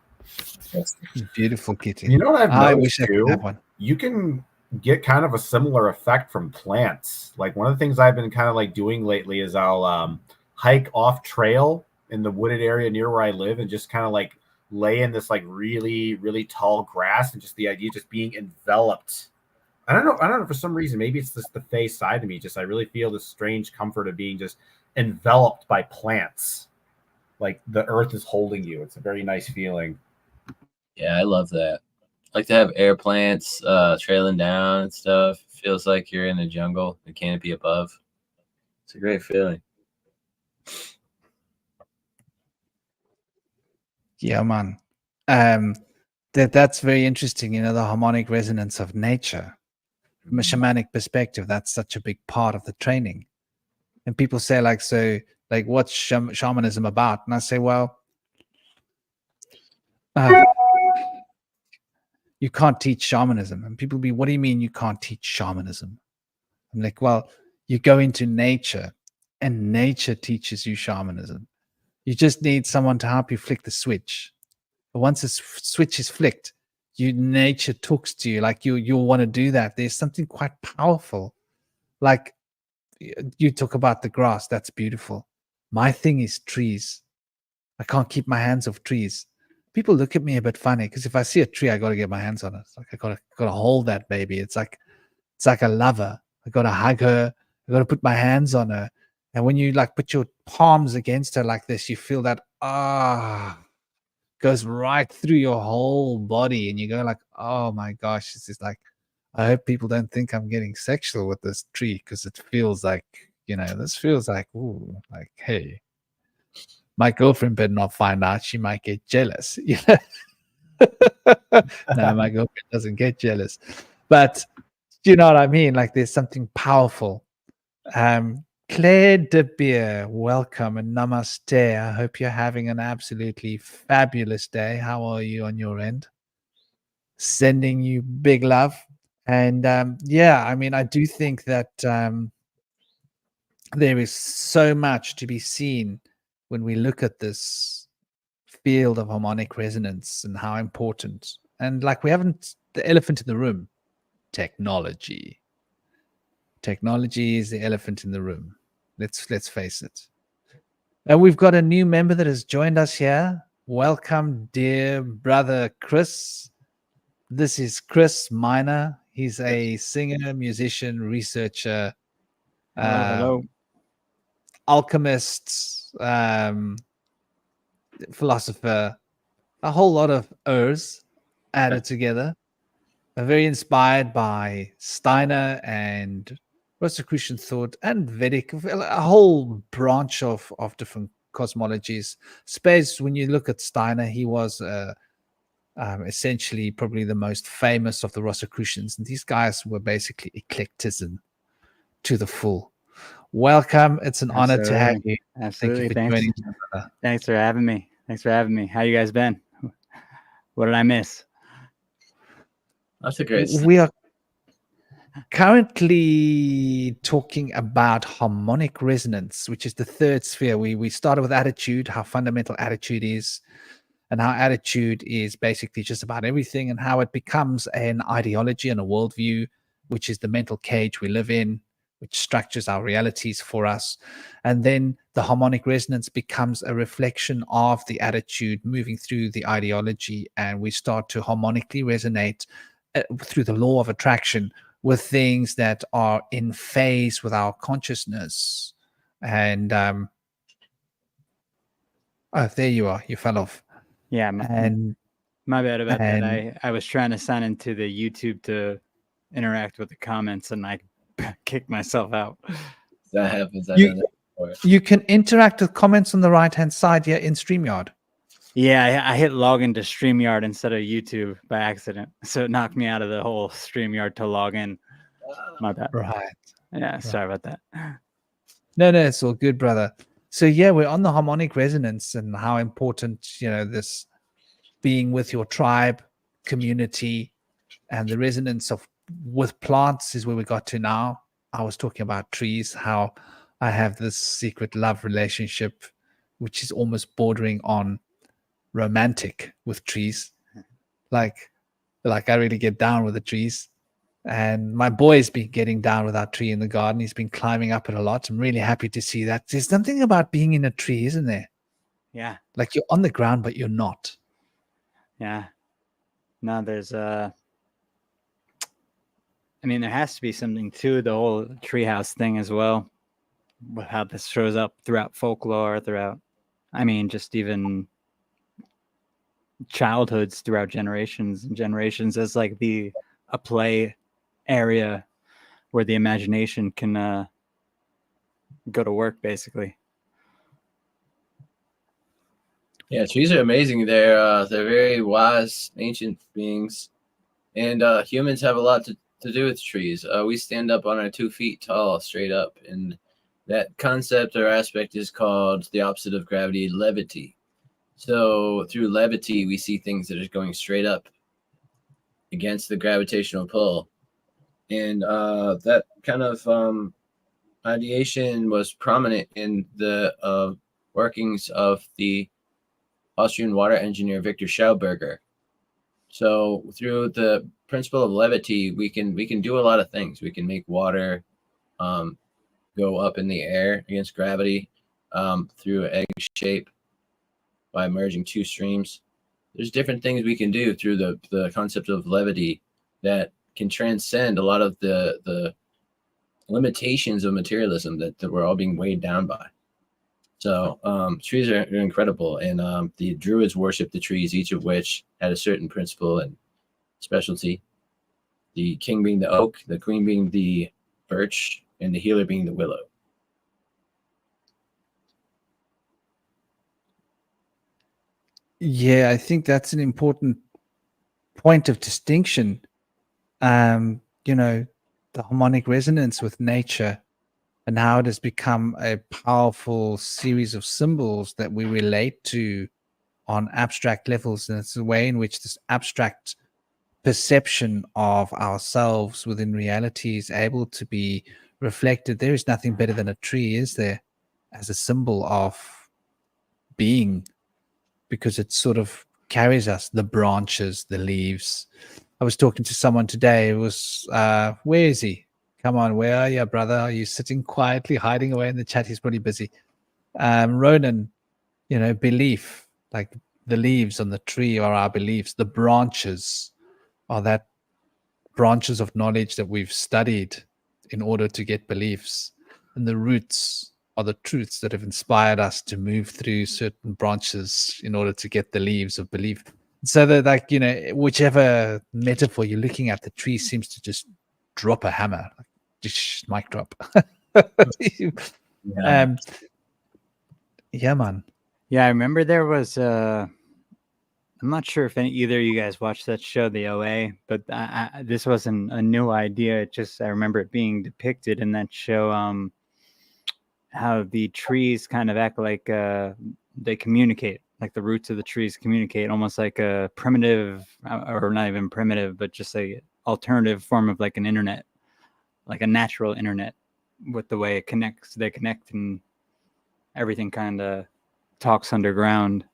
Beautiful kitty. You know what I've I noticed wish I could too? have one. You can get kind of a similar effect from plants. Like one of the things I've been kind of like doing lately is I'll hike off trail in the wooded area near where I live and just kind of like lay in this like really, really tall grass, and just the idea of just being enveloped. I don't know. For some reason, maybe it's just the Fey side of me. Just I really feel this strange comfort of being just enveloped by plants. Like the earth is holding you. It's a very nice feeling. Yeah, I love that. Like to have air plants trailing down and stuff. Feels like you're in the jungle, the canopy above. It's a great feeling. Yeah, man. That's very interesting. You know, the harmonic resonance of nature. From a shamanic perspective, that's such a big part of the training. And people say, like, so, like, what's shamanism about? And I say, well, you can't teach shamanism. And people be, what do you mean you can't teach shamanism? I'm like, well, you go into nature and nature teaches you shamanism. You just need someone to help you flick the switch. But once the switch is flicked, nature talks to you. Like you'll want to do that. There's something quite powerful. Like you talk about the grass. That's beautiful. My thing is trees. I can't keep my hands off trees. People look at me a bit funny because if I see a tree, I got to get my hands on it. It's like I gotta hold that baby. It's like a lover. I got to hug her. I got to put my hands on her. And when you like put your palms against her like this, you feel that goes right through your whole body, and you go like, oh my gosh, this is like, I hope people don't think I'm getting sexual with this tree, because it feels like, this feels like, ooh, like, hey, my girlfriend better not find out. She might get jealous. No, my girlfriend doesn't get jealous. But you know what I mean? Like there's something powerful. Claire de Beer, welcome and namaste. I hope you're having an absolutely fabulous day. How are you on your end? Sending you big love. And yeah, I mean, I do think that there is so much to be seen when we look at this field of harmonic resonance and how important. And like we haven't, the elephant in the room, technology. Technology is the elephant in the room. Let's face it. And we've got a new member that has joined us here. Welcome, dear brother Chris. This is Chris Miner. He's a singer, musician, researcher, hello. Alchemist, philosopher, a whole lot of Ers added together. Very inspired by Steiner and Rosicrucian thought and Vedic, a whole branch of different cosmologies. Space, when you look at Steiner, he was essentially probably the most famous of the Rosicrucians. And these guys were basically eclecticism to the full. Welcome. It's an honor to have you. Absolutely. Thank you for joining me. Thanks for having me. How you guys been? What did I miss? That's a great. We are currently talking about harmonic resonance, which is the third sphere. We started with attitude, how fundamental attitude is, and how attitude is basically just about everything, and how it becomes an ideology and a worldview, which is the mental cage we live in, which structures our realities for us. And then the harmonic resonance becomes a reflection of the attitude moving through the ideology, and we start to harmonically resonate through the law of attraction with things that are in phase with our consciousness. And oh, there you are. You fell off. Yeah, my bad about that. I was trying to sign into the YouTube to interact with the comments, and I kicked myself out. That happens. You can interact with comments on the right-hand side here in StreamYard. Yeah, I hit log into StreamYard instead of YouTube by accident. So it knocked me out of the whole StreamYard to log in. My bad. Right. Yeah, right. Sorry about that. No, it's all good, brother. So yeah, we're on the harmonic resonance and how important, this being with your tribe, community, and the resonance of with plants is where we got to now. I was talking about trees, how I have this secret love relationship, which is almost bordering on romantic with trees. Like I really get down with the trees. And my boy's been getting down with our tree in the garden. He's been climbing up it a lot. I'm really happy to see that. There's something about being in a tree, isn't there? Yeah. Like you're on the ground, but you're not. Yeah. No, there's I mean, there has to be something to the whole treehouse thing as well, with how this shows up throughout folklore, I mean, just even childhoods throughout generations and generations as like a play area where the imagination can go to work, basically. Yeah, trees are amazing. They're very wise, ancient beings, and humans have a lot to do with trees. We stand up on our 2 feet tall, straight up, and that concept or aspect is called the opposite of gravity, levity. So through levity, we see things that are going straight up against the gravitational pull, and that kind of ideation was prominent in the workings of the Austrian water engineer Victor Schauberger. So through the principle of levity, we can do a lot of things. We can make water go up in the air against gravity through an egg shape by merging 2 streams. There's different things we can do through the concept of levity that can transcend a lot of the limitations of materialism that we're all being weighed down by. So trees are incredible, and the Druids worship the trees, each of which had a certain principle and specialty. The king being the oak, the queen being the birch, and the healer being the willow. Yeah, I think that's an important point of distinction. The harmonic resonance with nature and how it has become a powerful series of symbols that we relate to on abstract levels. And it's a way in which this abstract perception of ourselves within reality is able to be reflected. There is nothing better than a tree, is there, as a symbol of being, because it sort of carries us, the branches, the leaves. I was talking to someone today. It was, where is he? Come on, where are you, brother? Are you sitting quietly, hiding away in the chat? He's probably busy. Ronan, belief, like the leaves on the tree are our beliefs. The branches are that branches of knowledge that we've studied in order to get beliefs. And the roots are the truths that have inspired us to move through certain branches in order to get the leaves of belief. So that, like, whichever metaphor you're looking at, the tree seems to just drop a hammer, like, just mic drop. Yeah. Yeah, man. Yeah, I remember there was I'm not sure if either of you guys watched that show, The OA, but this wasn't a new idea. I remember it being depicted in that show, how the trees kind of act like they communicate, like the roots of the trees communicate, almost like a primitive, or not even primitive, but just a alternative form of like an internet, like a natural internet, with the way it connects. They connect and everything kind of talks underground.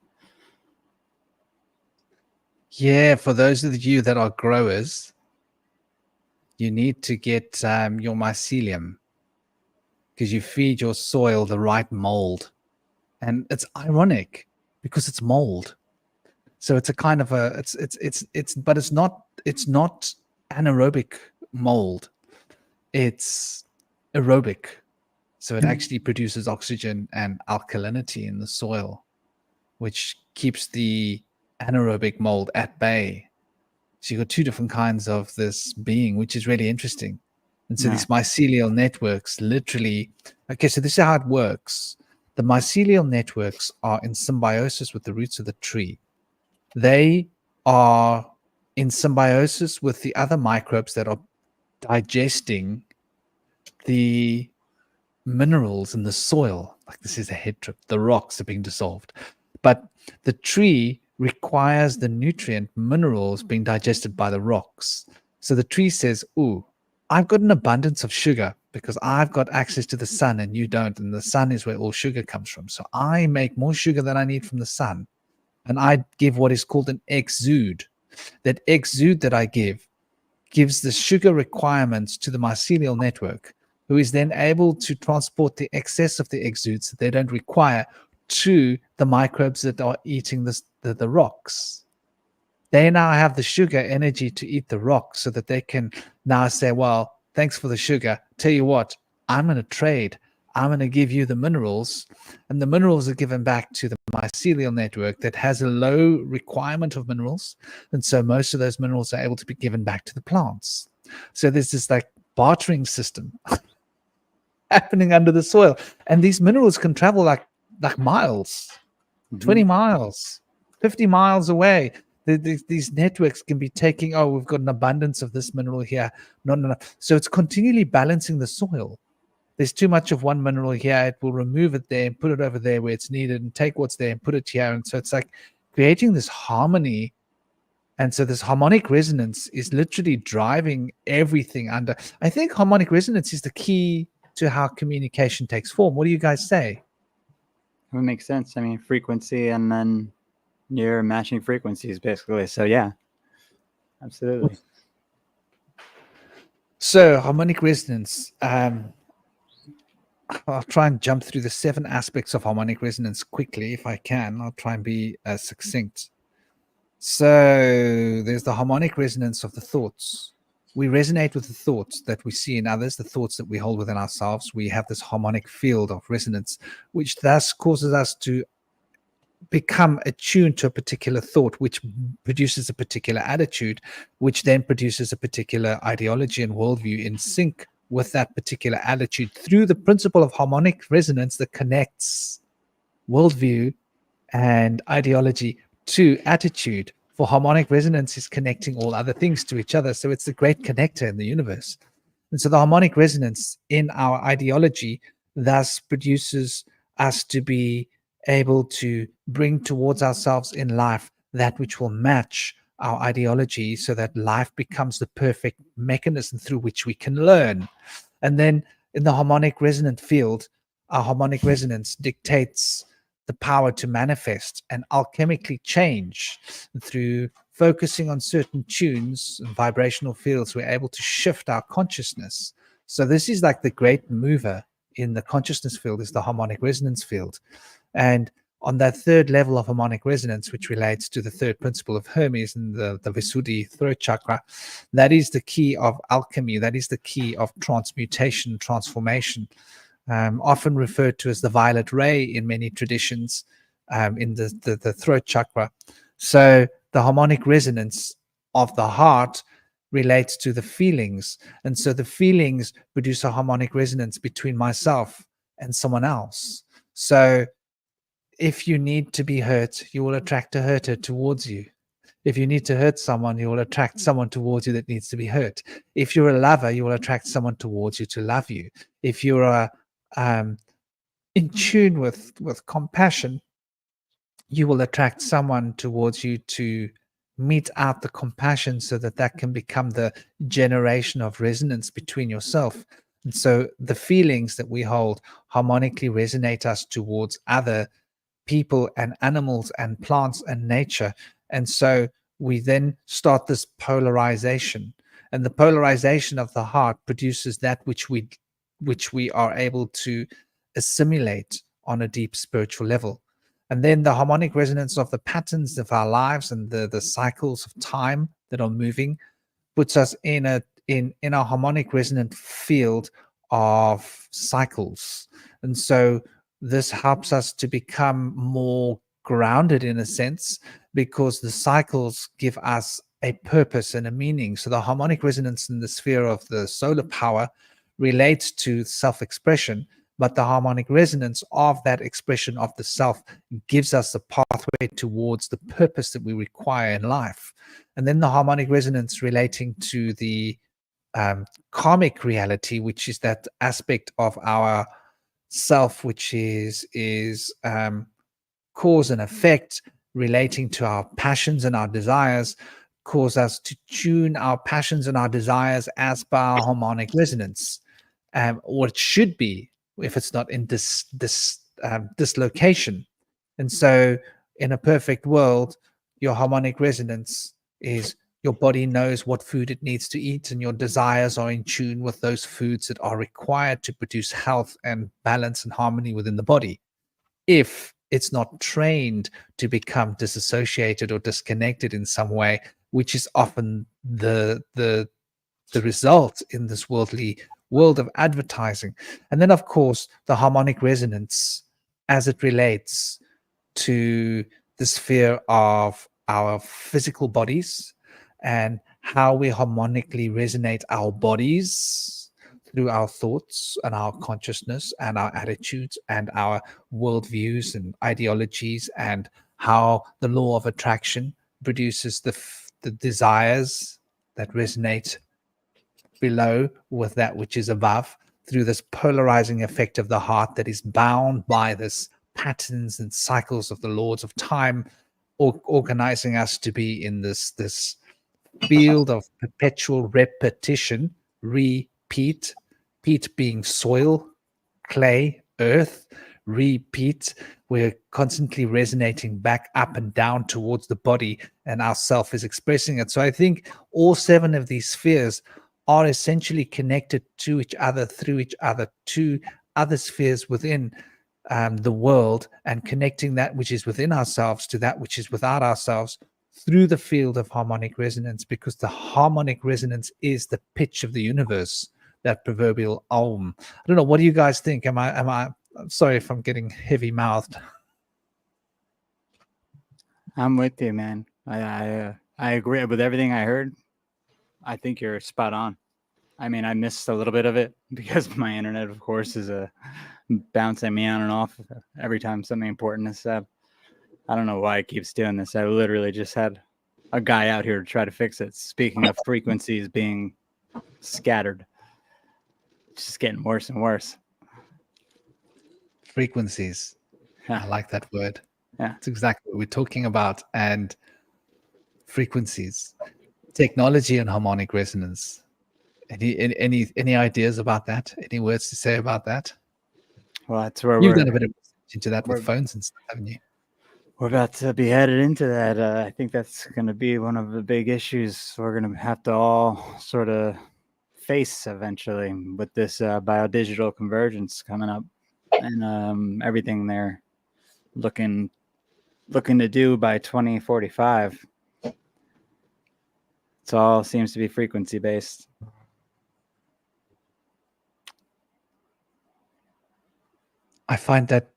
Yeah, for those of you that are growers, you need to get your mycelium, because you feed your soil the right mold. And it's ironic because it's mold. So it's a kind of but it's not anaerobic mold. It's aerobic. So it actually produces oxygen and alkalinity in the soil, which keeps the anaerobic mold at bay. So you've got 2 different kinds of this being, which is really interesting. And so these mycelial networks literally, okay, so this is how it works. The mycelial networks are in symbiosis with the roots of the tree. They are in symbiosis with the other microbes that are digesting the minerals in the soil. Like, this is a head trip. The rocks are being dissolved. But the tree requires the nutrient minerals being digested by the rocks. So the tree says, ooh, I've got an abundance of sugar because I've got access to the sun and you don't. And the sun is where all sugar comes from. So I make more sugar than I need from the sun. And I give what is called an exude. That exude that I give gives the sugar requirements to the mycelial network, who is then able to transport the excess of the exudes that they don't require to the microbes that are eating the rocks. They now have the sugar energy to eat the rocks, so that they can now say, well, thanks for the sugar. Tell you what, I'm going to trade. I'm going to give you the minerals, and the minerals are given back to the mycelial network that has a low requirement of minerals. And so most of those minerals are able to be given back to the plants. So there's this like bartering system happening under the soil. And these minerals can travel like miles, 20 miles, 50 miles away. These networks can be taking, oh, we've got an abundance of this mineral here. No. So it's continually balancing the soil. There's too much of one mineral here, it will remove it there and put it over there where it's needed, and take what's there and put it here. And so it's like creating this harmony. And so this harmonic resonance is literally driving everything under. I think harmonic resonance is the key to how communication takes form. What do you guys say? It makes sense. I mean, frequency and then you're matching frequencies basically. So yeah, absolutely. So harmonic resonance. I'll try and jump through the 7 aspects of harmonic resonance quickly if I can. I'll try and be succinct. So there's the harmonic resonance of the thoughts. We resonate with the thoughts that we see in others, the thoughts that we hold within ourselves. We have this harmonic field of resonance, which thus causes us to become attuned to a particular thought, which produces a particular attitude, which then produces a particular ideology and worldview in sync with that particular attitude through the principle of harmonic resonance that connects worldview and ideology to attitude. For harmonic resonance is connecting all other things to each other. So it's the great connector in the universe. And so the harmonic resonance in our ideology thus produces us to be able to bring towards ourselves in life that which will match our ideology, so that life becomes the perfect mechanism through which we can learn. And then in the harmonic resonant field, our harmonic resonance dictates the power to manifest and alchemically change. Through focusing on certain tunes and vibrational fields, we're able to shift our consciousness. So this is like the great mover in the consciousness field, is the harmonic resonance field. And on that 3rd level of harmonic resonance, which relates to the 3rd principle of Hermes and the Visuddhi throat chakra, that is the key of alchemy. That is the key of transmutation, transformation, often referred to as the violet ray in many traditions, in the throat chakra. So the harmonic resonance of the heart relates to the feelings. And so the feelings produce a harmonic resonance between myself and someone else. So if you need to be hurt, you will attract a hurter towards you. If you need to hurt someone, you will attract someone towards you that needs to be hurt. If you're a lover, you will attract someone towards you to love you. If you're in tune with compassion, you will attract someone towards you to mete out the compassion, so that can become the generation of resonance between yourself. And so the feelings that we hold harmonically resonate us towards other people and animals and plants and nature. And so we then start this polarization, and the polarization of the heart produces that which we are able to assimilate on a deep spiritual level. And then the harmonic resonance of the patterns of our lives and the cycles of time that are moving puts us in a harmonic resonant field of cycles. And so this helps us to become more grounded in a sense, because the cycles give us a purpose and a meaning. So the harmonic resonance in the sphere of the solar power relates to self-expression, but the harmonic resonance of that expression of the self gives us a pathway towards the purpose that we require in life. And then the harmonic resonance relating to the karmic reality, which is that aspect of our self which is cause and effect, relating to our passions and our desires, cause us to tune our passions and our desires as per our harmonic resonance, or it should be, if it's not in dislocation. And so in a perfect world, your harmonic resonance is your body knows what food it needs to eat, and your desires are in tune with those foods that are required to produce health and balance and harmony within the body. If it's not trained to become disassociated or disconnected in some way, which is often the result in this worldly world of advertising. And then, of course, the harmonic resonance as it relates to the sphere of our physical bodies and how we harmonically resonate our bodies through our thoughts and our consciousness and our attitudes and our worldviews and ideologies, and how the law of attraction produces the desires that resonate below with that which is above, through this polarizing effect of the heart that is bound by this patterns and cycles of the lords of time, organizing us to be in this field of perpetual repetition, repeat, peat being soil, clay, earth, repeat. We're constantly resonating back up and down towards the body, and our self is expressing it. So I think all 7 of these spheres are essentially connected to each other, through each other, to other spheres within the world, and connecting that which is within ourselves to that which is without ourselves through the field of harmonic resonance, because the harmonic resonance is the pitch of the universe, that proverbial Om. I don't know. What do you guys think? I'm sorry if I'm getting heavy mouthed. I'm with you, man. I agree with everything I heard. I think you're spot on. I mean, I missed a little bit of it because my internet, of course, is bouncing me on and off every time something important is said. I don't know why it keeps doing this. I literally just had a guy out here to try to fix it. Speaking of frequencies being scattered, it's just getting worse and worse. Frequencies. Yeah. I like that word. Yeah. It's exactly what we're talking about. And frequencies, technology and harmonic resonance. Any ideas about that? Any words to say about that? Well, that's where You've we're done a bit of research into that with phones and stuff, haven't you? We're about to be headed into that. I think that's going to be one of the big issues we're going to have to all sort of face eventually with this biodigital convergence coming up, and everything they're looking to do by 2045. It all seems to be frequency based. I find that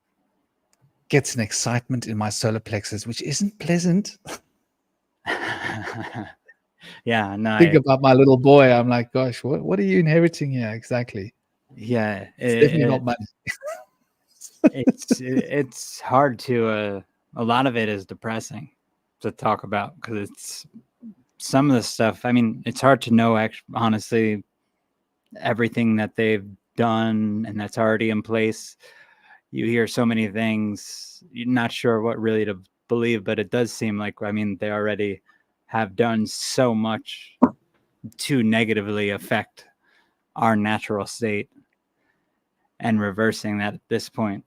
gets an excitement in my solar plexus, which isn't pleasant. Yeah, no. Think about my little boy. I'm like, gosh, what are you inheriting here exactly? Yeah, it's definitely not money. it's hard to. A lot of it is depressing to talk about, because it's some of the stuff. I mean, it's hard to know honestly everything that they've done and that's already in place. You hear so many things, you're not sure what really to believe, but it does seem like, I mean, they already have done so much to negatively affect our natural state, and reversing that at this point,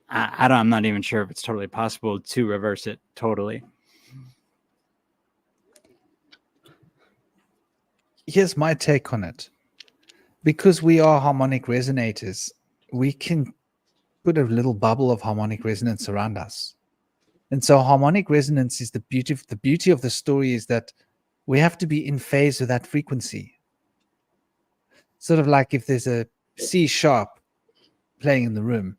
I'm not even sure if it's totally possible to reverse it totally. Here's my take on it. Because we are harmonic resonators, we can put a little bubble of harmonic resonance around us. And so harmonic resonance is the beauty of the story is that we have to be in phase with that frequency. Sort of like if there's a C sharp playing in the room,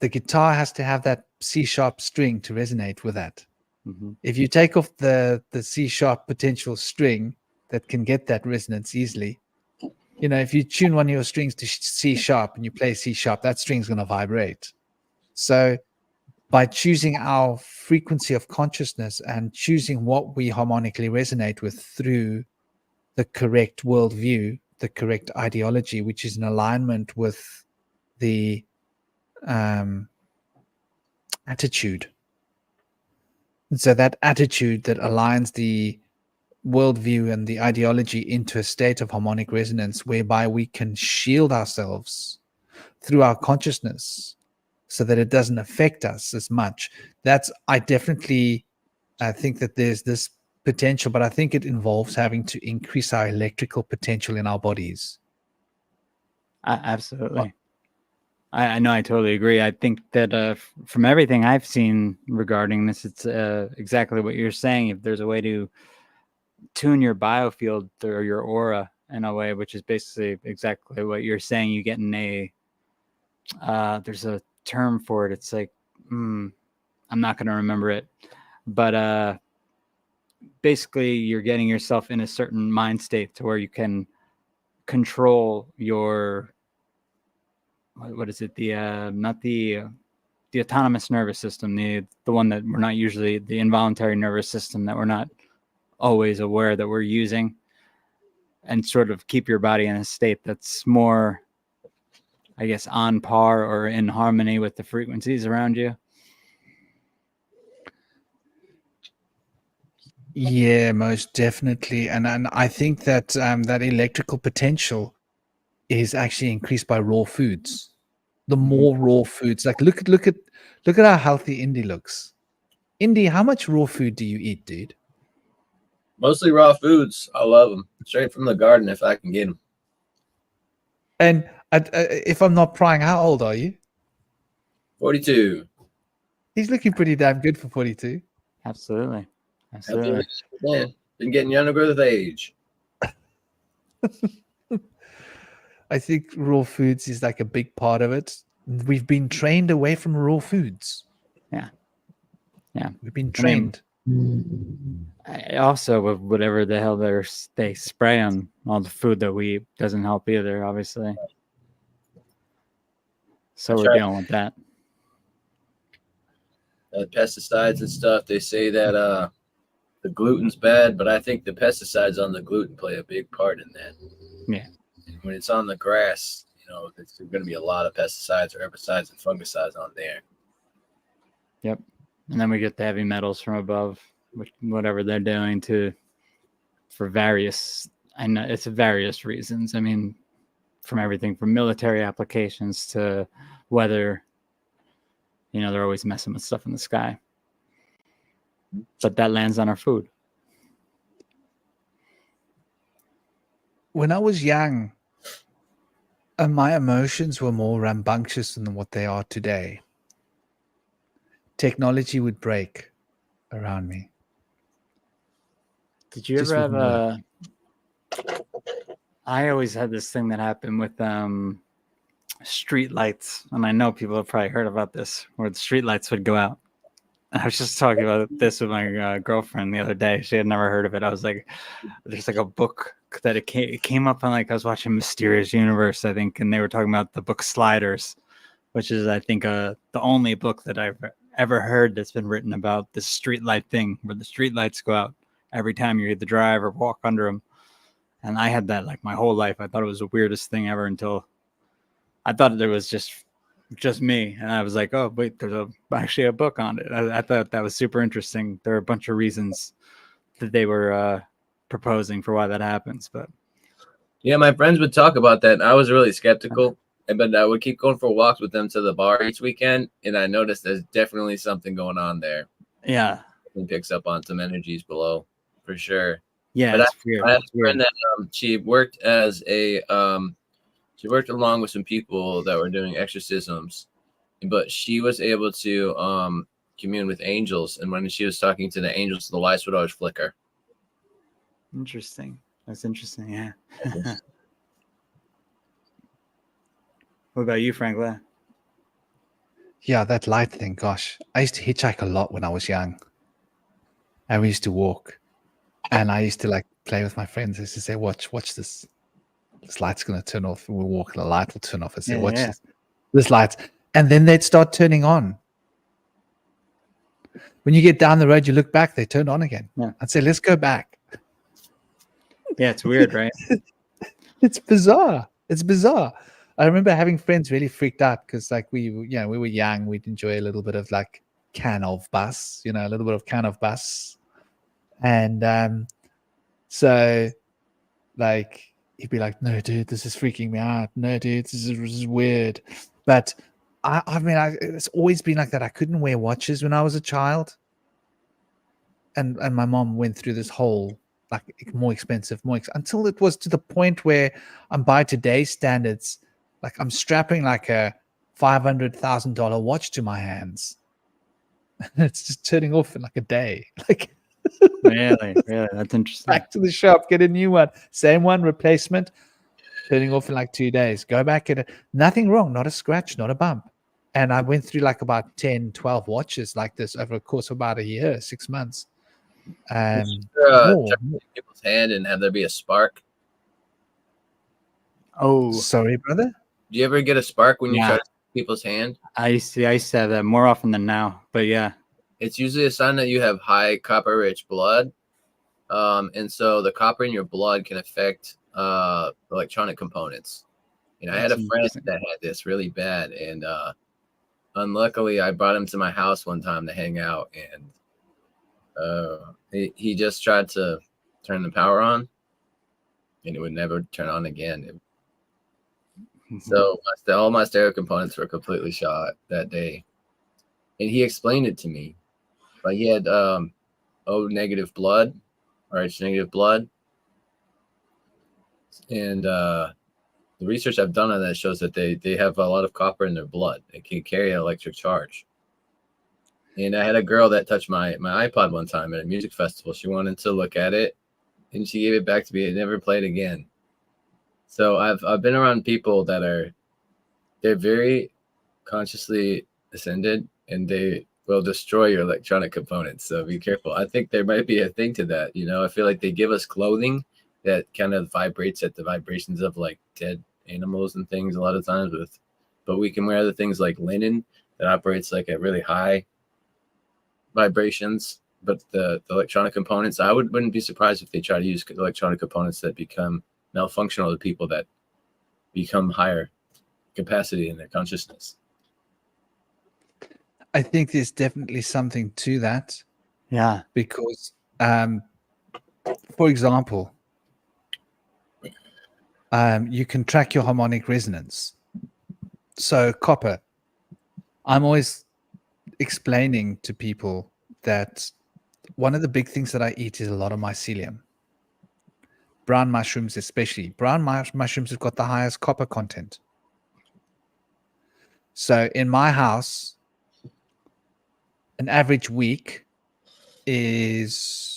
the guitar has to have that C sharp string to resonate with that. Mm-hmm. If you take off the C sharp potential string that can get that resonance easily, you know, if you tune one of your strings to C sharp and you play C sharp, that string's going to vibrate. So by choosing our frequency of consciousness and choosing what we harmonically resonate with through the correct worldview, the correct ideology, which is in alignment with the attitude. And so that attitude that aligns the worldview and the ideology into a state of harmonic resonance, whereby we can shield ourselves through our consciousness so that it doesn't affect us as much. I think that there's this potential, but I think it involves having to increase our electrical potential in our bodies. Absolutely. I know, I totally agree. I think that from everything I've seen regarding this, it's exactly what you're saying. If there's a way to tune your biofield or your aura in a way, which is basically exactly what you're saying, you get in a there's a term for it. It's like I'm not going to remember it, but basically you're getting yourself in a certain mind state to where you can control your what is it, the not the autonomous nervous system, the one that we're not usually, the involuntary nervous system that we're not always aware that we're using, and sort of keep your body in a state that's more, I guess, on par or in harmony with the frequencies around you. Yeah, most definitely. And I think that that electrical potential is actually increased by raw foods. The more raw foods, like look at how healthy Indy looks. Indy, how much raw food do you eat, dude? Mostly raw foods. I love them. Straight from the garden if I can get them. And if I'm not prying, how old are you? 42. He's looking pretty damn good for 42. Absolutely. Absolutely. Yeah, been getting younger with age. I think raw foods is like a big part of it. We've been trained away from raw foods. Yeah. Yeah. We've been trained. I also, with whatever the hell they spray on all the food that we eat doesn't help either, obviously. So That's we're right. dealing with that. Pesticides and stuff. They say that the gluten's bad, but I think the pesticides on the gluten play a big part in that. Yeah. When it's on the grass, there's going to be a lot of pesticides or herbicides and fungicides on there. Yep. And then we get the heavy metals from above, whatever they're doing for various, I know it's various reasons. I mean, from everything from military applications to weather, they're always messing with stuff in the sky. But that lands on our food. When I was young, my emotions were more rambunctious than what they are today. Technology would break around me. Did you Just ever have I always had this thing that happened with street lights, and I know people have probably heard about this, where the street lights would go out. I was just talking about this with my girlfriend the other day. She had never heard of it. I was like, there's like a book that it came up on, like I was watching Mysterious Universe, I think, and they were talking about the book Sliders, which is, I think, the only book that I've ever heard that's been written about this street light thing, where the street lights go out every time you either drive or walk under them. And I had that like my whole life. I thought it was the weirdest thing ever until I thought there was just me. And I was like, oh, wait, there's actually a book on it. I thought that was super interesting. There are a bunch of reasons that they were proposing for why that happens. But yeah, my friends would talk about that. And I was really skeptical, but I would keep going for walks with them to the bar each weekend. And I noticed there's definitely something going on there. Yeah. It picks up on some energies below for sure. Yeah, but it's weird. I had a friend that she worked as a she worked along with some people that were doing exorcisms, but she was able to commune with angels. And when she was talking to the angels, the lights would always flicker. Interesting. That's interesting. Yeah. What about you, Franklin? Yeah, that light thing. Gosh, I used to hitchhike a lot when I was young, and we used to walk. And I used to like play with my friends. I used to say, watch this. This light's going to turn off. And we'll walk and the light will turn off. I say, watch this light. And then they'd start turning on. When you get down the road, you look back, they turn on again. Yeah. I'd say, let's go back. Yeah, it's weird, right? It's bizarre. It's bizarre. I remember having friends really freaked out because like we were young. We'd enjoy a little bit of like can of bus. And so like he'd be like, no dude, this is freaking me out. No dude, this is weird. But I mean it's always been like that. I couldn't wear watches when I was a child, and my mom went through this whole like more expensive until it was to the point where I'm, by today's standards, like I'm strapping like a $500,000 watch to my hands. It's just turning off in like a day. Like, Really, that's interesting. back to the shop, get a new one, same one, replacement, turning off in like 2 days. Go back and nothing wrong, not a scratch, not a bump. And I went through like about 10, 12 watches like this over a course of about a year, 6 months. More. Touch people's hand and have there be a spark. Oh, Sorry, brother. Do you ever get a spark when you Yeah. touch people's hand? I used to have that more often than now, but yeah. It's usually a sign that you have high copper-rich blood, and so the copper in your blood can affect electronic components. I had a That's friend interesting. that had this really bad, and unluckily, I brought him to my house one time to hang out, and he just tried to turn the power on, and it would never turn on again. So all my stereo components were completely shot that day, and he explained it to me. But he had O negative blood, or H negative blood, and the research I've done on that shows that they have a lot of copper in their blood. It can carry an electric charge. And I had a girl that touched my iPod one time at a music festival. She wanted to look at it, and she gave it back to me. It never played again. So I've been around people that they're very consciously ascended, and they will destroy your electronic components. So be careful. I think there might be a thing to that. I feel like they give us clothing that kind of vibrates at the vibrations of like dead animals and things a lot of times but we can wear other things like linen that operates like at really high vibrations. But the electronic components, I wouldn't be surprised if they try to use electronic components that become malfunctional to people that become higher capacity in their consciousness. I think there's definitely something to that Yeah. because, for example, you can track your harmonic resonance. So copper, I'm always explaining to people that one of the big things that I eat is a lot of mycelium. Brown mushrooms, especially. Brown mushrooms have got the highest copper content. So in my house, an average week is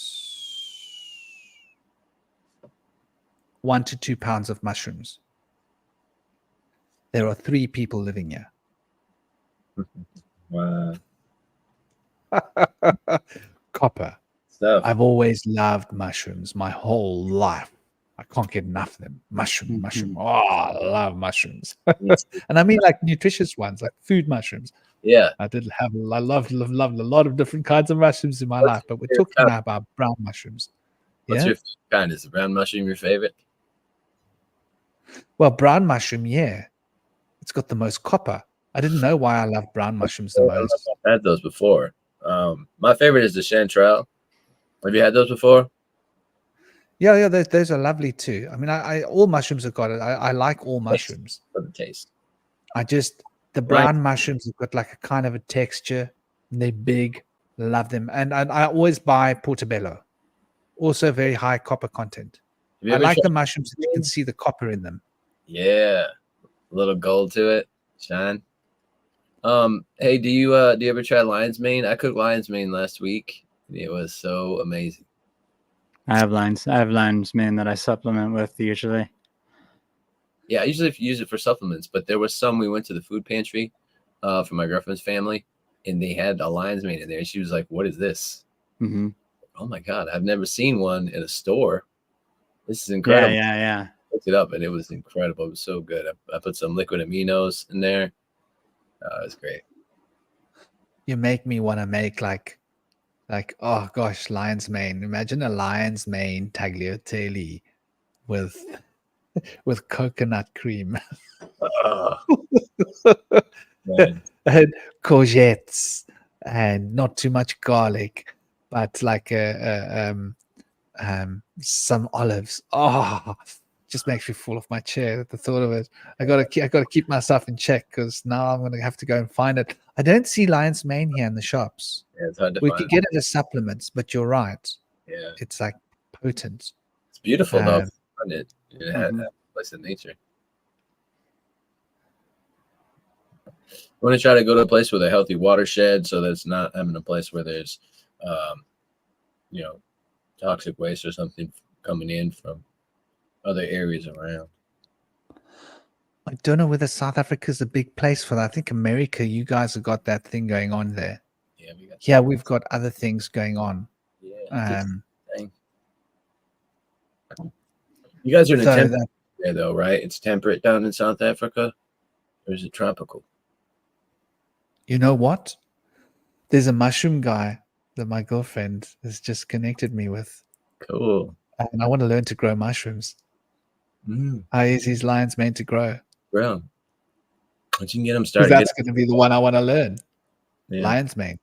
1 to 2 pounds of mushrooms. There are 3 people living here. Wow. Copper. Stuff. I've always loved mushrooms my whole life. I can't get enough of them. Mushroom. Oh, I love mushrooms. And I mean like nutritious ones, like food mushrooms. Yeah. I loved a lot of different kinds of mushrooms in my life, but we're talking now about brown mushrooms. What's your kind? Is the brown mushroom your favorite? Well, brown mushroom, yeah. It's got the most copper. I didn't know why I love brown mushrooms the most. I've had those before. My favorite is the chanterelle. Have you had those before? Yeah, those are lovely too. I mean, I all mushrooms have got it. I like all mushrooms. For the taste. The brown mushrooms have got like a kind of a texture. And they're big. Love them. And I always buy portobello. Also very high copper content. I like the mushrooms that you can see the copper in them. Yeah. A little gold to it. Shine. Hey, do you ever try lion's mane? I cooked lion's mane last week. It was so amazing. I have lion's mane that I supplement with usually. Yeah, I usually use it for supplements, but there was some. We went to the food pantry for my girlfriend's family, and they had a lion's mane in there. And she was like, "What is this?" Mm-hmm. Oh my god, I've never seen one in a store. This is incredible. Yeah. I picked it up, and it was incredible. It was so good. I put some liquid aminos in there. It was great. You make me want to make like oh gosh, lion's mane. Imagine a lion's mane tagliatelle with coconut cream and courgettes and not too much garlic, but like some olives. Oh, just makes me fall off my chair at the thought of it. I gotta keep myself in check because now I'm gonna have to go and find it. I don't see lion's mane here in the shops. Yeah, it's hard to We find. could get it as supplements, but you're right. Yeah, It's like potent. it's beautiful though. Um, Find it had that place in nature. want to try to go to a place with a healthy watershed, so that's not having a place where there's, you know, toxic waste or something coming in from other areas around. I don't know whether South Africa's a big place for that. I think America, you guys have got that thing going on there. Yeah, We've got other things going on. yeah. Thing. You guys are in a So temperate that, area, though, right? It's temperate down in South Africa, or is it tropical? you know what? There's a mushroom guy that my girlfriend has just connected me with, Cool. and I want to learn to grow mushrooms. How is his lion's mane to grow? Bro, once you can get them Because started, that's going to be the one I want to learn. yeah. Lion's mane.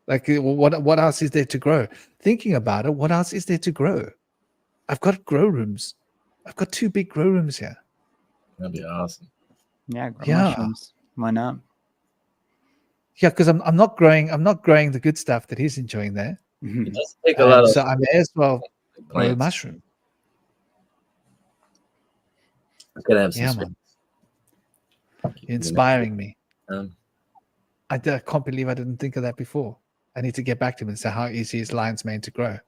Like, what else is there to grow? Thinking about it, what else is there to grow? I've got grow rooms. I've got 2 big grow rooms here. That'd be awesome. Yeah, grow Yeah. mushrooms. Why not? Yeah, because I'm not growing the good stuff that he's enjoying there. It does take a lot of So I may as well grow a plants. mushroom. It's gonna have some Yeah, space. man. You're inspiring me. Um, I can't believe I didn't think of that before. I need to get back to him and say how easy is lion's mane to grow.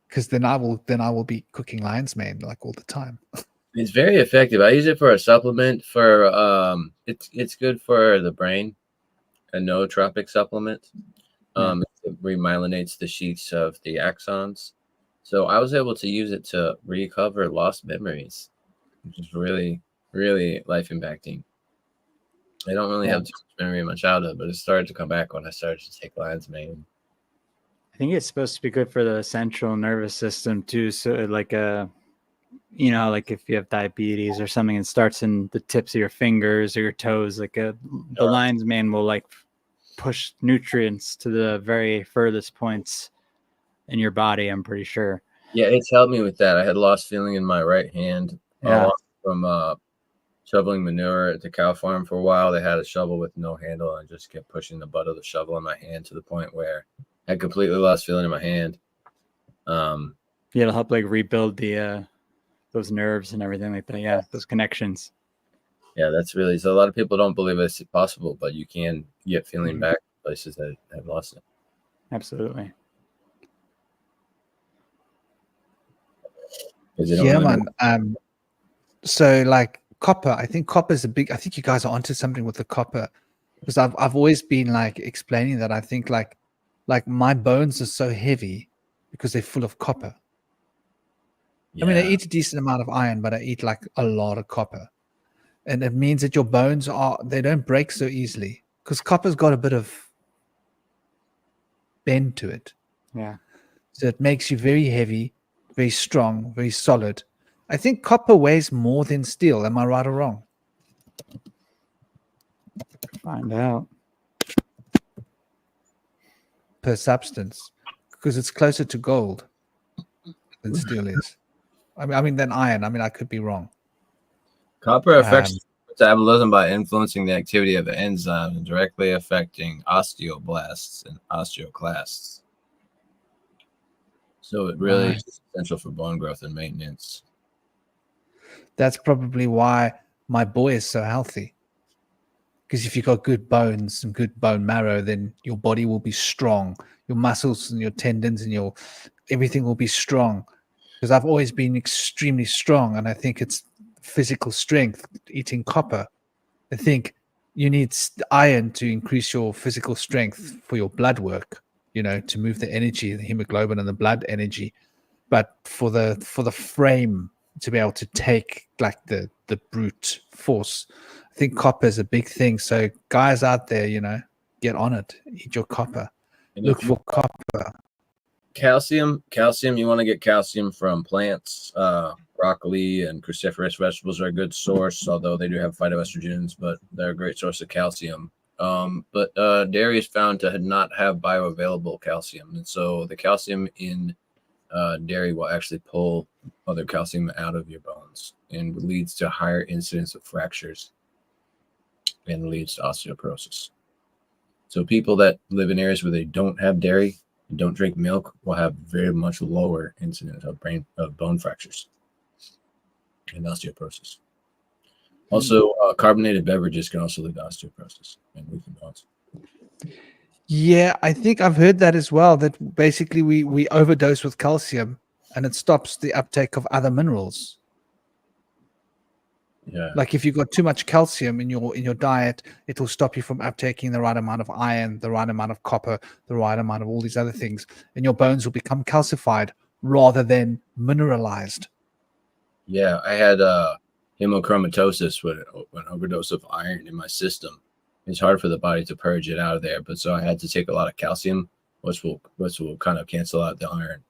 Because then I will be cooking lion's mane like all the time. It's very effective. I use it for a supplement for it's good for the brain, a nootropic supplement. It remyelinates the sheets of the axons. So I was able to use it to recover lost memories, which is really, really life impacting. I don't really have too much memory in my childhood, but it started to come back when I started to take lion's mane. I think it's supposed to be good for the central nervous system too. So like you know, like if you have diabetes or something, it starts in the tips of your fingers or your toes, like the lion's mane will like push nutrients to the very furthest points in your body, I'm pretty sure. Yeah, it's helped me with that. I had lost feeling in my right hand from shoveling manure at the cow farm for a while. They had a shovel with no handle, and I just kept pushing the butt of the shovel in my hand to the point where I completely lost feeling in my hand. Yeah, it'll help like rebuild the those nerves and everything like that. Yeah, those connections. Yeah, that's really, so a lot of people don't believe it's possible, but you can get feeling back in places that have lost it. Absolutely. Yeah, man. So like copper, I think copper is I think you guys are onto something with the copper, because I've always been like explaining that I think like my bones are so heavy because they're full of copper. Yeah. I mean, I eat a decent amount of iron, but I eat like a lot of copper. And it means that your bones they don't break so easily because copper's got a bit of bend to it. Yeah. So it makes you very heavy, very strong, very solid. I think copper weighs more than steel. Am I right or wrong? Find out. Per substance, because it's closer to gold than steel is. I mean than iron. I mean, I could be wrong. Copper affects metabolism by influencing the activity of the enzymes and directly affecting osteoblasts and osteoclasts. So it really is essential for bone growth and maintenance. That's probably why my boy is so healthy. Because if you've got good bones and good bone marrow, then your body will be strong. Your muscles and your tendons and everything will be strong. Because I've always been extremely strong, and I think it's physical strength, eating copper. I think you need iron to increase your physical strength for your blood work, to move the energy, the hemoglobin and the blood energy. But for the frame to be able to take like the brute force, I think copper is a big thing. So guys out there, get on it. Eat your copper. Look for copper. Calcium, you want to get calcium from plants. Broccoli and cruciferous vegetables are a good source, although they do have phytoestrogens, but they're a great source of calcium. But dairy is found to not have bioavailable calcium. And so the calcium in dairy will actually pull other calcium out of your bones and leads to higher incidence of fractures and leads to osteoporosis. So people that live in areas where they don't have dairy and don't drink milk will have very much lower incidence of bone fractures and osteoporosis. Also, carbonated beverages can also lead to osteoporosis and weaken bones. Yeah, I think I've heard that as well. That basically we overdose with calcium, and it stops the uptake of other minerals. Yeah. Like if you've got too much calcium in your diet, it will stop you from uptaking the right amount of iron, the right amount of copper, the right amount of all these other things, and your bones will become calcified rather than mineralized. Yeah, I had hemochromatosis with an overdose of iron in my system. It's hard for the body to purge it out of there, but so I had to take a lot of calcium, which will kind of cancel out the iron.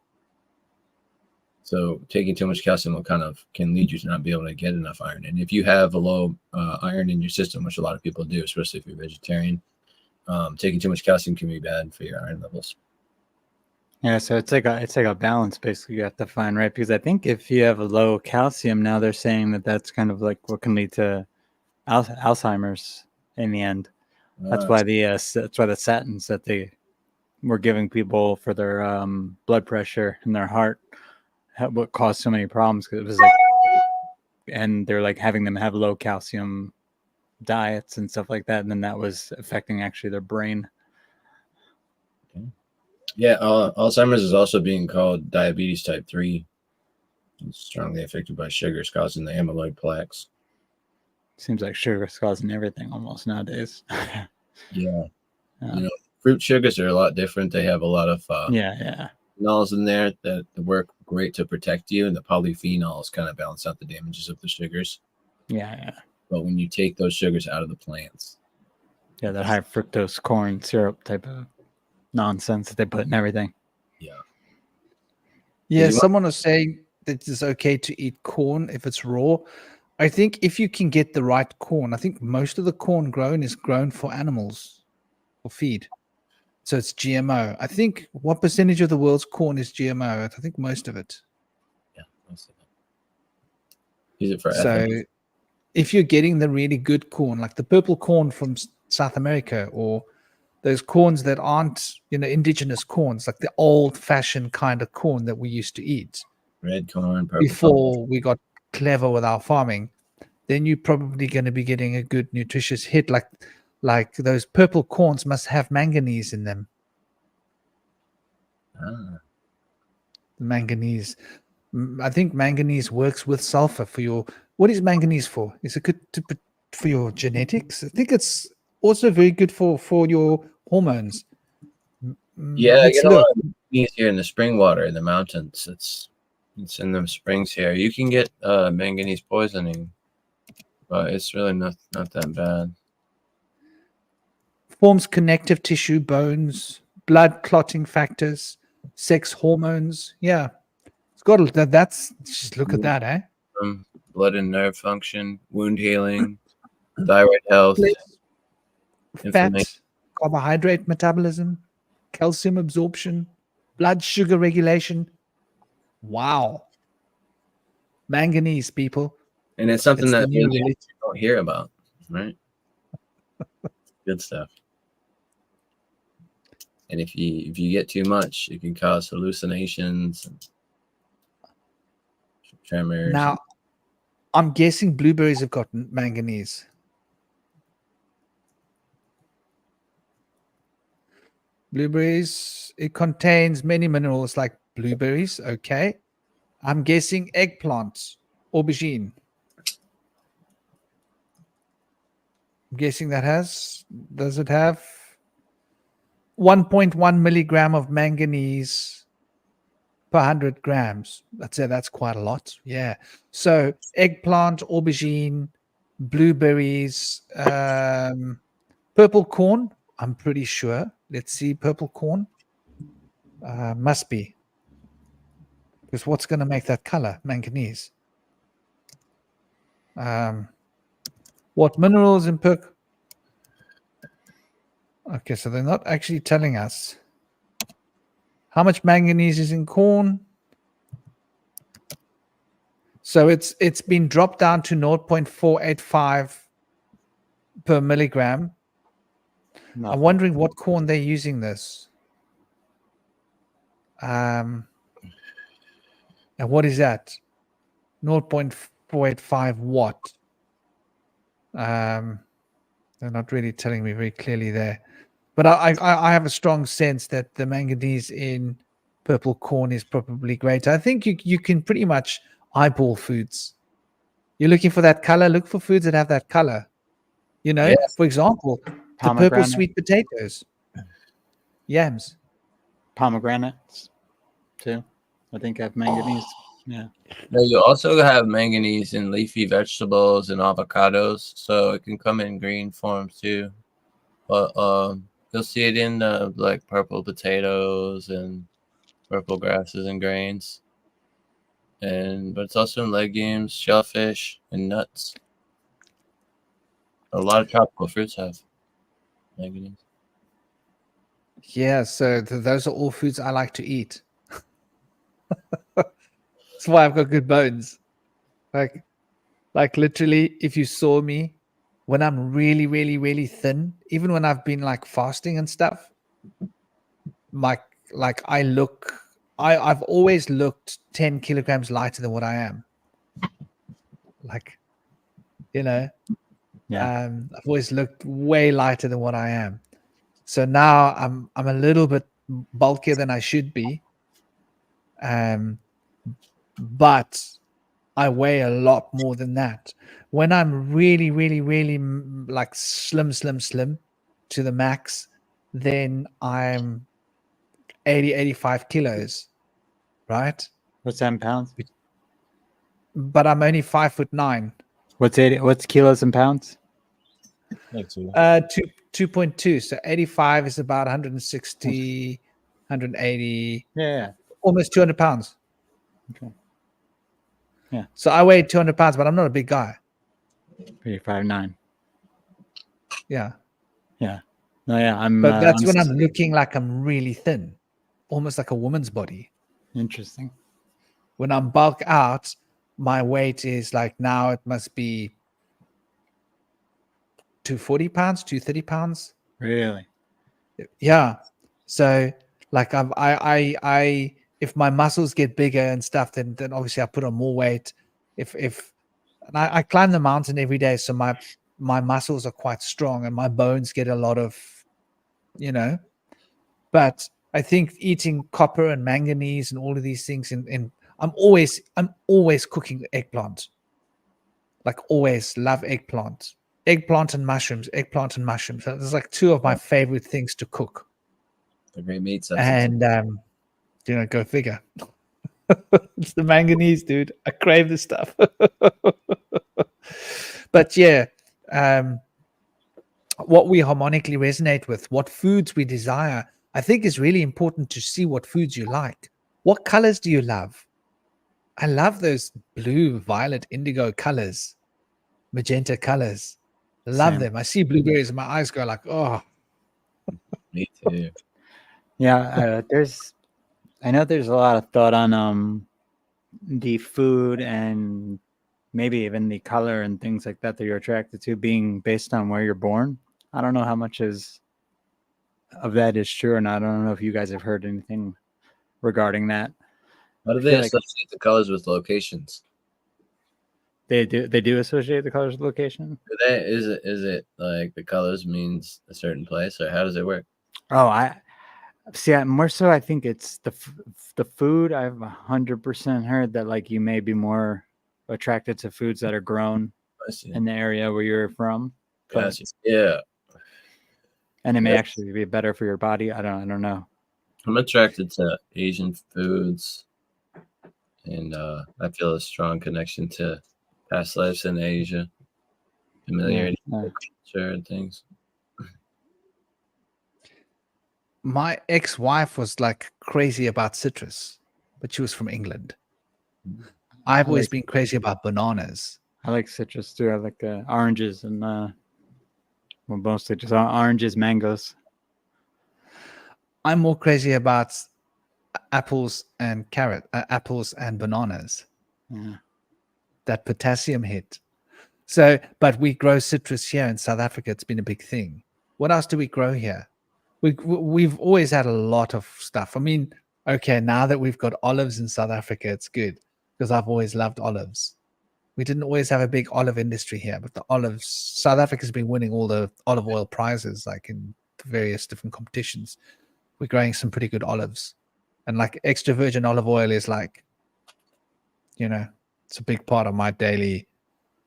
So taking too much calcium can lead you to not be able to get enough iron. And if you have a low iron in your system, which a lot of people do, especially if you're vegetarian, taking too much calcium can be bad for your iron levels. Yeah, so it's like a balance basically you have to find, right? Because I think if you have a low calcium, now they're saying that that's kind of like what can lead to Alzheimer's in the end. That's why the statins that they were giving people for their blood pressure and their heart what caused so many problems, because it was like, and they're like having them have low calcium diets and stuff like that, and then that was affecting actually their brain. Yeah, Alzheimer's is also being called diabetes type 3. It's strongly affected by sugars, causing the amyloid plaques. Seems like sugar's causing everything almost nowadays. Yeah. You know, fruit sugars are a lot different. They have a lot of phenols in there that work great to protect you, and the polyphenols kind of balance out the damages of the sugars. Yeah. But when you take those sugars out of the plants, that high fructose corn syrup type of nonsense that they put in everything. Yeah, someone was saying that it's okay to eat corn if it's raw. I think if you can get the right corn, I think most of the corn grown is grown for animals, for feed. So it's GMO. I think what percentage of the world's corn is GMO? I think most of it. Yeah, most of it. Use it for so ethanol. If you're getting the really good corn, like the purple corn from South America, or those corns that aren't, indigenous corns, like the old-fashioned kind of corn that we used to eat, Red corn, purple before corn. we got clever with our farming, then you're probably going to be getting a good nutritious hit. Like those purple corns must have manganese in them. The manganese. I think manganese works with sulfur for your. What is manganese for? Is it good for your genetics? I think it's also very good for your hormones. Yeah, I Let's get a look. lot of manganese here in the spring water in the mountains. It's in the springs here. You can get manganese poisoning, but it's really not that bad. Forms connective tissue, bones, blood clotting factors, sex hormones. Yeah, it's got that. That's just look at that, eh? Blood and nerve function, wound healing, thyroid health, fat, carbohydrate metabolism, calcium absorption, blood sugar regulation. Wow. Manganese, people. And it's something that you really don't hear about, right? Good stuff. And if you get too much, it can cause hallucinations and tremors. Now, I'm guessing blueberries have got manganese. Blueberries, it contains many minerals like blueberries. Okay. I'm guessing eggplant, aubergine. I'm guessing does it have 1.1 milligram of manganese per 100 grams? I'd say that's quite a lot. Yeah. So eggplant, aubergine, blueberries, purple corn, I'm pretty sure. Let's see, purple corn. Must be. Because what's going to make that color? Manganese. What minerals in purple? Okay, so they're not actually telling us how much manganese is in corn. So it's been dropped down to 0.485 per milligram. I'm wondering what corn they're using this. And what is that? 0.485 what? They're not really telling me very clearly there. But I have a strong sense that the manganese in purple corn is probably great. I think you can pretty much eyeball foods. You're looking for that color, look for foods that have that color. You know, Yes. for example, the purple Pomegranate. sweet potatoes, yams. Pomegranates too. I think I have manganese. Yeah. No, you also have manganese in leafy vegetables and avocados, so it can come in green forms too. But you'll see it in like purple potatoes and purple grasses and grains. But it's also in legumes, shellfish, and nuts. A lot of tropical fruits have manganese. Yeah, so those are all foods I like to eat. That's why I've got good bones. Like literally, if you saw me when I'm really, really, really thin, even when I've been like fasting and stuff, like I've always looked 10 kilograms lighter than what I am. Like, you know, I've always looked way lighter than what I am. So now I'm a little bit bulkier than I should be. But I weigh a lot more than that. When I'm really, really, really like slim to the max, then I'm 80, 85 kilos, right? What's 7 pounds? But I'm only 5'9". What's kilos and pounds? 2.2. So 85 is about 160, 180, Yeah. almost 200 pounds. Okay. Yeah. So I weigh 200 pounds, but I'm not a big guy. You're 5'9". Yeah. Yeah. No, yeah. I'm. But that's when I'm looking like I'm really thin, almost like a woman's body. Interesting. When I'm bulk out, my weight is like now it must be 240 pounds, 230 pounds. Really? Yeah. So like I if my muscles get bigger and stuff, then obviously I put on more weight. And I climb the mountain every day, so my muscles are quite strong and my bones get a lot of, you know. But I think eating copper and manganese and all of these things, and I'm always cooking eggplant. Like always love eggplant. Eggplant and mushrooms. So there's like two of my favorite things to cook. The great meat substance. And go figure. It's the manganese, dude. I crave this stuff. But yeah, what we harmonically resonate with, what foods we desire, I think is really important to see what foods you like. What colors do you love? I love those blue, violet, indigo colors, magenta colors. Love them. I see blueberries and my eyes go like, oh. Me too. Yeah, I know there's a lot of thought on the food and maybe even the color and things like that you're attracted to being based on where you're born. I don't know how much of that is true, and I don't know if you guys have heard anything regarding that. How do they associate the colors with locations? They do associate the colors with location. Is it like the colors means a certain place, or how does it work? Oh, I more so. I think it's the food. I've 100% heard that like you may be more attracted to foods that are grown in the area where you're from. Yeah, and it may actually be better for your body. I don't know. I'm attracted to Asian foods, and I feel a strong connection to past lives in Asia, familiarity with culture and things. My ex-wife was like crazy about citrus, but she was from England. I've always been crazy about bananas. I like citrus too. I like oranges and mostly just oranges, mangoes. I'm more crazy about apples and apples and bananas. Yeah. That potassium hit. So, but we grow citrus here in South Africa. It's been a big thing. What else do we grow here? We've always had a lot of stuff. I mean, okay, now that we've got olives in South Africa, it's good because I've always loved olives. We didn't always have a big olive industry here, but the olives, South Africa's been winning all the olive oil prizes, like in various different competitions. We're growing some pretty good olives, and like extra virgin olive oil is like, it's a big part of my daily.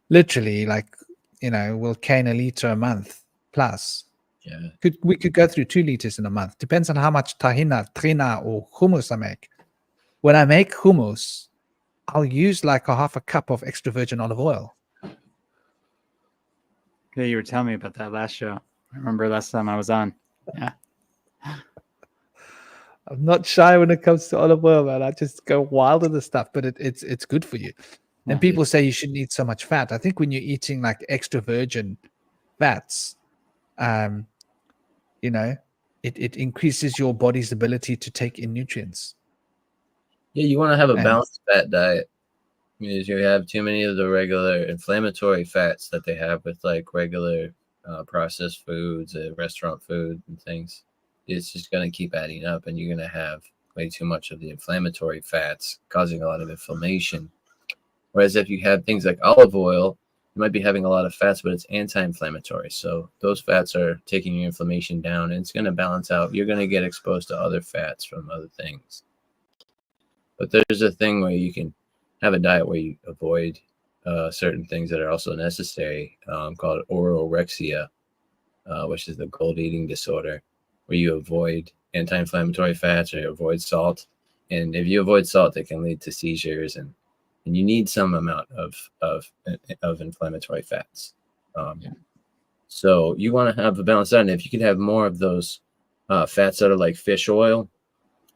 Literally, like, we'll cane a liter a month plus. Yeah. We could go through 2 liters in a month. Depends on how much trina, or hummus I make. When I make hummus, I'll use like a half a cup of extra virgin olive oil. Yeah, you were telling me about that last show. I remember last time I was on. Yeah. I'm not shy when it comes to olive oil, man. I just go wild with the stuff, but it's good for you. And people say you shouldn't eat so much fat. I think when you're eating like extra virgin fats, it increases your body's ability to take in nutrients. Yeah, you want to have a And- balanced fat diet. Because you have too many of the regular inflammatory fats that they have with like regular processed foods, restaurant food and things. It's just going to keep adding up, and you're going to have way too much of the inflammatory fats causing a lot of inflammation. Whereas if you have things like olive oil, you might be having a lot of fats, but it's anti-inflammatory. So those fats are taking your inflammation down, and it's going to balance out. You're going to get exposed to other fats from other things. But there's a thing where you can have a diet where you avoid certain things that are also necessary, called ororexia, which is the gold eating disorder, where you avoid anti-inflammatory fats or you avoid salt. And if you avoid salt, it can lead to seizures, and you need some amount of inflammatory fats. So you want to have a balanced diet. And if you can have more of those fats that are like fish oil,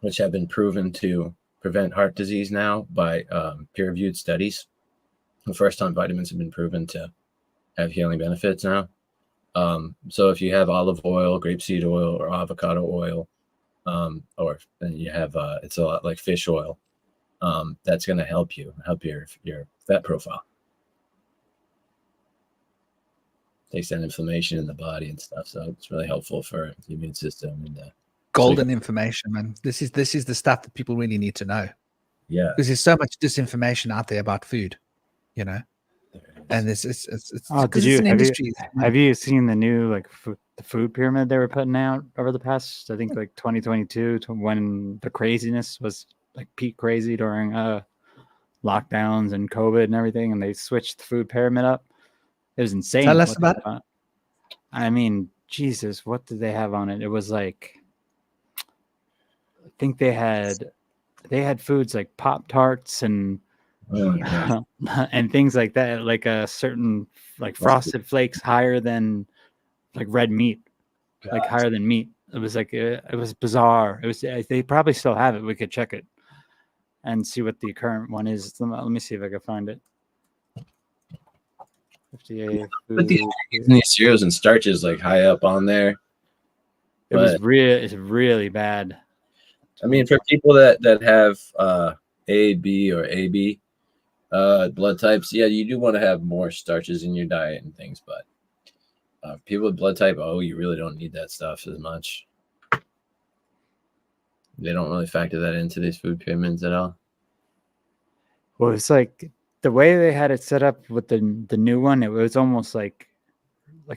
which have been proven to prevent heart disease now by peer-reviewed studies. The first time vitamins have been proven to have healing benefits now. So if you have olive oil, grapeseed oil, or avocado oil, or then you have it's a lot like fish oil, that's going to help your fat profile. Takes down inflammation in the body and stuff, so it's really helpful for the immune system. And golden information, man. This is the stuff that people really need to know. Yeah, because there's so much disinformation out there about food, and it's because it's an industry. Have you seen the new the food pyramid they were putting out over the past, I think, like 2022, to when the craziness was like peak crazy during lockdowns and COVID and everything, and they switched the food pyramid up? It was insane. Tell us about it. I mean, Jesus, what did they have on it? It was like, I think they had foods like Pop-Tarts and and things like that, like a certain like Frosted Flakes higher than like red meat, like higher than meat. It was like it was bizarre. It was, they probably still have it. We could check it and see what the current one is. Let me see if I can find it. 58 Put these cereals and starches like high up on there. It's really bad. I mean, for people that have A, B, or AB blood types, yeah, you do want to have more starches in your diet and things, but people with blood type O, you really don't need that stuff as much. They don't really factor that into these food pyramids at all. Well, it's like the way they had it set up with the new one, it was almost like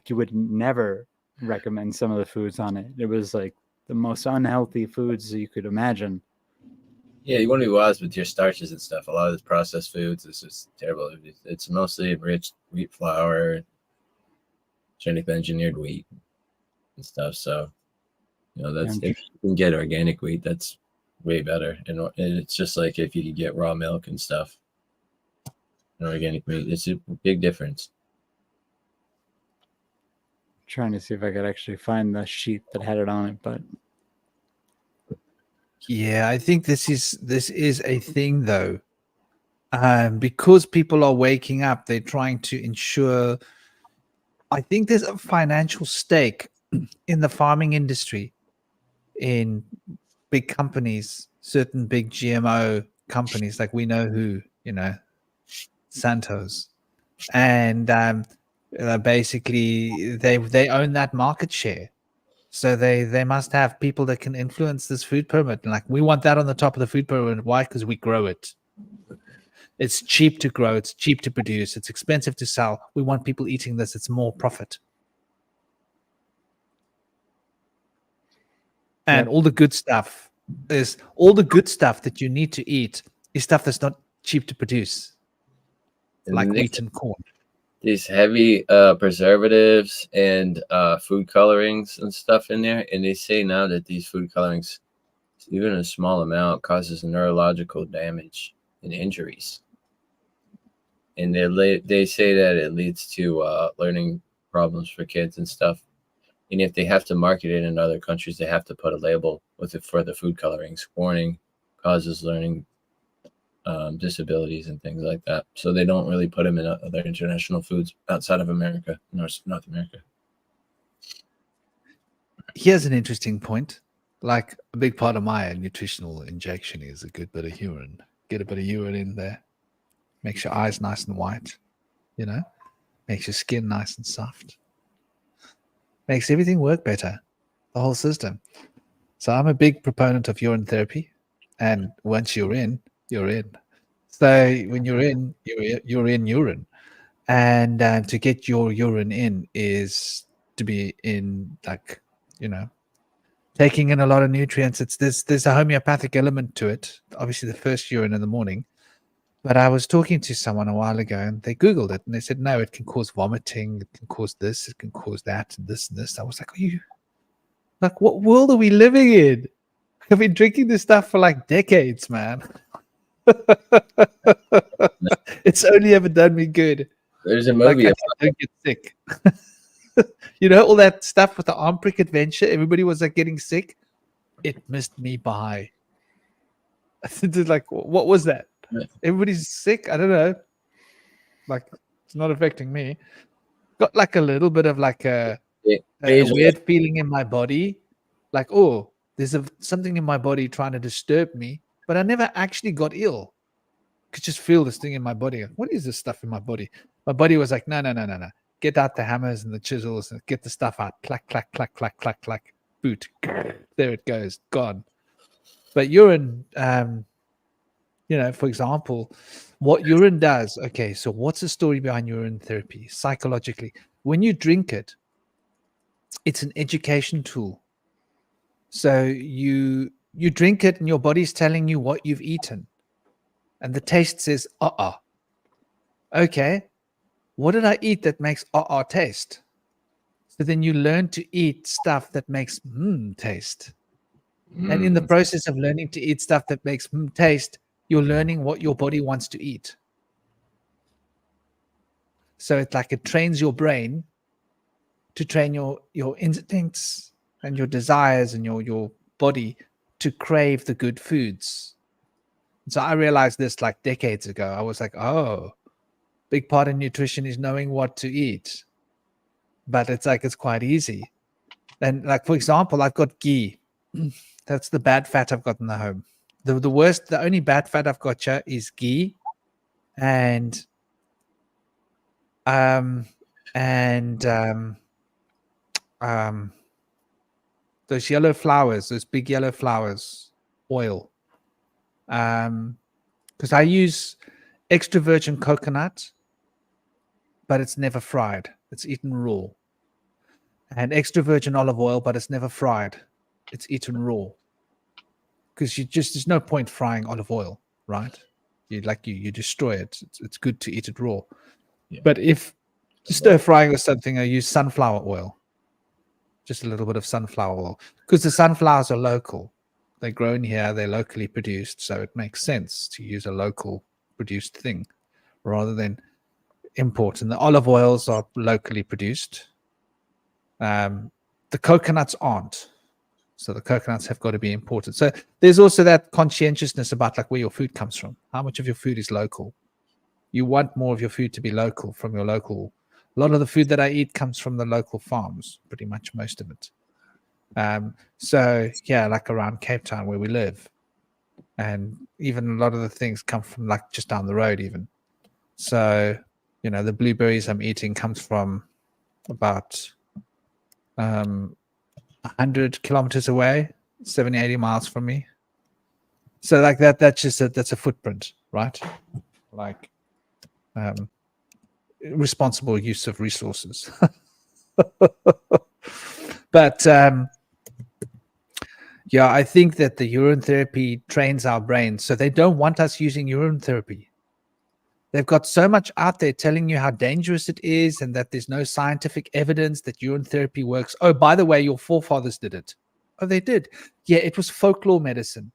you would never recommend some of the foods on it. It was like the most unhealthy foods you could imagine. Yeah, you want to be wise with your starches and stuff. A lot of this processed foods is just terrible. It's mostly enriched wheat flour, genetically engineered wheat and stuff. So, that's if you can get organic wheat, that's way better. And it's just like if you could get raw milk and stuff, and organic meat, it's a big difference. Trying to see if I could actually find the sheet that had it on it, but yeah, I think this is a thing though, because people are waking up. They're trying to ensure. I think there's a financial stake in the farming industry, in big companies, certain big GMO companies, like we know who, Santos, and basically they own that market share. So they must have people that can influence this food pyramid. Like, we want that on the top of the food pyramid. Why? Because we grow it. It's cheap to grow. It's cheap to produce. It's expensive to sell. We want people eating this. It's more profit. And all the good stuff that you need to eat is stuff that's not cheap to produce, And like then wheat and corn. these heavy preservatives and food colorings and stuff in there. And they say now that these food colorings, even a small amount, causes neurological damage and injuries. And they say that it leads to learning problems for kids and stuff. And if they have to market it in other countries, they have to put a label with it for the food colorings. Warning, causes learning disabilities and things like that. So they don't really put them in other international foods outside of America, North America. Here's an interesting point. Like a big part of my nutritional injection is a good bit of urine. Get a bit of urine in there. Makes your eyes nice and white, makes your skin nice and soft. Makes everything work better, the whole system. So I'm a big proponent of urine therapy. And once you're in, you're in. So when you're in urine. And to get your urine in is to be in, like, taking in a lot of nutrients. There's a homeopathic element to it. Obviously, the first urine in the morning. But I was talking to someone a while ago, and they Googled it, and they said, no, it can cause vomiting, it can cause this, it can cause that, and this and this. I was like, what world are we living in? I've been drinking this stuff for like decades, man. It's only ever done me good. There's a movie. I don't get sick. All that stuff with the arm prick adventure, everybody was like getting sick. It missed me by. Like, what was that? Everybody's sick. I don't know. Like, it's not affecting me. Got like a little bit of like a weird feeling in my body. Like, oh, there's something in my body trying to disturb me. But I never actually got ill. Could just feel this thing in my body. What is this stuff in my body? My body was like, no. Get out the hammers and the chisels and get the stuff out. Clack, clack, clack, clack, clack, clack. Boot. There it goes. Gone. But urine... for example, what urine does. Okay, so what's the story behind urine therapy psychologically? When you drink it, it's an education tool. So you drink it and your body's telling you what you've eaten. And the taste says, okay, what did I eat that makes taste? So then you learn to eat stuff that makes taste. And in the process of learning to eat stuff that makes taste, you're learning what your body wants to eat. So it's like it trains your brain to train your instincts and your desires and your body to crave the good foods. So I realized this like decades ago. I was like, big part of nutrition is knowing what to eat. But it's quite easy. And like, for example, I've got ghee. That's the bad fat I've got in the home. The only bad fat I've got here is ghee and those yellow flowers, those big yellow flowers, oil. Because I use extra virgin coconut, but it's never fried. It's eaten raw. And extra virgin olive oil, but it's never fried. It's eaten raw. Because there's no point frying olive oil, right? You destroy it. It's good to eat it raw. Yeah. But if stir frying or something, I use sunflower oil. Just a little bit of sunflower oil. Because the sunflowers are local. They're grown here, they're locally produced, so it makes sense to use a local produced thing rather than import. And the olive oils are locally produced. The coconuts aren't. So the coconuts have got to be imported. So there's also that conscientiousness about like where your food comes from. How much of your food is local? You want more of your food to be local from your local. A lot of the food that I eat comes from the local farms, pretty much most of it. So yeah, like around Cape Town where we live. And even a lot of the things come from like just down the road even. So, the blueberries I'm eating comes from about 100 kilometers away, 70-80 miles from me. So like that's a footprint, right? like responsible use of resources. But yeah, I think that the urine therapy trains our brains, so they don't want us using urine therapy. They've got so much out there telling you how dangerous it is and that there's no scientific evidence that urine therapy works. Oh, by the way, your forefathers did it. Oh, they did. Yeah, it was folklore medicine.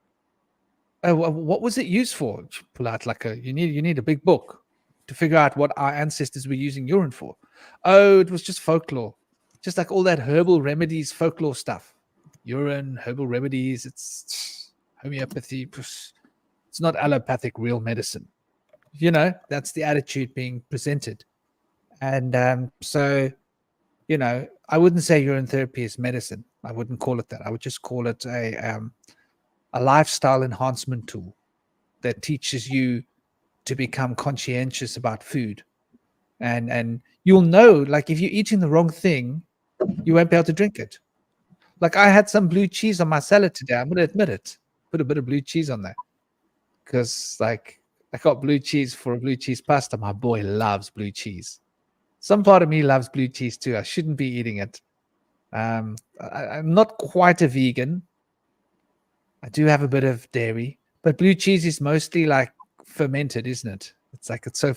Oh, what was it used for? Pull out like you need a big book to figure out what our ancestors were using urine for. Oh, it was just folklore. Just like all that herbal remedies, folklore stuff. Urine, herbal remedies, it's homeopathy. It's not allopathic real medicine. That's the attitude being presented. And so, I wouldn't say urine therapy is medicine. I wouldn't call it that. I would just call it a lifestyle enhancement tool that teaches you to become conscientious about food. And you'll know, like, if you're eating the wrong thing, you won't be able to drink it. Like, I had some blue cheese on my salad today. I'm going to admit it. Put a bit of blue cheese on there. Because, like, I got blue cheese for a blue cheese pasta. My boy loves blue cheese. Some part of me loves blue cheese too. I shouldn't be eating it. I'm not quite a vegan. I do have a bit of dairy, but blue cheese is mostly like fermented, isn't it? It's like it's so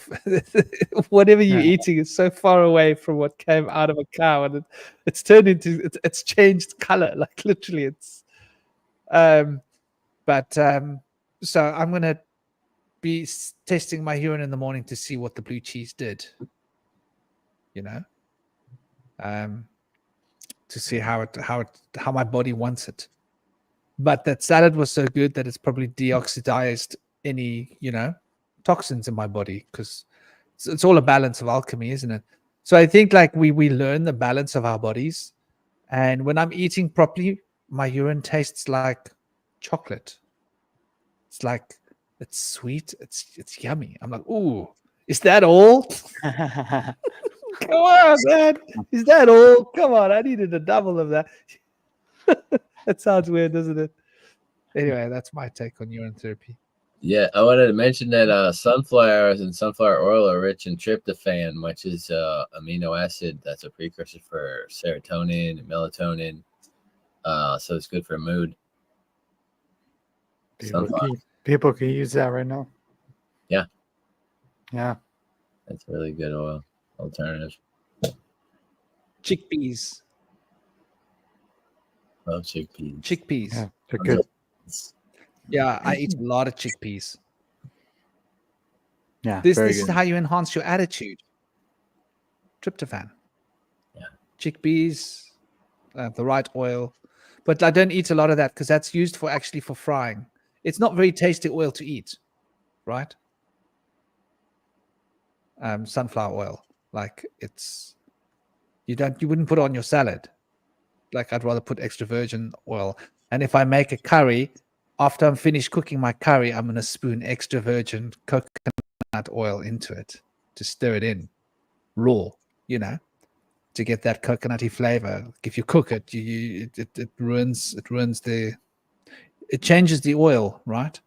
whatever you're eating is so far away from what came out of a cow, and it's turned into it's changed color, like literally. It's so I'm gonna be testing my urine in the morning to see what the blue cheese did. To see how my body wants it. But that salad was so good that it's probably deoxidized any toxins in my body, because it's all a balance of alchemy, isn't it? So I think like we learn the balance of our bodies, and when I'm eating properly, my urine tastes like chocolate. It's like it's sweet, it's yummy. I'm like, ooh, is that all? Come on, man. Is that all? Come on, I needed a double of that. That sounds weird, doesn't it? Anyway, that's my take on urine therapy. Yeah, I wanted to mention that sunflowers and sunflower oil are rich in tryptophan, which is amino acid that's a precursor for serotonin and melatonin. So it's good for mood. People can use that right now. Yeah. Yeah. That's a really good oil alternative. Chickpeas. Love chickpeas. Chickpeas. Yeah, they're good. Yeah, I eat a lot of chickpeas. Yeah, this is how you enhance your attitude. Tryptophan. Yeah. Chickpeas, the right oil. But I don't eat a lot of that because that's used for frying. It's not very tasty oil to eat, right? Sunflower oil. Like you wouldn't put it on your salad. Like I'd rather put extra virgin oil. And if I make a curry, after I'm finished cooking my curry, I'm going to spoon extra virgin coconut oil into it to stir it in raw, to get that coconutty flavor. If you cook it, it changes the oil, right?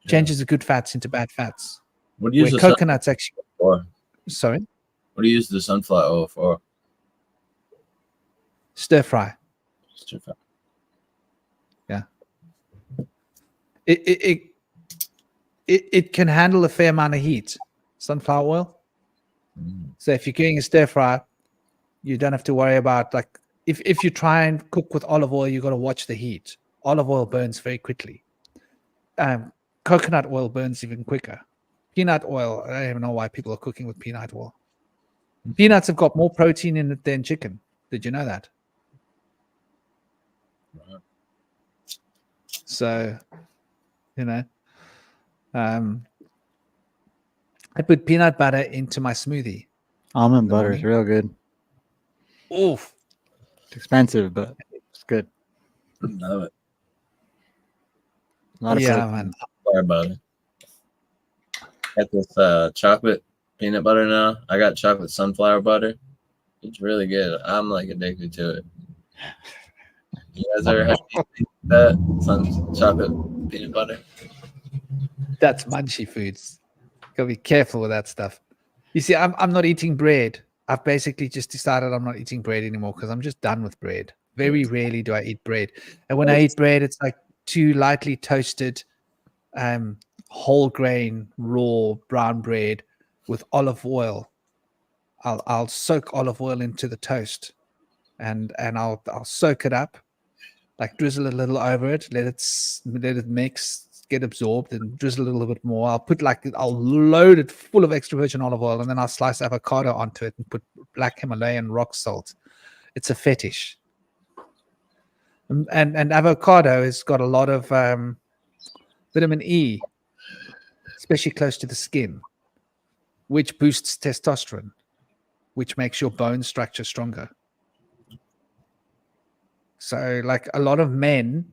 Yeah. Changes the good fats into bad fats. What do you use the coconuts actually for? Sorry? What do you use the sunflower oil for? Stir fry. Stir fry. Yeah. It can handle a fair amount of heat, sunflower oil. So if you're doing a stir fry, you don't have to worry about like if you try and cook with olive oil, you got to watch the heat. Olive oil burns very quickly. Coconut oil burns even quicker. Peanut oil, I don't even know why people are cooking with peanut oil. Peanuts have got more protein in it than chicken. Did you know that? So, I put peanut butter into my smoothie. Almond butter is real good. Oof. It's expensive, but it's good. Love it. Yeah, man. Sorry about it. Got this chocolate peanut butter now. I got chocolate sunflower butter. It's really good. I'm like addicted to it. You guys ever had that chocolate peanut butter? That's munchy foods. Gotta be careful with that stuff. You see, I'm not eating bread. I've basically just decided I'm not eating bread anymore because I'm just done with bread. Very rarely do I eat bread. And when I eat bread, it's like too lightly toasted, whole grain, raw brown bread with olive oil. I'll soak olive oil into the toast, and I'll soak it up, like drizzle a little over it, let it mix, get absorbed, and drizzle a little bit more. I'll load it full of extra virgin olive oil, and then I'll slice avocado onto it and put black Himalayan rock salt. It's a fetish. And avocado has got a lot of vitamin E, especially close to the skin, which boosts testosterone, which makes your bone structure stronger. So, like, a lot of men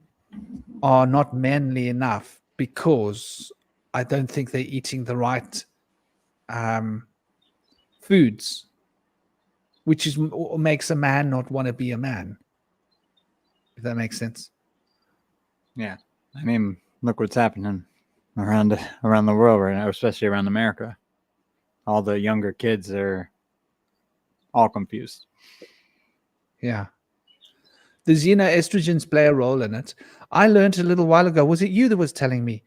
are not manly enough because I don't think they're eating the right foods, which makes a man not want to be a man. If that makes sense. Yeah, I mean, look what's happening around the world right now, especially around America. All the younger kids are all confused. Yeah. The xenoestrogens play a role in it. I learned a little while ago. Was it you that was telling me?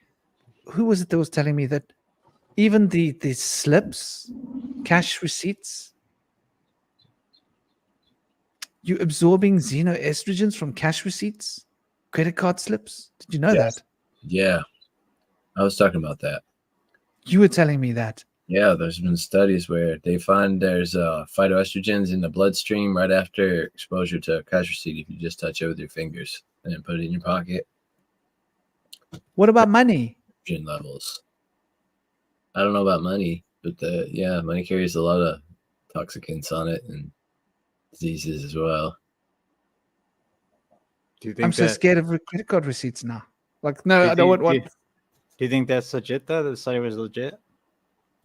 Who was it that was telling me that even the slips, cash receipts, you're absorbing xenoestrogens from cash receipts, credit card slips? Did you know that? Yeah, I was talking about that. You were telling me that. Yeah, there's been studies where they find there's phytoestrogens in the bloodstream right after exposure to a cash receipt if you just touch it with your fingers and then put it in your pocket. What about money? Levels. I don't know about money, but money carries a lot of toxicants on it and diseases as well. Do you think I'm so scared of credit card receipts now. Like, no, I don't want one. Do you think that's legit though? The study was legit?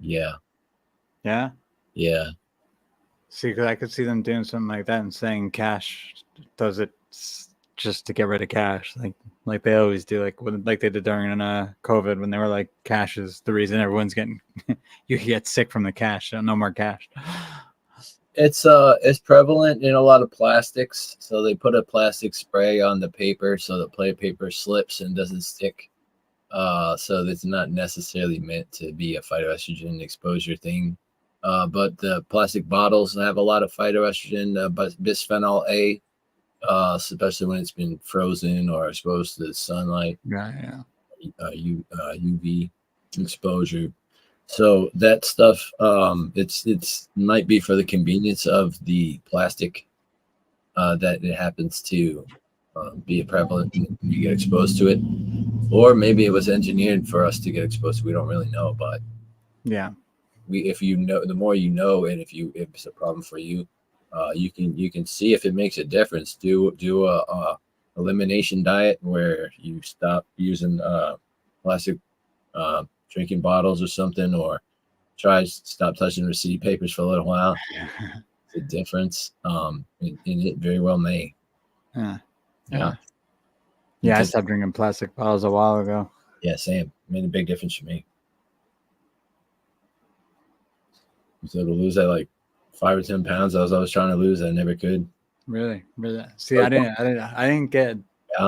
Yeah. Yeah. Yeah. See, because I could see them doing something like that and saying cash does it just to get rid of cash, like they always do, like they did during COVID when they were like, cash is the reason everyone's getting you get sick from the cash. So no more cash. It's prevalent in a lot of plastics, so they put a plastic spray on the paper so the paper slips and doesn't stick. So it's not necessarily meant to be a phytoestrogen exposure thing. But the plastic bottles have a lot of phytoestrogen, but bisphenol A, especially when it's been frozen or exposed to the sunlight. Yeah. UV exposure. So that stuff, it's might be for the convenience of the plastic that it happens to be prevalent and you get exposed to it, or maybe it was engineered for us to get exposed to. We don't really know, but yeah, if you know, the more you know, and if it's a problem for you, you can see if it makes a difference. Do a elimination diet where you stop using plastic drinking bottles or something, or stop touching receipt papers for a little while. It's a difference. And it very well may. Yeah. I stopped drinking plastic bottles a while ago. Yeah, same. Made a big difference for me. So to lose that like 5 or 10 pounds I was always trying to lose, I never could. Really. See, I didn't get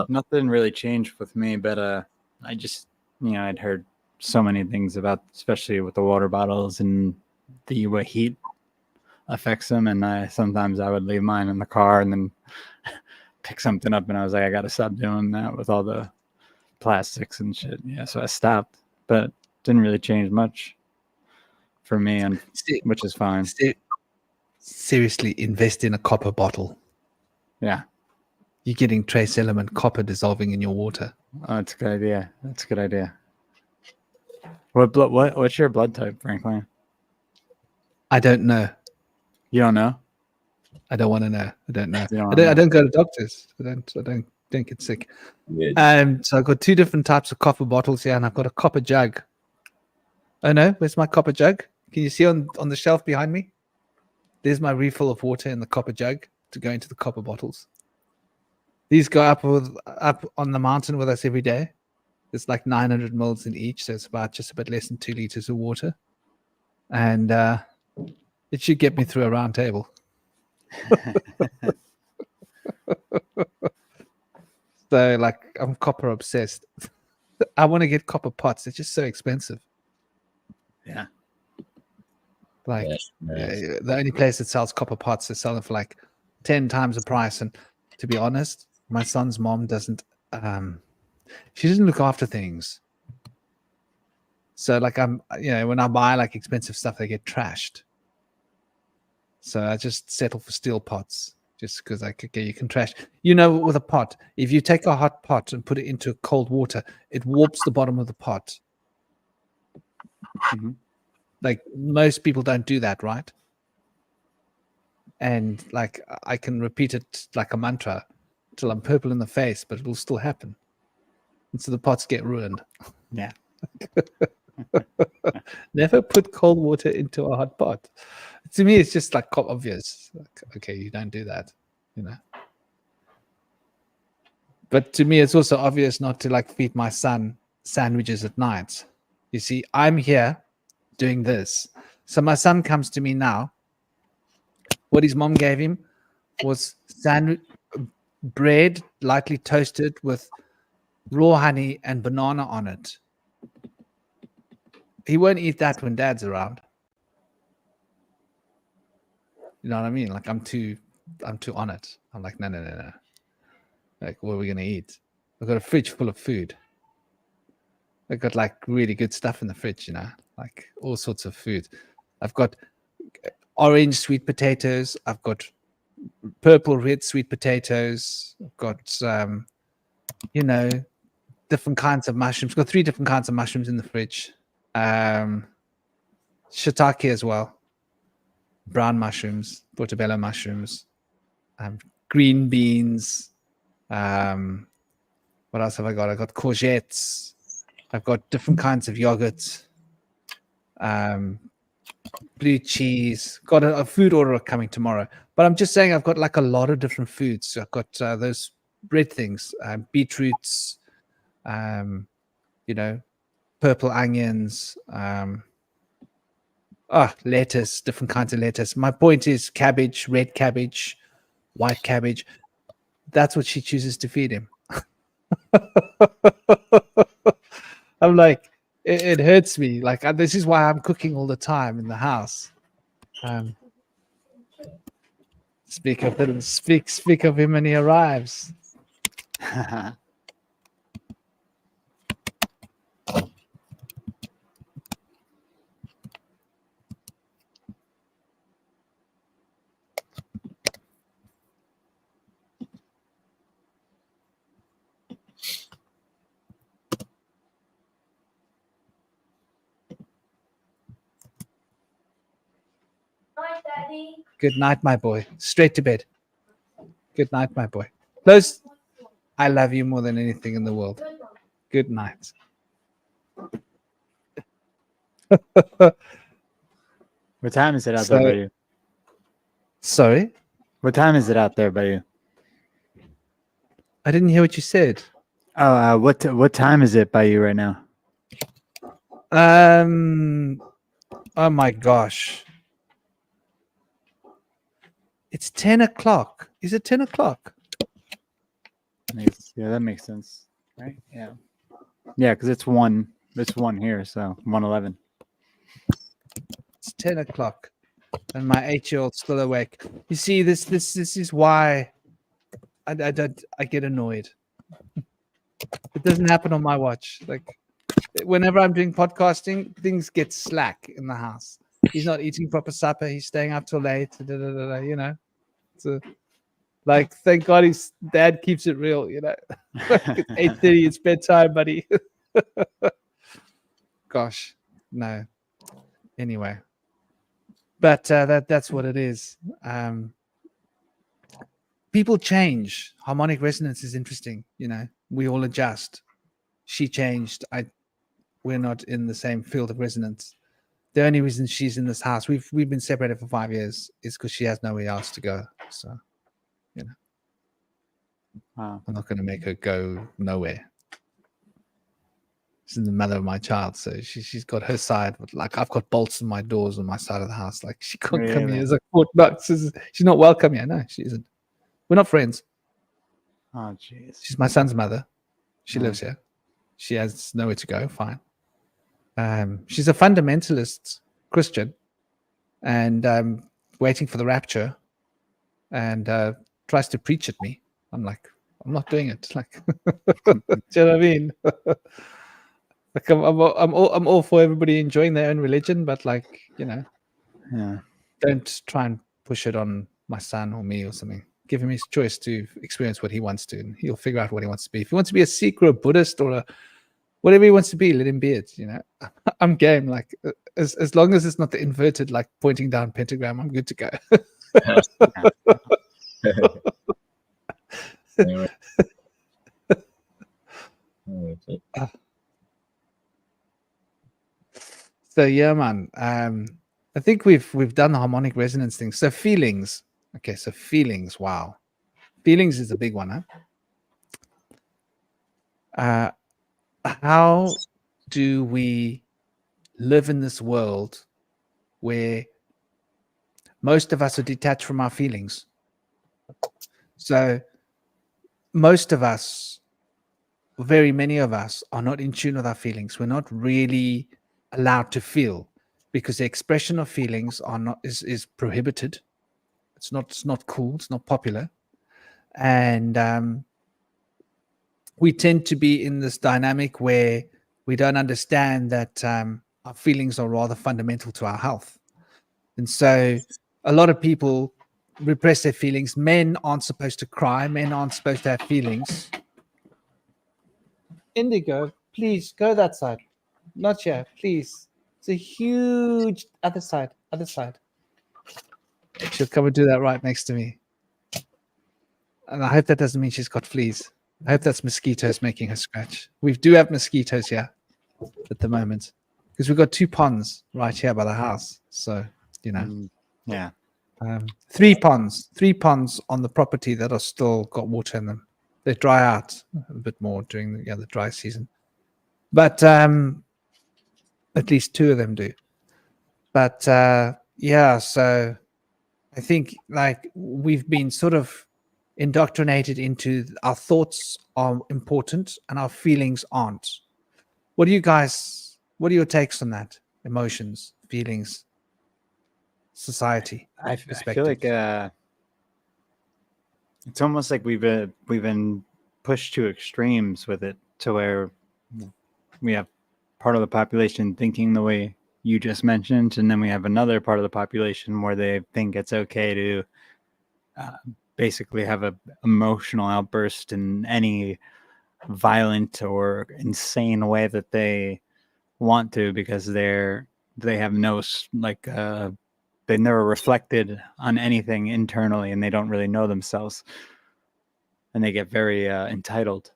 nothing really changed with me, but I just, I'd heard so many things about, especially with the water bottles and the way heat affects them, and sometimes I would leave mine in the car and then pick something up, and I was like, I gotta stop doing that with all the plastics and shit. Yeah, so I stopped, but didn't really change much for me, and which is fine. Seriously, invest in a copper bottle. Yeah, you're getting trace element copper dissolving in your water. Oh, that's a good idea. That's a good idea. What's your blood type, Franklin? I don't know. You don't know? I don't want to know. I don't know. I don't go to doctors. I don't get sick. So I've got 2 different types of copper bottles here, and I've got a copper jug. Oh no, where's my copper jug? Can you see on the shelf behind me? There's my refill of water in the copper jug to go into the copper bottles. These go up on the mountain with us every day. It's like 900 mils in each, so it's about just a bit less than 2 liters of water. and it should get me through a round table. So, like, I'm copper obsessed. I want to get copper pots. They're just so expensive. Yeah. Like, Yes. the only place that sells copper pots is selling for like 10 times the price. And to be honest, my son's mom doesn't. She doesn't look after things. So, like, when I buy like expensive stuff, they get trashed. So I just settle for steel pots. Just because, like, okay, you can trash. With a pot, if you take a hot pot and put it into cold water, it warps the bottom of the pot. Mhm. Like, most people don't do that, right? And like, I can repeat it like a mantra till I'm purple in the face, but it will still happen. And so the pots get ruined. Yeah. Never put cold water into a hot pot. To me, it's just like obvious. Like, okay, you don't do that, But to me, it's also obvious not to like feed my son sandwiches at night. You see, I'm here doing this. So my son comes to me now. What his mom gave him was bread lightly toasted with raw honey and banana on it. He won't eat that when dad's around. You know what I mean? Like, I'm too on it. I'm like, no. Like, what are we gonna eat? I've got a fridge full of food. I've got like really good stuff in the fridge, like all sorts of food. I've got orange sweet potatoes. I've got purple red sweet potatoes. I've got different kinds of mushrooms. I've got 3 different kinds of mushrooms in the fridge. Shiitake as well. Brown mushrooms, portobello mushrooms, green beans. What else have I got? I got courgettes. I've got different kinds of yogurt. Blue cheese. Got a food order coming tomorrow. But I'm just saying I've got like a lot of different foods. I've got those bread things, beetroots, purple onions, lettuce, different kinds of lettuce. My point is cabbage, red cabbage, white cabbage. That's what she chooses to feed him. I'm like, it hurts me. Like, this is why I'm cooking all the time in the house. Speak of him when he arrives. Good night, my boy. Straight to bed. Good night, my boy. Close. I love you more than anything in the world. Good night. What time is it out there by you? Sorry? What time is it out there by you? I didn't hear what you said. Oh, what time is it by you right now? Oh my gosh. It's 10 o'clock. Is it 10 o'clock? Yeah, that makes sense. Right? Yeah. Yeah, because it's 1 here, so 1:11. It's 10 o'clock. And my 8-year-old's still awake. You see, this is why I get annoyed. It doesn't happen on my watch. Like, whenever I'm doing podcasting, things get slack in the house. He's not eating proper supper. He's staying up till late. So, like, thank God his dad keeps it real. It's 8:30. It's bedtime, buddy. Gosh, no. Anyway, but that's what it is. People change. Harmonic resonance is interesting. We all adjust. She changed. We're not in the same field of resonance. The only reason she's in this house, we've been separated for 5 years, is because she has nowhere else to go. So, Wow. I'm not going to make her go nowhere. She's the mother of my child, so she's got her side. But like I've got bolts in my doors on my side of the house. Like she can't come Really? here. It's like Fort Knox. She's not welcome here. No, she isn't. We're not friends. Oh, jeez. She's my son's mother. She Oh. lives here. She has nowhere to go. Fine. She's a fundamentalist Christian, and waiting for the rapture, and tries to preach at me. I'm like, I'm not doing it. Like, do you know what I mean? Like, I'm all for everybody enjoying their own religion, but like, you know, Yeah. don't try and push it on my son or me or something. Give him his choice to experience what he wants to, and he'll figure out what he wants to be. If he wants to be a Sikh or a Buddhist or a whatever he wants to be, let him be it. You know, I'm game. Like, as long as it's not the inverted, like pointing down pentagram, I'm good to go. Anyway. So yeah, man. I think we've done the harmonic resonance thing. So feelings. Okay, so feelings. Wow, feelings is a big one, huh? How do we live in this world where most of us are detached from our feelings? So most of us, very many of us, are not in tune with our feelings. We're not really allowed to feel because the expression of feelings is prohibited. It's not cool. It's not popular, and we tend to be in this dynamic where we don't understand that our feelings are rather fundamental to our health, and so a lot of people repress their feelings. Men aren't supposed to cry. Men aren't supposed to have feelings. Indigo, please go that side. Not here, please. It's a huge other side. Other side. She'll come and do that right next to me. And I hope that doesn't mean she's got fleas. I hope that's mosquitoes making her scratch. We do have mosquitoes here at the moment because we've got 2 ponds right here by the house. So, you know, Yeah. 3 ponds on the property that are still got water in them. They dry out a bit more during the dry season, but at least 2 of them do. But yeah, so I think like we've been sort of indoctrinated into our thoughts are important and our feelings aren't. What are your takes on that? Emotions, feelings, society, I feel perspective. like it's almost like we've been pushed to extremes with it, to where we have part of the population thinking the way you just mentioned, and then we have another part of the population where they think it's okay to basically have a emotional outburst in any violent or insane way that they want to, because they have no they've never reflected on anything internally, and they don't really know themselves, and they get very entitled.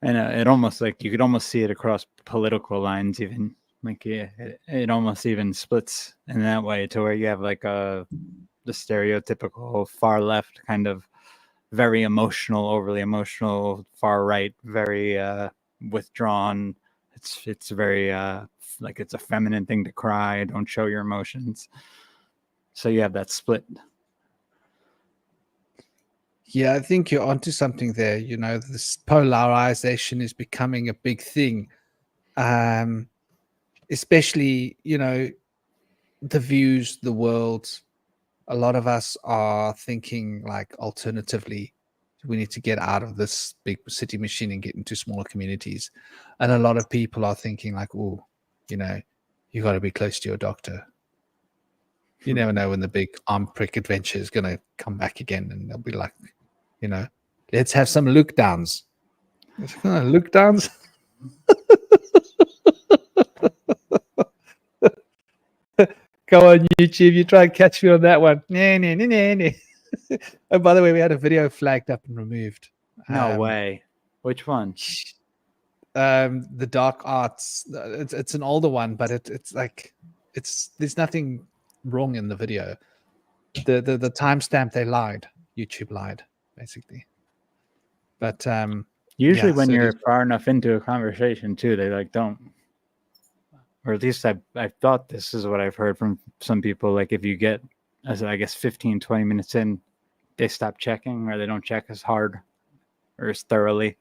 And it almost like you could almost see it across political lines, even like it almost even splits in that way, to where you have like the stereotypical far left kind of very emotional, overly emotional, far right, very withdrawn. It's very like it's a feminine thing to cry, don't show your emotions. So you have that split. Yeah, I think you're onto something there. You know, this polarization is becoming a big thing. Especially, you know, the views, the world. A lot of us are thinking like alternatively. We need to get out of this big city machine and get into smaller communities. And a lot of people are thinking like, oh, you know, you got to be close to your doctor. You never know when the big arm prick adventure is going to come back again, and they'll be like, you know, let's have some look downs. Look downs. Go on YouTube. You try and catch me on that one. Oh, by the way, we had a video flagged up and removed. No way. Which one? The dark arts. It's an older one, but it's like there's nothing wrong in the video. The timestamp, they lied. YouTube lied, basically. But Usually, Yeah, when so it you're is. far enough into a conversation, too, they like don't, or at least I thought this is what I've heard from some people. Like if you get, as I guess, 15, 20 minutes in, they stop checking or they don't check as hard or as thoroughly.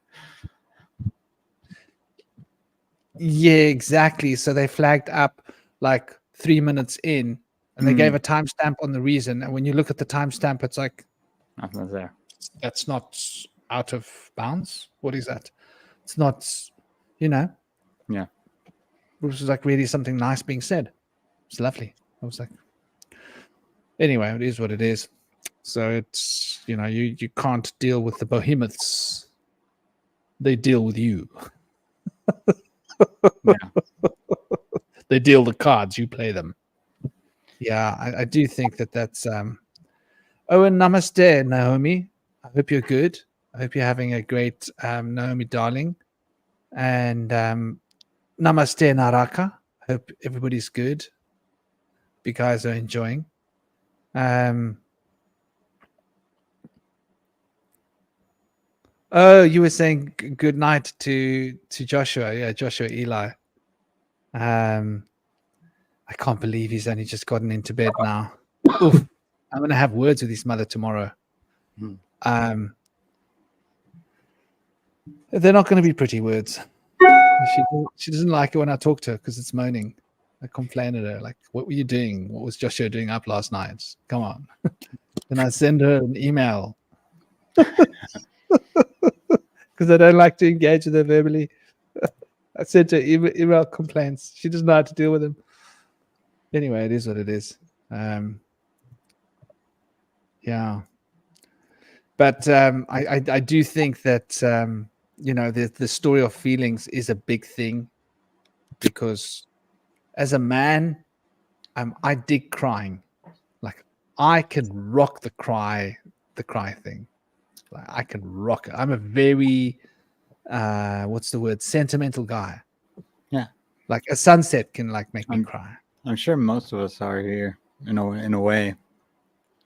Yeah, exactly. So they flagged up like 3 minutes in, and they gave a timestamp on the reason. And when you look at the timestamp, it's like Nothing's there. that's not out of bounds. What is that? It's not, you know. Yeah. It was like really something nice being said. It's lovely. I was like, anyway, it is what it is. So it's, you know, you can't deal with the behemoths. They deal with you. Yeah. They deal the cards, you play them. Yeah, I do think that's oh, and namaste, Naomi. I hope you're good. I hope you're having a great Naomi, darling. And namaste, Naraka. I hope everybody's good. You guys are enjoying. Oh, you were saying good night to Joshua. Yeah, Joshua Eli. I can't believe he's only just gotten into bed now. Oof. I'm gonna have words with his mother tomorrow. They're not going to be pretty words. She doesn't like it when I talk to her because it's moaning. I complain at her like, "What were you doing? What was Joshua doing up last night? Come on." Then I send her an email because I don't like to engage with her verbally. I sent her email complaints. She doesn't know how to deal with them. Anyway, it is what it is. Yeah. But I do think that you know, the story of feelings is a big thing, because as a man, I dig crying. Like I can rock the cry thing. Like I can rock it. I'm a very what's the word? Sentimental guy. Yeah. Like a sunset can like make me cry. I'm sure most of us are here in a way.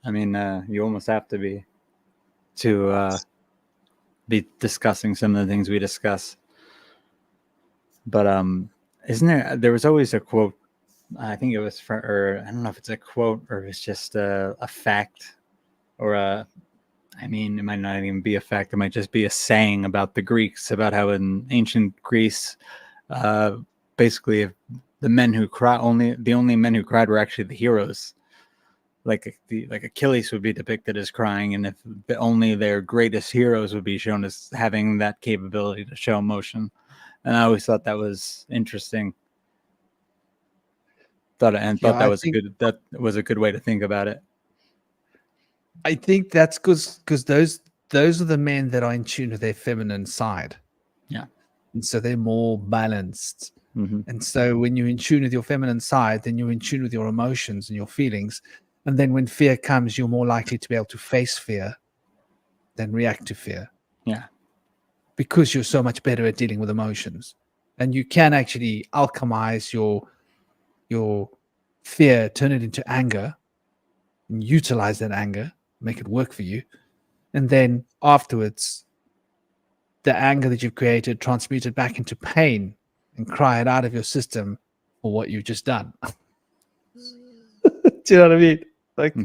I mean, you almost have to be to be discussing some of the things we discuss. But isn't there was always a quote, I think it was or I don't know if it's a quote or if it's just a fact, or I mean, it might not even be a fact, it might just be a saying about the Greeks, about how in ancient Greece, basically the only men who cried were actually the heroes. Like Achilles would be depicted as crying, and if only their greatest heroes would be shown as having that capability to show emotion. And I always thought that was interesting. Thought that was a good way to think about it. I think that's because those are the men that are in tune with their feminine side. Yeah. And so they're more balanced. Mm-hmm. And so when you're in tune with your feminine side, then you're in tune with your emotions and your feelings. And then when fear comes, you're more likely to be able to face fear than react to fear. Yeah. Because you're so much better at dealing with emotions. And you can actually alchemize your fear, turn it into anger, and utilize that anger, make it work for you. And then afterwards, the anger that you've created, transmute it back into pain and cry it out of your system for what you've just done. Do you know what I mean? Like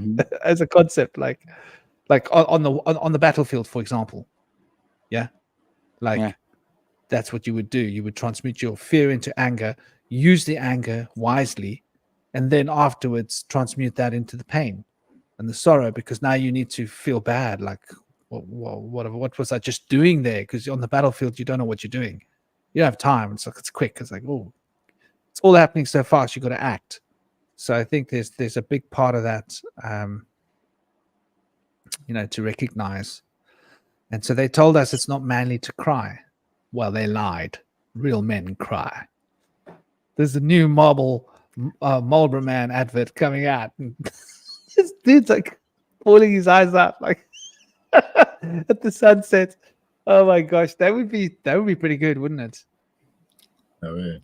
as a concept, like on the battlefield, for example. Yeah. Like that's what you would do. You would transmute your fear into anger, use the anger wisely, and then afterwards transmute that into the pain and the sorrow, because now you need to feel bad. Like, what was I just doing there? Because on the battlefield, you don't know what you're doing. You don't have time. It's like, it's quick. It's like, oh, it's all happening so fast. You got to act. So I think there's a big part of that, you know, to recognize. And so they told us it's not manly to cry. Well, they lied. Real men cry. There's a new Marlboro Man advert coming out. And this dude's like pulling his eyes out like at the sunset. Oh my gosh, that would be pretty good, wouldn't it? Oh yeah.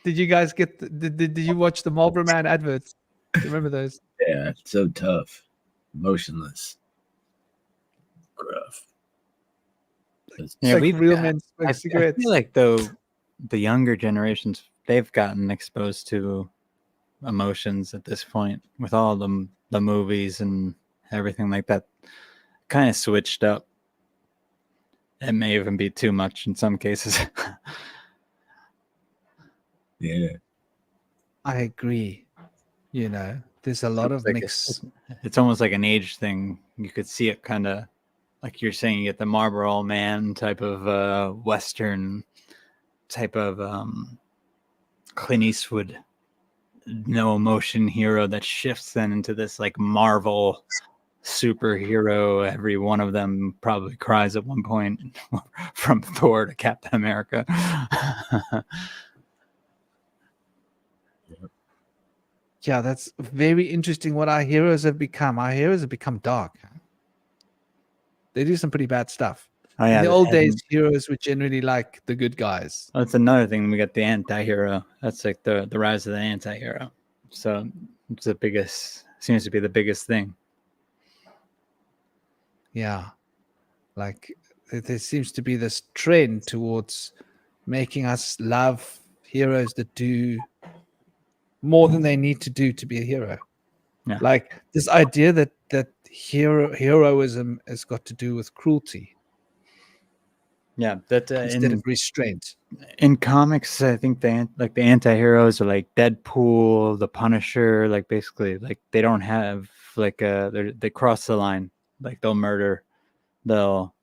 Did you guys get did you watch the Marlboro Man adverts? Do you remember those? Yeah, it's so tough, motionless, gruff. Yeah, like we've real got- men smoke I cigarettes. feel like though the younger generations, they've gotten exposed to emotions at this point with all the movies and everything like that. Kind of switched up. It may even be too much in some cases. Yeah. I agree. You know, there's a lot of Like mix. it's almost like an age thing. You could see it kind of like you're saying, you get the Marlboro Man type of Western type of Clint Eastwood, no emotion hero that shifts then into this like Marvel superhero. Every one of them probably cries at one point from Thor to Captain America. Yeah, that's very interesting what our heroes have become. Our heroes have become dark. They do some pretty bad stuff. Oh In yeah, the old days, heroes were generally like the good guys. that's another thing. We got the anti-hero. That's like the rise of the anti-hero. So it's the biggest, seems to be the biggest thing. Yeah. Like there seems to be this trend towards making us love heroes that do more than they need to do to be a hero. Yeah. Like this idea that heroism has got to do with cruelty Yeah, that instead of restraint. in comics, I think the anti-heroes are like Deadpool, the Punisher. Like basically, like they don't have like they cross the line. Like they'll murder, they'll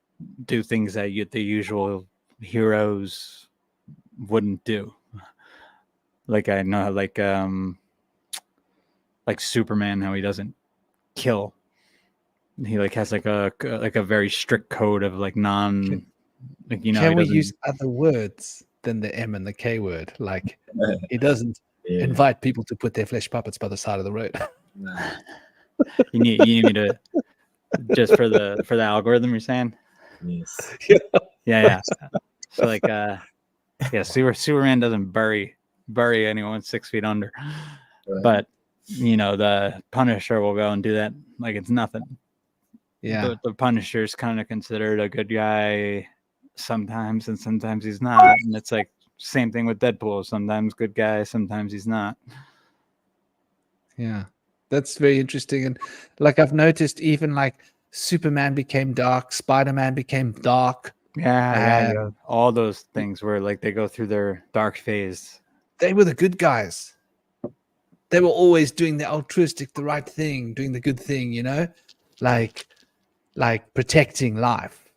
do things that the usual heroes wouldn't do. Like I know, like Superman, how he doesn't kill. He like has like a very strict code of like non, like Can he we doesn't. use other words than the M and the K word? Like he doesn't Yeah. invite people to put their flesh puppets by the side of the road. You need me to just for the algorithm. You're saying, Yes. yeah. So like yeah, Superman doesn't bury anyone 6 feet under, but the Punisher will go and do that like it's nothing. Yeah. The Punisher's kind of considered a good guy sometimes, and sometimes he's not. And it's like same thing with Deadpool. Sometimes good guy, sometimes he's not. Yeah. That's very interesting. And like I've noticed even like Superman became dark, Spider-Man became dark. Yeah. All those things where like they go through their dark phase. They were the good guys. They were always doing the altruistic, the right thing, doing the good thing, like protecting life.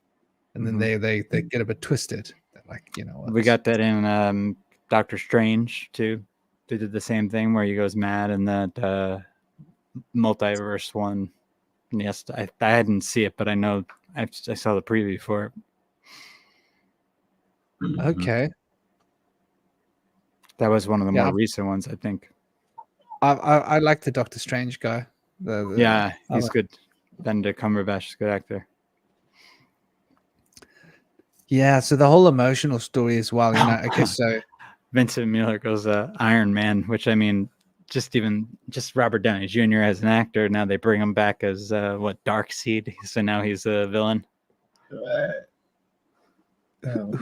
And then they get a bit twisted. They're like, We got that in Doctor Strange too. They did the same thing where he goes mad in that multiverse one. And yes, I didn't see it, but I know I saw the preview for it. Okay. That was one of the Yeah. more recent ones, I think. I like the Doctor Strange guy. Yeah, he's good. Benedict Cumberbatch is a good actor. Yeah, so the whole emotional story as well, I guess so. Vincent Miller goes Iron Man, which I mean, just Robert Downey Jr. as an actor. Now they bring him back as Darkseid. So now he's a villain.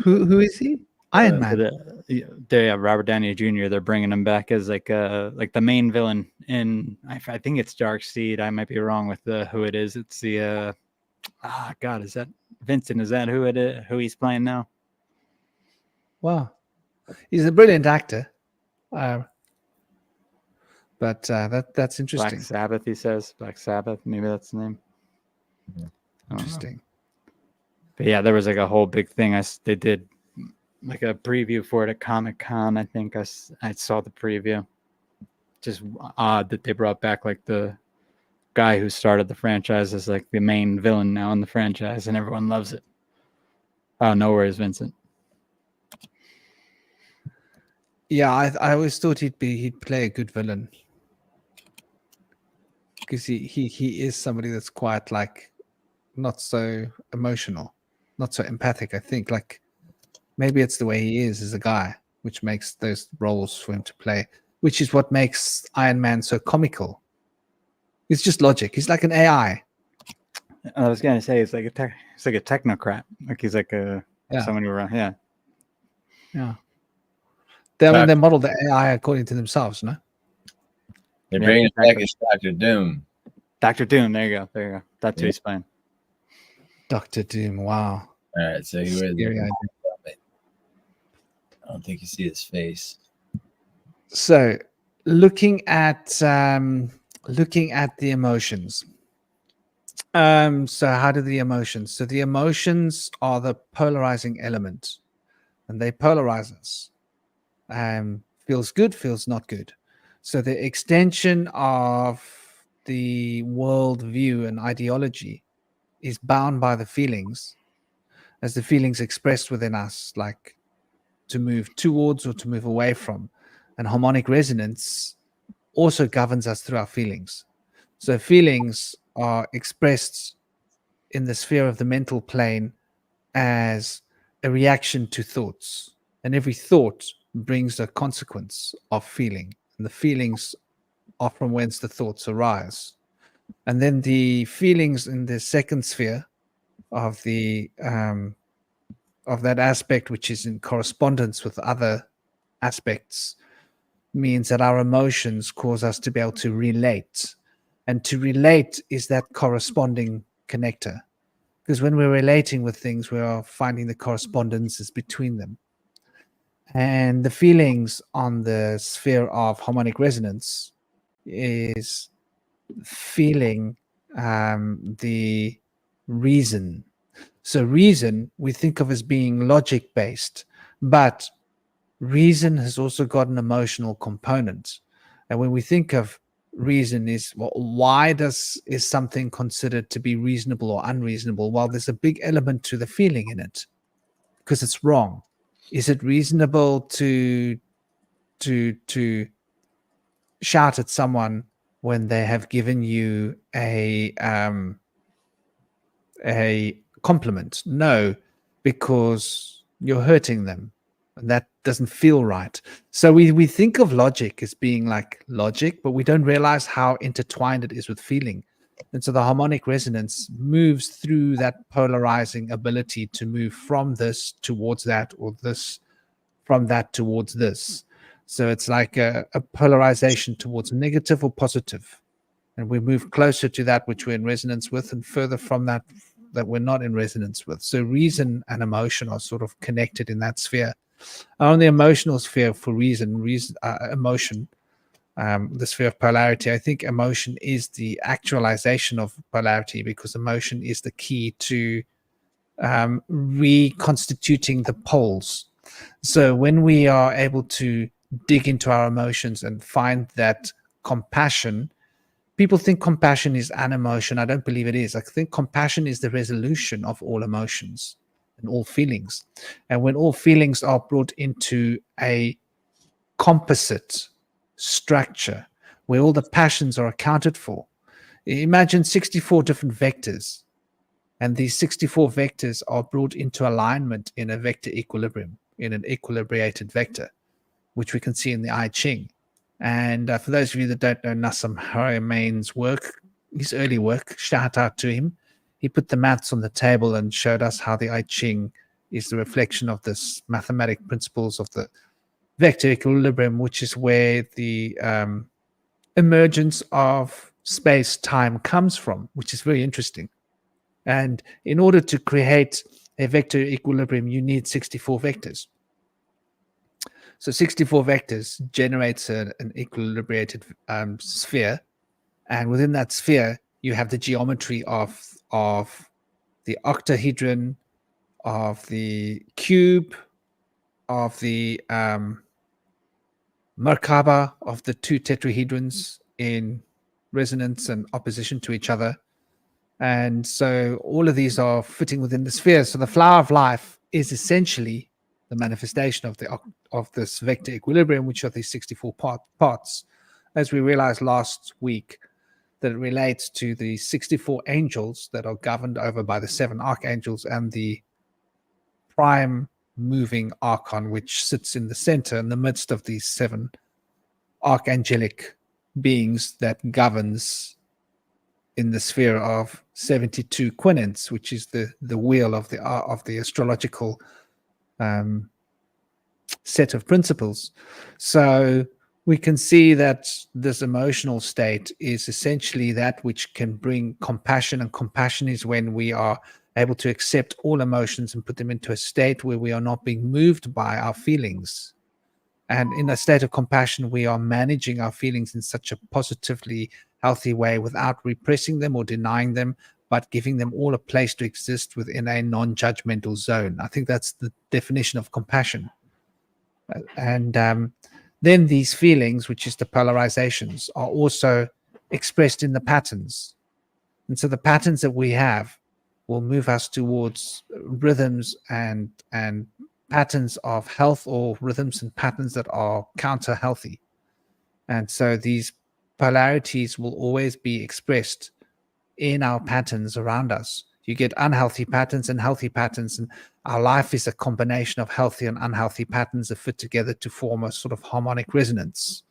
Who is he? Iron Man. Robert Downey Jr. They're bringing him back as like the main villain in. I think it's Darkseid. I might be wrong with who it is. It's the God, is that Vincent? Is that who it is? Who he's playing now? Wow, he's a brilliant actor. But that's interesting. Black Sabbath, he says. Black Sabbath, maybe that's the name. Interesting. But yeah, there was like a whole big thing. They did like a preview for it at Comic-Con. I think I saw the preview. Just odd that they brought back like the guy who started the franchise as like the main villain now in the franchise, and everyone loves it. Oh, no worries, Vincent. Yeah, I always thought he'd play a good villain because he is somebody that's quite like not so emotional, not so empathic. I think like maybe it's the way he is as a guy, which makes those roles for him to play, which is what makes Iron Man so comical. It's just logic. He's like an AI. I was gonna say it's like a technocrat. Like he's like someone who run. Yeah. Yeah. I mean, they model the AI according to themselves, no? They're Yeah, bringing exactly. back Dr. Doom. Dr. Doom. There you go. That's who he's playing. Dr. Doom. Wow. All right, so he wears Scary the idea. helmet. I don't think you see his face. So, looking at the emotions. So how do the emotions? So the emotions are the polarizing element, and they polarize us. Feels good, feels not good. So the extension of the world view and ideology is bound by the feelings, as the feelings expressed within us, like to move towards or to move away from. And harmonic resonance also governs us through our feelings. So feelings are expressed in the sphere of the mental plane as a reaction to thoughts. And every thought brings a consequence of feeling. And the feelings are from whence the thoughts arise. And then the feelings in the second sphere of the of that aspect, which is in correspondence with other aspects, means that our emotions cause us to be able to relate. And to relate is that corresponding connector. Because when we're relating with things, we are finding the correspondences between them. And the feelings on the sphere of harmonic resonance is feeling the reason. So reason we think of as being logic based, but reason has also got an emotional component. And when we think of reason is, well, why is something considered to be reasonable or unreasonable? Well, there's a big element to the feeling in it, because it's wrong. Is it reasonable to shout at someone when they have given you a compliment? No, because you're hurting them, and that doesn't feel right. So we think of logic as being like logic, but we don't realize how intertwined it is with feeling. And so the harmonic resonance moves through that polarizing ability to move from this towards that, or this from that towards this. So it's like a polarization towards negative or positive. And we move closer to that which we're in resonance with, and further from that we're not in resonance with. So reason and emotion are sort of connected in that sphere. On the emotional sphere, for emotion, the sphere of polarity, I think emotion is the actualization of polarity, because emotion is the key to reconstituting the poles. So when we are able to dig into our emotions and find that compassion, people think compassion is an emotion. I don't believe it is. I think compassion is the resolution of all emotions and all feelings. And when all feelings are brought into a composite structure where all the passions are accounted for, imagine 64 different vectors. And these 64 vectors are brought into alignment in a vector equilibrium, in an equilibrated vector, which we can see in the I Ching. And for those of you that don't know Nassam Harameyn's work, his early work, shout out to him. He put the maths on the table and showed us how the I Ching is the reflection of this mathematic principles of the vector equilibrium, which is where the emergence of space-time comes from, which is very interesting. And in order to create a vector equilibrium, you need 64 vectors. So 64 vectors generates an equilibrated sphere. And within that sphere, you have the geometry of the octahedron, of the cube, of the Merkaba, of the two tetrahedrons in resonance and opposition to each other. And so all of these are fitting within the sphere. So the flower of life is essentially the manifestation of this vector equilibrium, which are these 64 parts. As we realized last week, that it relates to the 64 angels that are governed over by the 7 archangels and the prime moving archon, which sits in the center in the midst of these 7 archangelic beings that governs in the sphere of 72 quinins, which is the wheel of the astrological set of principles. So we can see that this emotional state is essentially that which can bring compassion, and compassion is when we are able to accept all emotions and put them into a state where we are not being moved by our feelings. And in a state of compassion, we are managing our feelings in such a positively healthy way without repressing them or denying them, but giving them all a place to exist within a non-judgmental zone. I think that's the definition of compassion. And then these feelings, which is the polarizations, are also expressed in the patterns. And so the patterns that we have will move us towards rhythms and patterns of health, or rhythms and patterns that are counter healthy. And so these polarities will always be expressed in our patterns around us. You get unhealthy patterns and healthy patterns, and our life is a combination of healthy and unhealthy patterns that fit together to form a sort of harmonic resonance.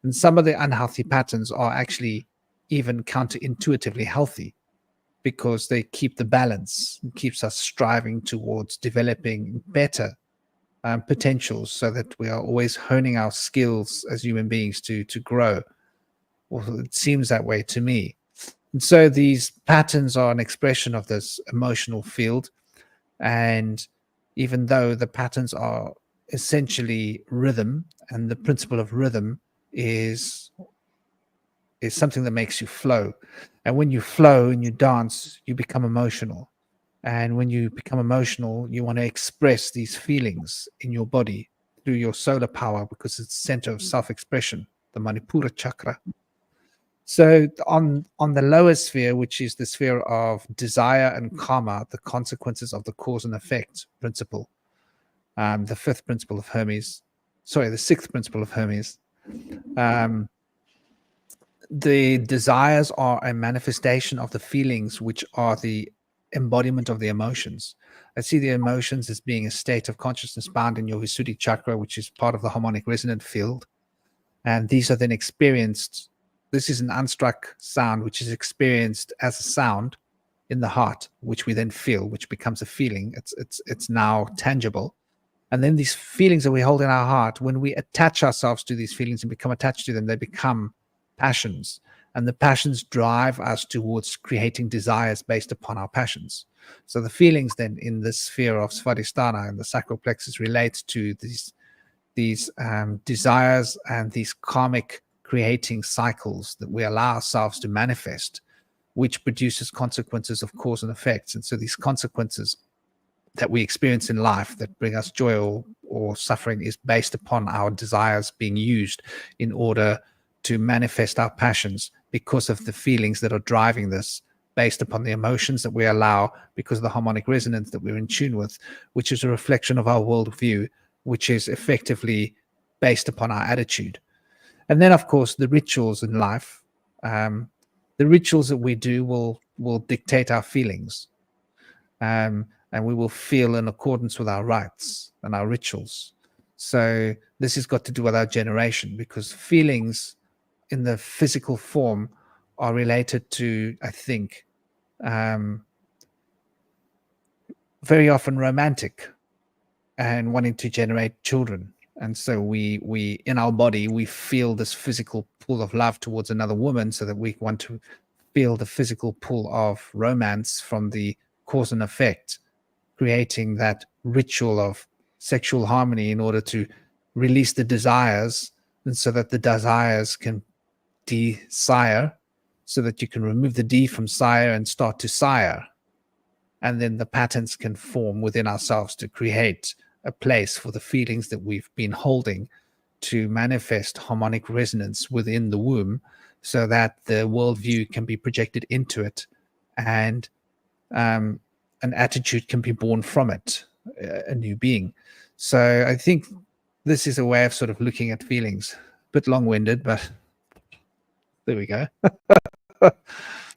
And some of the unhealthy patterns are actually even counterintuitively healthy, because they keep the balance and keeps us striving towards developing better potentials, so that we are always honing our skills as human beings to grow. Well, it seems that way to me. And so these patterns are an expression of this emotional field. And even though the patterns are essentially rhythm, and the principle of rhythm is something that makes you flow. And when you flow and you dance, you become emotional. And when you become emotional, you want to express these feelings in your body through your solar power, because it's the center of self-expression, the Manipura chakra. So on the lower sphere, which is the sphere of desire and karma, the consequences of the cause and effect principle, the fifth principle of Hermes, sorry, the sixth principle of Hermes, the desires are a manifestation of the feelings, which are the embodiment of the emotions. I see the emotions as being a state of consciousness bound in your Visuddhi chakra, which is part of the harmonic resonant field. And these are then experienced. This is an unstruck sound, which is experienced as a sound in the heart, which we then feel, which becomes a feeling. It's now tangible. And then these feelings that we hold in our heart, when we attach ourselves to these feelings and become attached to them, they become passions. And the passions drive us towards creating desires based upon our passions. So the feelings then in the sphere of Svadhisthana and the sacral plexus relate to these desires and these karmic creating cycles that we allow ourselves to manifest, which produces consequences of cause and effects. And so these consequences that we experience in life that bring us joy or suffering is based upon our desires being used in order to manifest our passions, because of the feelings that are driving this, based upon the emotions that we allow, because of the harmonic resonance that we're in tune with, which is a reflection of our worldview, which is effectively based upon our attitude. And then, of course, the rituals in life, the rituals that we do will dictate our feelings. And we will feel in accordance with our rites and our rituals. So this has got to do with our generation, because feelings in the physical form are related to, I think, very often romantic and wanting to generate children. And so we in our body, we feel this physical pull of love towards another woman, so that we want to feel the physical pull of romance from the cause and effect, creating that ritual of sexual harmony in order to release the desires, and so that the desires can desire, so that you can remove the D from sire and start to sire. And then the patterns can form within ourselves to create a place for the feelings that we've been holding to manifest harmonic resonance within the womb, so that the worldview can be projected into it, and an attitude can be born from it, a new being. So I think this is a way of sort of looking at feelings. A bit long-winded, but there we go.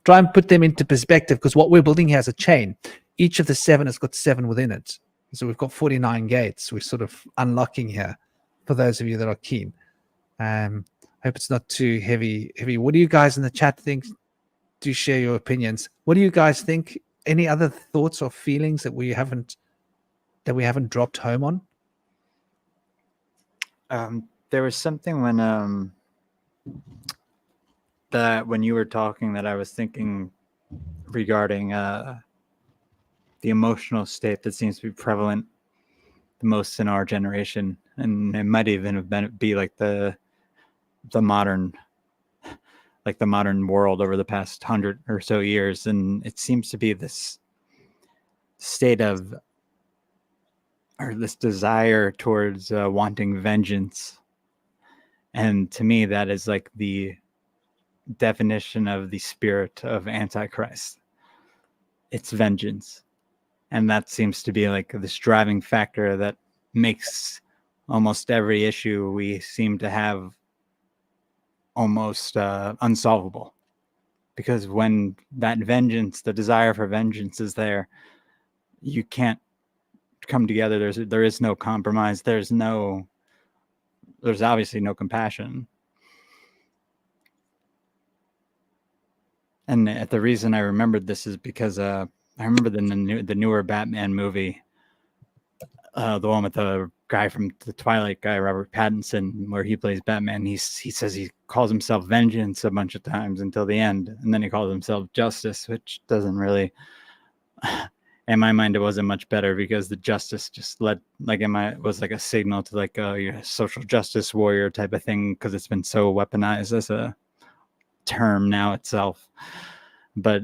Try and put them into perspective, because what we're building here is a chain. Each of the 7 has got 7 within it. So we've got 49 gates we're sort of unlocking here, for those of you that are keen. Hope it's not too heavy. What do you guys in the chat think? do share your opinions. What do you guys think? Any other thoughts or feelings that we haven't dropped home on? There was something when you were talking that I was thinking regarding the emotional state that seems to be prevalent the most in our generation, and it might even have be like the modern world over the past 100 or so years, and it seems to be this state of, or this desire towards wanting vengeance. And to me, that is like the definition of the spirit of Antichrist. It's vengeance. And that seems to be like this driving factor that makes almost every issue we seem to have almost unsolvable. Because when that vengeance, the desire for vengeance is there, you can't come together. There is no compromise. There's obviously no compassion. And the reason I remembered this is because I remember the newer Batman movie, the one with the guy from the Twilight guy, Robert Pattinson, where he plays Batman. He says he calls himself Vengeance a bunch of times until the end, and then he calls himself Justice, which doesn't really, in my mind, it wasn't much better, because the Justice just was like a signal to like a social justice warrior type of thing, because it's been so weaponized as a term now itself. But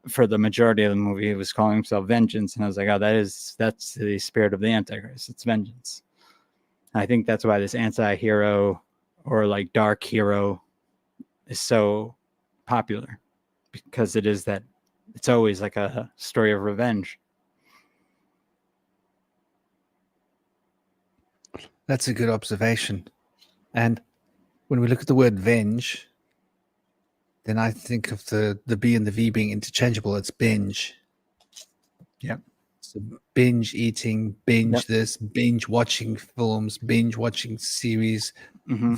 for the majority of the movie, he was calling himself Vengeance, and I was like, oh, that's the spirit of the Antichrist. It's vengeance. And I think that's why this anti-hero or like dark hero is so popular, because it's always like a story of revenge. That's a good observation. And when we look at the word venge, then I think of the B and the V being interchangeable. It's binge. Yep. So binge eating, binge Yep. this, binge watching films, binge watching series, Mm-hmm.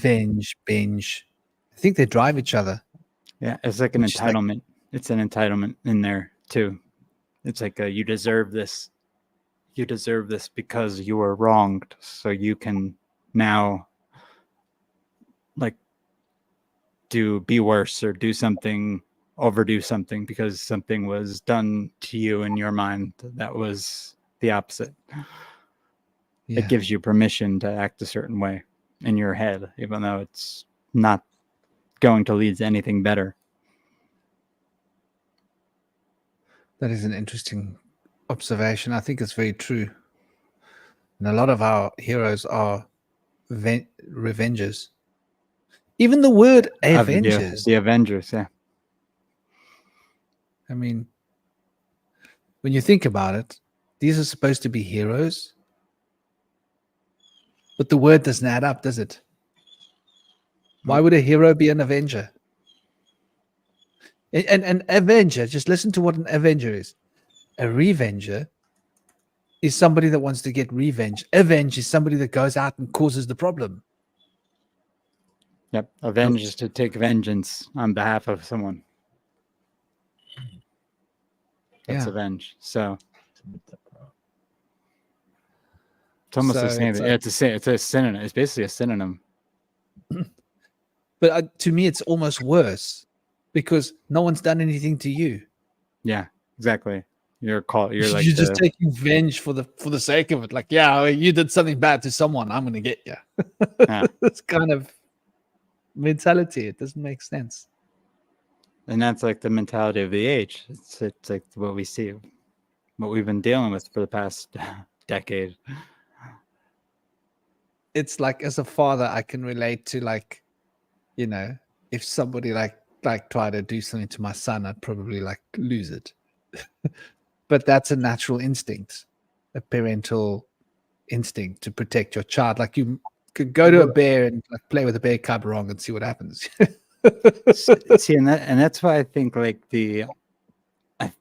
binge. I think they drive each other. Yeah, it's like an entitlement. It's an entitlement in there too. It's like you deserve this. You deserve this because you were wronged, so you can now like be worse or overdo something because something was done to you in your mind that was the opposite. Yeah. It gives you permission to act a certain way in your head, even though it's not going to lead to anything better. That is an interesting observation. I think it's very true. And a lot of our heroes are revengers. Even the word Avengers. The Avengers, yeah. I mean, when you think about it, these are supposed to be heroes. But the word doesn't add up, does it? Why would a hero be an Avenger? And an Avenger, just listen to what an Avenger is. A revenger is somebody that wants to get revenge. Avenge is somebody that goes out and causes the problem. Yep. Avenge is to take vengeance on behalf of someone. That's avenge. So it's almost the same. It's a synonym. It's basically a synonym. But to me, it's almost worse because no one's done anything to you. Yeah, exactly. You're like you're just taking revenge for the sake of it. Like, yeah, you did something bad to someone, I'm gonna get you. Yeah. It's kind of mentality. It doesn't make sense. And that's like the mentality of the age. It's like what we see, what we've been dealing with for the past decade. It's like, as a father, I can relate to, like, you know, if somebody like try to do something to my son, I'd probably like lose it. But that's a natural instinct, a parental instinct to protect your child. Like, you could go to a bear and like play with a bear cub wrong and see what happens. See, and that's why I think like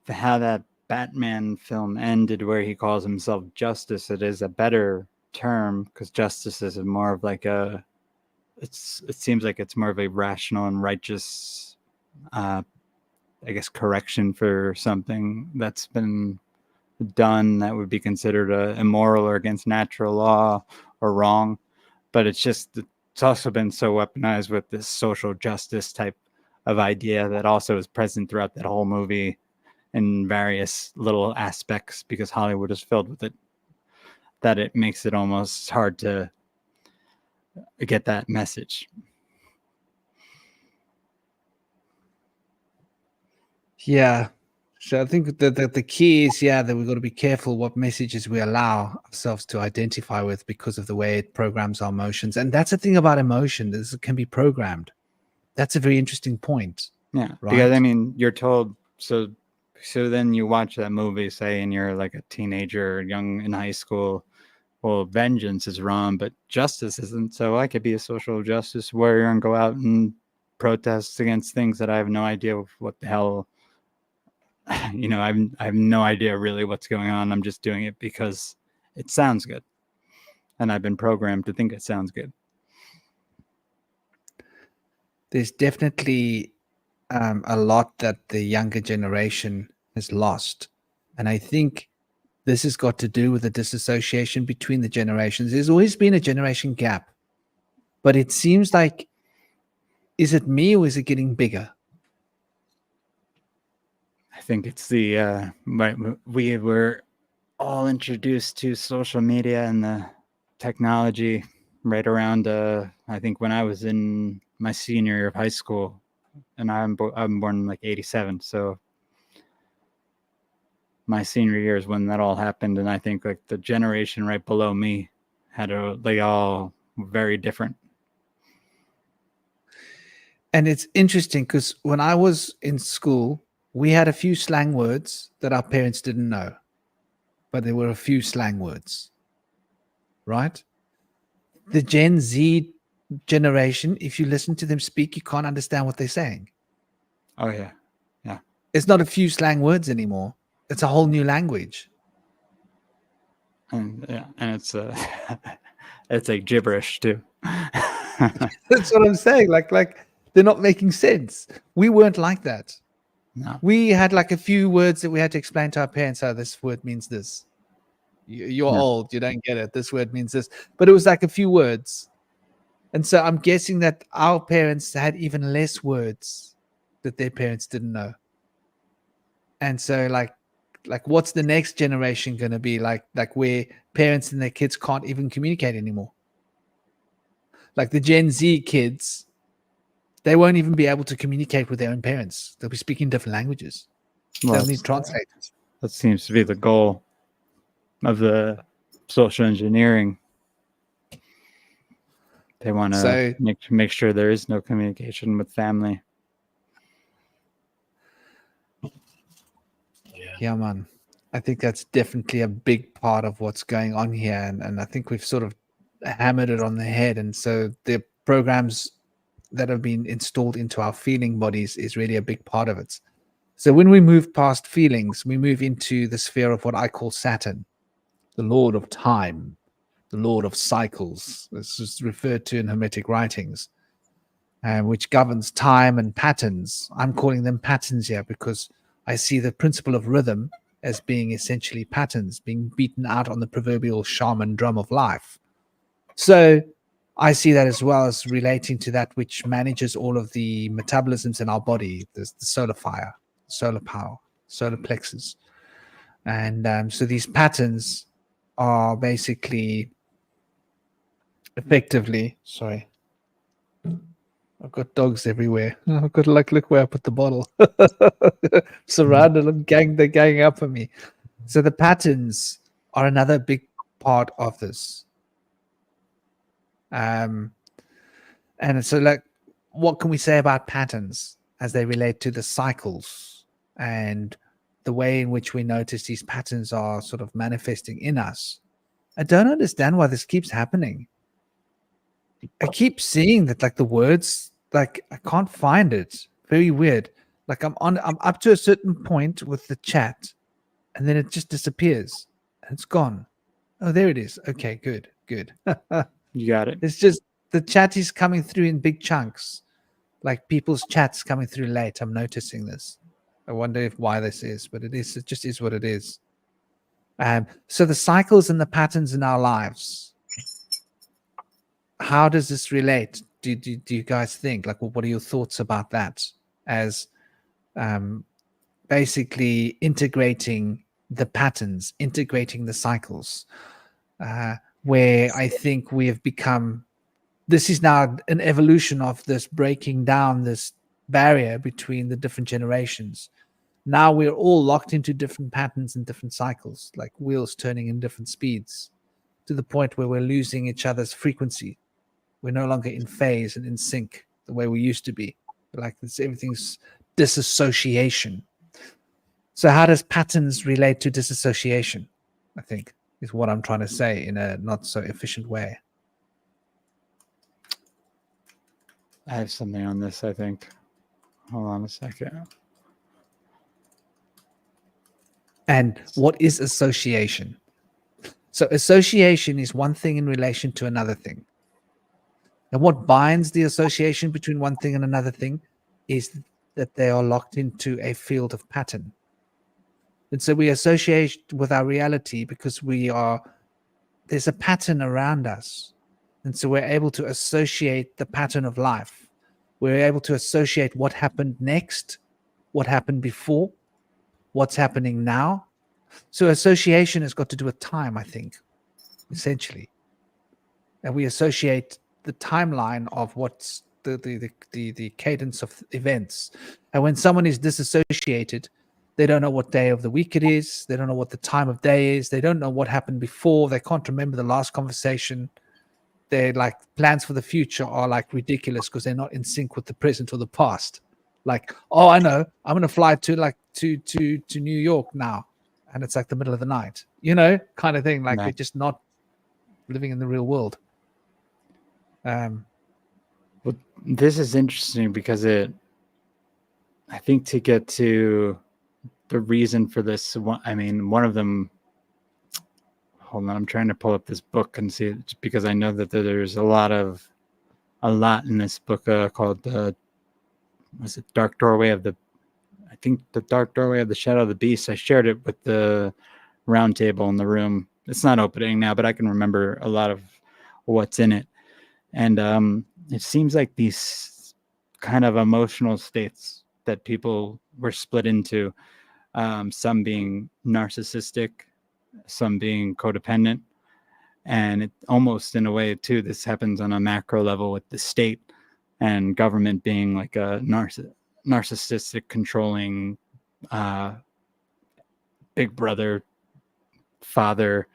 how that Batman film ended, where he calls himself Justice, it is a better term, because justice is more of like it seems like it's more of a rational and righteous I guess, correction for something that's been done that would be considered immoral or against natural law or wrong. But it's also been so weaponized with this social justice type of idea that also is present throughout that whole movie in various little aspects, because Hollywood is filled with it, that it makes it almost hard to get that message. Yeah. So I think the key is, that we've got to be careful what messages we allow ourselves to identify with, because of the way it programs our emotions. And that's the thing about emotion, is it can be programmed. That's a very interesting point. Yeah, right? Because I mean, you're told so then you watch that movie, say, and you're like a teenager, young in high school. Well, vengeance is wrong, but justice isn't. So I could be a social justice warrior and go out and protest against things that I have no idea what the hell. I have no idea really what's going on. I'm just doing it because it sounds good, and I've been programmed to think it sounds good. There's definitely a lot that the younger generation has lost, and I think this has got to do with the disassociation between the generations. There's always been a generation gap, but it seems like, is it me or is it getting bigger? I think it's the we were all introduced to social media and the technology right around I think when I was in my senior year of high school, and I'm born in like 87, so my senior year is when that all happened. And I think like the generation right below me they all very different. And it's interesting because when I was in school, we had a few slang words that our parents didn't know, but there were a few slang words, right? The Gen Z generation, if you listen to them speak, you can't understand what they're saying. Oh yeah. It's not a few slang words anymore. It's a whole new language. And it's it's like gibberish too. That's what I'm saying. Like they're not making sense. We weren't like that. No. We had like a few words that we had to explain to our parents. Oh, this word means this. You're old. You don't get it. This word means this. But it was like a few words. And so I'm guessing that our parents had even less words that their parents didn't know. And so like what's the next generation going to be like where parents and their kids can't even communicate anymore? Like the Gen Z kids, they won't even be able to communicate with their own parents. They'll be speaking different languages. They'll need translators. That seems to be the goal of the social engineering. They want to make sure there is no communication with family. Yeah, man. I think that's definitely a big part of what's going on here. And I think we've sort of hammered it on the head. And so the programs that have been installed into our feeling bodies is really a big part of it. So when we move past feelings, we move into the sphere of what I call Saturn, the Lord of Time, the Lord of Cycles. This is referred to in Hermetic writings, which governs time and patterns. I'm calling them patterns here because I see the principle of rhythm as being essentially patterns being beaten out on the proverbial shaman drum of life. So I see that as well as relating to that which manages all of the metabolisms in our body. There's the solar fire, solar power, solar plexus. And so these patterns are basically effectively, sorry, I've got dogs everywhere. I've got to look where I put the bottle. Surrounded, they're ganging up on me. So the patterns are another big part of this. And so like, what can we say about patterns as they relate to the cycles and the way in which we notice these patterns are sort of manifesting in us? I don't understand why this keeps happening. I keep seeing that like the words, like I can't find it. Very weird. Like I'm up to a certain point with the chat and then it just disappears and it's gone. Oh, there it is. Okay, good. You got it. It's just the chat is coming through in big chunks. Like people's chats coming through late. I'm noticing this. I wonder why this is, but it just is what it is. So the cycles and the patterns in our lives, how does this relate? Do you guys think, like, what are your thoughts about that as basically integrating the patterns, integrating the cycles, where I think we have become, this is now an evolution of this breaking down this barrier between the different generations. Now we're all locked into different patterns and different cycles, like wheels turning in different speeds, to the point where we're losing each other's frequency. We're no longer in phase and in sync the way we used to be. Like everything's disassociation. So how does patterns relate to disassociation? I think is what I'm trying to say in a not so efficient way. I have something on this, I think. Hold on a second. And what is association? So association is one thing in relation to another thing. And what binds the association between one thing and another thing is that they are locked into a field of pattern. And so we associate with our reality because there's a pattern around us. And so we're able to associate the pattern of life. We're able to associate what happened next, what happened before, what's happening now. So association has got to do with time, I think, essentially. And we associate the timeline of what's the cadence of events. And when someone is disassociated, they don't know what day of the week it is. They don't know what the time of day is. They don't know what happened before. They can't remember the last conversation. Their like plans for the future are like ridiculous because they're not in sync with the present or the past. Like, oh, I know, I'm gonna fly to New York now, and it's like the middle of the night, kind of thing. Like, Nah. they're just not living in the real world. Well, this is interesting because I think to get to the reason for this, I mean, one of them, hold on, I'm trying to pull up this book and see it because I know that there's a lot in this book called was it Dark Doorway of the, I think the Dark Doorway of the Shadow of the Beast. I shared it with the round table in the room. It's not opening now, but I can remember a lot of what's in it. And it seems like these kind of emotional states that people were split into, some being narcissistic, some being codependent. And it almost in a way too, this happens on a macro level with the state and government being like a narcissistic controlling big brother father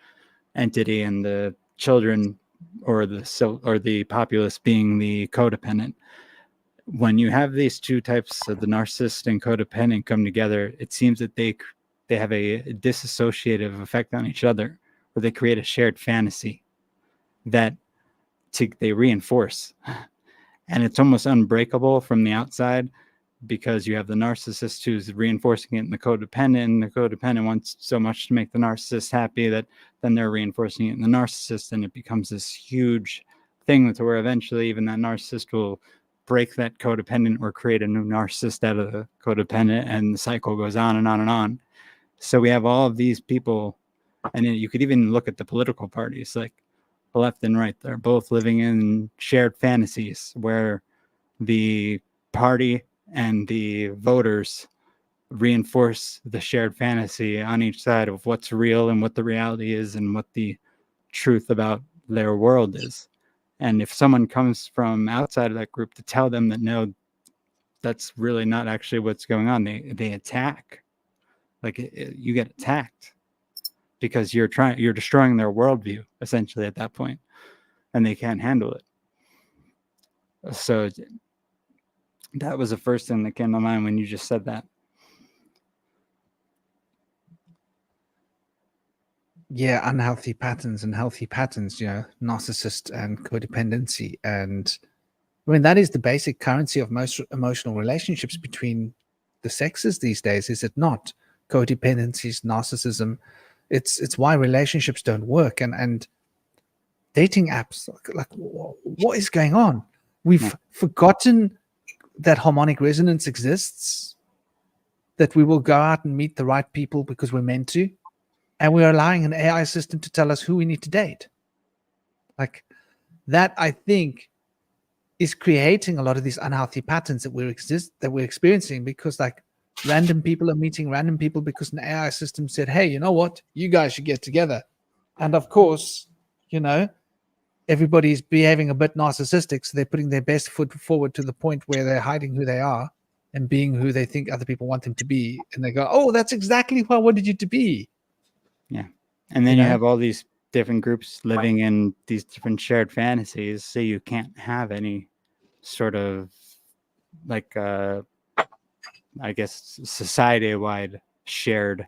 entity, and the children or the populace being the codependent. When you have these two types of the narcissist and codependent come together, it seems that they have a disassociative effect on each other, where they create a shared fantasy that they reinforce. And it's almost unbreakable from the outside because you have the narcissist who's reinforcing it in the codependent, and the codependent wants so much to make the narcissist happy that then they're reinforcing it in the narcissist, and it becomes this huge thing to where eventually even that narcissist will break that codependent or create a new narcissist out of the codependent, and the cycle goes on and on and on. So we have all of these people, and you could even look at the political parties, like the left and right. They're both living in shared fantasies where the party and the voters reinforce the shared fantasy on each side of what's real and what the reality is and what the truth about their world is. And if someone comes from outside of that group to tell them that no, that's really not actually what's going on, they attack. Like you get attacked because you're destroying their worldview essentially at that point, and they can't handle it. So that was the first thing that came to mind when you just said that. Yeah, unhealthy patterns and healthy patterns, narcissist and codependency. And I mean, that is the basic currency of most emotional relationships between the sexes these days, is it not? Codependencies, narcissism. It's why relationships don't work. And dating apps, like what is going on? We've forgotten that harmonic resonance exists, that we will go out and meet the right people because we're meant to, and we're allowing an AI system to tell us who we need to date. Like that, I think, is creating a lot of these unhealthy patterns that we're experiencing, because like random people are meeting random people because an AI system said, hey, you know what, you guys should get together. And of course, you know, everybody's behaving a bit narcissistic, so they're putting their best foot forward to the point where they're hiding who they are and being who they think other people want them to be, and they go, oh, that's exactly who I wanted you to be. Yeah. And then You you know? have all these different groups living in these different shared fantasies, so you can't have any sort of like I guess society-wide shared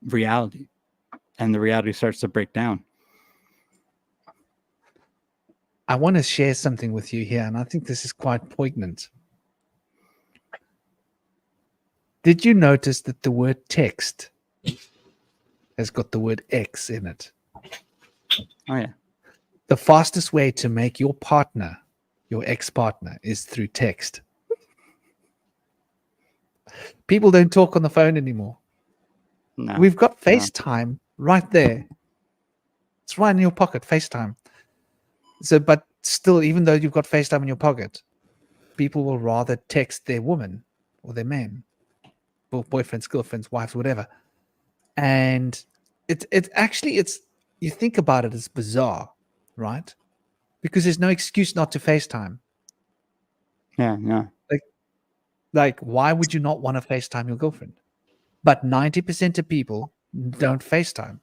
reality, and the reality starts to break down. I want to share something with you here, and I think this is quite poignant. Did you notice that the word text has got the word X in it? Oh yeah. The fastest way to make your partner your ex-partner is through text. People don't talk on the phone anymore. No. We've got FaceTime right there. It's right in your pocket, FaceTime. So, but still, even though you've got FaceTime in your pocket, people will rather text their woman or their man, or boyfriends, girlfriends, wives, whatever. And it's actually, you think about it, it's bizarre, right? Because there's no excuse not to FaceTime. Yeah, yeah. Like, why would you not want to FaceTime your girlfriend? But 90% of people don't FaceTime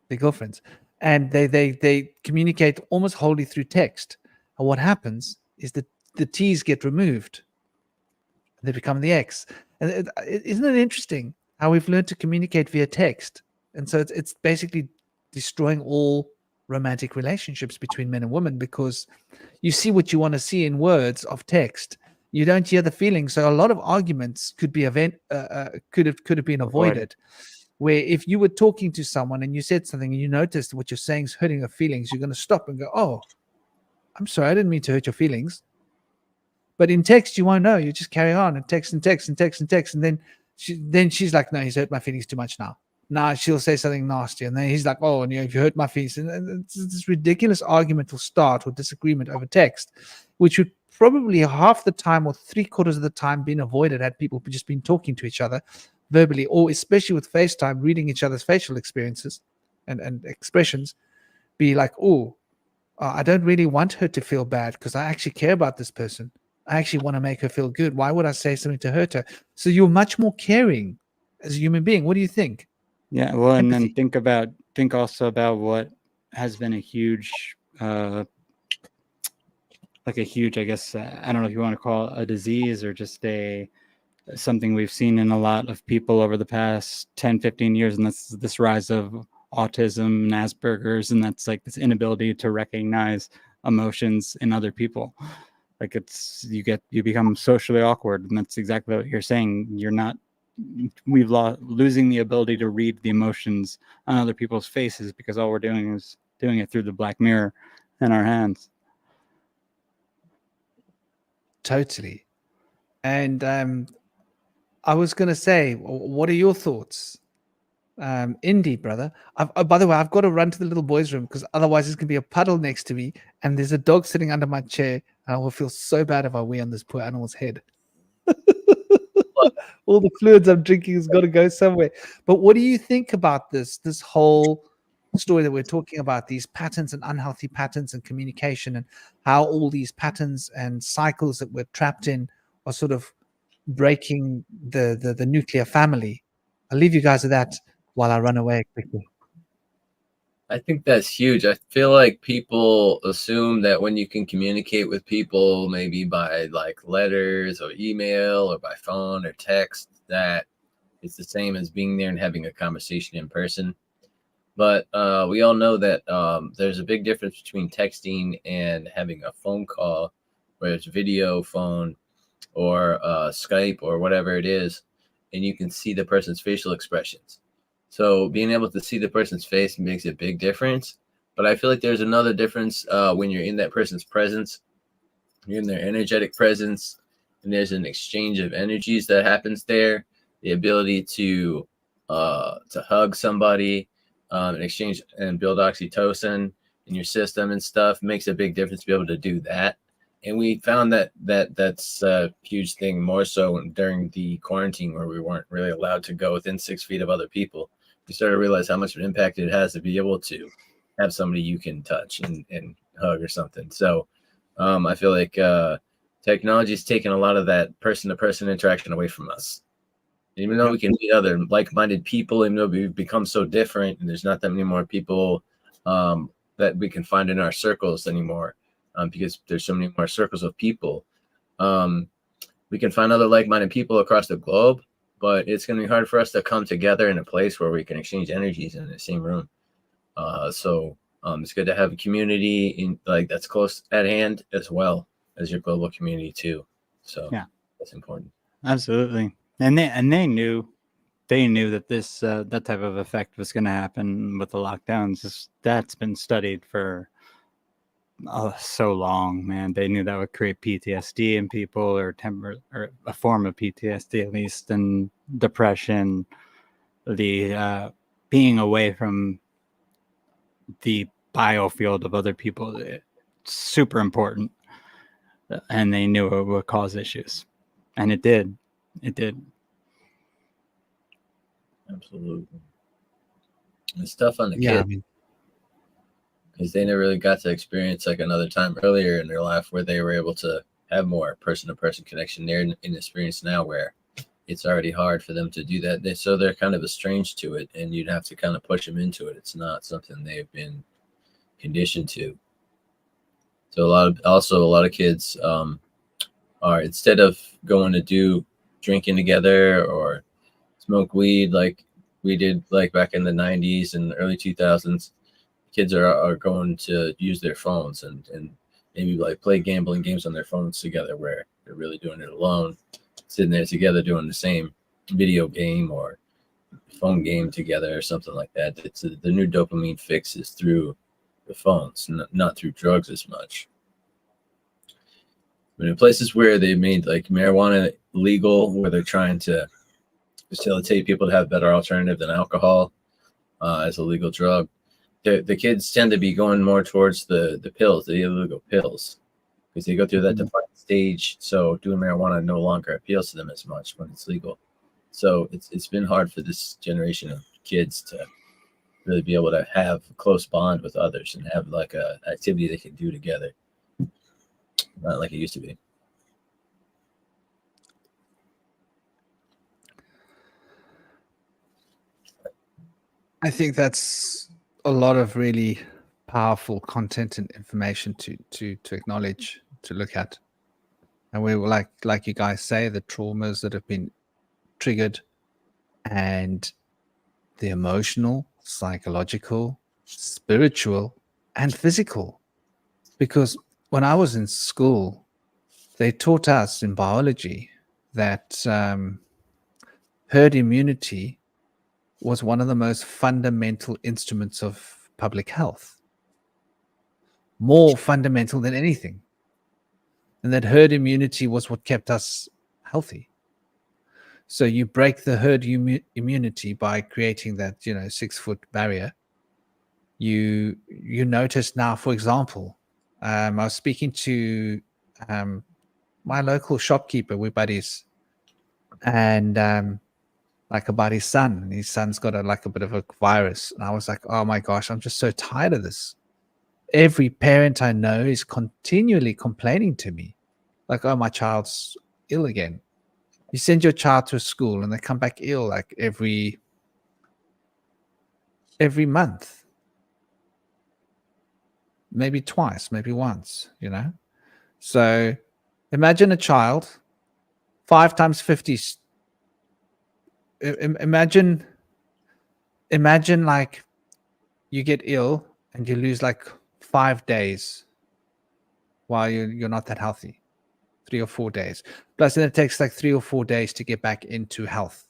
their girlfriends, and they communicate almost wholly through text. And what happens is that the T's get removed, they become the X. And isn't it interesting how we've learned to communicate via text? And so it's basically destroying all romantic relationships between men and women, because you see what you want to see in words of text. You don't hear the feelings. So a lot of arguments could be could have been avoided. Where if you were talking to someone and you said something and you noticed what you're saying is hurting her feelings, you're going to stop and go, oh, I'm sorry, I didn't mean to hurt your feelings. But in text, you won't know. You just carry on and text and text and text and text. And then she's like, no, he's hurt my feelings too much now. Now she'll say something nasty. And then he's like, oh, and if you hurt my feelings. And this ridiculous argument will start, or disagreement over text, which would probably half the time or 3/4 of the time been avoided had people just been talking to each other verbally, or especially with FaceTime, reading each other's facial experiences and expressions, be like, oh, I don't really want her to feel bad because I actually care about this person. I actually want to make her feel good. Why would I say something to hurt her? So you're much more caring as a human being. What do you think? Yeah, well, and Empathy. then think also about what has been a huge I guess, I don't know if you want to call it a disease or just something we've seen in a lot of people over the past 10, 15 years. And that's this rise of autism and Asperger's. And that's like this inability to recognize emotions in other people. Like you become socially awkward. And that's exactly what you're saying. Losing the ability to read the emotions on other people's faces, because all we're doing is doing it through the black mirror in our hands. Totally. And I was going to say, what are your thoughts? Indy, brother. By the way, I've got to run to the little boys' room because otherwise there's going to be a puddle next to me and there's a dog sitting under my chair. And I will feel so bad if I wee on this poor animal's head. All the fluids I'm drinking has got to go somewhere. But what do you think about this whole story that we're talking about, these patterns and unhealthy patterns and communication, and how all these patterns and cycles that we're trapped in are sort of breaking the nuclear family? I'll leave you guys with that while I run away quickly. I think that's huge. I feel like people assume that when you can communicate with people, maybe by like letters or email or by phone or text, that it's the same as being there and having a conversation in person. But we all know that there's a big difference between texting and having a phone call, whether it's video, phone, or Skype or whatever it is, and you can see the person's facial expressions. So being able to see the person's face makes a big difference. But I feel like there's another difference when you're in that person's presence, you're in their energetic presence, and there's an exchange of energies that happens there. The ability to hug somebody, and exchange and build oxytocin in your system and stuff makes a big difference to be able to do that. And we found that's a huge thing, more so during the quarantine where we weren't really allowed to go within 6 feet of other people. We started to realize how much of an impact it has to be able to have somebody you can touch and hug or something. So I feel like technology's taken a lot of that person-to-person interaction away from us. Even though we can meet other like-minded people, even though we've become so different, and there's not that many more people that we can find in our circles anymore, because there's so many more circles of people. We can find other like-minded people across the globe, but it's going to be hard for us to come together in a place where we can exchange energies in the same room. So it's good to have a community in that's close at hand as well as your global community too. So yeah, that's important. Absolutely. And they knew that this that type of effect was going to happen with the lockdowns. That's been studied for so long, man. They knew that would create PTSD in people, or a form of PTSD at least, and depression, the being away from the biofield of other people. It's super important, and they knew it would cause issues, and it did. Absolutely. It's tough on the Yeah, kids because they never really got to experience like another time earlier in their life where they were able to have more person-to-person connection. They're in experience now where it's already hard for them to do that. So they're kind of estranged to it, and you'd have to kind of push them into it. It's not something they've been conditioned to. So a lot of kids are, instead of going to do drinking together or smoke weed like we did like back in the 90s and early 2000s, kids are going to use their phones and maybe like play gambling games on their phones together, where they're really doing it alone, sitting there together doing the same video game or phone game together or something like that. It's the new dopamine fix is through the phones, not through drugs as much. But in places where they made like marijuana legal, where they're trying to facilitate people to have a better alternative than alcohol as a legal drug, the kids tend to be going more towards the pills, the illegal pills, because they go through that defined stage. So doing marijuana no longer appeals to them as much when it's legal. So it's been hard for this generation of kids to really be able to have a close bond with others and have like a activity they can do together. Not like it used to be. I think that's a lot of really powerful content and information to acknowledge, to look at. And we were like you guys say, the traumas that have been triggered, and the emotional, psychological, spiritual, and physical. Because when I was in school, they taught us in biology that herd immunity was one of the most fundamental instruments of public health, more fundamental than anything. And that herd immunity was what kept us healthy. So you break the herd immunity by creating that 6-foot barrier. You notice now, for example, I was speaking to my local shopkeeper, we're buddies, and like about his son. His son's got a bit of a virus, and I was like, oh my gosh, I'm just so tired of this. Every parent I know is continually complaining to me, like, oh, my child's ill again. You send your child to a school and they come back ill like every month, maybe twice, maybe once, So imagine a child, 5 times 50. Imagine like you get ill and you lose like 5 days while you're not that healthy, 3 or 4 days. Plus then it takes like 3 or 4 days to get back into health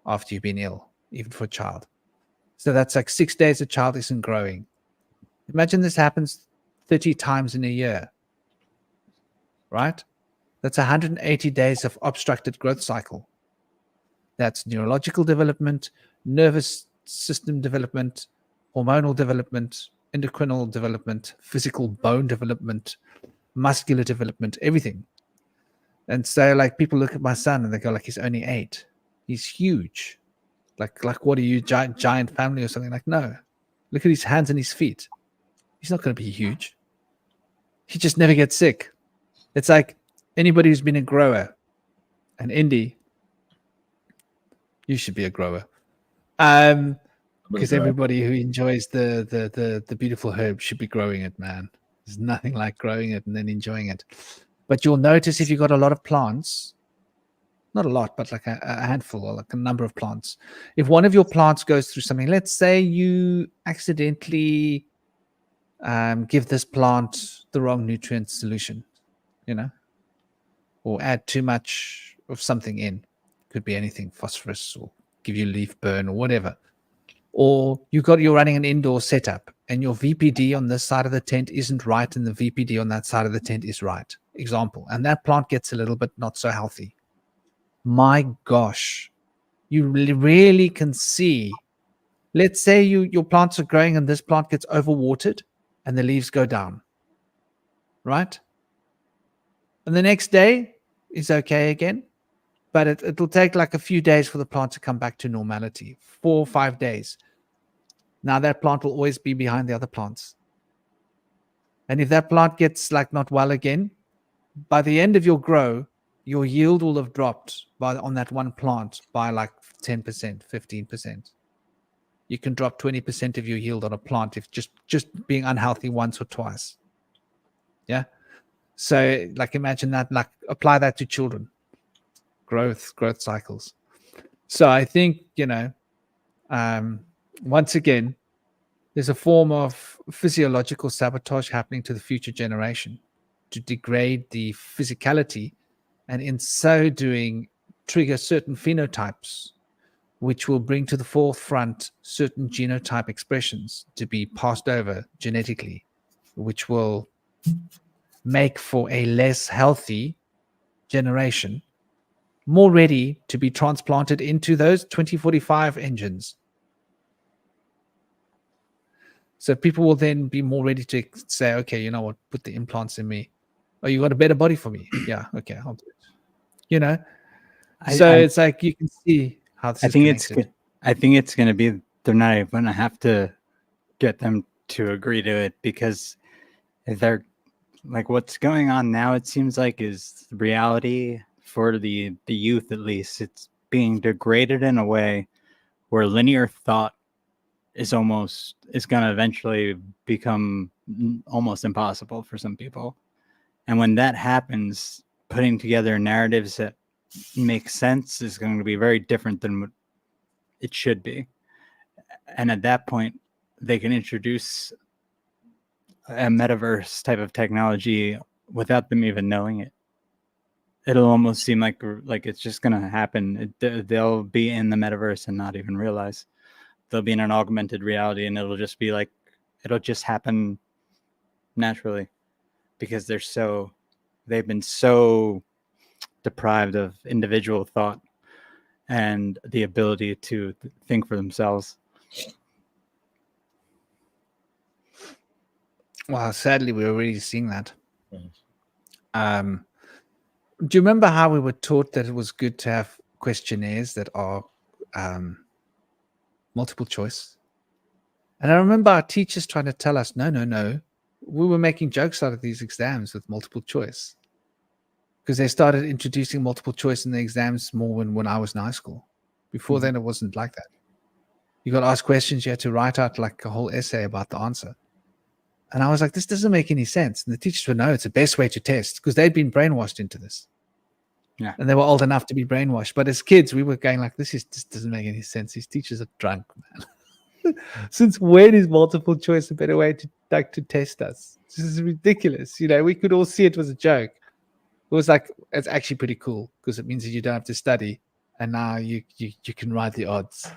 after you've been ill, even for a child. So that's like 6 days a child isn't growing. Imagine this happens 30 times in a year, right? That's 180 days of obstructed growth cycle. That's neurological development, nervous system development, hormonal development, endocrinal development, physical bone development, muscular development, everything. And so, like, people look at my son and they go, like, he's only 8. He's huge. Like what are you, giant family or something? Like, no. Look at his hands and his feet. He's not going to be huge. He just never gets sick. It's like anybody who's been a grower, an indie, you should be a grower. Because everybody who enjoys the beautiful herb should be growing it, man. There's nothing like growing it and then enjoying it. But you'll notice if you've got a lot of plants, not a lot, but like a handful or like a number of plants. If one of your plants goes through something, let's say you accidentally give this plant the wrong nutrient solution, or add too much of something in. Could be anything, phosphorus, or give you leaf burn or whatever. Or you're running an indoor setup and your VPD on this side of the tent isn't right and the VPD on that side of the tent is right. Example. And that plant gets a little bit not so healthy. My gosh, you really can see. Let's say your plants are growing and this plant gets overwatered and the leaves go down, right? And the next day is okay again, but it'll take like a few days for the plant to come back to normality, 4 or 5 days. Now that plant will always be behind the other plants. And if that plant gets like not well again, by the end of your grow, your yield will have dropped on that one plant by like 10%, 15%. You can drop 20% of your yield on a plant if just being unhealthy once or twice. Yeah. So like imagine that, like apply that to children. Growth cycles. So I think, once again, there's a form of physiological sabotage happening to the future generation to degrade the physicality, and in so doing trigger certain phenotypes which will bring to the forefront certain genotype expressions to be passed over genetically, which will make for a less healthy generation, more ready to be transplanted into those 2045 engines. So people will then be more ready to say, okay, you know what, put the implants in me. Oh, you got a better body for me. Yeah, okay, I'll do it. It's like you can see how this is connected. I think it's going to be, they're not even going to have to get them to agree to it, because if they're like, what's going on now, it seems like, is reality for the youth, at least. It's being degraded in a way where linear thought is going to eventually become almost impossible for some people. And when that happens, putting together narratives that make sense is going to be very different than what it should be. And at that point, they can introduce a metaverse type of technology without them even knowing it. It'll almost seem like it's just going to happen. They'll be in the metaverse and not even realize. They'll be in an augmented reality, and it'll just be like, it'll just happen naturally, because they've been so deprived of individual thought and the ability to think for themselves. Well, sadly, we're already seeing that. Do you remember how we were taught that it was good to have questionnaires that are multiple choice? And I remember our teachers trying to tell us, no. We were making jokes out of these exams with multiple choice, because they started introducing multiple choice in the exams more when I was in high school. Before then, it wasn't like that. You got asked questions, you had to write out like a whole essay about the answer. And I was like, this doesn't make any sense. And the teachers would know it's the best way to test, because they'd been brainwashed into this. Yeah. And they were old enough to be brainwashed. But as kids, we were going like, this doesn't make any sense. These teachers are drunk, man. Since when is multiple choice a better way to test us? This is ridiculous. We could all see it was a joke. It was like, it's actually pretty cool, because it means that you don't have to study, and now you can write the odds.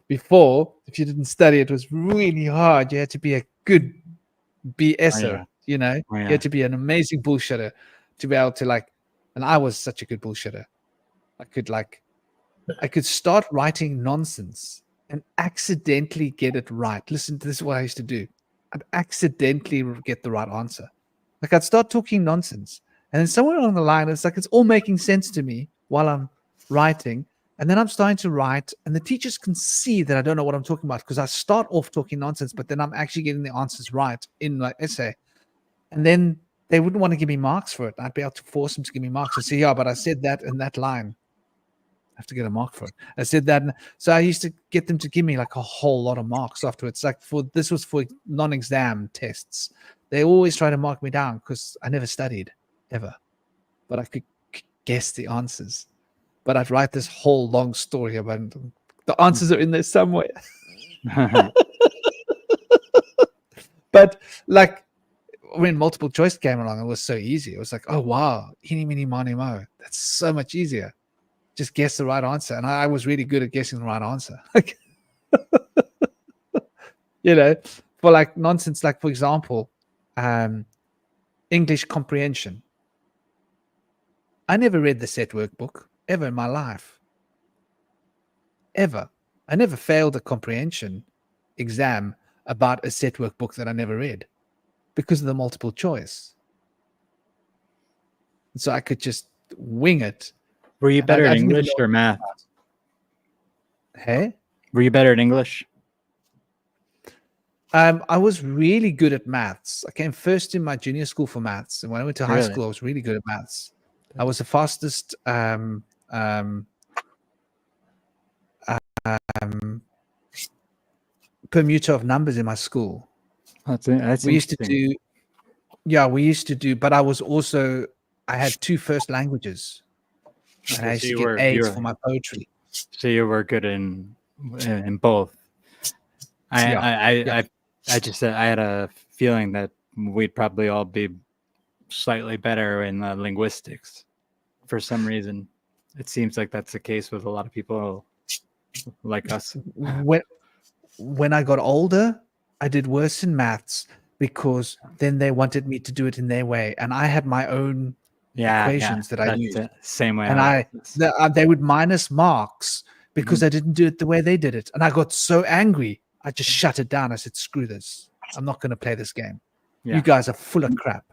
Before, if you didn't study, it was really hard. You had to be a good BSer, Oh, yeah. You had to be an amazing bullshitter to be able to, like, And I was such a good bullshitter. I could start writing nonsense and accidentally get it right. Listen, this is what I used to do. I'd accidentally get the right answer. Like I'd start talking nonsense, and then somewhere along the line, it's like it's all making sense to me while I'm writing. And then I'm starting to write, and the teachers can see that I don't know what I'm talking about because I start off talking nonsense, but then I'm actually getting the answers right in my essay. And then they wouldn't want to give me marks for it. I'd be able to force them to give me marks and say, yeah, but I said that in that line. I have to get a mark for it. I said that. So I used to get them to give me like a whole lot of marks afterwards. Like this was for non-exam tests. They always try to mark me down because I never studied ever, but I could guess the answers. But I'd write this whole long story about the answers are in there somewhere. But like when multiple choice came along, it was so easy. It was like, oh wow, eeny, meeny, miny, mo. That's so much easier. Just guess the right answer. And I was really good at guessing the right answer. You know, for like nonsense, like for example, English comprehension. I never read the set workbook ever in my life. Ever. I never failed a comprehension exam about a set workbook that I never read because of the multiple choice. And so I could just wing it. Were you better at English or math? Hey? Were you better at English? I was really good at maths. I came first in my junior school for maths. And when I went to high school, I was really good at maths. I was the fastest permuter of numbers in my school. That's we used to do, but I was also, I had 2 first languages. And I used to get A's for my poetry. So you were good in both. I had a feeling that we'd probably all be slightly better in linguistics for some reason. It seems like that's the case with a lot of people like us. When I got older, I did worse in maths because then they wanted me to do it in their way, and I had my own equations that I used. Same way. And they would minus marks because I didn't do it the way they did it, and I got so angry. I just shut it down. I said, "Screw this! I'm not going to play this game. You guys are full of crap.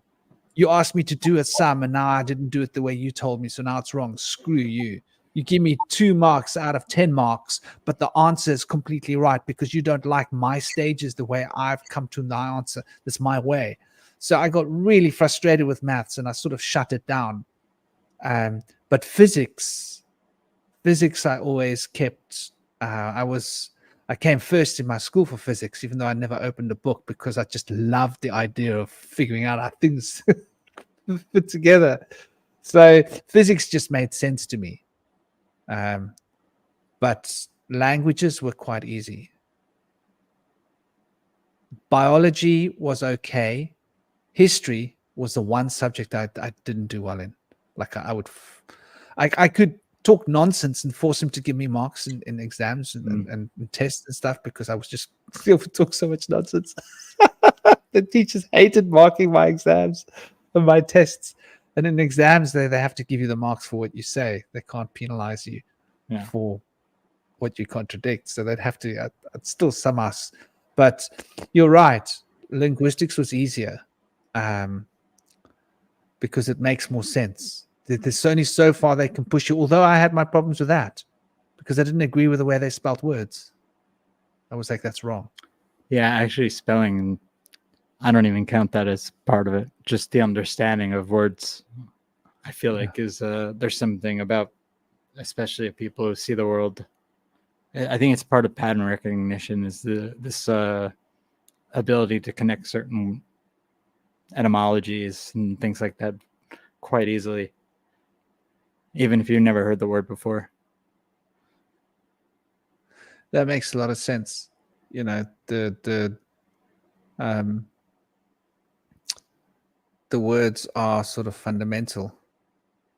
You asked me to do a sum, and now I didn't do it the way you told me, so now it's wrong. Screw you. You give me 2 marks out of 10 marks, but the answer is completely right because you don't like my stages the way I've come to my answer. That's my way." So I got really frustrated with maths, and I sort of shut it down. But physics, I always kept. I came first in my school for physics, even though I never opened a book because I just loved the idea of figuring out how things fit together. So physics just made sense to me. But languages were quite easy. Biology was okay. History was the one subject I didn't do well in. Like I could talk nonsense and force him to give me marks in exams and tests and stuff because I was just still talk so much nonsense. The teachers hated marking my exams and my tests. And in exams, they have to give you the marks for what you say. They can't penalize you for what you contradict. So they'd have to still sum us. But you're right. Linguistics was easier because it makes more sense. There's only so far they can push you, although I had my problems with that because I didn't agree with the way they spelt words. I was like, that's wrong. Yeah, actually spelling, I don't even count that as part of it. Just the understanding of words, I feel like is there's something about, especially if people who see the world. I think it's part of pattern recognition is this ability to connect certain etymologies and things like that quite easily, even if you've never heard the word before. That makes a lot of sense. You know, the words are sort of fundamental.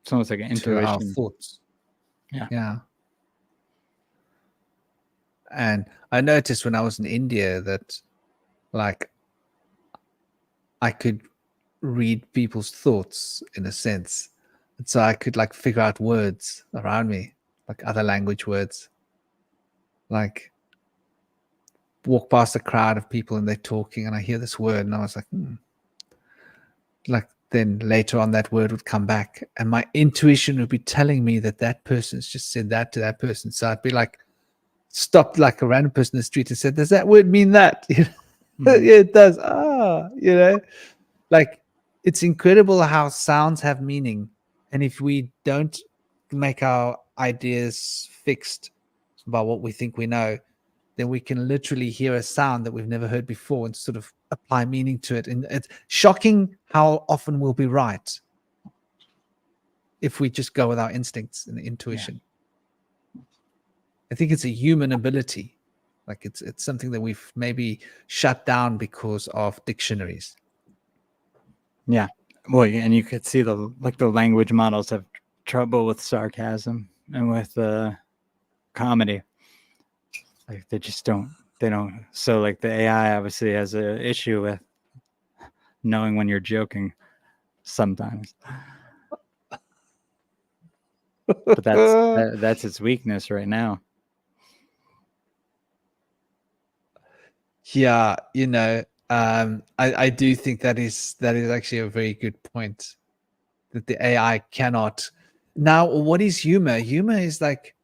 It's almost like an intuition. To our thoughts. Yeah. And I noticed when I was in India that, like, I could read people's thoughts in a sense, And so I could like figure out words around me, like other language words. Like walk past a crowd of people and they're talking and I hear this word and I was like, like then later on that word would come back and my intuition would be telling me that that person's just said that to that person. So I'd be like, stopped like a random person in the street and said, does that word mean that? Yeah, it does. Like it's incredible how sounds have meaning. And if we don't make our ideas fixed by what we think we know, then we can literally hear a sound that we've never heard before and sort of apply meaning to it. And it's shocking how often we'll be right if we just go with our instincts and intuition. Yeah. I think it's a human ability. Like it's something that we've maybe shut down because of dictionaries. Yeah. Well, and you could see the language models have trouble with sarcasm and with comedy. Like they don't. So like the AI obviously has an issue with knowing when you're joking sometimes. But that's its weakness right now. Yeah, I do think that is actually a very good point, that the AI cannot. Now, what is humor? Humor is like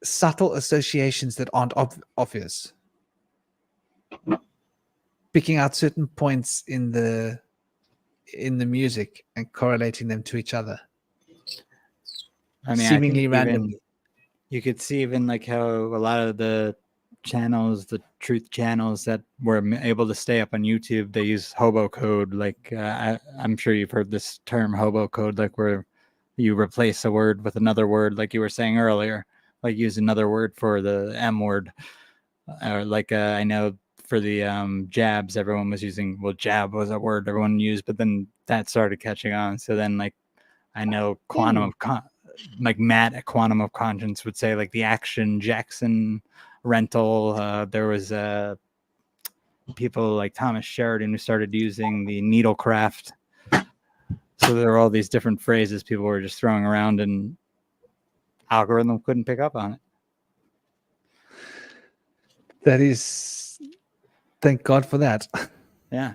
subtle associations that aren't obvious. Picking out certain points in the music and correlating them to each other. I mean, seemingly randomly. You could see even like how a lot of the channels, the truth channels that were able to stay up on YouTube, they use hobo code. Like I'm sure you've heard this term hobo code, like where you replace a word with another word, like you were saying earlier, like use another word for the M word. Or like I know for the jabs, everyone was using, well, jab was a word everyone used, but then that started catching on. So then like I know like Matt at Quantum of Conscience would say like the Action Jackson rental. There was people like Thomas Sheridan who started using the needlecraft. So there were all these different phrases people were just throwing around and algorithm couldn't pick up on it. That is, thank God for that. Yeah.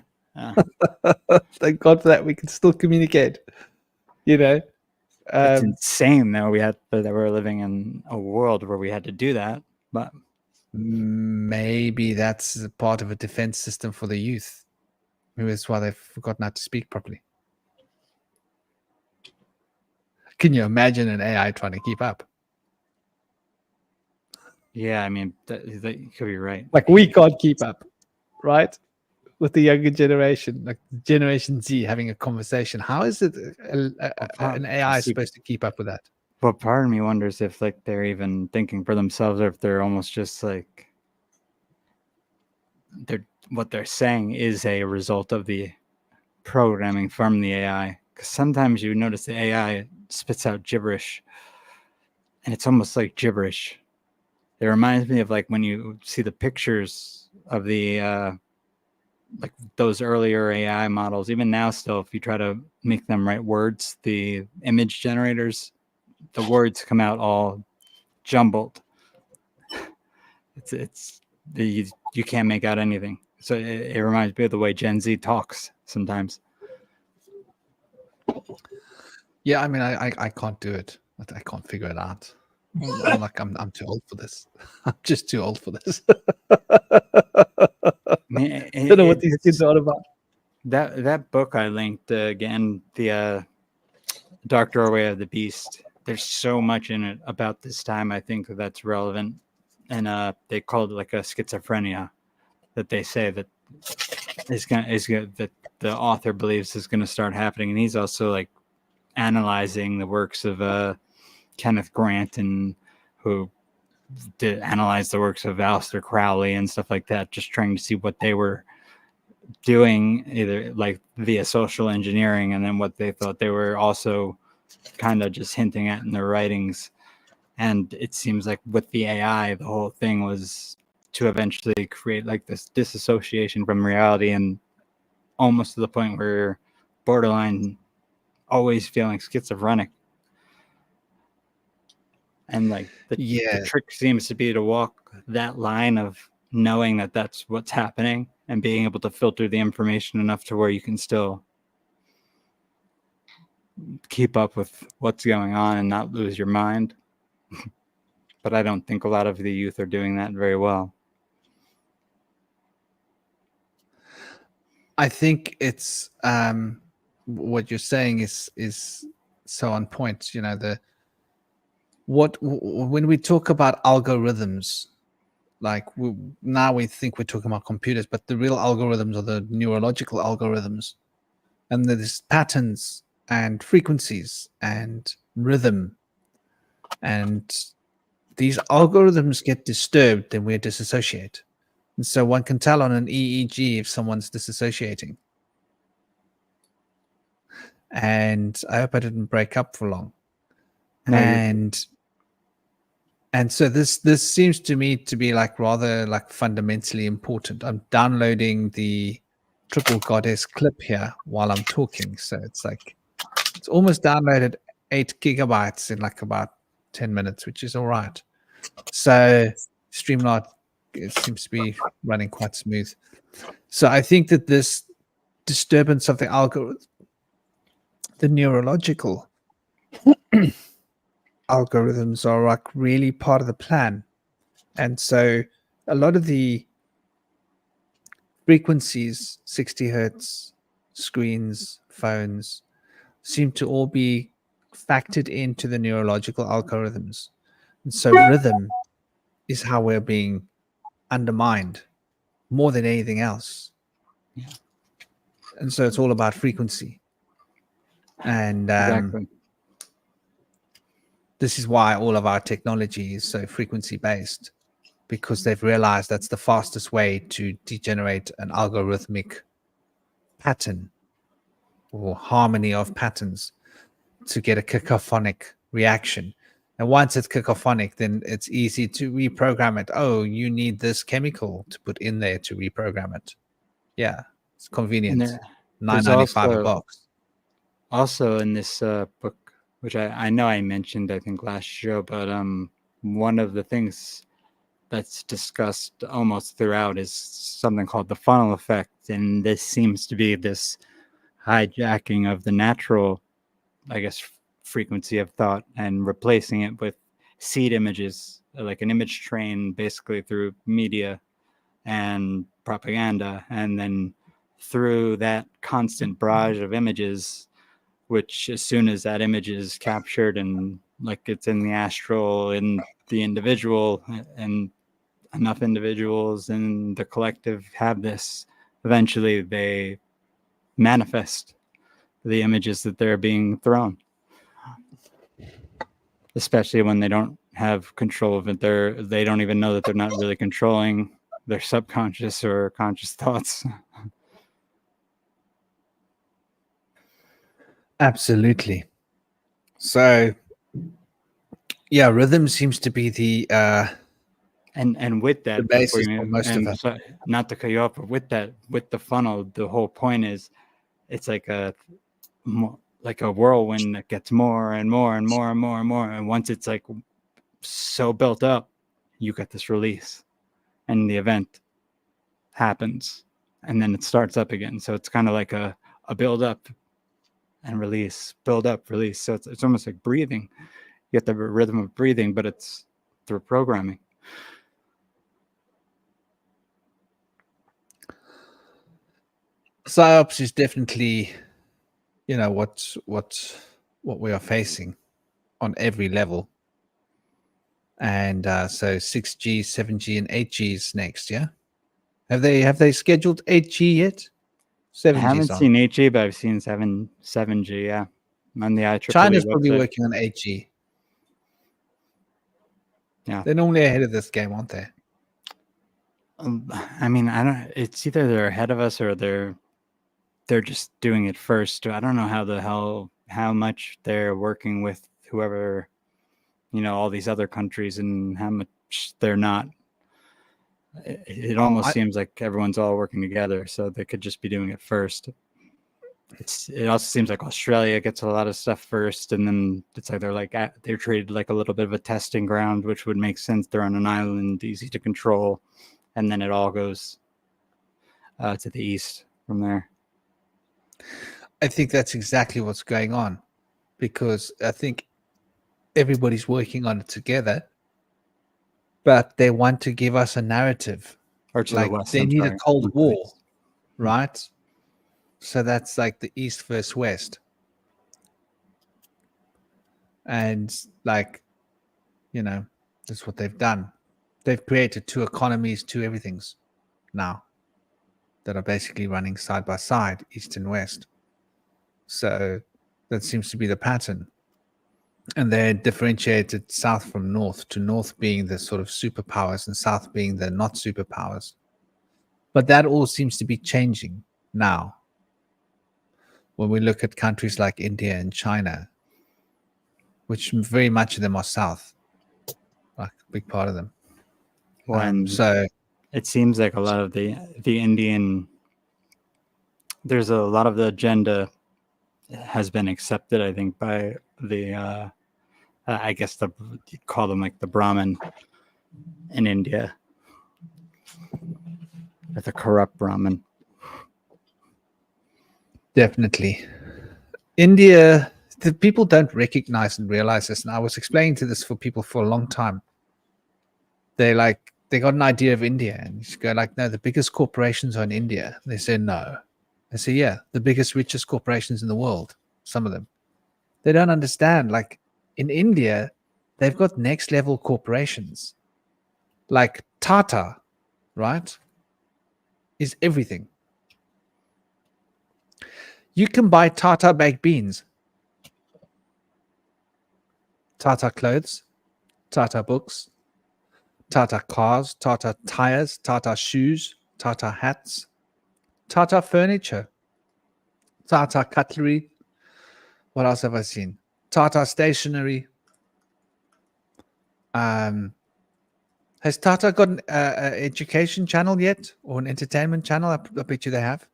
Thank God for that. We can still communicate, It's insane though. That we're living in a world where we had to do that, but maybe that's a part of a defense system for the youth. Maybe that's why they've forgotten how to speak properly. Can you imagine an AI trying to keep up? Yeah, I mean, that could be right. Like we can't keep up, right? With the younger generation, like Generation Z having a conversation. How is it an AI is supposed to keep up with that? But part of me wonders if like they're even thinking for themselves, or if they're almost just like what they're saying is a result of the programming from the AI. Because sometimes you notice the AI spits out gibberish, and it's almost like gibberish. It reminds me of like when you see the pictures of the like those earlier AI models. Even now, still, if you try to make them write words, the image generators, the words come out all jumbled. You can't make out anything. So it reminds me of the way Gen Z talks sometimes. Yeah, I mean, I can't do it. I can't figure it out. I'm like, I'm too old for this. I'm just too old for this. I don't know what these kids are about. That book I linked again, the Dark Doorway of the Beast. There's so much in it about this time. I think that's relevant, and they called it like a schizophrenia. That they say that that the author believes is going to start happening, and he's also like analyzing the works of Kenneth Grant, and who did analyze the works of Aleister Crowley and stuff like that, just trying to see what they were doing, either like via social engineering, and then what they thought they were also kind of just hinting at in their writings. And it seems like with the AI, the whole thing was to eventually create like this disassociation from reality, and almost to the point where borderline always feeling schizophrenic. And like the trick seems to be to walk that line of knowing that that's what's happening and being able to filter the information enough to where you can still keep up with what's going on and not lose your mind. But I don't think a lot of the youth are doing that very well. I think it's what you're saying is so on point. You know, when we talk about algorithms, like now we think we're talking about computers, but the real algorithms are the neurological algorithms, and there's patterns and frequencies and rhythm, and these algorithms get disturbed, then we disassociate. And so one can tell on an EEG if someone's disassociating. And I hope I didn't break up for long. No, and so this seems to me to be like rather like fundamentally important. I'm downloading the Triple Goddess clip here while I'm talking. So it's like it's almost downloaded 8 gigabytes in like about 10 minutes, which is all right. So Streamlabs, it seems to be running quite smooth. So I think that this disturbance of the algorithm, the neurological algorithms are like really part of the plan. And so a lot of the frequencies, 60 hertz, screens, phones, seem to all be factored into the neurological algorithms. And so rhythm is how we're being undermined more than anything else. Yeah. And so it's all about frequency. And exactly. This is why all of our technology is so frequency based, because they've realized that's the fastest way to degenerate an algorithmic pattern or harmony of patterns to get a cacophonic reaction. And once it's cacophonic, then it's easy to reprogram it. Oh, you need this chemical to put in there to reprogram it. Yeah, it's convenient. $9.95 a box. Also in this book, which I know I mentioned, I think last show, but one of the things that's discussed almost throughout is something called the funnel effect. And this seems to be this hijacking of the natural, I guess, frequency of thought and replacing it with seed images, like an image train, basically through media and propaganda. And then through that constant barrage of images, which as soon as that image is captured and like it's in the astral, in the individual, and enough individuals in the collective have this, eventually they manifest the images that they're being thrown, especially when they don't have control of it. They don't even know that they're not really controlling their subconscious or conscious thoughts. Absolutely. So yeah, rhythm seems to be the and with that, the basis for most of it. So, not to cut you off, but with that, with the funnel, the whole point is it's like a whirlwind that gets more and more and more and more and more, and once it's like so built up, you get this release and the event happens and then it starts up again. So it's kind of like a build up and release, build up, release. So it's almost like breathing. You get the rhythm of breathing, but it's through programming. PsyOps is definitely, you know, what we are facing on every level. And so 6G, 7G, and 8G is next. Yeah, have they scheduled 8G yet? 7G. I haven't seen 8G, but I've seen 7G. Yeah, on the IEEE China's website. probably working on 8G. Yeah, they're normally ahead of this game, aren't they? I mean, I don't. It's either they're ahead of us or they're just doing it first. I don't know how much they're working with whoever, you know, all these other countries, and how much they're not. It almost seems like everyone's all working together, so they could just be doing it first. it also seems like Australia gets a lot of stuff first, and then it's like they're treated like a little bit of a testing ground, which would make sense. They're on an island, easy to control, and then it all goes to the east from there. I think that's exactly what's going on, because I think everybody's working on it together, but they want to give us a narrative. Or to Like the west. they I'm need sorry. a Cold War, right? So that's like the East versus West. And like, that's what they've done. They've created two economies, two everythings now that are basically running side by side, East and West. So that seems to be the pattern. And they're differentiated south from north, to north being the sort of superpowers and south being the not superpowers. But that all seems to be changing now. When we look at countries like India and China, which very much of them are south, like a big part of them. So it seems like a lot of the Indian, there's a lot of the agenda has been accepted, I think, by the I guess you call them like the Brahmin in India, or the corrupt Brahmin. Definitely. India, the people don't recognize and realize this. And I was explaining to this for people for a long time. They got an idea of India, and you go like, no, the biggest corporations are in India. They say no. I say, yeah, the biggest, richest corporations in the world, some of them. They don't understand. Like in India, they've got next level corporations. Like Tata, right? Is everything. You can buy Tata baked beans, Tata clothes, Tata books, Tata cars, Tata tires, Tata shoes, Tata hats, Tata furniture, Tata cutlery. What else have I seen? Tata stationery. Has Tata got an education channel yet, or an entertainment channel? I bet you they have.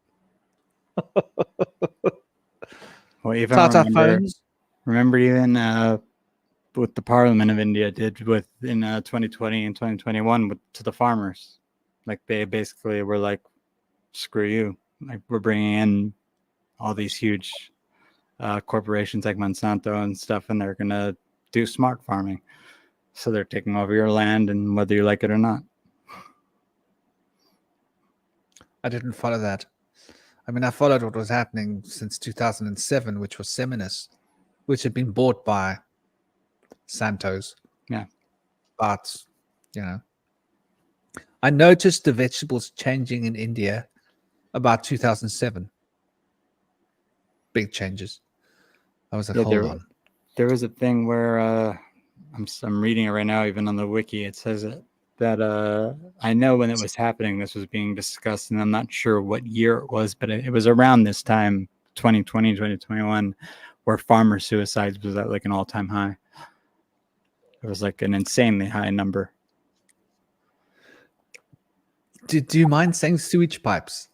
Well, even Tata phones. Remember even what the Parliament of India did in 2020 and 2021 to the farmers. Like they basically were like, screw you. Like we're bringing in all these huge corporations like Monsanto and stuff, and they're going to do smart farming. So they're taking over your land, and whether you like it or not. I didn't follow that. I mean, I followed what was happening since 2007, which was Seminis, which had been bought by Santos. Yeah. But, I noticed the vegetables changing in India about 2007. Big changes. I was like, hold on. There was a thing where I'm reading it right now, even on the wiki. It says that I know when it was happening, this was being discussed, and I'm not sure what year it was, but it was around this time, 2020, 2021, where farmer suicides was at like an all-time high. It was like an insanely high number. Do you mind saying sewage pipes?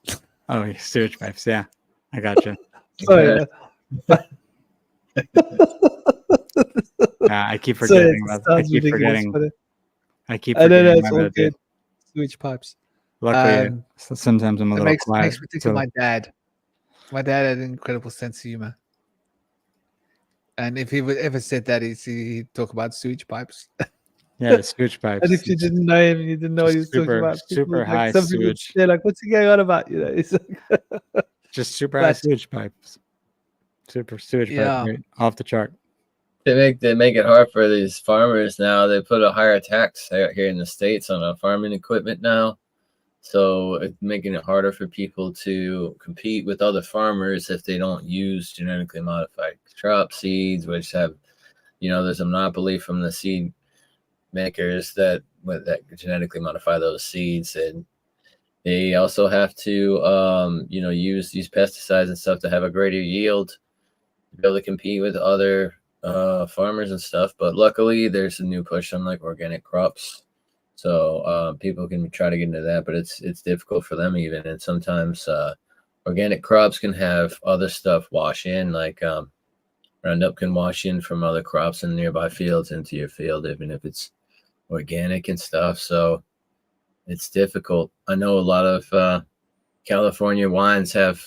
Oh, sewage pipes. Yeah, I gotcha. Sorry. I keep forgetting. I keep forgetting. It's all good. Sewage pipes. Luckily, sometimes I'm a little quiet. Makes me think of my dad. My dad had an incredible sense of humor. And if he would ever said that, he'd talk about sewage pipes. Yeah, the sewage pipes. And if you didn't know him, you didn't know what he was talking about. Super high sewage. They're like, what's he going on about? It's like just super high sewage pipes. Super sewage pipe, right? Off the chart. They make it hard for these farmers now. They put a higher tax here in the States on farming equipment now. So it's making it harder for people to compete with other farmers if they don't use genetically modified crop seeds, which have, there's a monopoly from the seed makers that genetically modify those seeds. And they also have to, use these pesticides and stuff to have a greater yield, to be able to compete with other farmers and stuff. But luckily there's a new push on like organic crops, so people can try to get into that, but it's difficult for them even. And sometimes organic crops can have other stuff wash in, like Roundup can wash in from other crops in nearby fields into your field, even if it's organic and stuff. So it's difficult. I know a lot of California wines have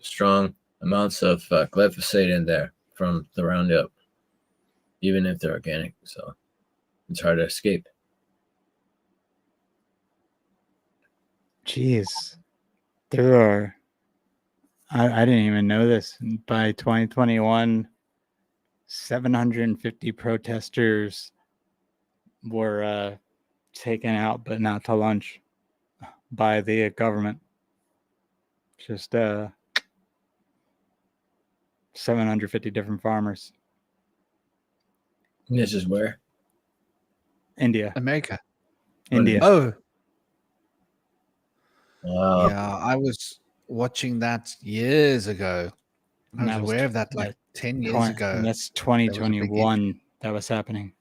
strong amounts of glyphosate in there from the Roundup, even if they're organic. So it's hard to escape. Jeez, there are. I didn't even know this. By 2021, 750 protesters were taken out, but not to lunch, by the government. Just 750 different farmers. This is where India. America. India. Oh, wow. yeah. I was watching that years ago. I And was that was aware of that like 10 years ago. And that's That was a big issue. 2021 that was happening.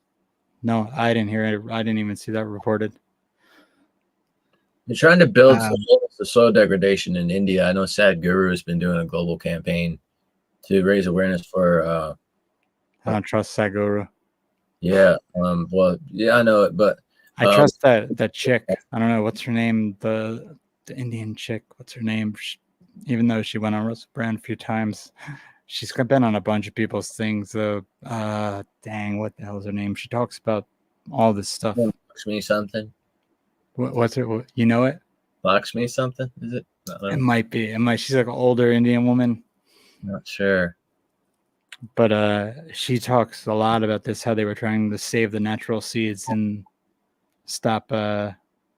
No, I didn't hear it. I didn't even see that reported. They're trying to build the soil degradation in India. I know Sadhguru has been doing a global campaign to raise awareness for I don't trust Sadhguru. yeah. Well, yeah, I know it, but I trust that chick. I don't know what's her name. The Indian chick. What's her name? Even though she went on Russell Brand a few times, she's been on a bunch of people's things. Dang, what the hell is her name? She talks about all this stuff. Lakshmi something. What's it? You know it? Lakshmi something? Is it? It might be. She's like an older Indian woman. Not sure. But she talks a lot about this, how they were trying to save the natural seeds and stop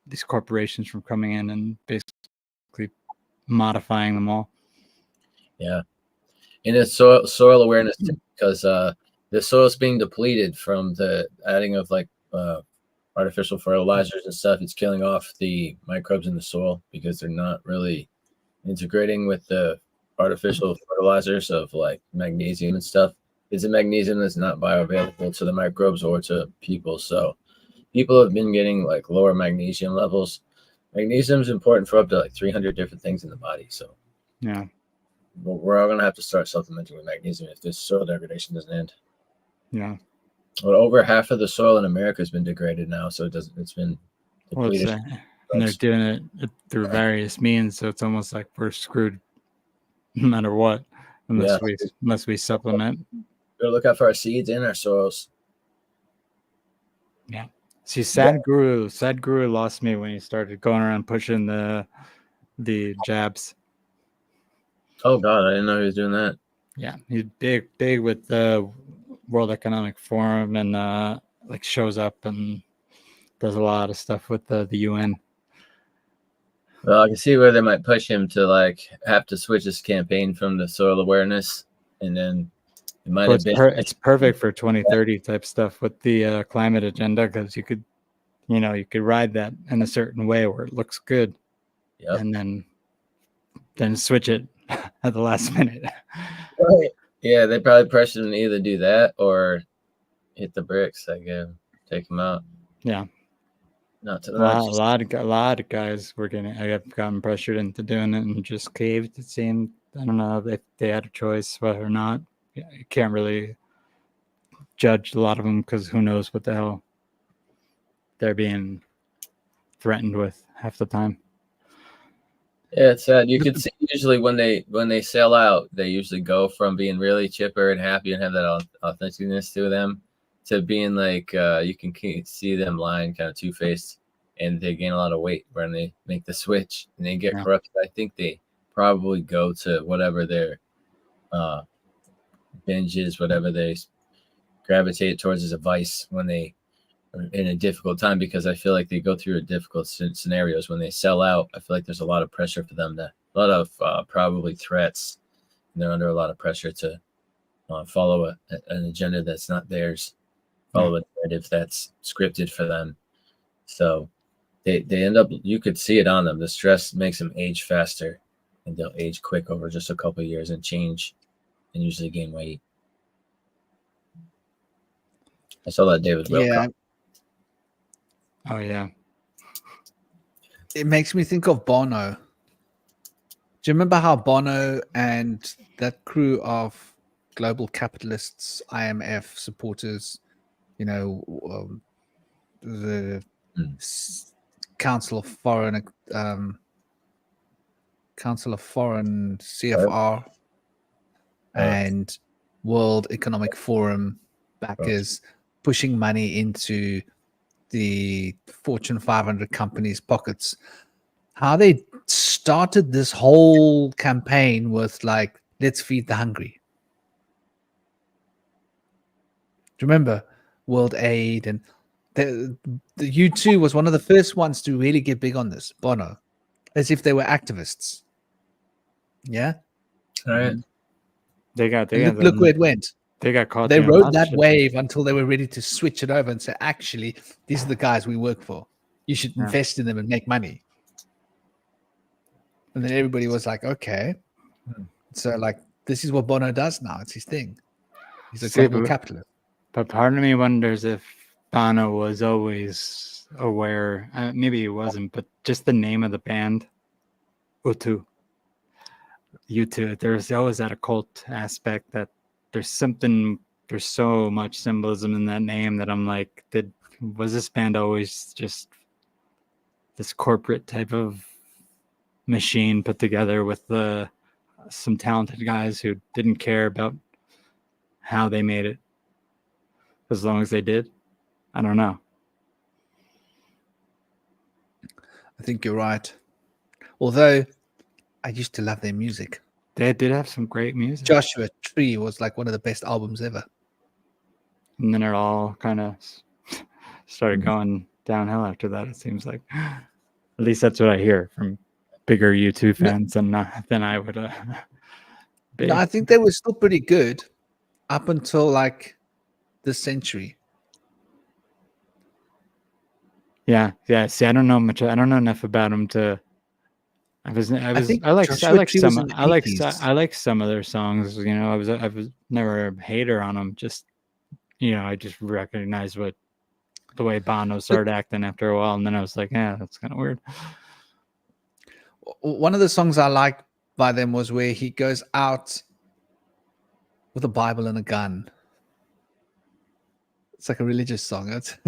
these corporations from coming in and basically modifying them all. Yeah. And it's soil awareness too, because the soil's being depleted from the adding of like artificial fertilizers and stuff. It's killing off the microbes in the soil because they're not really integrating with the artificial fertilizers of like magnesium and stuff. It's a magnesium that's not bioavailable to the microbes or to people. So people have been getting like lower magnesium levels. Magnesium is important for up to like 300 different things in the body. So yeah, we're all going to have to start supplementing with magnesium if this soil degradation doesn't end. Yeah. Well, over half of the soil in America has been degraded now, so it's been depleted. And they're doing it through various means, so it's almost like we're screwed no matter what, unless we supplement. Gotta look out for our seeds and our soils. Yeah. See, Sadhguru lost me when he started going around pushing the jabs. Oh God, I didn't know he was doing that. Yeah, he's big with the World Economic Forum and like shows up and does a lot of stuff with the UN. Well, I can see where they might push him to like have to switch his campaign from the soil awareness, and then it might have been. It's perfect for 2030 type stuff with the climate agenda, because you could ride that in a certain way where it looks good, and then switch it at the last minute. Right. Yeah, they probably pressured him to either do that or hit the bricks. I guess take him out. Yeah. Not to a lot of guys were have gotten pressured into doing it and just caved. It seemed. I don't know if they had a choice whether or not. You can't really judge a lot of them because who knows what the hell they're being threatened with half the time. Yeah, it's sad. You can see usually when they sell out, they usually go from being really chipper and happy and have that authenticness to them to being like you can see them lying, kind of two-faced, and they gain a lot of weight when they make the switch and they get corrupted. I think they probably go to whatever their binge is, whatever they gravitate towards as a vice when they are in a difficult time, because I feel like they go through difficult scenarios. When they sell out, I feel like there's a lot of pressure for them a lot of probably threats. And they're under a lot of pressure to follow an agenda that's not theirs, follow a narrative that's scripted for them. So they end up, you could see it on them. The stress makes them age faster, and they'll age quick over just a couple of years and change and usually gain weight. I saw that David Will. Yeah. Oh yeah. It makes me think of Bono. you remember how Bono and that crew of global capitalists, IMF supporters, you know, the Council of Foreign CFR and World Economic Forum backers pushing money into the Fortune 500 companies' pockets? How they started this whole campaign with like, let's feed the hungry. Do you remember World Aid? And the U2 was one of the first ones to really get big on this, Bono, as if they were activists. Yeah. All right. Look where it went. They got caught. They doing rode lots that of shit. wave until they were ready to switch it over and say, actually, these are the guys we work for. You should Yeah. invest in them and make money. And then everybody was like, okay. So like, this is what Bono does now. It's his thing. He's a global capitalist. But part of me wonders if Bono was always aware. Maybe he wasn't, but just the name of the band, U2. There's always that occult aspect that there's so much symbolism in that name that I'm like, was this band always just this corporate type of machine put together with some talented guys who didn't care about how they made it as long as they did? I don't know. I think you're right. Although I used to love their music. They did have some great music. Joshua Tree was like one of the best albums ever. And then it all kind of started going downhill after that, it seems like. At least that's what I hear from bigger U2 fans than I would be. No, I think they were still pretty good up until like this century. Yeah. See, I don't know much. I don't know enough about them to. I like some of their songs. You know, I was never a hater on them. Just, you know, I just recognized the way Bono started acting after a while, and then I was like, yeah, that's kind of weird. One of the songs I liked by them was where he goes out with a Bible and a gun. It's like a religious song. It's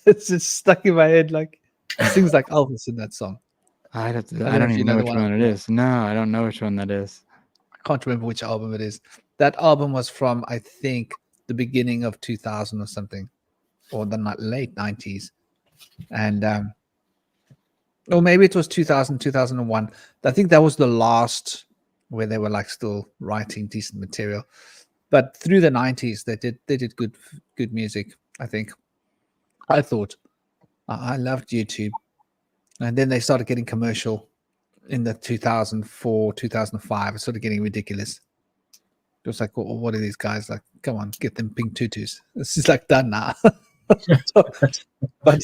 just stuck in my head. Like, it sings like Elvis in that song. I don't even know which one it is. No, I don't know which one that is. I can't remember which album it is. That album was from, I think, the beginning of 2000 or something, or the late 90s. And, or maybe it was 2000, 2001. I think that was the last where they were like still writing decent material. But through the 90s, they did good music, I think. I thought. I loved YouTube. And then they started getting commercial in the 2004, 2005. It started getting ridiculous. It was like, what are these guys like? Come on, get them pink tutus. This is like done now. But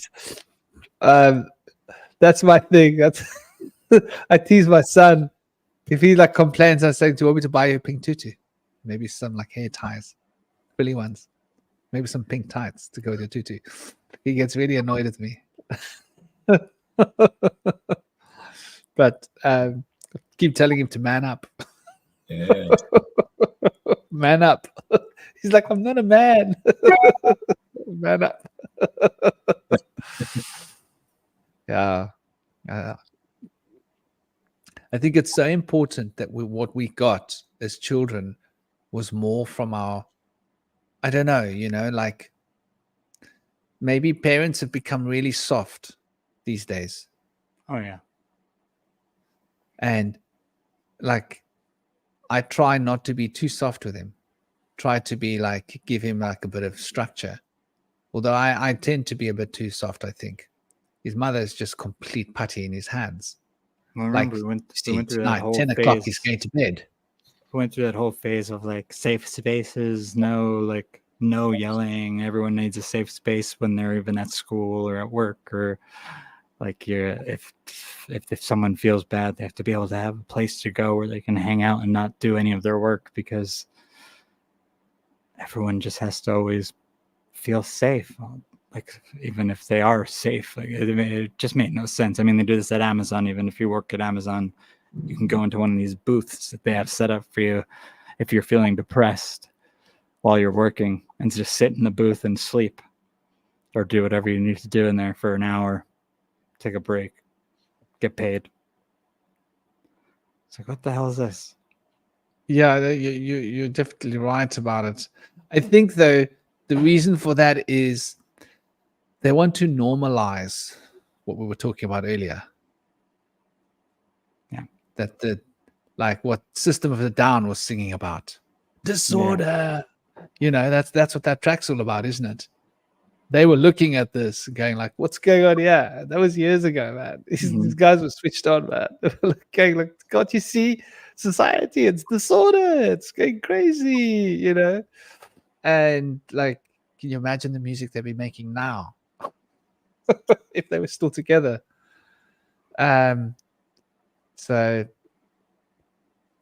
that's my thing. I tease my son. If he like complains, I say, do you want me to buy you a pink tutu? Maybe some like hair ties, frilly ones. Maybe some pink tights to go with your tutu. He gets really annoyed with me. But keep telling him to man up. Yeah. Man up. He's like, I'm not a man. Man up. Yeah. I think it's so important that what we got as children was more from our, I don't know, you know, like maybe parents have become really soft these days. Oh, yeah. And like, I try not to be too soft with him. Try to be like, give him like a bit of structure. Although I tend to be a bit too soft, I think. His mother is just complete putty in his hands. Well, Like, we went see, through that whole 10 phase. o'clock, he's going to bed. We went through that whole phase of like safe spaces, no yelling. Everyone needs a safe space when they're even at school or at work, or like if someone feels bad, they have to be able to have a place to go where they can hang out and not do any of their work, because everyone just has to always feel safe. Like, even if they are safe, like it just made no sense. I mean, they do this at Amazon. Even if you work at Amazon, you can go into one of these booths that they have set up for you if you're feeling depressed while you're working, and just sit in the booth and sleep or do whatever you need to do in there for an hour, take a break, get paid. It's like, what the hell is this? Yeah, you're definitely right about it. I think though the reason for that is they want to normalize what we were talking about earlier. Yeah. That the like what System of a Down was singing about. Disorder. You know, that's what that track's all about, isn't it? They were looking at this going like, what's going on here? That was years ago, man. These guys were switched on, man. They were going like, can't you see society? It's disorder. It's going crazy, you know? And like, can you imagine the music they'd be making now if they were still together? So,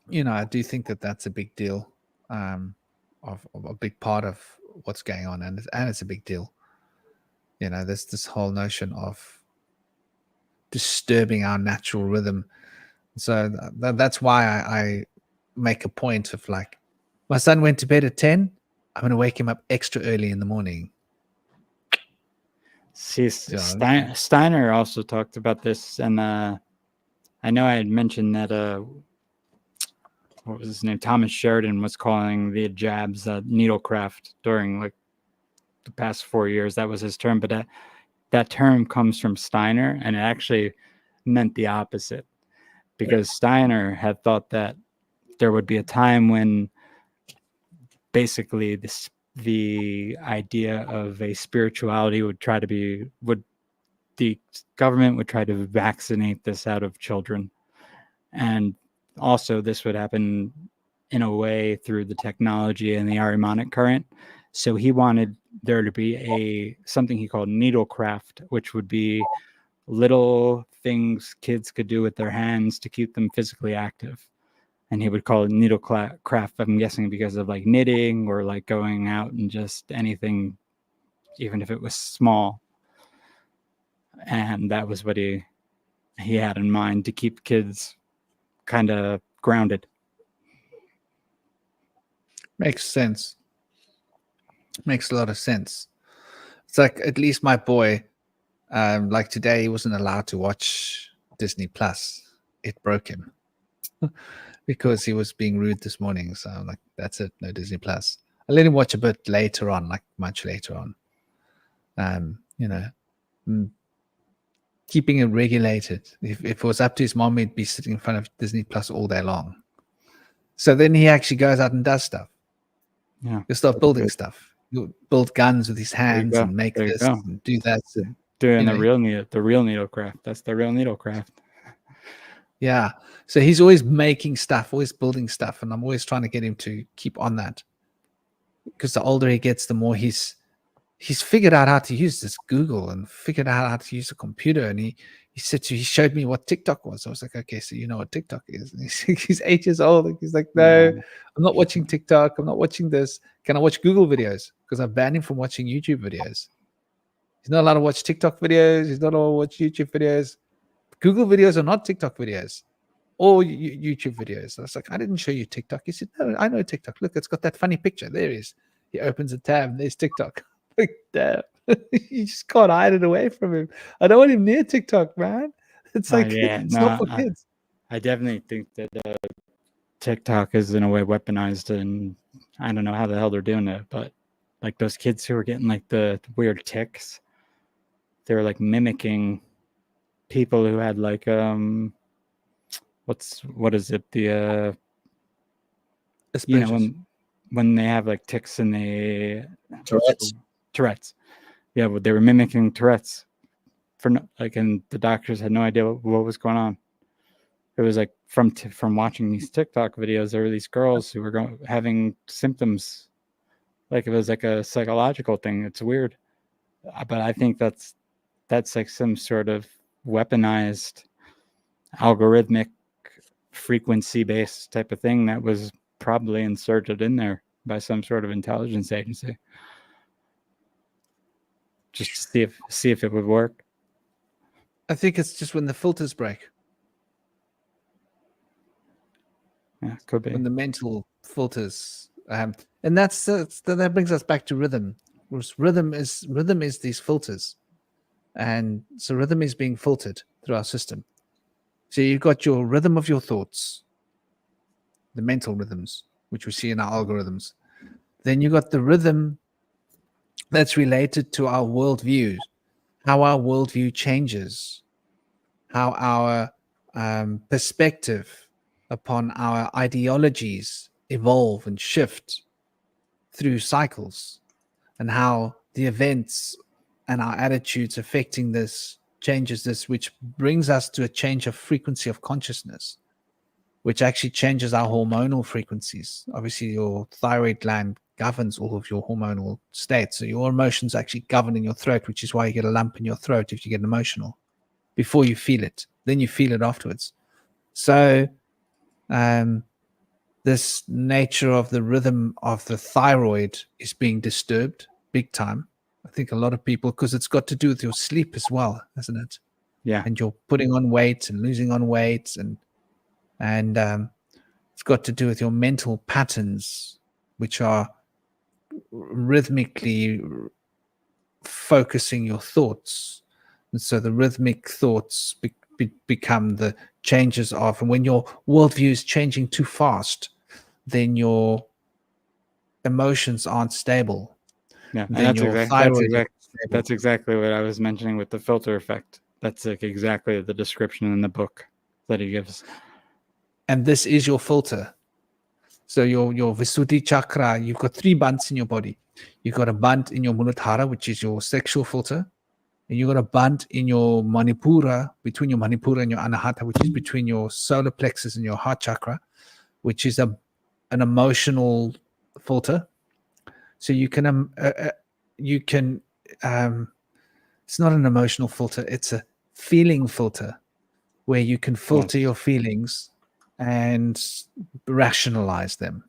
you know, I do think that that's a big deal, of a big part of what's going on, and it's a big deal. You know, there's this whole notion of disturbing our natural rhythm. So that's why I make a point of like, my son went to bed at 10. I'm going to wake him up extra early in the morning. See, Steiner also talked about this, and I know I had mentioned that what was his name? Thomas Sheridan was calling the jabs needlecraft during like the past 4 years. That was his term, but that term comes from Steiner, and it actually meant the opposite, because Steiner had thought that there would be a time when basically the idea of a spirituality the government would try to vaccinate this out of children. And also this would happen in a way through the technology and the harmonic current. So he wanted there to be something he called needlecraft, which would be little things kids could do with their hands to keep them physically active. And he would call it needlecraft, I'm guessing because of like knitting or like going out and just anything, even if it was small. And that was what he had in mind, to keep kids kind of grounded. Makes sense. Makes a lot of sense. It's like, at least my boy, like today, he wasn't allowed to watch Disney Plus. It broke him because he was being rude this morning. So I'm like, that's it, no Disney Plus. I let him watch a bit later on, like much later on. You know, keeping it regulated. If it was up to his mom, he'd be sitting in front of Disney Plus all day long. So then he actually goes out and does stuff. Yeah, he'll start building stuff. He'll build guns with his hands and make this and do that. Doing the real needlecraft. That's the real needlecraft. Yeah. So he's always making stuff, always building stuff, and I'm always trying to get him to keep on that. Because the older he gets, the more he's figured out how to use this Google and figured out how to use a computer. And he showed me what TikTok was. I was like, okay, so you know what TikTok is? And he's 8 years old. And he's like, no, I'm not watching TikTok. I'm not watching this. Can I watch Google videos? Because I banned him from watching YouTube videos. He's not allowed to watch TikTok videos. He's not allowed to watch YouTube videos. Google videos are not TikTok videos or YouTube videos. I was like, I didn't show you TikTok. He said, no, I know TikTok. Look, it's got that funny picture. There it is. He opens a tab. There's TikTok. Like, damn. You just can't hide it away from him. I don't want him near TikTok, man. It's like, it's not for kids. I definitely think that TikTok is in a way weaponized, and I don't know how the hell they're doing it, but like those kids who are getting like the weird tics, they were like mimicking people who had like what is it, the you know, when they have like tics and they Tourette's. Yeah, but they were mimicking Tourette's and the doctors had no idea what was going on. It was like from watching these TikTok videos, there were these girls who were having symptoms, like it was like a psychological thing. It's weird, but I think that's like some sort of weaponized, algorithmic, frequency-based type of thing that was probably inserted in there by some sort of intelligence agency, just to see if it would work. I think it's just when the filters break. Yeah, could be. when the mental filters, and that brings us back to rhythm. Rhythm is these filters, and so rhythm is being filtered through our system. So you've got your rhythm of your thoughts, the mental rhythms, which we see in our algorithms. Then you've got the rhythm that's related to our worldview, how our worldview changes, how our perspective upon our ideologies evolve and shift through cycles, and how the events and our attitudes affecting this changes this, which brings us to a change of frequency of consciousness, which actually changes our hormonal frequencies. Obviously, your thyroid gland governs all of your hormonal states. So your emotions actually govern in your throat, which is why you get a lump in your throat if you get emotional before you feel it. Then you feel it afterwards. So this nature of the rhythm of the thyroid is being disturbed big time. I think a lot of people, because it's got to do with your sleep as well, hasn't it? Yeah. And you're putting on weight and losing on weight, and it's got to do with your mental patterns, which are rhythmically focusing your thoughts. And so the rhythmic thoughts become the changes of, and when your worldview is changing too fast, then your emotions aren't stable. Yeah, and Then your thyroid is stable. that's exactly what I was mentioning with the filter effect. That's like exactly the description in the book that he gives. And this is your filter. So your Visuddhi chakra, you've got 3 bunds in your body. You've got a bund in your Muladhara, which is your sexual filter. And you've got a bund in your Manipura, between your Manipura and your Anahata, which is between your solar plexus and your heart chakra, which is an emotional filter. So you can it's not an emotional filter, it's a feeling filter, where you can filter your feelings and rationalize them.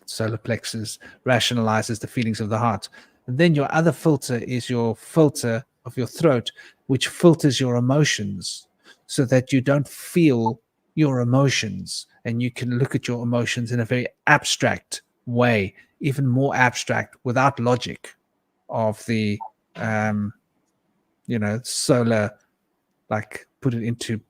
Solar plexus rationalizes the feelings of the heart. And then your other filter is your filter of your throat, which filters your emotions so that you don't feel your emotions, and you can look at your emotions in a very abstract way, even more abstract, without logic of the solar, like put it into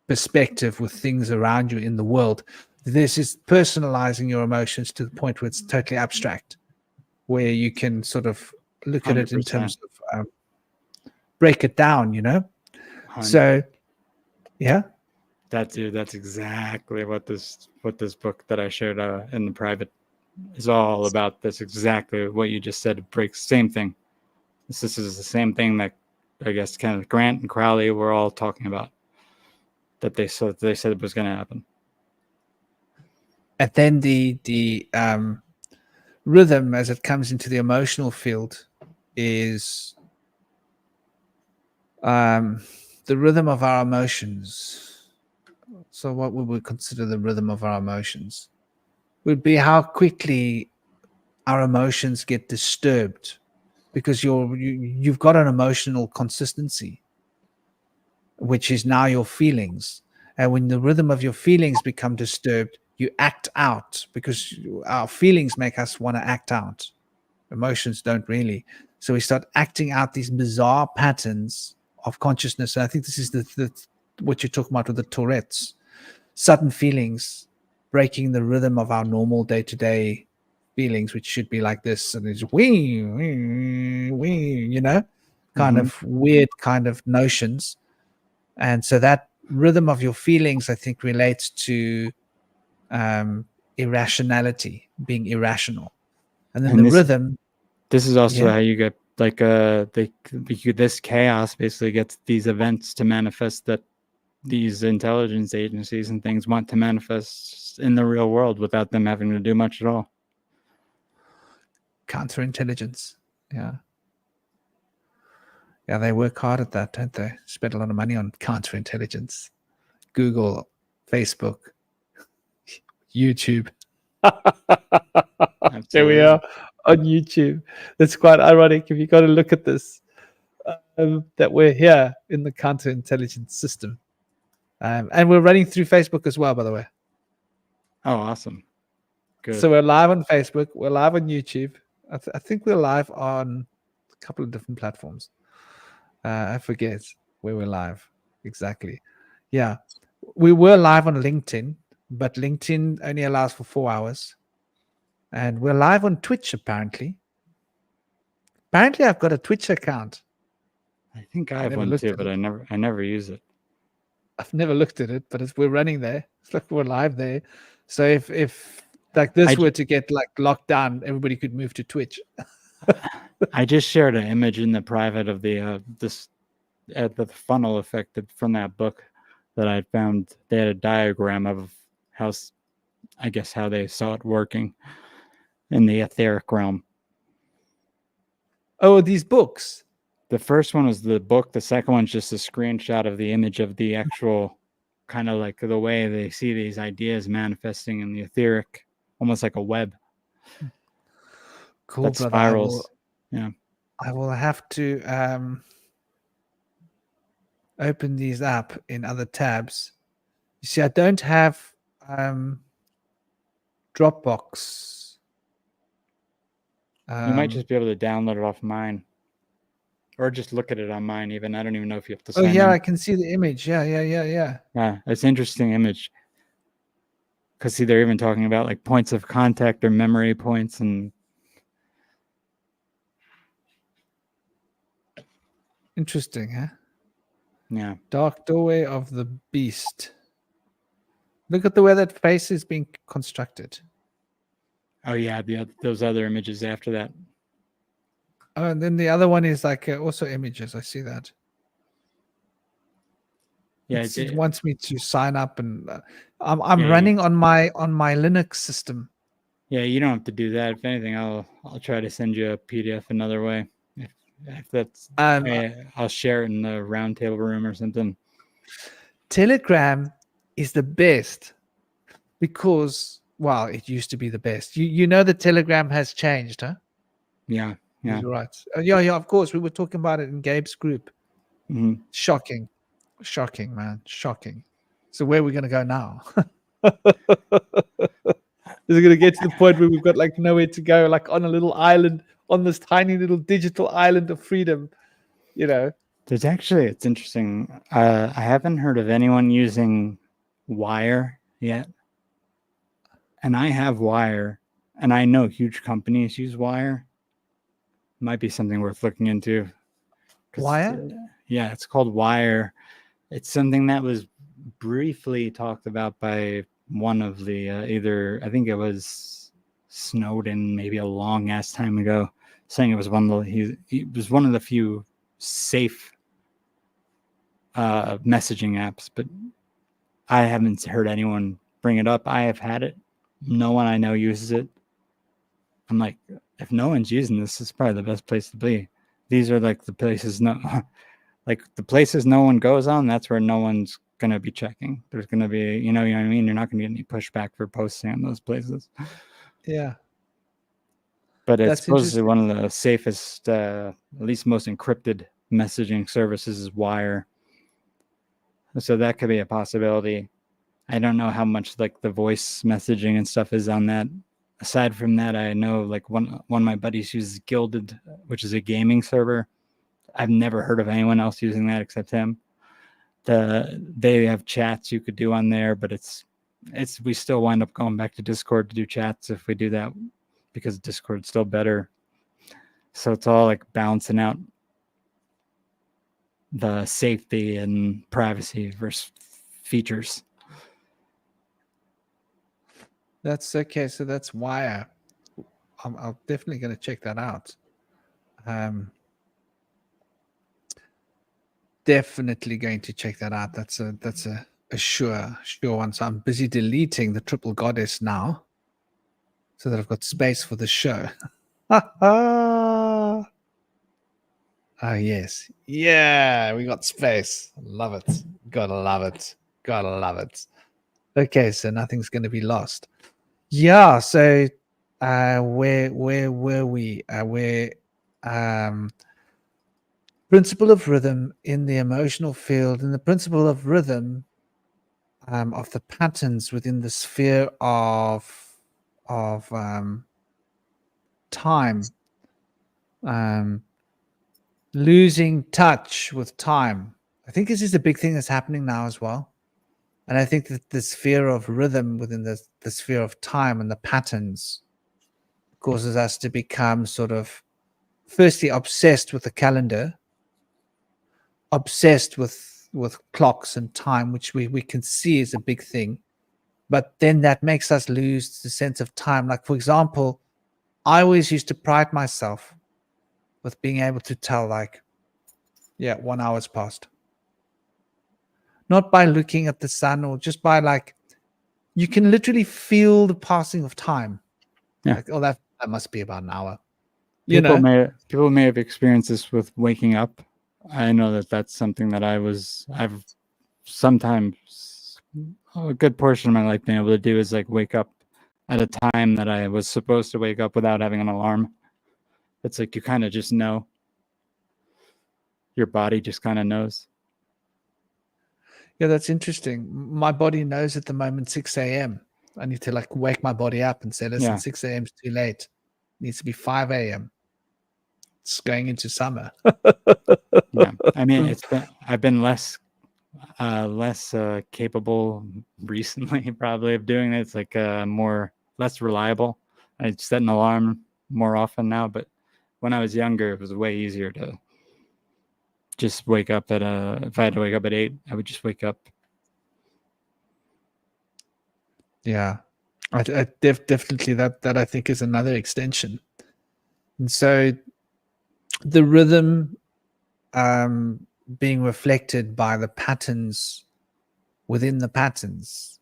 perspective with things around you in the world. This is personalizing your emotions to the point where it's totally abstract, where you can sort of look 100%. At it in terms of break it down, 100%. So yeah, that's exactly what this book that I shared in the private is all about. That's exactly what you just said. It breaks same thing. This is the same thing that I guess kind of Grant and Crowley were all talking about, that they said it was going to happen. And then the rhythm, as it comes into the emotional field, is the rhythm of our emotions. So what would we consider the rhythm of our emotions? Would be how quickly our emotions get disturbed, because you've got an emotional consistency, which is now your feelings. And when the rhythm of your feelings become disturbed, you act out, because our feelings make us want to act out. Emotions don't really. So we start acting out these bizarre patterns of consciousness. And I think this is the what you're talking about with the Tourette's. Sudden feelings breaking the rhythm of our normal day-to-day feelings, which should be like this. And it's wee, kind of weird kind of notions. And so that rhythm of your feelings, I think, relates to irrationality, being irrational. And then rhythm. This is also how you get like this chaos basically gets these events to manifest that these intelligence agencies and things want to manifest in the real world without them having to do much at all. Counterintelligence. Yeah. Yeah, they work hard at that, don't they? Spend a lot of money on counterintelligence. Google, Facebook, YouTube. There we are on YouTube. That's quite ironic if you got to look at this, that we're here in the counterintelligence system. And we're running through Facebook as well, by the way. Oh, awesome. Good. So we're live on Facebook. We're live on YouTube. I think we're live on a couple of different platforms. I forget where we're live exactly. Yeah, we were live on LinkedIn, but LinkedIn only allows for 4 hours. And we're live on Twitch apparently. Apparently, I've got a Twitch account. I think I have never one looked too, at but it. I never use it. I've never looked at it, but we're running there. It's like we're live there. So if like this were to get like locked down, everybody could move to Twitch. I just shared an image in the private of the the funnel effect from that book that I found. They had a diagram of how they saw it working in the etheric realm. Oh, these books. The first one was the book. The second one's just a screenshot of the image of the actual kind of like the way they see these ideas manifesting in the etheric, almost like a web. Cool, that brother. spirals. I will have to open these up in other tabs. You see, I don't have Dropbox. You might just be able to download it off mine, or just look at it on mine. Even I don't even know if you have to Oh sign yeah, in. I can see the image. Yeah. Yeah, it's an interesting image. Because see, they're even talking about like points of contact or memory points, and Interesting, huh? yeah. Dark doorway of the beast. Look at the way that face is being constructed. Oh yeah, those other images after that. Oh, and then the other one is like also images. I see that. Yeah, It wants me to sign up, and I'm Yeah, running on my Linux system. yeah. You don't have to do that. If anything, I'll try to send you a PDF another way. If that's, I'll share it in the roundtable room or something. Telegram is the best because, well, it used to be the best. You know the Telegram has changed, huh? Yeah. You're right. Yeah. Of course, we were talking about it in Gabe's group. Mm-hmm. Shocking, man, shocking. So where are we going to go now? Is it going to get to the point where we've got like nowhere to go, like on a little island, on this tiny little digital island of freedom? You know, There's actually, it's interesting. I haven't heard of anyone using Wire yet, and I have Wire, and I know huge companies use Wire. Might be something worth looking into. Wire? Yeah, it's called Wire. It's something that was briefly talked about by one of the either, I think it was Snowden, maybe a long ass time ago, saying it was one of the he was one of the few safe messaging apps, but I haven't heard anyone bring it up. I have had it. No one I know uses it. I'm like, if no one's using this, it's probably the best place to be. These are like the places like the places no one goes on. That's where no one's gonna be checking. There's gonna be, you know what I mean. You're not gonna get any pushback for posting on those places. Yeah. But it's supposedly one of the safest, at least most encrypted messaging services is Wire. So that could be a possibility. I don't know how much like the voice messaging and stuff is on that. Aside from that, I know like one of my buddies uses Gilded, which is a gaming server. I've never heard of anyone else using that except him. They have chats you could do on there, but we still wind up going back to Discord to do chats if we do that, because Discord's still better. So it's all like balancing out the safety and privacy versus features. That's okay. So that's Wire. I'm definitely going to check that out. Definitely going to check that out. That's a sure one. So I'm busy deleting the Triple Goddess now, so that I've got space for the show. Oh yes, yeah, we got space. Love it. Gotta love it. Okay, so nothing's going to be lost. Yeah. So, where were we? Principle of rhythm in the emotional field. In the principle of rhythm, of the patterns within the sphere of time, losing touch with time. I think this is a big thing that's happening now as well. And I think that the sphere of rhythm within the sphere of time and the patterns causes us to become sort of, firstly, obsessed with the calendar, obsessed with clocks and time, which we can see is a big thing. But then that makes us lose the sense of time. Like, for example, I always used to pride myself with being able to tell, like, yeah, 1 hour's passed. Not by looking at the sun, or just by, like, you can literally feel the passing of time. Yeah. Like, oh, that must be about an hour. People may have experienced this with waking up. I know that that's something that I've sometimes, a good portion of my life been able to do is like wake up at a time that I was supposed to wake up without having an alarm. It's like you kind of just know. Your body just kind of knows. Yeah, that's interesting. My body knows at the moment 6 a.m. I need to like wake my body up and say, listen, 6 a.m. is too late. It needs to be 5 a.m. It's going into summer. Yeah, I mean, I've been less capable recently, probably, of doing it. It's like less reliable. I set an alarm more often now, but when I was younger, it was way easier to just wake up if I had to wake up at 8, I would just wake up. Yeah, I definitely that I think is another extension. And so the rhythm being reflected by the patterns within the patterns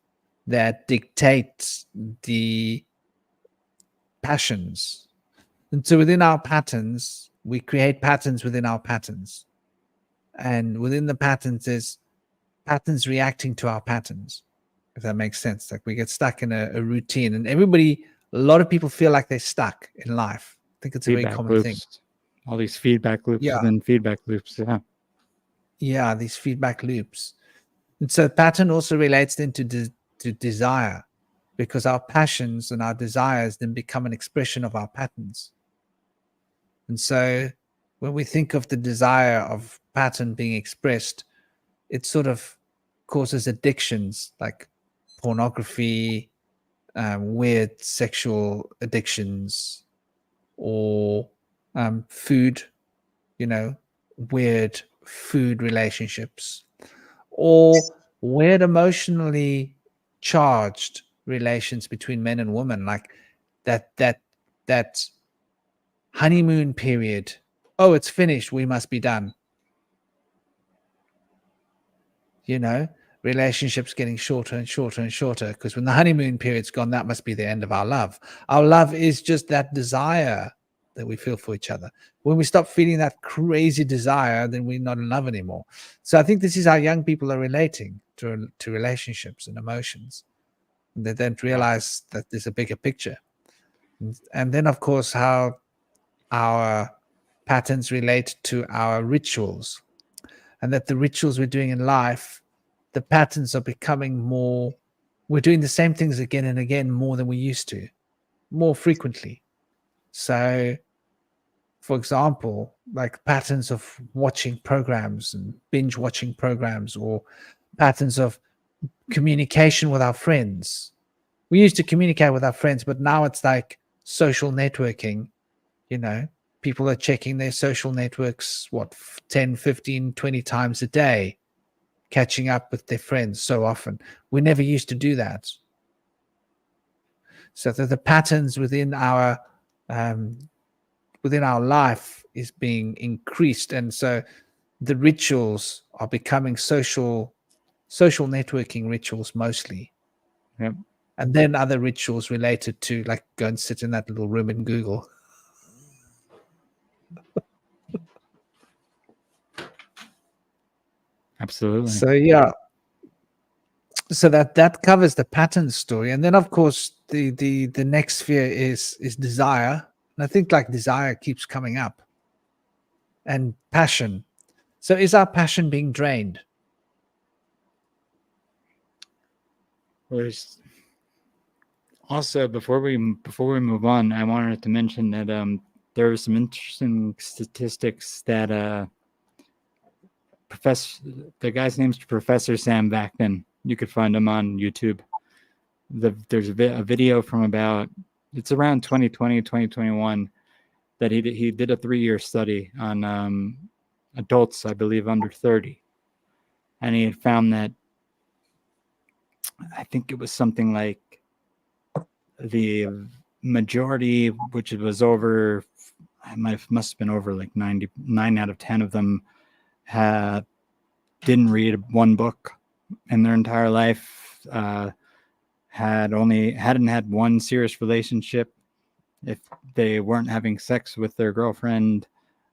that dictate the passions. And so within our patterns, we create patterns within our patterns. And within the patterns, there's patterns reacting to our patterns, if that makes sense. Like we get stuck in a routine, and a lot of people feel like they're stuck in life. I think it's a very common thing. All these feedback loops within feedback loops. Yeah, these feedback loops. And so pattern also relates then to desire, because our passions and our desires then become an expression of our patterns. And so when we think of the desire of pattern being expressed, it sort of causes addictions like pornography, weird sexual addictions, or food, weird food relationships, or weird emotionally charged relations between men and women, like that honeymoon period. Oh, it's finished, we must be done. Relationships getting shorter and shorter and shorter, because when the honeymoon period's gone, that must be the end of our love. Our love is just that desire that we feel for each other. When we stop feeling that crazy desire, then we're not in love anymore. So I think this is how young people are relating to relationships and emotions. And they don't realize that there's a bigger picture. And then, of course, how our patterns relate to our rituals, and that the rituals we're doing in life, the patterns are becoming more, we're doing the same things again and again more than we used to, more frequently. So, for example, like patterns of watching programs and binge watching programs, or patterns of communication with our friends. We used to communicate with our friends, but now it's like social networking. People are checking their social networks, 10, 15, 20 times a day, catching up with their friends so often. We never used to do that. So that the patterns within our life is being increased, and so the rituals are becoming social networking rituals mostly. Yep. And then other rituals related to, like, go and sit in that little room in Google. Absolutely. So yeah, so that covers the pattern story. And then, of course, the next sphere is desire. And I think like desire keeps coming up, and passion. So is our passion being drained? There's also before we move on, I wanted to mention that there were some interesting statistics that the guy's name's Professor Sam Vaknin. You could find him on YouTube. There's a video from it's around 2020, 2021 that he did a 3-year study on adults, I believe, under 30. And he had found that I think it was something like the majority, which it was over, must have been over like 9 out of 10 of them didn't read one book in their entire life, hadn't had one serious relationship. If they weren't having sex with their girlfriend,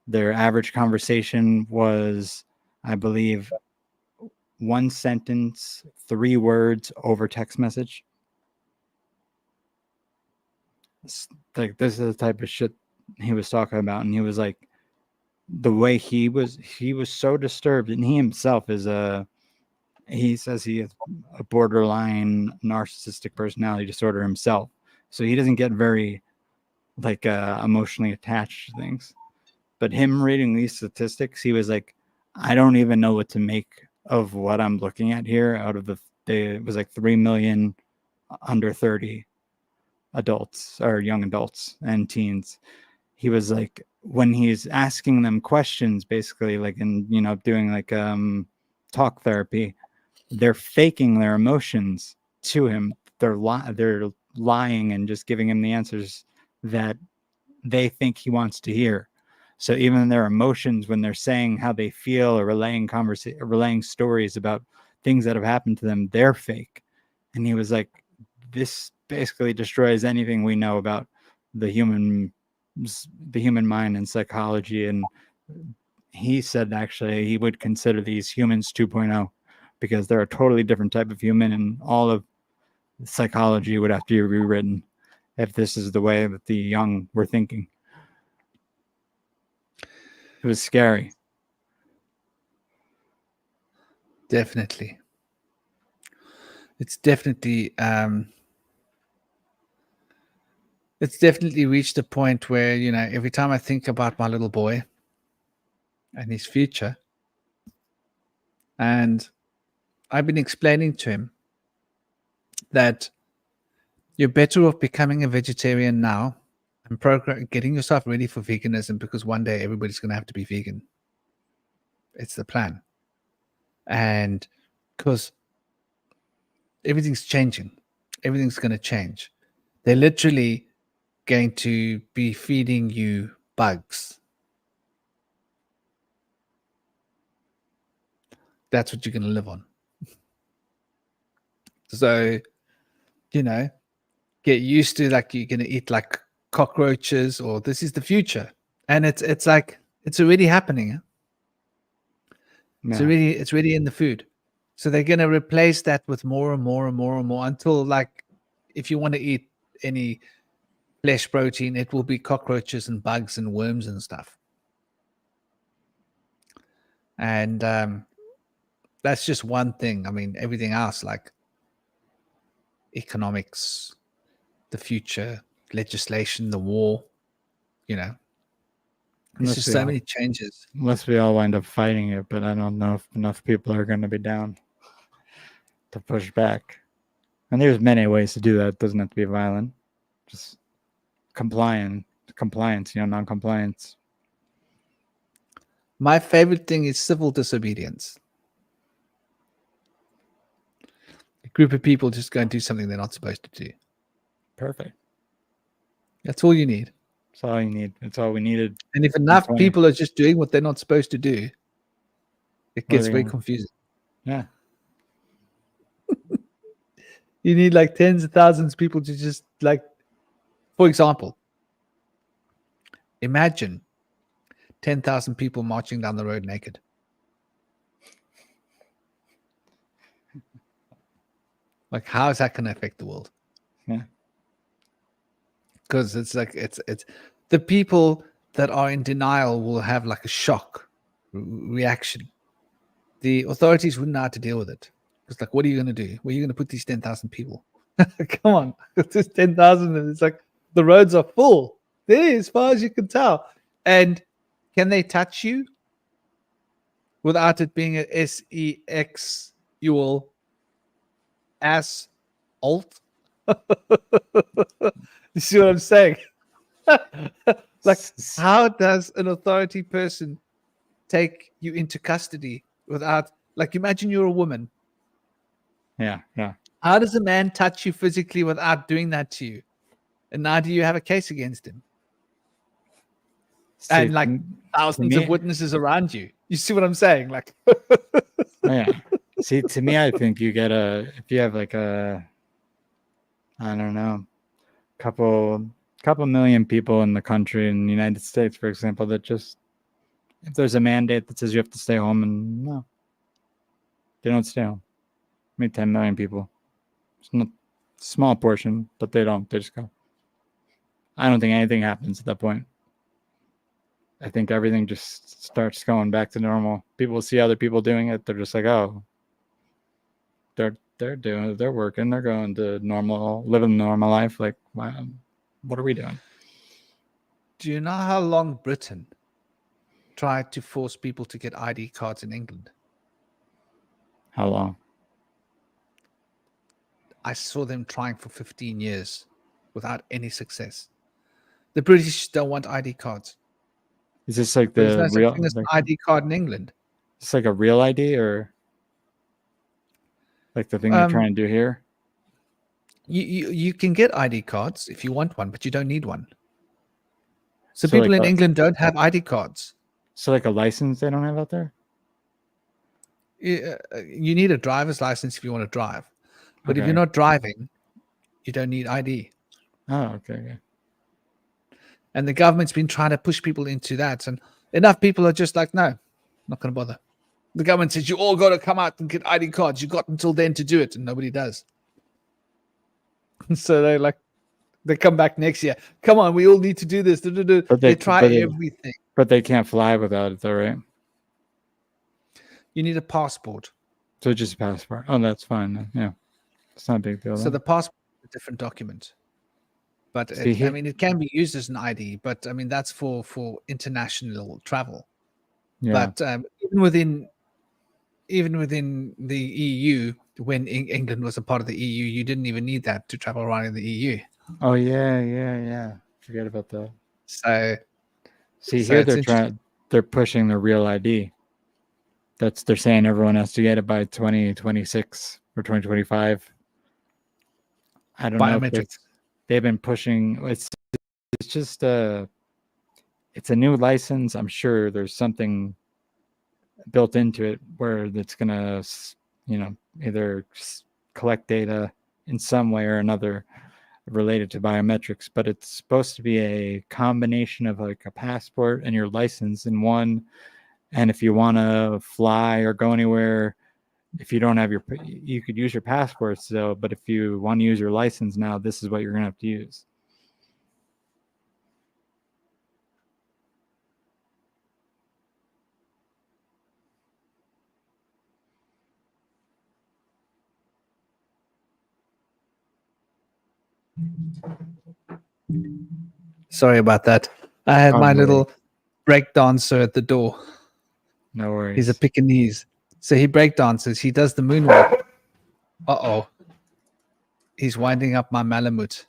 their average conversation was, I believe, 1 sentence, 3 words over text message. Like, this is the type of shit he was talking about. And he was like, the way he was so disturbed, and he himself he says he has a borderline narcissistic personality disorder himself. So he doesn't get very emotionally attached to things. But him reading these statistics, he was like, I don't even know what to make of what I'm looking at here. Out of it was like 3 million under 30 adults or young adults and teens. He was like, when he's asking them questions, basically like doing like talk therapy, they're faking their emotions to him. They're lying and just giving him the answers that they think he wants to hear. So even their emotions, when they're saying how they feel or relaying stories about things that have happened to them, they're fake. And he was like, this basically destroys anything we know about the human mind and psychology. And he said actually he would consider these humans 2.0 because they're a totally different type of human, and all of psychology would have to be rewritten if this is the way that the young were thinking. It was scary. Definitely. It's definitely reached a point where, every time I think about my little boy and his future, and I've been explaining to him that you're better off becoming a vegetarian now and getting yourself ready for veganism, because one day everybody's going to have to be vegan. It's the plan. And because everything's changing, everything's going to change. They're literally going to be feeding you bugs. That's what you're going to live on. So, get used to, like, you're going to eat like cockroaches, or this is the future. And it's like, it's already happening. Yeah. It's really in the food. So they're going to replace that with more and more and more and more until, like, if you want to eat any flesh protein, it will be cockroaches and bugs and worms and stuff. And that's just one thing. I mean, everything else, like economics, the future, legislation, the war, there's just so many changes. Unless we all wind up fighting it, but I don't know if enough people are going to be down to push back. And there's many ways to do that. It doesn't have to be violent. Just compliance, non-compliance. My favorite thing is civil disobedience. A group of people just go and do something they're not supposed to do. Perfect. That's all you need. That's all you need. That's all we needed. And if enough people are just doing what they're not supposed to do, it gets very confusing. Yeah. You need like tens of thousands of people to just, like, for example, imagine 10,000 people marching down the road naked. Like, how is that going to affect the world? Yeah. Because it's like, it's the people that are in denial will have like a shock reaction. The authorities wouldn't know how to deal with it. It's like, what are you going to do? Where are you going to put these 10,000 people? Come on, there's 10,000, and it's like the roads are full there as far as you can tell. And can they touch you without it being a sexual ass alt? You see what I'm saying? Like, how does an authority person take you into custody without, like, imagine you're a woman. Yeah. How does a man touch you physically without doing that to you? And now do you have a case against him? See, And like to thousands me- of witnesses around you. You see what I'm saying? Like, yeah. See, to me, I think you get if you have like a, I don't know, couple million people in the country, in the United States, for example, that just, if there's a mandate that says you have to stay home, and no, they don't stay home. Maybe 10 million people. It's not a small portion, but they don't. They just go. I don't think anything happens at that point. I think everything just starts going back to normal. People see other people doing it. They're just like, oh, they're working. They're going to living normal life. Like, wow, what are we doing? do you know how long Britain tried to force people to get ID cards in England? How long? I saw them trying for 15 years without any success. The British don't want ID cards. Is this like There's the no such real? thing as an Like, ID card in England. it's like a real ID, or like the thing they're trying to do here? You can get ID cards if you want one, but you don't need one. So So people like in a- England don't have ID cards. So like a license they don't have out there? You need a driver's license if you want to drive. But if Okay. you're not driving, you don't need ID. Oh, okay. And the government's been trying to push people into that. And enough people are just like, no, not going to bother. The government says you all got to come out and get ID cards. You got until then to do it. And nobody does. So they come back next year. Come on, we all need to do this. But They try everything. But they can't fly without it, though, right? You need a passport. So just a passport. Oh, that's fine then. Yeah, it's not a big deal. So then. the passport is a different document. But See, I here- mean, it can be used as an ID. But I mean, that's for international travel. Yeah. But even within the EU, when England was a part of the EU, you didn't even need that to travel around in the EU. Oh yeah. Forget about that. So See, So here it's they're pushing the real ID. They're saying everyone has to get it by 2026 or 2025. I don't know. If biometrics. they've been pushing. It's just it's a new license. I'm sure there's something built into it where it's gonna, either collect data in some way or another related to biometrics, but it's supposed to be a combination of like a passport and your license in one. And if you want to fly or go anywhere, if you don't have you could use your passport still, but if you want to use your license now, this is what you're gonna have to use. Sorry about that. I had Oh, my no little break dancer at the door. No worries. He's a Pekingese. So he break dances. He does the moonwalk. Uh-oh. He's winding up my Malamute.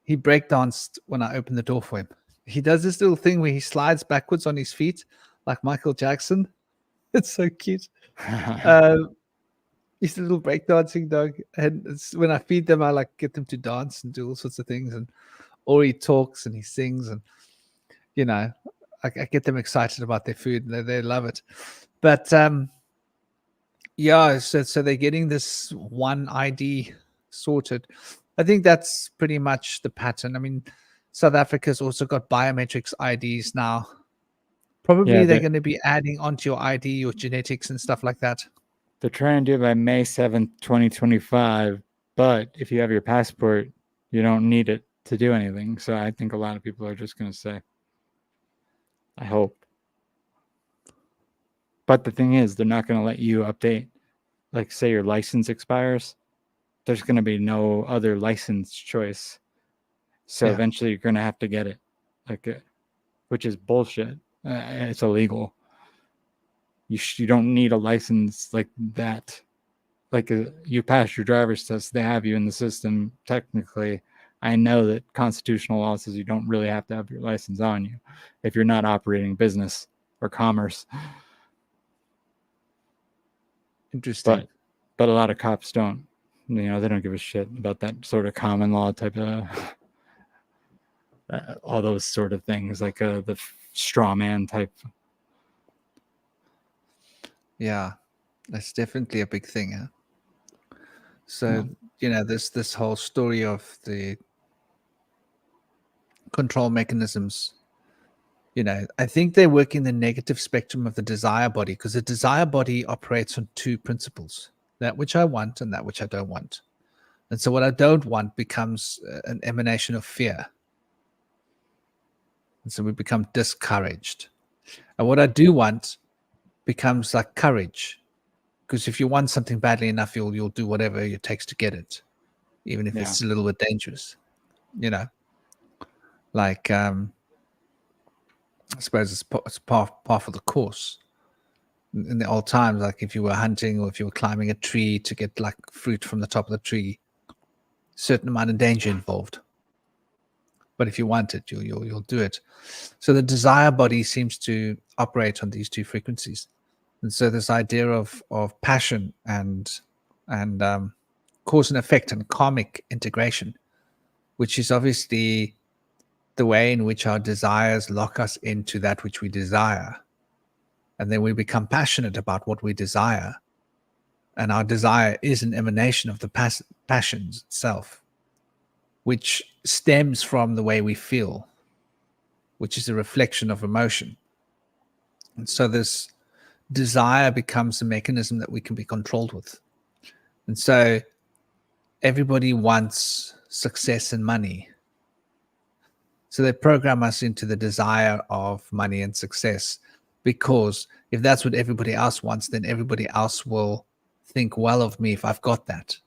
He break danced when I opened the door for him. He does this little thing where he slides backwards on his feet like Michael Jackson. It's so cute. He's a little breakdancing dog, and when I feed them, I like get them to dance and do all sorts of things, or he talks and he sings, and I get them excited about their food, and they love it. But yeah, so they're getting this one ID sorted. I think that's pretty much the pattern. I mean, South Africa's also got biometrics IDs now. Probably Yeah, they're going to be adding onto your ID, your genetics, and stuff like that. They're trying to do it by May 7th, 2025. But if you have your passport, you don't need it to do anything. So I think a lot of people are just going to say, I hope. But the thing is, they're not going to let you update like say your license expires, there's going to be no other license choice. So Yeah. eventually you're going to have to get it, like, which is bullshit. It's illegal. You don't need a license like that. Like you pass your driver's test, they have you in the system. Technically, I know that constitutional law says you don't really have to have your license on you if you're not operating business or commerce. Interesting. But a lot of cops don't. They don't give a shit about that sort of common law type of all those sort of things, like the straw man type. Yeah, that's definitely a big thing. Huh? So this whole story of the control mechanisms. I think they work in the negative spectrum of the desire body, because the desire body operates on two principles: that which I want and that which I don't want. And so what I don't want becomes an emanation of fear. And so we become discouraged. And what I do want becomes like courage. Because if you want something badly enough, you'll do whatever it takes to get it, even if it's a little bit dangerous. Like I suppose it's part of the course. In the old times, like if you were hunting or if you were climbing a tree to get like fruit from the top of the tree, certain amount of danger involved. But if you want it, you'll do it. So the desire body seems to operate on these two frequencies. And so this idea of passion and cause and effect and karmic integration, which is obviously the way in which our desires lock us into that which we desire. And then we become passionate about what we desire. And our desire is an emanation of the passions itself, which stems from the way we feel, which is a reflection of emotion. And so this desire becomes a mechanism that we can be controlled with. And so everybody wants success and money. So they program us into the desire of money and success, because if that's what everybody else wants, then everybody else will think well of me if I've got that.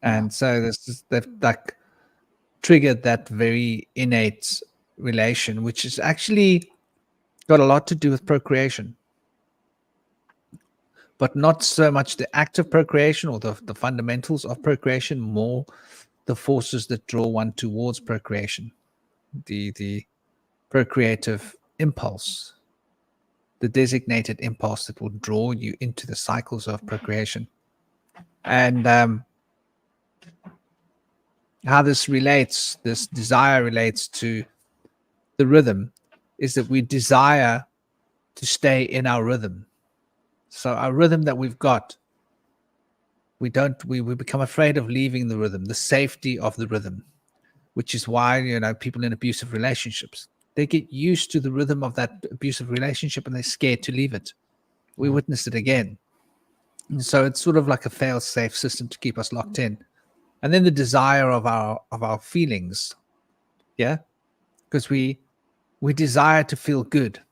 And so they've like triggered that very innate relation, which is actually got a lot to do with procreation, but not so much the act of procreation or the fundamentals of procreation, more the forces that draw one towards procreation, the procreative impulse, the designated impulse that will draw you into the cycles of procreation. And how this desire relates to the rhythm is that we desire to stay in our rhythm. So our rhythm that we've got, we become afraid of leaving the rhythm, the safety of the rhythm, which is why, people in abusive relationships, they get used to the rhythm of that abusive relationship and they're scared to leave it. We witnessed it again. And so it's sort of like a fail-safe system to keep us locked in. And then the desire of our feelings, because we desire to feel good.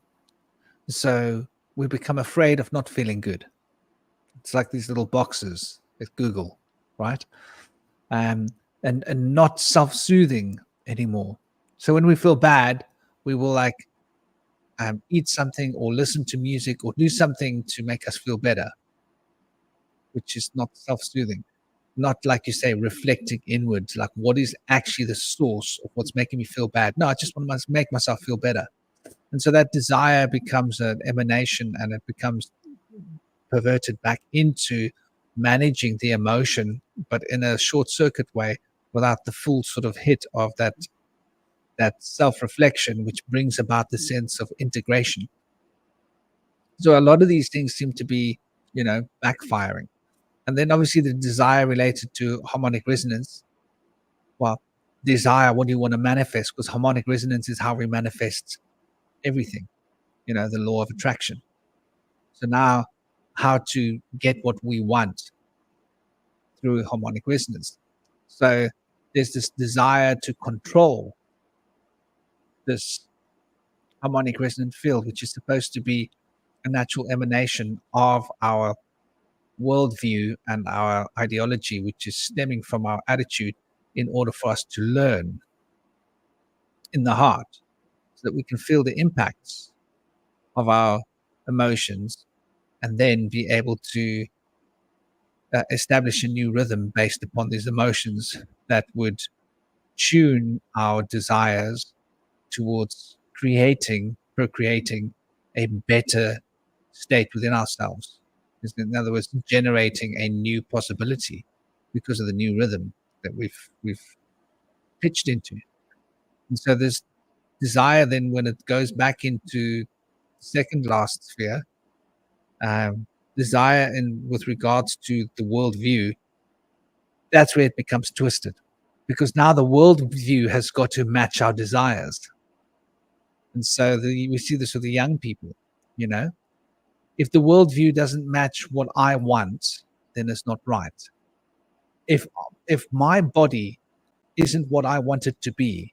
So we become afraid of not feeling good. It's like these little boxes at Google, right? And not self-soothing anymore. So when we feel bad, we will eat something or listen to music or do something to make us feel better, which is not self-soothing. Not like you say, reflecting inwards, like what is actually the source of what's making me feel bad. No, I just want to make myself feel better. And so that desire becomes an emanation, and it becomes perverted back into managing the emotion, but in a short circuit way, without the full sort of hit of that self-reflection, which brings about the sense of integration. So a lot of these things seem to be, backfiring. And then obviously the desire related to harmonic resonance. Well, desire, what do you want to manifest? Because harmonic resonance is how we manifest everything, the law of attraction. So now how to get what we want through harmonic resonance. So there's this desire to control this harmonic resonant field, which is supposed to be a natural emanation of our worldview and our ideology, which is stemming from our attitude, in order for us to learn in the heart, so that we can feel the impacts of our emotions and then be able to establish a new rhythm based upon these emotions that would tune our desires towards procreating a better state within ourselves. In other words, generating a new possibility because of the new rhythm that we've pitched into. And so this desire, then, when it goes back into the second last sphere, desire with regards to the worldview, that's where it becomes twisted, because now the worldview has got to match our desires. And so we see this with the young people, if the worldview doesn't match what I want, then it's not right. If my body isn't what I want it to be,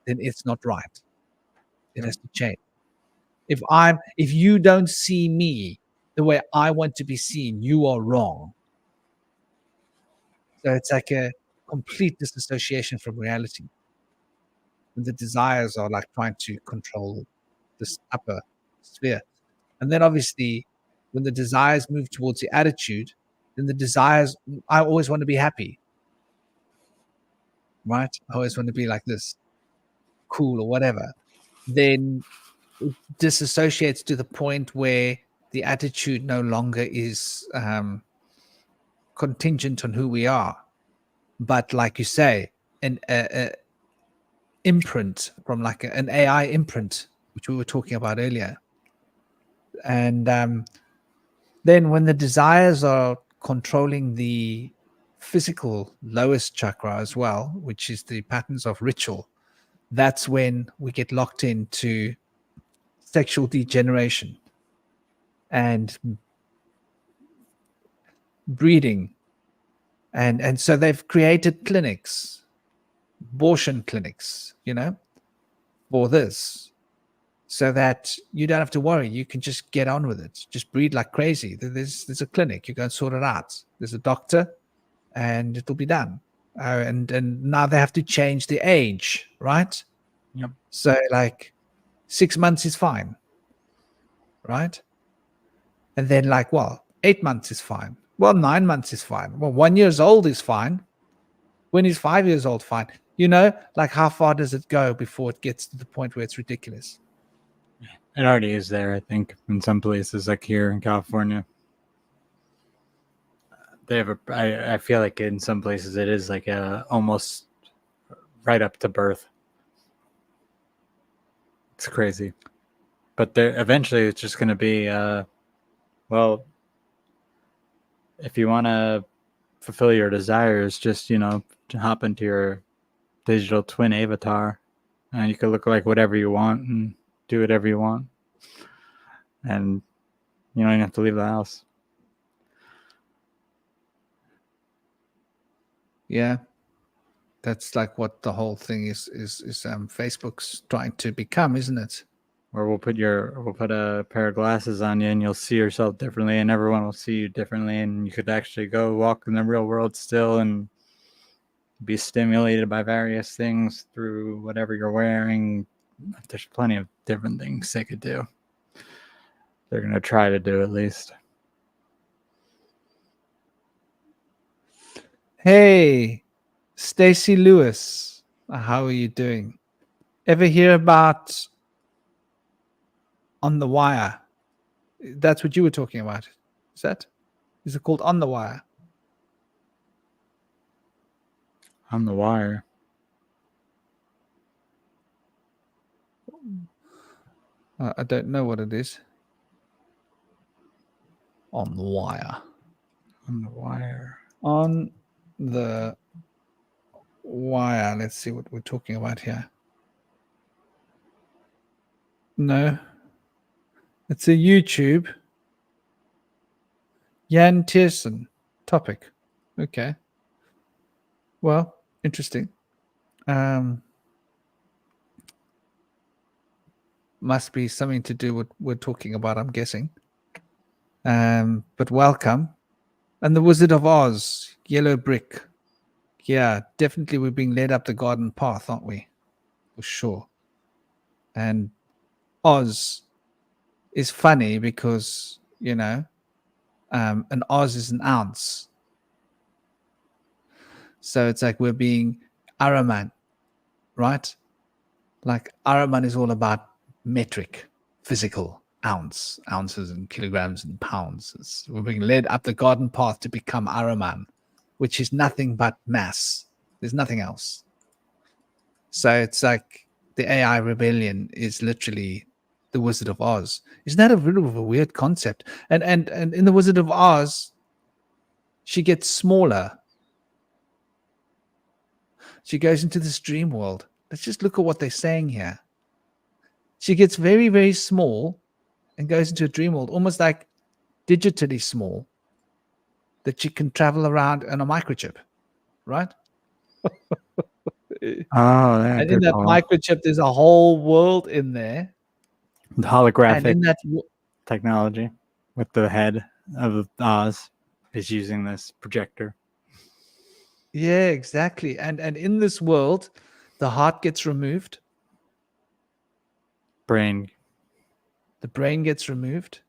then it's not right. It has to change. If you don't see me the way I want to be seen, you are wrong. So it's like a complete disassociation from reality. And the desires are like trying to control this upper sphere. And then obviously, when the desires move towards the attitude, then the desires, I always want to be happy, right? I always want to be like this, cool or whatever. Then it disassociates to the point where the attitude no longer is contingent on who we are, but like you say, an imprint from like an AI imprint, which we were talking about earlier. And then when the desires are controlling the physical lowest chakra as well, which is the patterns of ritual, that's when we get locked into sexual degeneration and breeding. And so they've created clinics, abortion clinics, for this, so that you don't have to worry. You can just get on with it. Just breed like crazy. There's a clinic. You go and sort it out. There's a doctor, and it'll be done. And now they have to change the age, right? Yep. So like 6 months is fine, right? And then 8 months is fine. Well, 9 months is fine. Well, 1 year old is fine. When he's 5 years old, fine. How far does it go before it gets to the point where it's ridiculous? It already is there, I think, in some places, like here in California. They have I feel like in some places it is like almost right up to birth. It's crazy. But eventually it's just going to be, well, if you want to fulfill your desires, just, hop into your digital twin avatar, and you can look like whatever you want and do whatever you want. And you don't even have to leave the house. Yeah. That's like what the whole thing is Facebook's trying to become, isn't it? Or we'll put a pair of glasses on you and you'll see yourself differently, and everyone will see you differently, and you could actually go walk in the real world still and be stimulated by various things through whatever you're wearing. There's plenty of different things they could do. They're going to try to do, at least. Hey, Stacy Lewis, how are you doing? Ever hear about On the Wire? That's what you were talking about. Is it called On the Wire? On the Wire. I don't know what it is. On the Wire. On the Wire. On the Wire. Let's see what we're talking about here. No. It's a YouTube. Jan Tiersen topic. Okay. Well, interesting. must be something to do with what we're talking about, I'm guessing. But welcome. And the Wizard of Oz, yellow brick. Yeah, definitely we're being led up the garden path, aren't we? For sure. And Oz is funny because, an Oz is an ounce. So it's like we're being Araman, right? Like Araman is all about metric, physical, ounces and kilograms and pounds. We're being led up the garden path to become Araman, which is nothing but mass. There's nothing else. So it's like the AI rebellion is literally the Wizard of Oz. Isn't that a bit of a weird concept? And in the Wizard of Oz, she gets smaller. She goes into this dream world. Let's just look at what they're saying here. She gets very, very small and goes into a dream world, almost like digitally small, that she can travel around on a microchip, right? Oh, yeah, And in good that call. microchip, there's a whole world in there. The And holographic in that, technology with the head of Oz is using this projector. yeah, exactly. And in this world, the heart gets removed, Brain. the brain gets removed.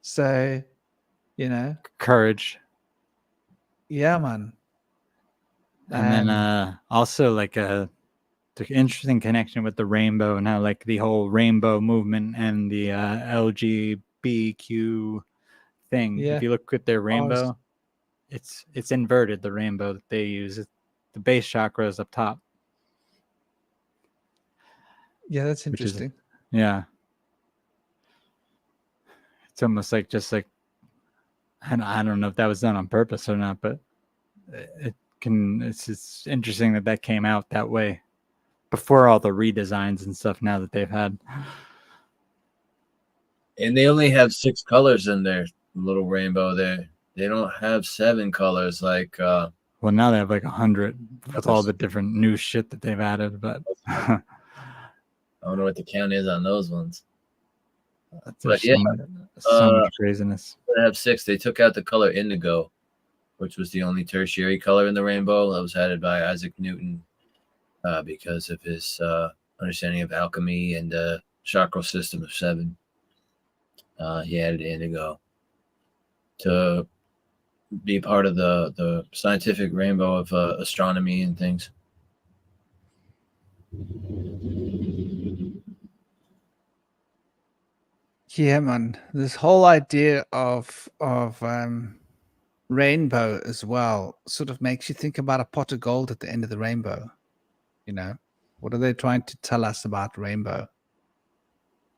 So, Courage. yeah, man. And then also like the interesting connection with the rainbow and how like the whole rainbow movement and the LGBTQ thing. Yeah. If you look at their rainbow, it's inverted, the rainbow that they use. The base chakra is up top. Yeah, that's Which is- interesting. Yeah. It's almost like just like I don't know if that was done on purpose or not, but it's interesting that came out that way before all the redesigns and stuff now that they've had. And they only have 6 colors in their little rainbow there. They don't have 7 colors like Well, now they have like 100 with all the different new shit that they've added, but I don't know what the count is on those ones. there's yeah, so much craziness. They have 6. They took out the color indigo, which was the only tertiary color in the rainbow. That was added by Isaac Newton because of his understanding of alchemy and the chakra system of 7. He added indigo to be part of the scientific rainbow of astronomy and things. Yeah, man. This whole idea of rainbow as well sort of makes you think about a pot of gold at the end of the rainbow. What are they trying to tell us about rainbow?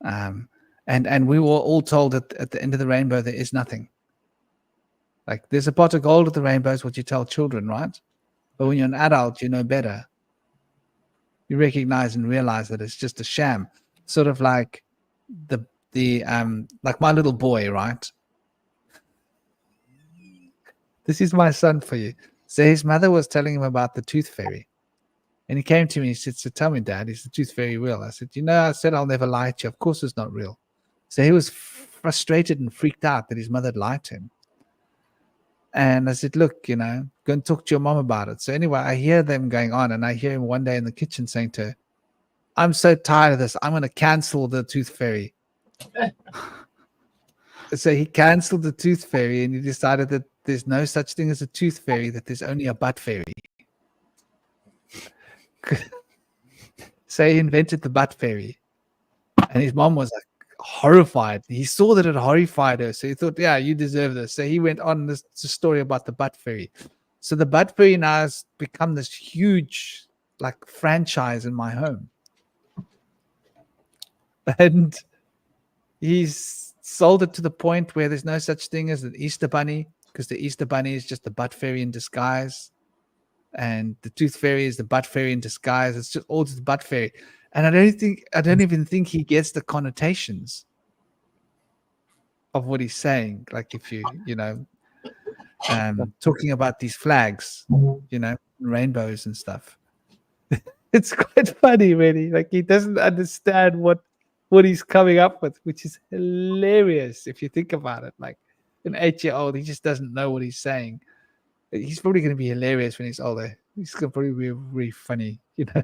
And we were all told that at the end of the rainbow there is nothing. Like there's a pot of gold at the rainbow is what you tell children, right? But when you're an adult, you know better. You recognize and realize that it's just a sham. Sort of like the like my little boy, right? This is my son for you. So his mother was telling him about the tooth fairy. And he came to me and he said, "So tell me, Dad, is the tooth fairy real?" I said, I said I'll never lie to you. Of course it's not real. So he was frustrated and freaked out that his mother had lied to him. And I said, "Look, go and talk to your mom about it." So anyway, I hear them going on, and I hear him one day in the kitchen saying to her, "I'm so tired of this. I'm going to cancel the tooth fairy." So he canceled the tooth fairy, and he decided that there's no such thing as a tooth fairy, that there's only a butt fairy. So he invented the butt fairy. And his mom was like horrified. He saw that it horrified her. So he thought, yeah, you deserve this. So he went on this story about the butt fairy. So the butt fairy now has become this huge like franchise in my home. And he's sold it to the point where there's no such thing as an Easter bunny, because the Easter bunny is just the butt fairy in disguise. And the tooth fairy is the butt fairy in disguise. It's just all just the butt fairy. And I don't even think he gets the connotations of what he's saying. Like if talking about these flags, rainbows and stuff. It's quite funny, really. Like he doesn't understand what he's coming up with, which is hilarious if you think about it. Like an 8-year-old, he just doesn't know what he's saying. He's probably going to be hilarious when he's older. He's going to probably be really funny, you know,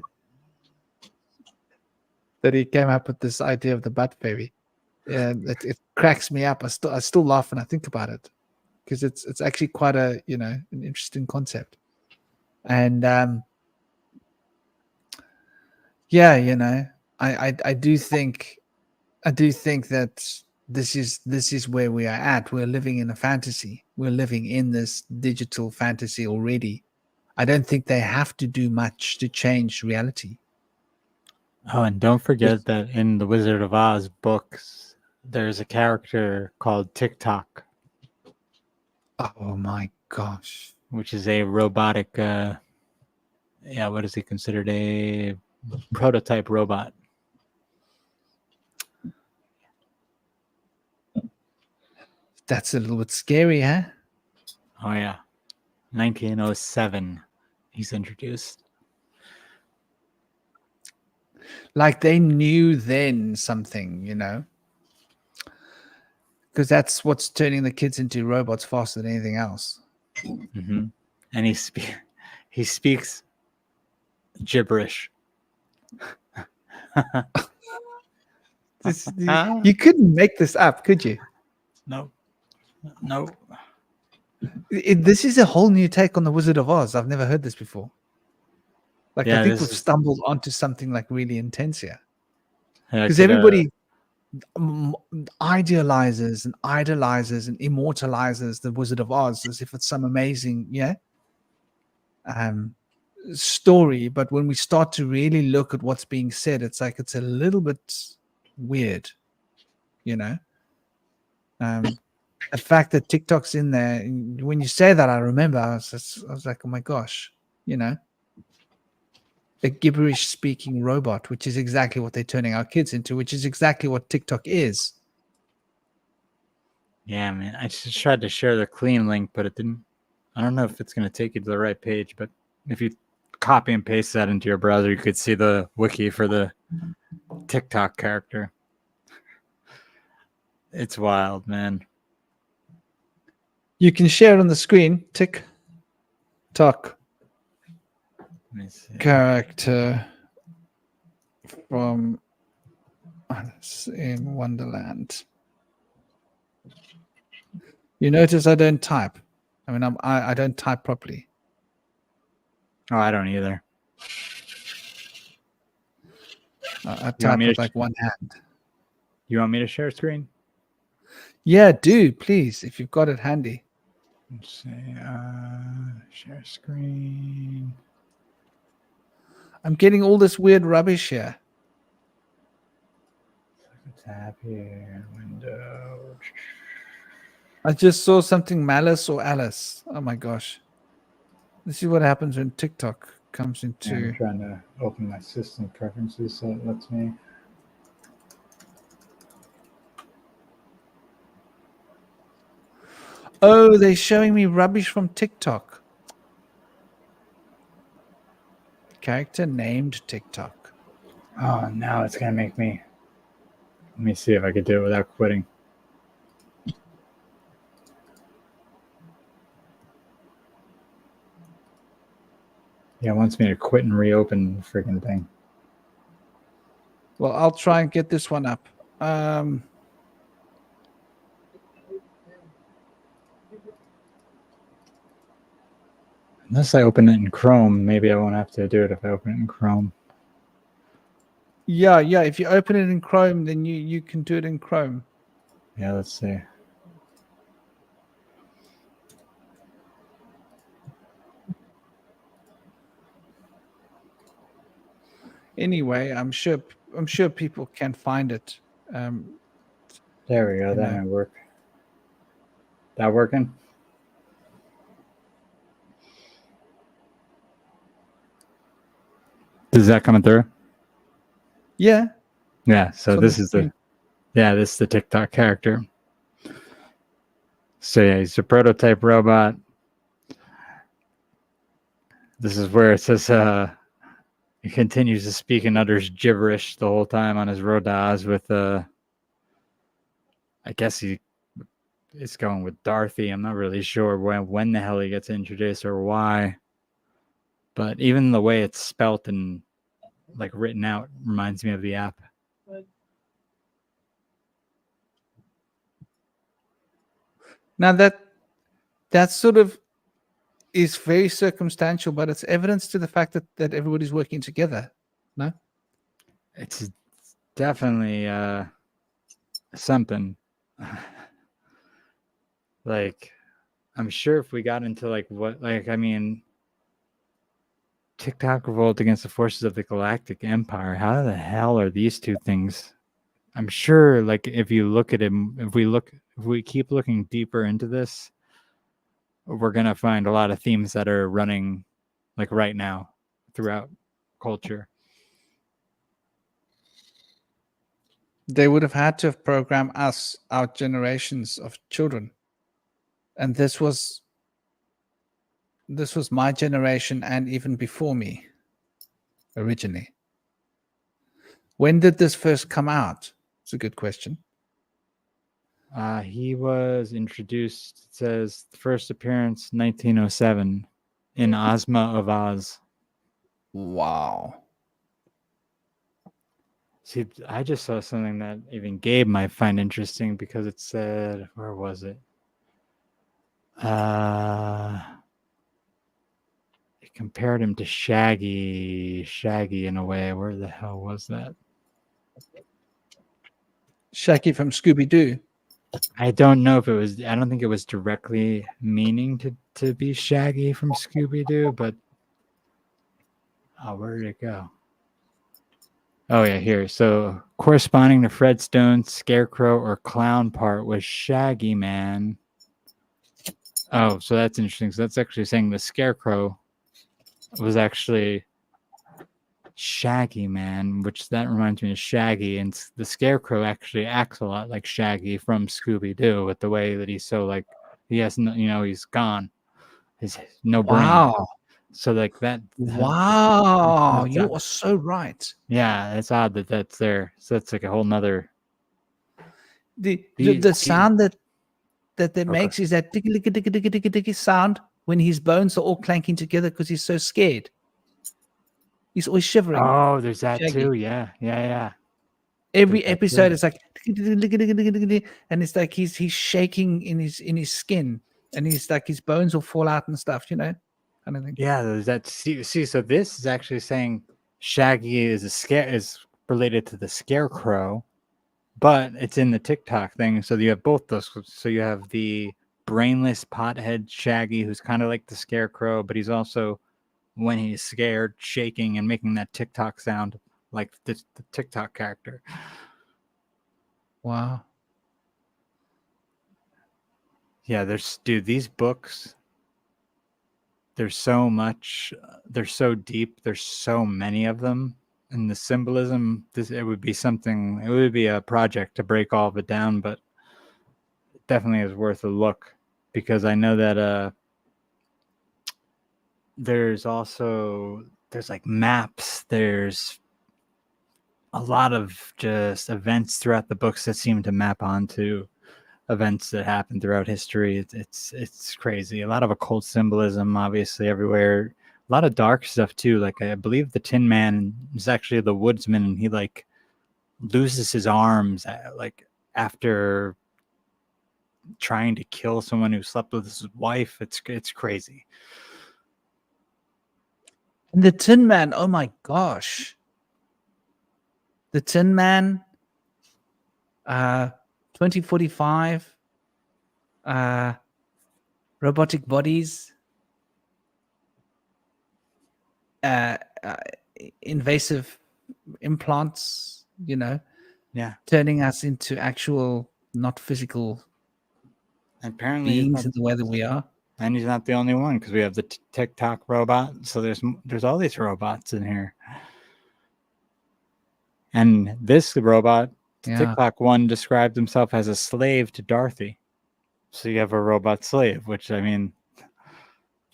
that he came up with this idea of the butt fairy. And it cracks me up. I still laugh when I think about it because it's actually quite a, you know, an interesting concept. And yeah, you know, I do think that this is where we are at. We're living in a fantasy. We're living in this digital fantasy already. I don't think they have to do much to change reality. Oh, and don't forget that in the Wizard of Oz books, there's a character called TikTok, Oh my gosh. which is a robotic. What is he considered? A prototype robot. That's a little bit scary, huh? Oh yeah, 1907. He's introduced. Like they knew then something, you know, because that's what's turning the kids into robots faster than anything else. Mm-hmm. And he speaks gibberish. You couldn't make this up, could you? No. This is a whole new take on the Wizard of Oz. I've never heard this before. Like Yeah, I think this we've is- stumbled onto something like really intense here. Yeah, Because everybody idealizes and idolizes and immortalizes the Wizard of Oz as if it's some amazing, story. But when we start to really look at what's being said, it's like it's a little bit weird, you know. The fact that TikTok's in there, when you say that, I remember I was like, oh my gosh, you know, a gibberish speaking robot, which is exactly what they're turning our kids into, which is exactly what TikTok is. Yeah, man. I just tried to share the clean link, but it didn't. I don't know if it's going to take you to the right page, but if you copy and paste that into your browser, you could see the wiki for the TikTok character. It's wild, man. You can share it on the screen. TikTok Let me see. character from Alice in Wonderland. You notice I don't type. I mean, I don't type properly. Oh, I don't either. I You want type me with to like one hand. You want me to share screen? Yeah, do please if you've got it handy. Let's see. Share screen. I'm getting all this weird rubbish here. Tab here. Window. I just saw something Malice or Alice. Oh my gosh. This is what happens when TikTok comes into. I'm trying to open my system preferences so it lets me. Oh, they're showing me rubbish from TikTok. Character named TikTok. Oh, now it's going to make me. Let me see if I could do it without quitting. Yeah, it wants me to quit and reopen the freaking thing. Well, I'll try and get this one up. Unless I open it in Chrome, maybe I won't have to do it if I open it in Chrome. Yeah. If you open it in Chrome, then you can do it in Chrome. Yeah, let's see. Anyway, I'm sure people can find it. There we go. That might work. That working? Is that coming through? Yeah. Yeah. So So this is this is the TikTok character. So yeah, he's a prototype robot. This is where it says He continues to speak and utters gibberish the whole time on his Rodaz with I guess he is going with Dorothy. I'm not really sure when the hell he gets introduced or why. But even the way it's spelt and like written out reminds me of the app. Now that sort of is very circumstantial, but it's evidence to the fact that everybody's working together. No? It's definitely something. Like, I'm sure if we got into like what, like, I mean, TikTok revolt against the forces of the Galactic Empire. How the hell are these two things? I'm sure, like, if you look at him, if we keep looking deeper into this, we're gonna find a lot of themes that are running, like, right now throughout culture. They would have had to have programmed us, our generations of children. And this was my generation and even before me, originally. When did this first come out? It's a good question. He was introduced, it says, first appearance 1907 in Ozma of Oz. Wow. See, I just saw something that even Gabe might find interesting because it said, where was it? It compared him to Shaggy in a way. Where the hell was that? Shaggy from Scooby-Doo. I don't know if it was, I don't think it was directly meaning to be Shaggy from Scooby-Doo, but where did it go? Oh yeah, here. So corresponding to Fred Stone's Scarecrow or Clown part was Shaggy Man. Oh, so that's interesting. So that's actually saying the Scarecrow was actually Shaggy Man, which that reminds me of Shaggy, and the Scarecrow actually acts a lot like Shaggy from Scooby-Doo with the way that he's so like he has no, he's gone, he's no brain. Wow. So like that. Wow, you are so right. Yeah, it's odd that that's there. So that's like a whole nother. The sound that makes is that ticky sound when his bones are all clanking together because he's so scared. He's always shivering. Oh, there's that Shaggy. too. Yeah. Every episode is like, and it's like he's shaking in his skin, and he's like his bones will fall out and stuff, kind of thing. Yeah, there's that. See, so this is actually saying Shaggy is related to the Scarecrow, but it's in the TikTok thing. So you have both those. So you have the brainless pothead Shaggy, who's kind of like the Scarecrow, but he's also, when he's scared, shaking and making that TikTok sound like the TikTok character. Wow. Yeah, these books, there's so much, they're so deep, there's so many of them, and the symbolism, it would be a project to break all of it down, but it definitely is worth a look, because I know that there's like maps, there's a lot of just events throughout the books that seem to map onto events that happen throughout history. It's crazy. A lot of occult symbolism, obviously, everywhere. A lot of dark stuff too. Like I believe the Tin Man is actually the woodsman, and he like loses his arms like after trying to kill someone who slept with his wife. It's crazy. And the Tin Man, oh my gosh. The Tin Man, 2045, robotic bodies, invasive implants, Yeah, turning us into actual, not physical apparently beings in the way that we are. And he's not the only one, because we have the TikTok robot. So there's all these robots in here. And this robot, TikTok one, described himself as a slave to Dorothy. So you have a robot slave, which, I mean,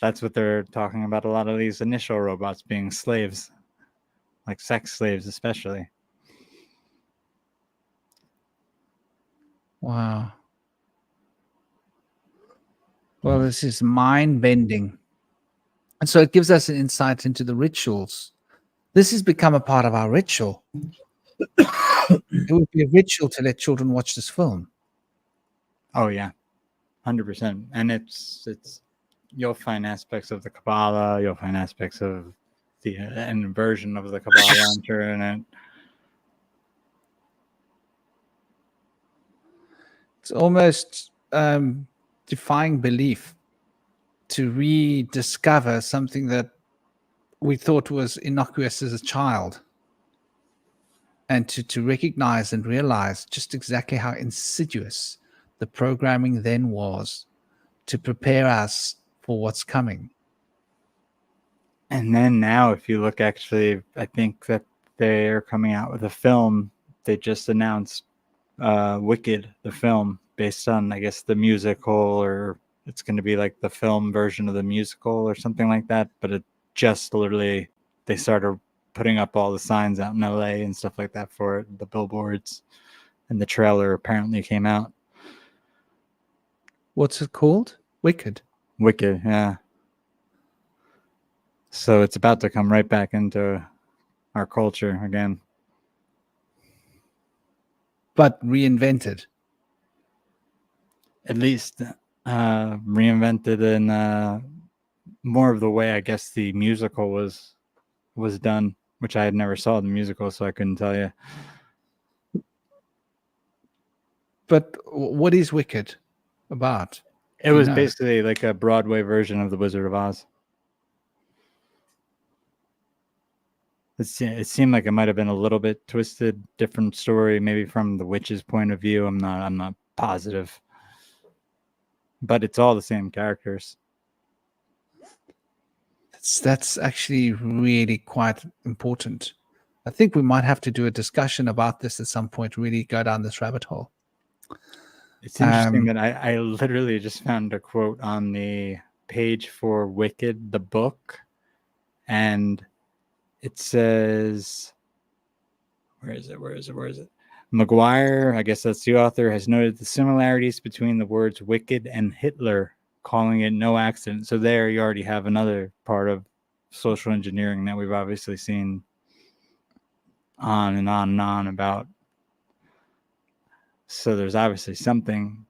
that's what they're talking about. A lot of these initial robots being slaves. like sex slaves, especially. Wow. Well, this is mind bending. And so it gives us an insight into the rituals. This has become a part of our ritual. It would be a ritual to let children watch this film. Oh yeah, 100%. And it's you'll find aspects of the Kabbalah. You'll find aspects of the inversion of the Kabbalah in it. It's almost defying belief to rediscover something that we thought was innocuous as a child, and to recognize and realize just exactly how insidious the programming then was to prepare us for what's coming. And then now, if you look, actually, I think that they're coming out with a film. They just announced Wicked, the film, based on, I guess, the musical, or it's going to be like the film version of the musical or something like that. But it just literally, they started putting up all the signs out in LA and stuff like that for it, the billboards, and the trailer apparently came out. What's it called? Wicked. Wicked, yeah. So it's about to come right back into our culture again. But reinvented. At least reinvented in more of the way, I guess, the musical was done, which I had never saw the musical, so I couldn't tell you. But what is Wicked about? It was basically like a Broadway version of The Wizard of Oz. It seemed like it might have been a little bit twisted, different story, maybe from the witch's point of view. I'm not positive, but it's all the same characters. That's actually really quite important. I think we might have to do a discussion about this at some point, really go down this rabbit hole. It's interesting that I literally just found a quote on the page for Wicked, the book, and it says, where is it? McGuire, I guess that's the author, has noted the similarities between the words wicked and Hitler, calling it no accident. So there you already have another part of social engineering that we've obviously seen on and on and on about. So there's obviously something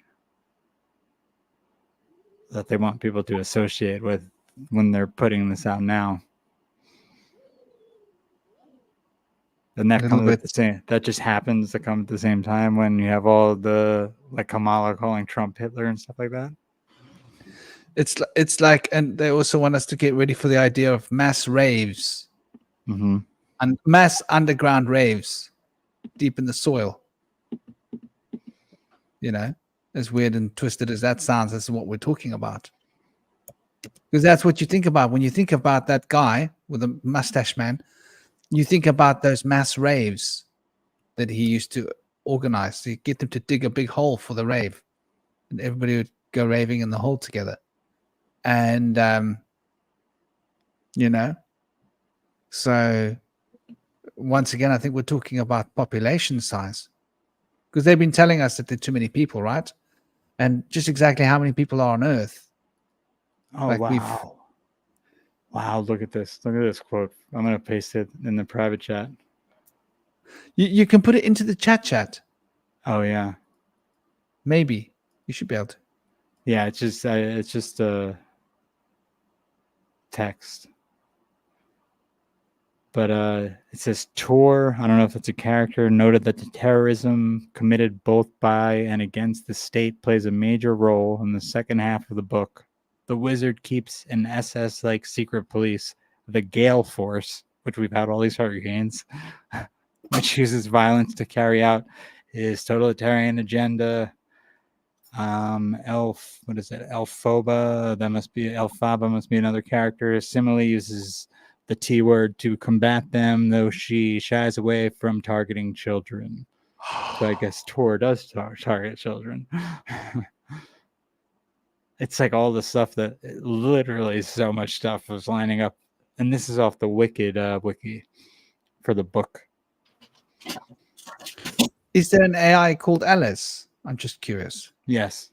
that they want people to associate with when they're putting this out now. And that comes at the same. That just happens to come at the same time when you have all the, like, Kamala calling Trump Hitler and stuff like that. It's like, and they also want us to get ready for the idea of mass raves, and mass underground raves, deep in the soil. You know, as weird and twisted as that sounds, that's what we're talking about. Because that's what you think about when you think about that guy with a mustache man. You think about those mass raves that he used to organize to get them to dig a big hole for the rave, and everybody would go raving in the hole together. And you know, so once again, I think we're talking about population size, because they've been telling us that there are too many people, right? And just exactly how many people are on Earth. Oh, like, wow. Wow, look at this. Look at this quote. I'm going to paste it in the private chat. You can put it into the chat. Oh, yeah. Maybe. You should be able to. Yeah, it's just a text. But it says Tor, I don't know if it's a character, noted that the terrorism committed both by and against the state plays a major role in the second half of the book. The wizard keeps an SS-like secret police, the Gale Force, which we've had all these hurricanes, which uses violence to carry out his totalitarian agenda. Elphaba, Elphaba must be another character. Simile uses the T word to combat them, though she shies away from targeting children. So I guess Tor does target children. It's like all the stuff that literally so much stuff was lining up. And this is off the Wicked wiki. for the book. Is there an AI called Alice? I'm just curious. Yes,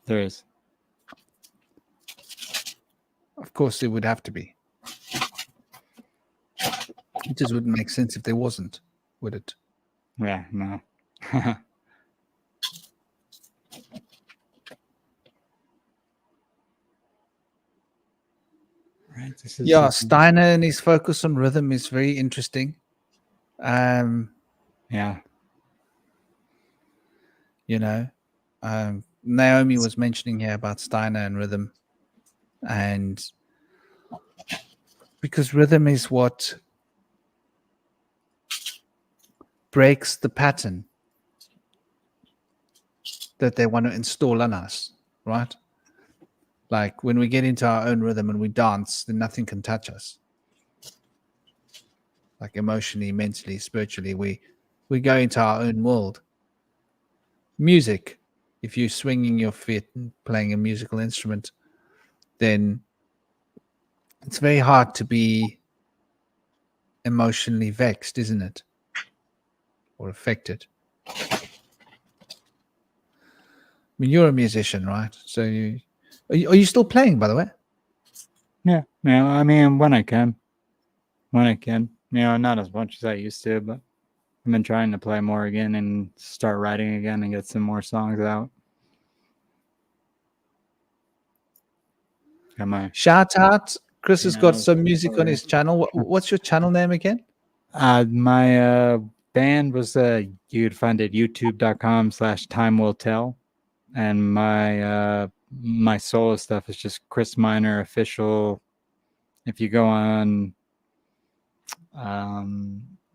there is. Of course, it would have to be. It just wouldn't make sense if there wasn't, would it? Yeah, no. Right. This is Yeah, Steiner and his focus on rhythm is very interesting. Yeah. You know, Naomi was mentioning here about Steiner and rhythm, and because rhythm is what breaks the pattern that they want to install on us, right? Like when we get into our own rhythm and we dance, then nothing can touch us. Like emotionally, mentally, spiritually, we go into our own world. Music, if you're swinging your feet and playing a musical instrument, then it's very hard to be emotionally vexed, isn't it? Or affected. I mean, you're a musician, right? So are you still playing, by the way? Yeah. I mean, when I can. Not as much as I used to, but I've been trying to play more again and start writing again and get some more songs out. Got my Shout out. Chris has got Yeah, some music on his channel. What's your channel name again? my band was you'd find it youtube.com/time will tell, and my solo stuff is just Chris Minor official. If you go on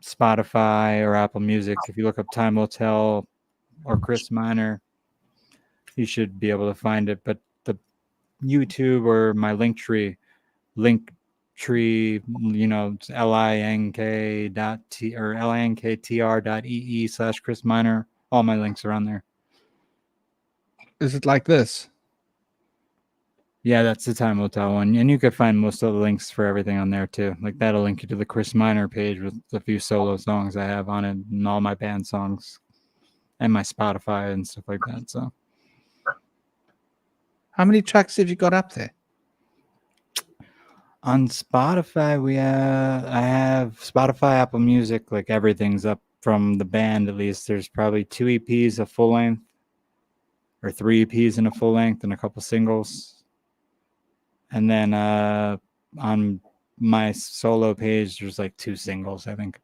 Spotify or Apple Music, if you look up Time Will Tell or Chris Minor, you should be able to find it. But the YouTube or my Linktree, link.tree, or linktr.ee/Chris Minor. All my links are on there. Is it like this? Yeah, that's the Time Will Tell one. And you could find most of the links for everything on there too. Like that'll link you to the Chris Minor page with a few solo songs I have on it and all my band songs and my Spotify and stuff like that. So How many tracks have you got up there? on Spotify, I have Spotify, Apple Music, like everything's up from the band. At least there's probably 2 EPs, a full length, or 3 EPs and a full length, and a couple singles. And then on my solo page, there's like 2 singles, I think.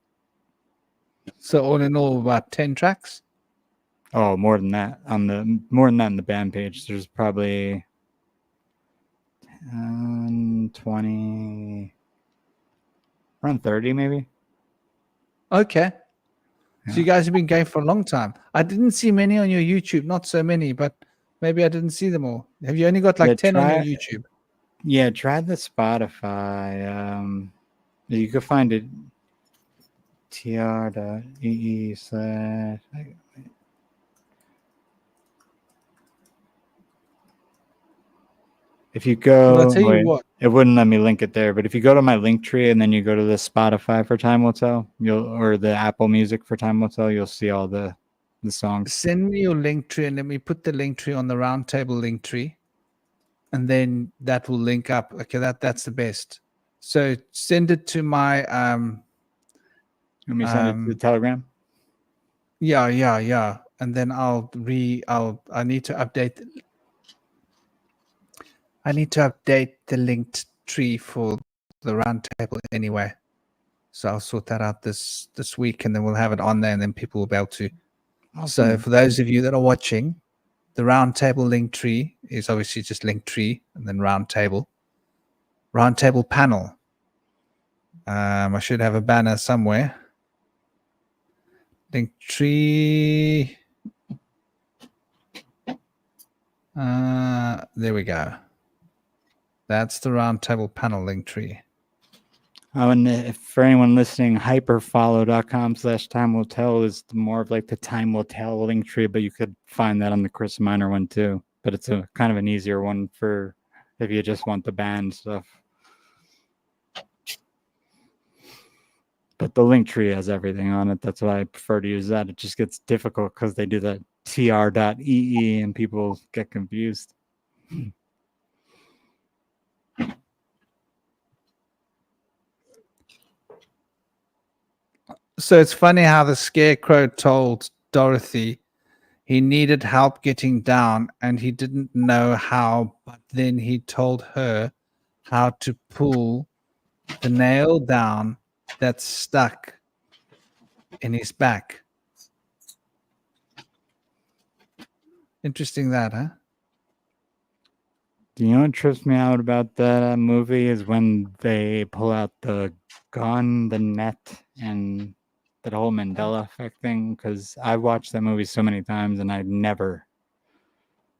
So all in all, about 10 tracks. Oh, more than that on the band page. There's probably 20, around 30 maybe. Okay. Yeah. So you guys have been going for a long time. I didn't see many on your YouTube, not so many, but maybe I didn't see them all. Have you only got like 10 on your YouTube? Yeah, try the Spotify. You can find it tr.ee/. If you go, Well, I'll tell you what. it wouldn't let me link it there. But if you go to my link tree and then you go to the Spotify for Time Will Tell, or the Apple Music for Time Will Tell, you'll see all the songs. Send me your link tree and let me put the link tree on the roundtable link tree, and then that will link up. Okay, that's the best. So send it to my Let me send it to the Telegram. Yeah. And then I need to update. I need to update the linked tree for the roundtable anyway. So I'll sort that out this week, and then we'll have it on there, and then people will be able to. Awesome. So for those of you that are watching, the roundtable link tree is obviously just link tree and then roundtable panel. I should have a banner somewhere. Link tree. There we go. That's the roundtable panel link tree. Oh, and if for anyone listening, hyperfollow.com/Time Will Tell is more of like the Time Will Tell link tree, but you could find that on the Chris Minor one too. But it's a kind of an easier one for if you just want the band stuff. But the link tree has everything on it. That's why I prefer to use that. It just gets difficult because they do that tr.ee and people get confused. So it's funny how the Scarecrow told Dorothy he needed help getting down and he didn't know how, but then he told her how to pull the nail down that's stuck in his back. Interesting that, huh? Do you know what trips me out about that movie is when they pull out the gun, the net, and that whole Mandela effect thing? Because I watched that movie so many times and I never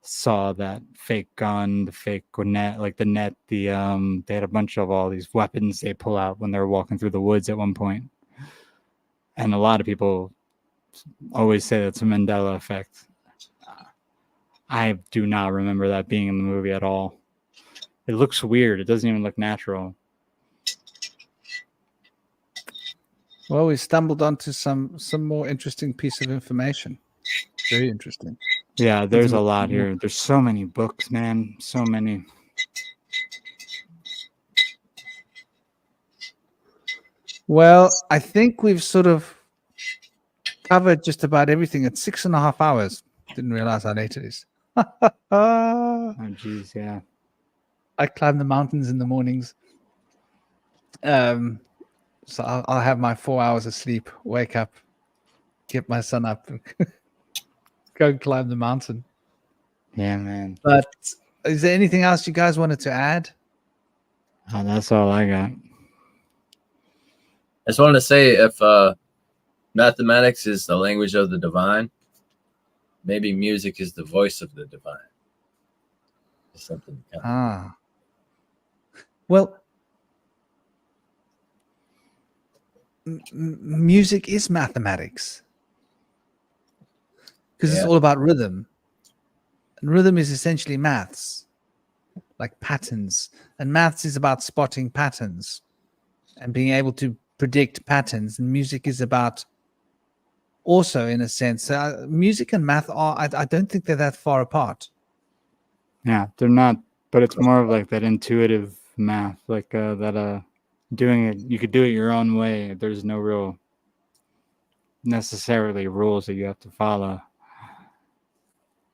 saw that fake gun, the fake net, like the net, they had a bunch of all these weapons they pull out when they're walking through the woods at one point. And a lot of people always say that's a Mandela effect. I do not remember that being in the movie at all. It looks weird. It doesn't even look natural. Well, we stumbled onto some more interesting piece of information. Very interesting. Yeah, there's a lot here. There's so many books, man. So many. Well, I think we've sort of covered just about everything. It's 6.5 hours. Didn't realize how late it is. Oh, geez, yeah. I climb the mountains in the mornings. So I'll have my 4 hours of sleep, wake up, get my son up, and go and climb the mountain. Yeah, man. But is there anything else you guys wanted to add? Oh, that's all I got. I just wanted to say, if mathematics is the language of the divine, maybe music is the voice of the divine. Something. Well, music is mathematics because it's all about rhythm, and rhythm is essentially maths, like patterns, and maths is about spotting patterns and being able to predict patterns, and music is about also, in a sense, music and math are, I don't think they're that far apart. Yeah, they're not, but it's more of like that intuitive math, like that doing it, you could do it your own way. There's no real necessarily rules that you have to follow.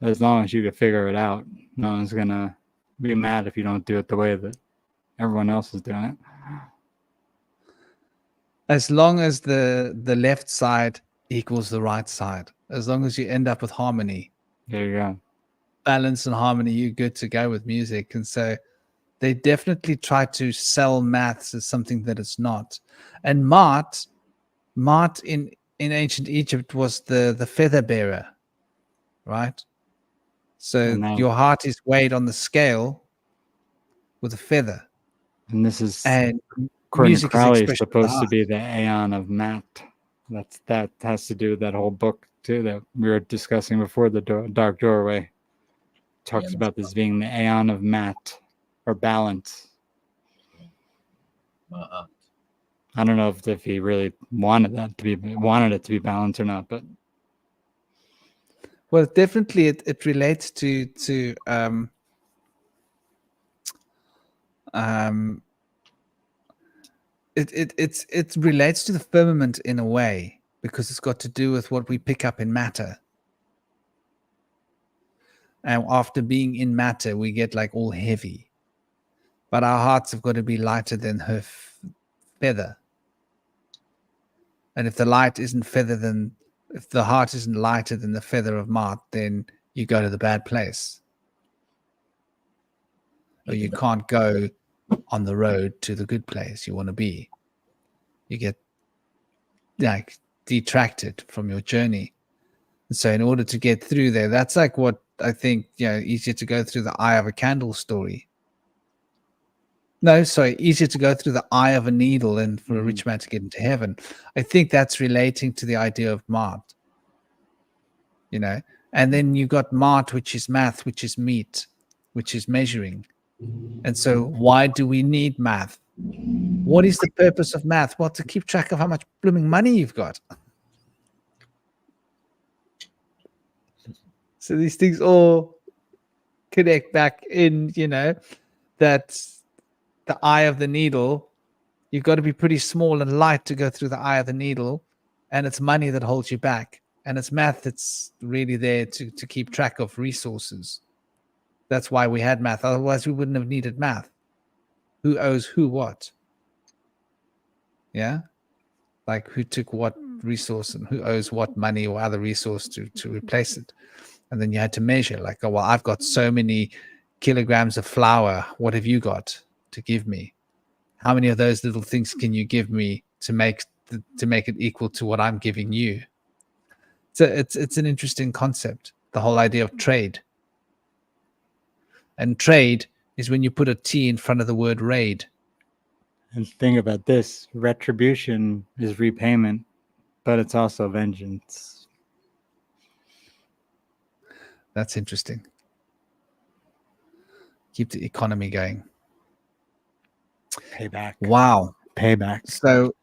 As long as you can figure it out, no one's gonna be mad if you don't do it the way that everyone else is doing it. As long as the left side equals the right side, as long as you end up with harmony, There you go. balance and harmony, you're good to go with music. And so they definitely try to sell maths as something that it's not. And Mart in ancient Egypt was the feather bearer, right? So your heart is weighed on the scale with a feather. And this is, and according to Crowley, is supposed to be the aeon of Mat. That has to do with that whole book too that we were discussing before, the Dark Doorway. Talks about this being the aeon of Mat, or balance. I don't know if he really wanted it to be balanced or not, but well, definitely it relates to it relates to the firmament in a way, because it's got to do with what we pick up in matter. And after being in matter, we get like all heavy. But our hearts have got to be lighter than her feather. And if the light isn't if the heart isn't lighter than the feather of Mart, then you go to the bad place. Or you can't go on the road to the good place you want to be. You get like detracted from your journey. And so in order to get through there, that's like what I think, easier to go through the eye of a candle story. No, sorry, easier to go through the eye of a needle than for a rich man to get into heaven. I think that's relating to the idea of Mart. And then you got Mart, which is math, which is meat, which is measuring. And so why do we need math? What is the purpose of math? Well, to keep track of how much blooming money you've got. So these things all connect back in, that the eye of the needle. You've got to be pretty small and light to go through the eye of the needle, and it's money that holds you back, and it's math that's really there to keep track of resources. That's why we had math. Otherwise, we wouldn't have needed math. Who owes who what? Yeah, like who took what resource and who owes what money or other resource to replace it. And then you had to measure, like, oh, well, I've got so many kilograms of flour. What have you got to give me? How many of those little things can you give me to make it equal to what I'm giving you? So it's an interesting concept, the whole idea of trade. And trade is when you put a T in front of the word raid. And think about this: retribution is repayment, but it's also vengeance. That's interesting. Keep the economy going. Payback. Wow. Payback. So,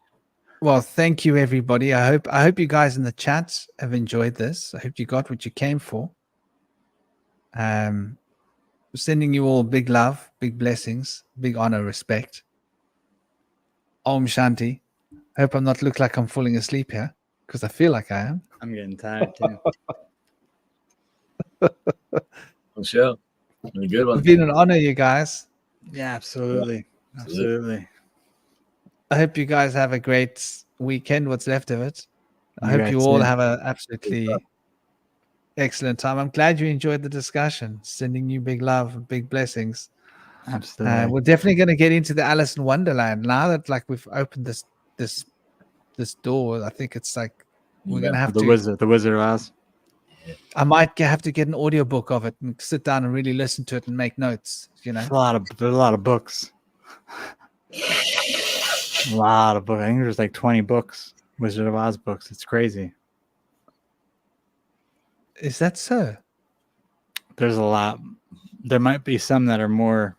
well, thank you, everybody. I hope you guys in the chat have enjoyed this. I hope you got what you came for. Sending you all big love, big blessings, big honor, respect. Om Shanti. I hope I'm not look like I'm falling asleep here, because I feel like I am. I'm getting tired too. For sure. A good one. It's been an honor, you guys. Yeah, absolutely. Absolutely. I hope you guys have a great weekend, what's left of it. I hope guys you all too. have an absolutely excellent time. I'm glad you enjoyed the discussion. Sending you big love and big blessings. Absolutely. We're definitely going to get into the Alice in Wonderland now that we've opened this door. I think it's like we're going to have the to. Wizard of Oz. I might have to get an audiobook of it and sit down and really listen to it and make notes. There's a lot of books. A lot of books. I think there's like 20 books, Wizard of Oz books. It's crazy. Is that so? There's a lot. There might be some that are more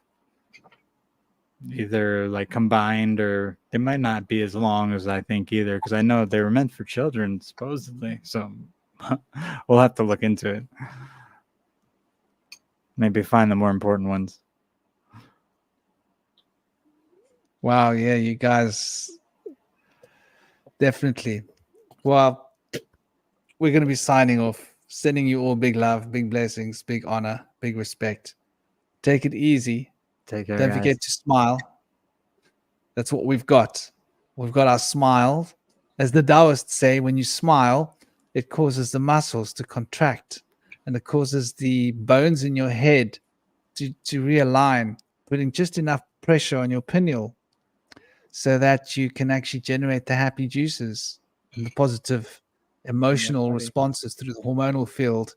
either like combined, or they might not be as long as I think either, because I know they were meant for children supposedly. So we'll have to look into it. Maybe find the more important ones. Wow, yeah, you guys definitely. Well, we're going to be signing off, sending you all big love, big blessings, big honor, big respect. Take it easy. Take care. Don't forget to smile. That's what we've got. We've got our smile. As the Taoists say, when you smile, it causes the muscles to contract, and it causes the bones in your head to realign, putting just enough pressure on your pineal so that you can actually generate the happy juices and the positive emotional responses through the hormonal field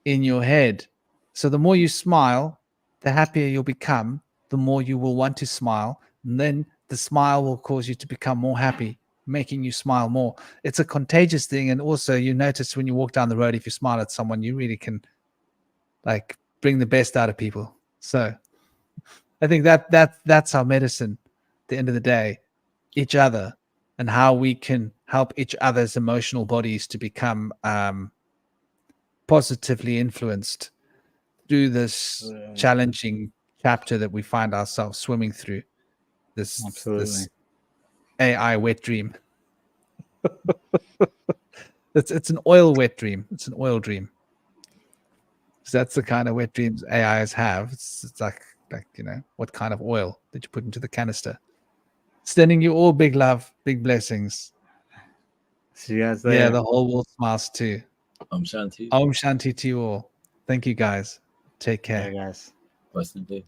in your head. So the more you smile, the happier you'll become, the more you will want to smile. And then the smile will cause you to become more happy, making you smile more. It's a contagious thing. And also you notice when you walk down the road, if you smile at someone, you really can bring the best out of people. So I think that's our medicine at the end of the day, each other, and how we can help each other's emotional bodies to become positively influenced through this challenging chapter that we find ourselves swimming through. This AI wet dream. It's an oil wet dream. It's an oil dream. So that's the kind of wet dreams AIs have. It's like what kind of oil did you put into the canister? Sending you all big love, big blessings. See you guys later. Yeah, the whole world smiles too. Om Shanti. Om Shanti to you all. Thank you guys. Take care. Hey guys. Blessed day.